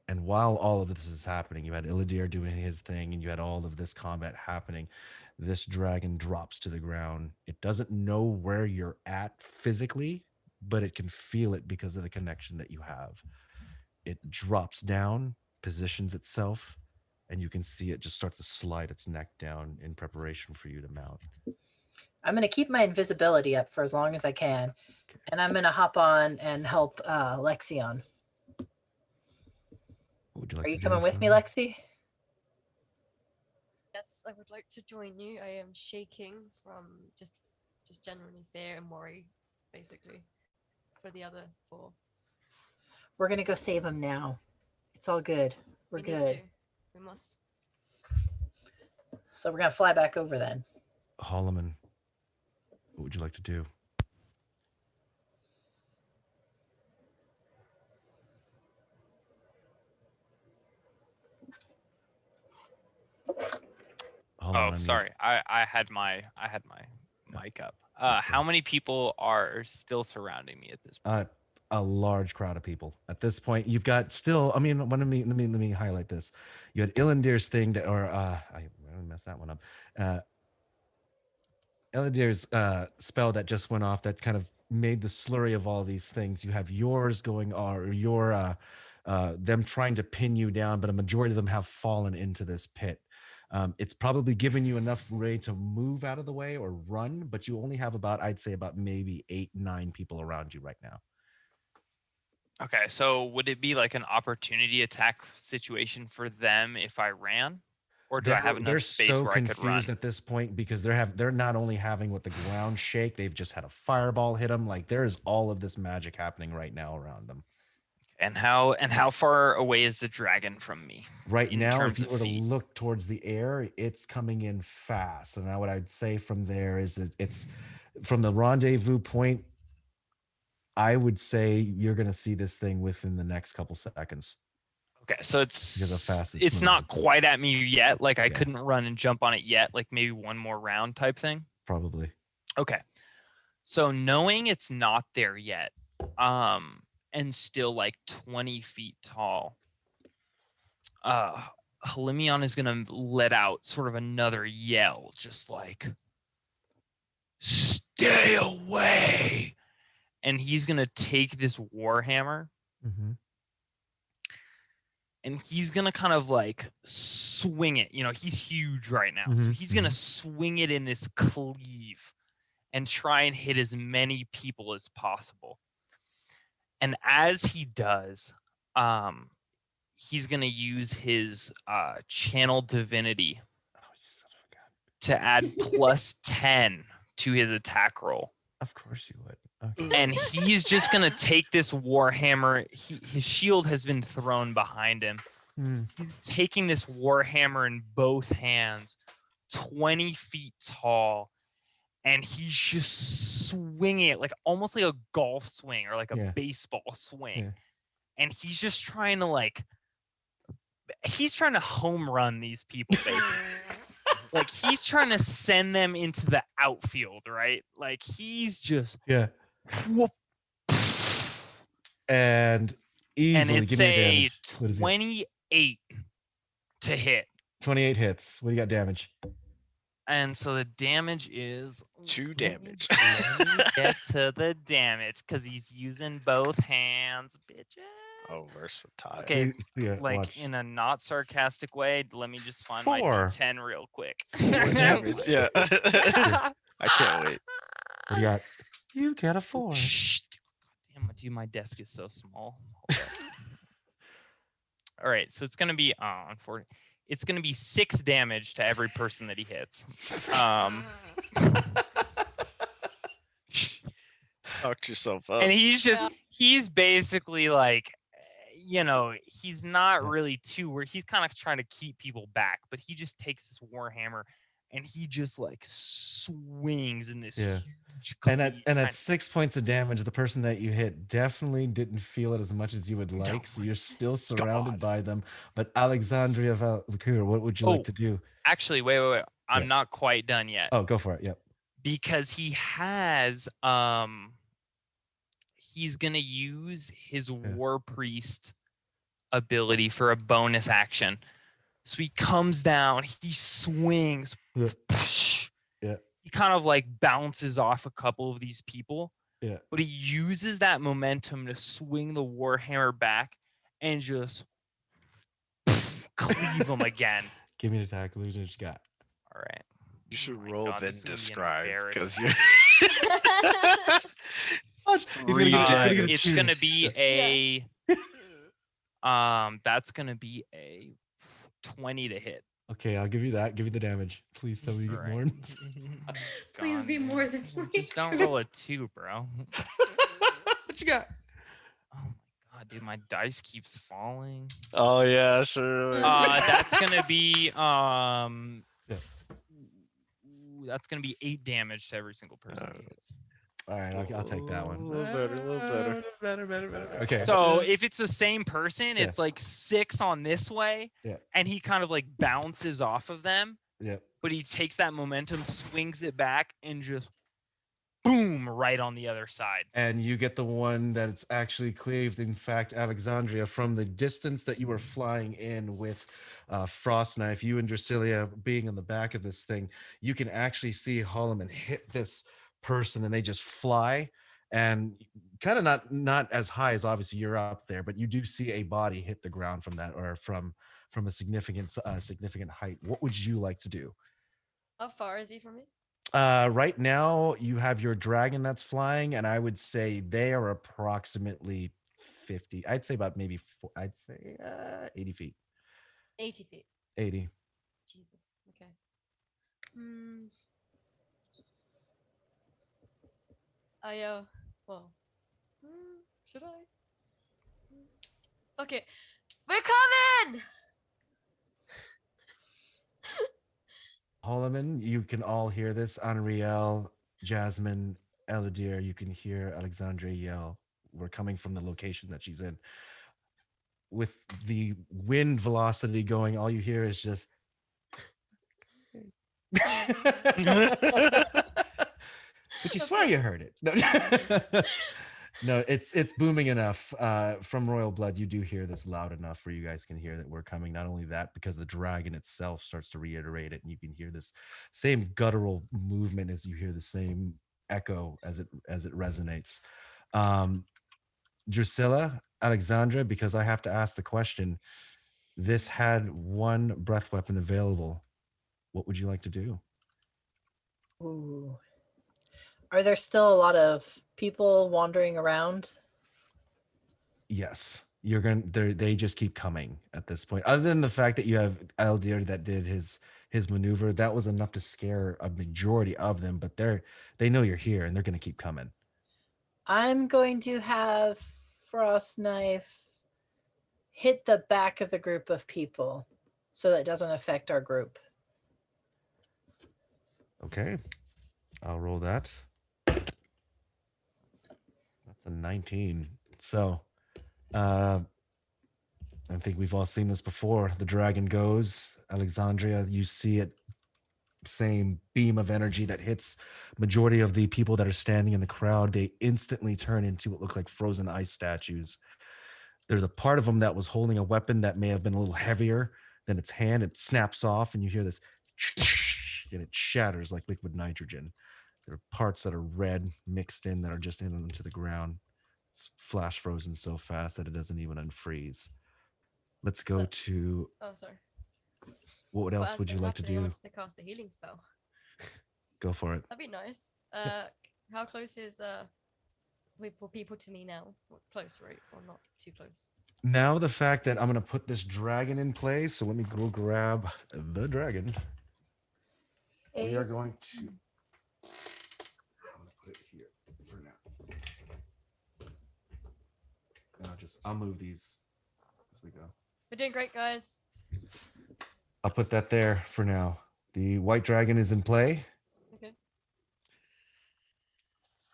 Speaker 1: And while all of this is happening, you had Elidyr doing his thing, and you had all of this combat happening. This dragon drops to the ground. It doesn't know where you're at physically, but it can feel it because of the connection that you have. It drops down, positions itself, and you can see it just start to slide its neck down in preparation for you to mount.
Speaker 6: I'm going to keep my invisibility up for as long as I can.
Speaker 1: Okay.
Speaker 6: And I'm going to hop on and help Lexi on.
Speaker 1: What would you like
Speaker 6: Are
Speaker 1: to
Speaker 6: you
Speaker 1: do,
Speaker 6: coming with me,
Speaker 1: Fiona?
Speaker 6: Lexi?
Speaker 3: Yes, I would like to join you. I am shaking from just genuinely fear and worry, basically, for the other four.
Speaker 6: We're going to go save him now. It's all good. We're
Speaker 3: We
Speaker 6: good.
Speaker 3: need to. We must.
Speaker 6: So we're going to fly back over then.
Speaker 1: Holimion, what would you like to do?
Speaker 4: Oh, sorry. I had my mic up. How many people are still surrounding me at this point?
Speaker 1: A large crowd of people at this point. You've got still. I mean, let me highlight this. You had Elydyr's thing that, or I messed that one up. Elydyr's spell that just went off that kind of made the slurry of all these things. You have yours going, or your them trying to pin you down, but a majority of them have fallen into this pit. It's probably given you enough way to move out of the way or run, but you only have about, I'd say, about maybe 8, 9 people around you right now.
Speaker 4: Okay, so would it be like an opportunity attack situation for them if I ran? Or do I have enough space
Speaker 1: so
Speaker 4: where I could run?
Speaker 1: confused at this point because they're not only having what the ground shake, they've just had a fireball hit them. Like there is all of this magic happening right now around them.
Speaker 4: And how far away is the dragon from me?
Speaker 1: Right
Speaker 4: in
Speaker 1: now,
Speaker 4: terms
Speaker 1: if you
Speaker 4: of
Speaker 1: were to
Speaker 4: feet?
Speaker 1: look towards the air, it's coming in fast. And now what I'd say from there is that it's from the rendezvous point. I would say you're going to see this thing within the next couple seconds.
Speaker 4: Okay, so
Speaker 1: Because of how fast
Speaker 4: it's not quite at me yet. Like I
Speaker 1: Yeah.
Speaker 4: couldn't run and jump on it yet. Like maybe one more round type thing.
Speaker 1: Probably.
Speaker 4: Okay. So knowing it's not there yet, and still like 20 feet tall, Holimion is gonna let out sort of another yell, just like, "Stay away!" And he's gonna take this warhammer
Speaker 1: Mm-hmm.
Speaker 4: and he's gonna kind of like swing it. You know, he's huge right now, so
Speaker 1: Mhm,
Speaker 4: he's gonna swing it in this cleave and try and hit as many people as possible. And as he does, he's going to use his channel divinity to add plus 10 to his attack roll.
Speaker 1: Of course you would. Okay.
Speaker 4: And he's just going to take this warhammer. His shield has been thrown behind him. He's taking this warhammer in both hands, 20 feet tall, and he's just swinging it like almost like a golf swing or like a baseball swing.
Speaker 1: Yeah.
Speaker 4: And he's just trying to he's trying to home run these people, basically. Like he's trying to send them into the outfield, right? Like he's just whoop.
Speaker 1: And easily,
Speaker 4: and it's
Speaker 1: give me a
Speaker 4: a
Speaker 1: damage. What is it?
Speaker 4: 28 to hit.
Speaker 1: 28 hits. What do you got damage?
Speaker 4: And so the damage is
Speaker 5: 2 damage.
Speaker 4: Let me get to the damage because he's using both hands, bitches.
Speaker 5: Oh, versatile.
Speaker 4: Okay,
Speaker 1: Yeah,
Speaker 4: like
Speaker 1: watch.
Speaker 4: in a not sarcastic way. Let me just find
Speaker 1: 4.
Speaker 4: my D10 real quick.
Speaker 5: 4 damage. Yeah. I can't wait.
Speaker 1: What do you got? You got a 4.
Speaker 4: Shh. Damn, dude, my desk is so small. Hold up. All right, so it's gonna be it's gonna be 6 damage to every person that he hits.
Speaker 5: Talk yourself up.
Speaker 4: And he's basically like, he's not really where he's kind of trying to keep people back, but he just takes this warhammer and he just like swings in this huge
Speaker 1: and at 6 points of damage, the person that you hit definitely didn't feel it as much as you would like, so you're still surrounded by them. But Alexandria Valkyr, what would you like to do?
Speaker 4: Actually, wait. I'm not quite done yet.
Speaker 1: Oh, go for it. Yep.
Speaker 4: Because he has he's gonna use his war priest ability for a bonus action. So he comes down, he swings, he kind of like bounces off a couple of these people, but he uses that momentum to swing the warhammer back and just cleave him again.
Speaker 1: Give me an attack. What you got?
Speaker 4: All right.
Speaker 5: You should
Speaker 4: Oh my
Speaker 5: roll
Speaker 4: God,
Speaker 5: then
Speaker 4: this is gonna be
Speaker 5: describe because
Speaker 4: you're it's gonna be a that's gonna be a 20 to hit.
Speaker 1: Okay, I'll give you that. Give you the damage. Please tell me you get more.
Speaker 2: Please be more than
Speaker 4: Just don't roll a 2, bro.
Speaker 1: What you got?
Speaker 4: Oh my God, dude, my dice keeps falling.
Speaker 5: Oh yeah, sure.
Speaker 4: That's gonna be that's gonna be 8 damage to every single person he hits.
Speaker 1: All right, I'll take that one.
Speaker 5: A little better.
Speaker 1: Okay.
Speaker 4: So if it's the same person, it's like 6 on this way, and he kind of like bounces off of them.
Speaker 1: Yeah.
Speaker 4: But he takes that momentum, swings it back, and just boom right on the other side.
Speaker 1: And you get the one that's actually cleaved. In fact, Alexandria, from the distance that you were flying in with Frost Knife, you and Drusilla being in the back of this thing, you can actually see Holimion hit this person and they just fly, and kind of not as high as obviously you're up there, but you do see a body hit the ground from that, or from a significant height. What would you like to do?
Speaker 3: How far is he from me?
Speaker 1: Right now you have your dragon that's flying, and I would say they are approximately 50. I'd say about maybe 80 feet.
Speaker 3: 80 feet.
Speaker 1: 80.
Speaker 3: Jesus. Okay. Well, should I? Fuck it. We're coming!
Speaker 1: Holimion, you can all hear this. Anriele, Jasmin, Elidyr, you can hear Alexandria yell. We're coming from the location that she's in. With the wind velocity going, all you hear is just but you swear you heard it. No, it's booming enough. From Royal Blood, you do hear this loud enough where you guys can hear that we're coming. Not only that, because the dragon itself starts to reiterate it, and you can hear this same guttural movement as you hear the same echo as it resonates. Drusilla, Alexandra, because I have to ask the question, this had one breath weapon available. What would you like to do?
Speaker 6: Ooh. Are there still a lot of people wandering around?
Speaker 1: Yes, they just keep coming at this point. Other than the fact that you have Elidyr that did his maneuver, that was enough to scare a majority of them. But they know you're here, and they're going to keep coming.
Speaker 6: I'm going to have Frost Knife hit the back of the group of people so that it doesn't affect our group.
Speaker 1: Okay, I'll roll that. That's a 19. So, I think we've all seen this before. The dragon goes. Alexandria, you see it. Same beam of energy that hits majority of the people that are standing in the crowd. They instantly turn into what look like frozen ice statues. There's a part of them that was holding a weapon that may have been a little heavier than its hand. It snaps off, and you hear this, and it shatters like liquid nitrogen. There are parts that are red mixed in that are just into the ground. It's flash frozen so fast that it doesn't even unfreeze. Let's go to.
Speaker 3: Oh, sorry.
Speaker 1: What else would you like to do?
Speaker 3: Wants to cast a healing spell.
Speaker 1: Go for it.
Speaker 3: That'd be nice. How close is for people to me now? Close, right? Or not too close?
Speaker 1: Now the fact that I'm going to put this dragon in place, so let me go grab the dragon. We are going to. I'm going to put it here for now. I'll move these as we go.
Speaker 3: We're doing great, guys.
Speaker 1: I'll put that there for now. The white dragon is in play.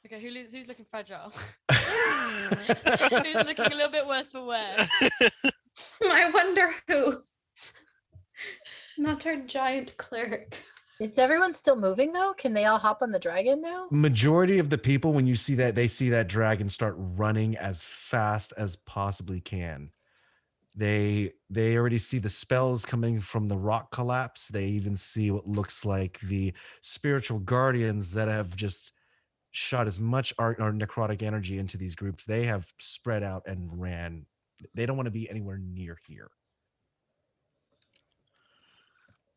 Speaker 3: Okay, who's looking fragile? Who's looking a little bit worse for wear?
Speaker 2: I wonder who. Not our giant cleric.
Speaker 6: Is everyone still moving though? Can they all hop on the dragon now?
Speaker 1: Majority of the people, when you see that, they see that dragon start running as fast as possibly can. They already see the spells coming from the rock collapse. They even see what looks like the spiritual guardians that have just shot as much art or necrotic energy into these groups. They have spread out and ran. They don't want to be anywhere near here.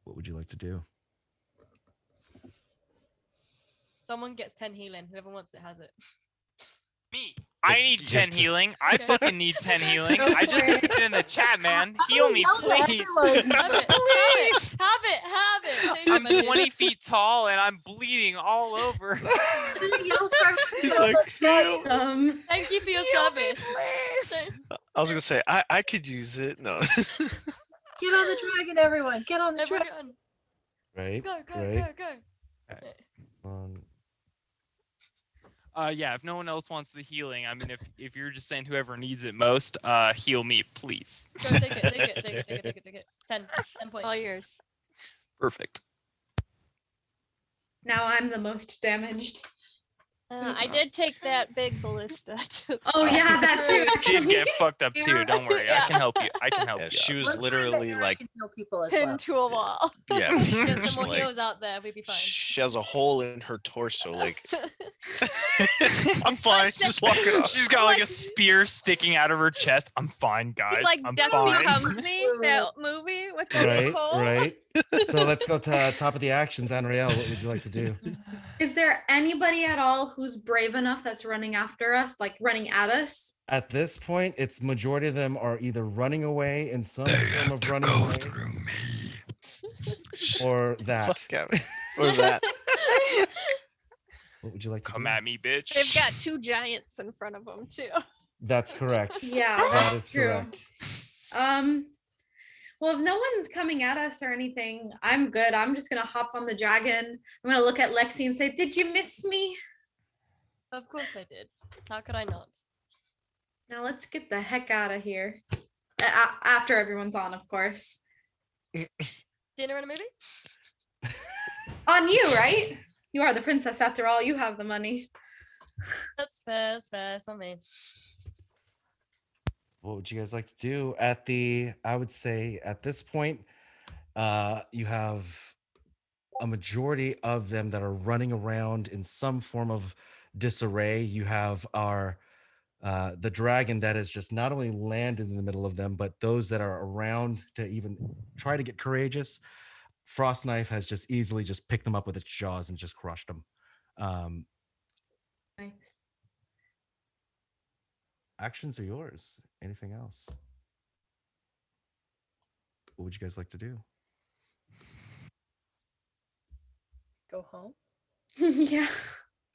Speaker 1: What would you like to do?
Speaker 3: Someone gets 10 healing. Whoever wants it has it.
Speaker 4: Me. I need 10
Speaker 5: Yes.
Speaker 4: healing. I
Speaker 3: Okay.
Speaker 4: fucking need 10 healing.
Speaker 6: Go
Speaker 4: I just
Speaker 6: for it.
Speaker 4: put it in the chat, man. Heal me,
Speaker 6: Yell to
Speaker 4: please.
Speaker 6: everyone.
Speaker 3: Have it. Have it. Thank you,
Speaker 4: I'm
Speaker 3: buddy.
Speaker 4: 20 feet tall and I'm bleeding all over.
Speaker 6: Yell for
Speaker 5: He's
Speaker 6: everyone.
Speaker 5: like, "Heal."
Speaker 3: Thank you for your
Speaker 4: Heal me,
Speaker 3: service.
Speaker 4: please.
Speaker 5: I was gonna say I could use it. No.
Speaker 6: Get on the dragon, everyone. Get on the dragon.
Speaker 3: Everyone,
Speaker 1: Right?
Speaker 3: go.
Speaker 4: Yeah, if no one else wants the healing, I mean, if you're just saying whoever needs it most, heal me, please.
Speaker 3: Go, take it. 10 points.
Speaker 7: All yours.
Speaker 4: Perfect.
Speaker 2: Now I'm the most damaged.
Speaker 7: I did take that big ballista.
Speaker 2: Oh yeah, that too.
Speaker 4: Did get fucked up too.
Speaker 6: Yeah.
Speaker 4: Don't worry, I can help you. I can help
Speaker 5: Yeah,
Speaker 4: you.
Speaker 5: she was
Speaker 6: Let's find
Speaker 5: literally
Speaker 6: that
Speaker 5: like,
Speaker 6: can heal people as
Speaker 7: Pinned
Speaker 6: well.
Speaker 7: to a wall.
Speaker 5: yeah.
Speaker 3: Get some more
Speaker 5: like,
Speaker 3: heals out there. We'll be fine.
Speaker 5: she has a hole in her torso. Like, I'm fine. Just walk it off.
Speaker 4: She's got like a spear sticking out of her chest. I'm fine, guys.
Speaker 7: like
Speaker 4: I'm
Speaker 7: Death
Speaker 4: fine.
Speaker 7: Becomes Me, that movie with the
Speaker 1: Right,
Speaker 7: hole.
Speaker 1: right. So let's go to top of the actions. Anriele, what would you like to do?
Speaker 2: Is there anybody at all who's brave enough that's running after us, like running at us?
Speaker 1: At this point, it's majority of them are either running away in some form of running away, or that.
Speaker 5: Fuck out. Or that.
Speaker 1: What would you like to
Speaker 4: Come
Speaker 1: do?
Speaker 4: at me, bitch.
Speaker 7: They've got two giants in front of them too.
Speaker 1: That's correct.
Speaker 2: Yeah,
Speaker 1: That
Speaker 2: that's
Speaker 1: is
Speaker 2: true.
Speaker 1: correct.
Speaker 2: Well, if no one's coming at us or anything, I'm good. I'm just gonna hop on the dragon. I'm gonna look at Lexi and say, "Did you miss me?"
Speaker 3: Of course I did. How could I not?
Speaker 2: Now let's get the heck out of here. After everyone's on, of course.
Speaker 3: Dinner and a movie?
Speaker 2: On you, right? You are the princess after all. You have the money.
Speaker 3: That's fair. It's on me.
Speaker 1: What would you guys like to do I would say at this point, you have a majority of them that are running around in some form of disarray. You have the dragon that has just not only landed in the middle of them, but those that are around to even try to get courageous. Frost Knife has just easily just picked them up with its jaws and just crushed them.
Speaker 2: Nice.
Speaker 1: Actions are yours. Anything else? What would you guys like to do?
Speaker 6: Go home.
Speaker 2: Yeah.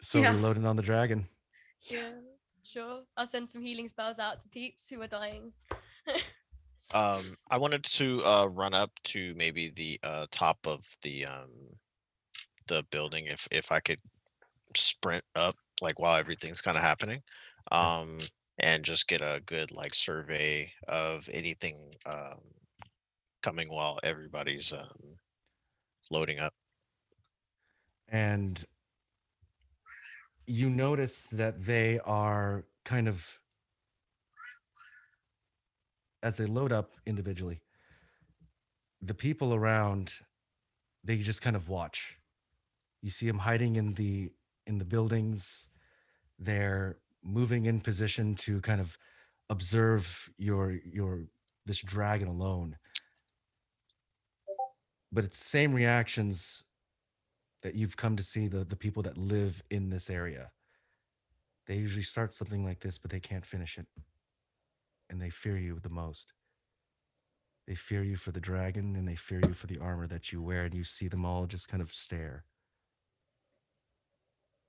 Speaker 1: So
Speaker 2: Yeah.
Speaker 1: reloading on the dragon.
Speaker 3: Yeah, sure. I'll send some healing spells out to peeps who are dying.
Speaker 5: I wanted to run up to maybe the top of the building if I could sprint up like while everything's kind of happening, and just get a good like survey of anything coming while everybody's loading up.
Speaker 1: And you notice that they are kind of, as they load up individually, the people around, they just kind of watch. You see them hiding in the buildings. They're moving in position to kind of observe your this dragon alone. But it's the same reactions that you've come to see the people that live in this area. They usually start something like this, but they can't finish it. And they fear you the most. They fear you for the dragon, and they fear you for the armor that you wear, and you see them all just kind of stare.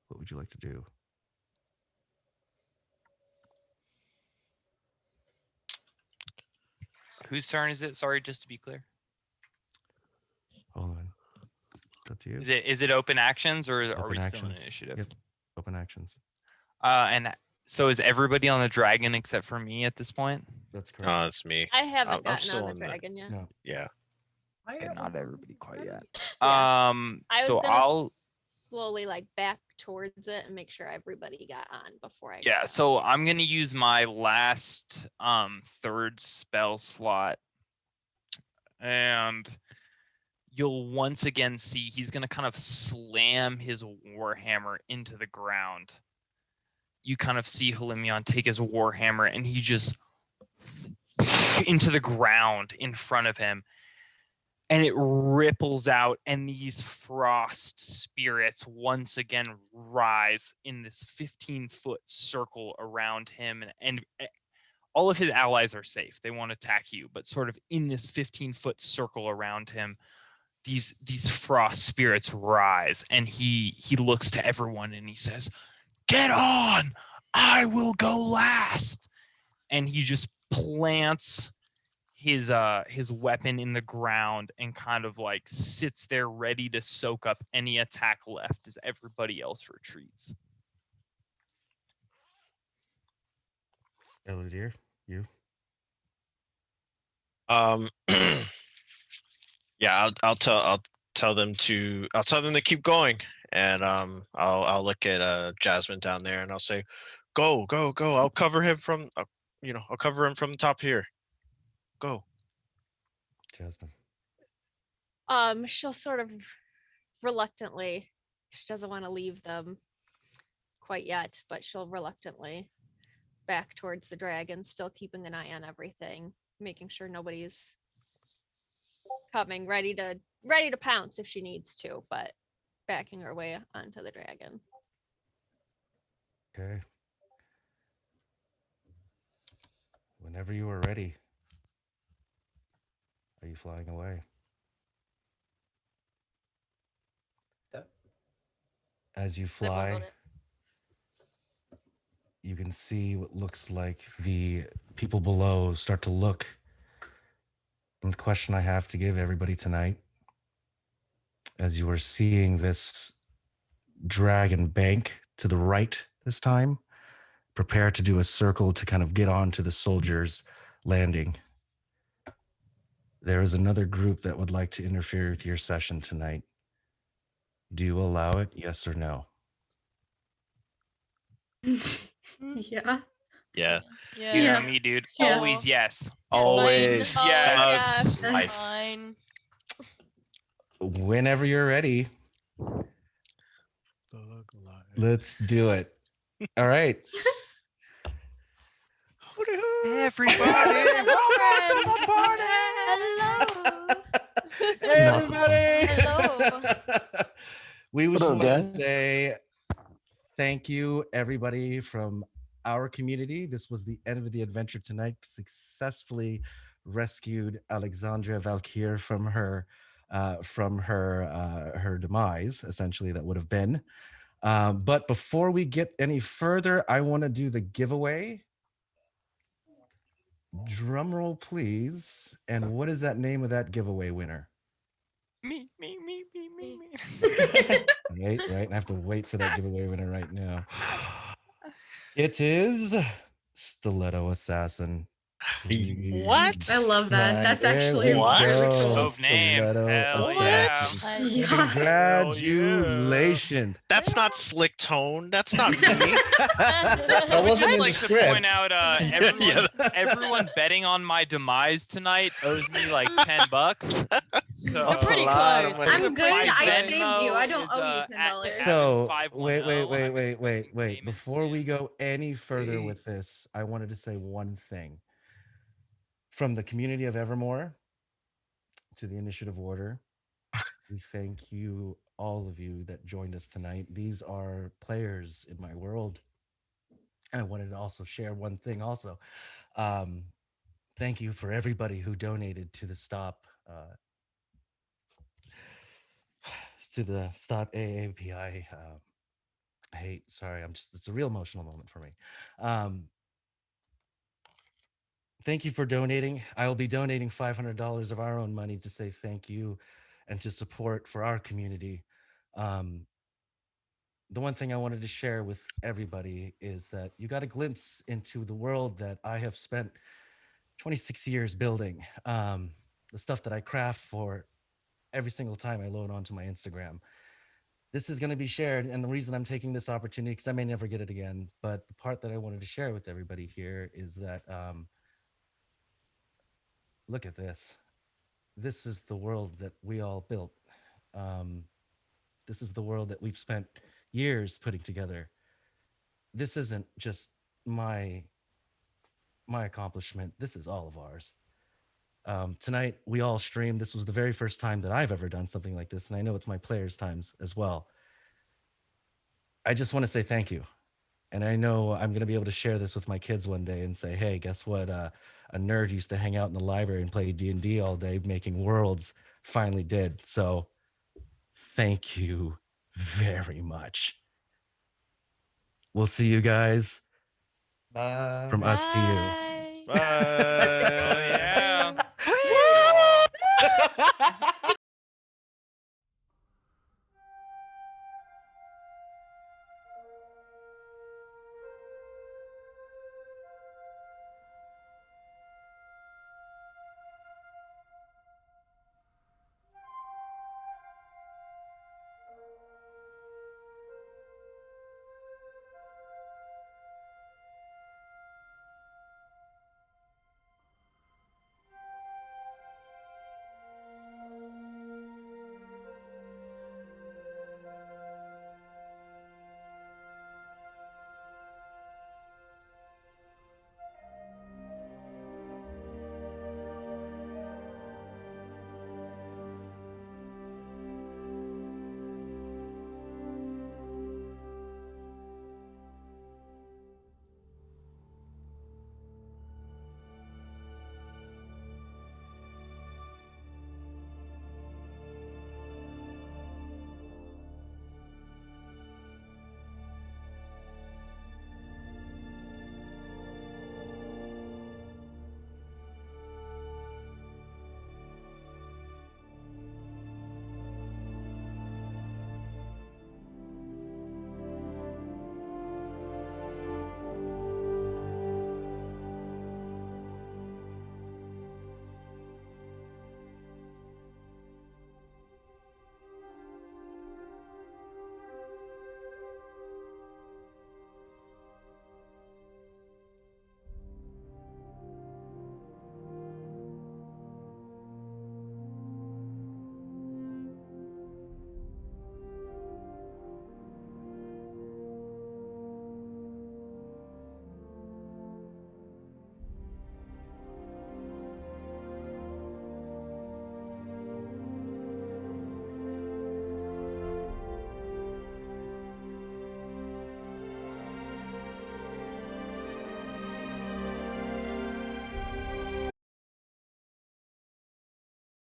Speaker 1: What would you like to do?
Speaker 4: Whose turn is it? Sorry, just to be clear.
Speaker 1: Hold on. It's up to you.
Speaker 4: Is it open actions or are
Speaker 1: Open
Speaker 4: we still in
Speaker 1: actions.
Speaker 4: initiative?
Speaker 1: Yep. Open actions.
Speaker 4: And so is everybody on the dragon except for me at this point?
Speaker 1: That's correct.
Speaker 5: It's me.
Speaker 7: I haven't
Speaker 5: I'm
Speaker 7: gotten
Speaker 5: still
Speaker 7: on
Speaker 5: on
Speaker 7: the
Speaker 5: the-
Speaker 7: dragon yet.
Speaker 1: No.
Speaker 5: Yeah.
Speaker 6: Why
Speaker 4: Okay,
Speaker 6: are
Speaker 4: not
Speaker 6: we-
Speaker 4: everybody quite yet.
Speaker 7: Yeah. I was
Speaker 4: So
Speaker 7: gonna
Speaker 4: I'll
Speaker 7: slowly like back towards it and make sure everybody got on before I.
Speaker 4: yeah.
Speaker 7: got
Speaker 4: So
Speaker 7: on.
Speaker 4: I'm gonna use my last third spell slot, and you'll once again see he's gonna kind of slam his warhammer into the ground. You kind of see Holimion take his warhammer and he just into the ground in front of him, and it ripples out, and these frost spirits once again rise in this 15-foot circle around him, and all of his allies are safe. They won't attack you, but sort of in this 15-foot circle around him, these frost spirits rise, and he looks to everyone and he says, "Get on! I will go last." And he just plants his weapon in the ground and kind of like sits there ready to soak up any attack left as everybody else retreats.
Speaker 1: Elidyr, you.
Speaker 5: Yeah, I'll tell them to keep going, and I'll look at Jasmin down there, and I'll say, go. I'll cover him from I'll cover him from the top here. Go.
Speaker 1: Jasmin.
Speaker 7: She'll sort of reluctantly. She doesn't want to leave them quite yet, but she'll reluctantly back towards the dragon, still keeping an eye on everything, making sure nobody's coming, ready to pounce if she needs to, but backing her way onto the dragon.
Speaker 1: Okay. Whenever you are ready. Are you flying away? As you
Speaker 3: Everyone's on
Speaker 1: fly,
Speaker 3: it.
Speaker 1: you can see what looks like the people below start to look. And the question I have to give everybody tonight, as you are seeing this dragon bank to the right this time, prepare to do a circle to kind of get onto the soldiers' landing. There is another group that would like to interfere with your session tonight. Do you allow it, yes or no?
Speaker 2: Yeah.
Speaker 5: Yeah.
Speaker 3: Yeah.
Speaker 4: You know
Speaker 2: Yeah.
Speaker 4: me, dude.
Speaker 2: Yeah.
Speaker 4: Always yes.
Speaker 5: Always.
Speaker 3: Fine.
Speaker 4: Yes.
Speaker 3: Yeah,
Speaker 5: Life.
Speaker 3: fine.
Speaker 1: Whenever you're ready, let's do it. All right.
Speaker 4: Everybody,
Speaker 3: Hello,
Speaker 4: welcome to the party.
Speaker 3: Hello.
Speaker 1: Hey, everybody.
Speaker 3: Hello.
Speaker 1: We would
Speaker 8: Hello,
Speaker 1: just want to
Speaker 8: guys.
Speaker 1: say thank you, everybody from our community. This was the end of the adventure tonight. Successfully rescued Alexandria Valkyr from her demise, essentially, that would have been. But before we get any further, I want to do the giveaway. Drum roll, please. And what is that name of that giveaway winner?
Speaker 4: Me.
Speaker 1: Right. I have to wait for that giveaway winner right now. It is Stiletto Assassin.
Speaker 5: What?
Speaker 2: I love that. That's
Speaker 1: There
Speaker 2: actually
Speaker 1: we
Speaker 5: What?
Speaker 2: really
Speaker 1: go.
Speaker 2: cool.
Speaker 4: Dope name.
Speaker 1: Stiletto
Speaker 4: Hell
Speaker 1: Assassin.
Speaker 3: I-
Speaker 2: Yeah.
Speaker 1: Congratulations.
Speaker 5: That's not Slick Tone. That's not me.
Speaker 8: That
Speaker 4: I would
Speaker 8: wasn't
Speaker 4: just
Speaker 8: in
Speaker 4: like
Speaker 8: the
Speaker 4: to
Speaker 8: script.
Speaker 4: point out everyone betting on my demise tonight owes me like $10. So
Speaker 3: You're pretty
Speaker 5: a lot of
Speaker 3: close.
Speaker 5: money.
Speaker 2: I'm good.
Speaker 4: My
Speaker 2: I
Speaker 4: Venmo
Speaker 2: saved you. I don't
Speaker 4: is,
Speaker 2: owe you
Speaker 4: at
Speaker 2: $10.
Speaker 1: So
Speaker 4: Admin510.
Speaker 1: wait.
Speaker 4: I'm expecting payments
Speaker 1: Before we
Speaker 4: soon.
Speaker 1: go any further with this, I wanted to say one thing. From the community of Evermore to the initiative order, we thank you, all of you that joined us tonight. These are players in my world. I wanted to also share one thing also. Thank you for everybody who donated to the Stop AAPI Hate. Sorry, it's a real emotional moment for me. Thank you for donating. I will be donating $500 of our own money to say thank you and to support for our community. The one thing I wanted to share with everybody is that you got a glimpse into the world that I have spent 26 years building. The stuff that I craft for every single time I load onto my Instagram. This is going to be shared, and the reason I'm taking this opportunity, because I may never get it again, but the part that I wanted to share with everybody here is that look at this. This is the world that we all built. This is the world that we've spent years putting together. This isn't just my accomplishment. This is all of ours. Tonight we all streamed. This was the very first time that I've ever done something like this, and I know it's my players' times as well. I just want to say thank you. And I know I'm going to be able to share this with my kids one day and say, hey, guess what? A nerd used to hang out in the library and play D&D all day making worlds finally did. So thank you very much. We'll see you guys
Speaker 8: Bye.
Speaker 1: from us to you.
Speaker 3: Bye.
Speaker 5: Bye.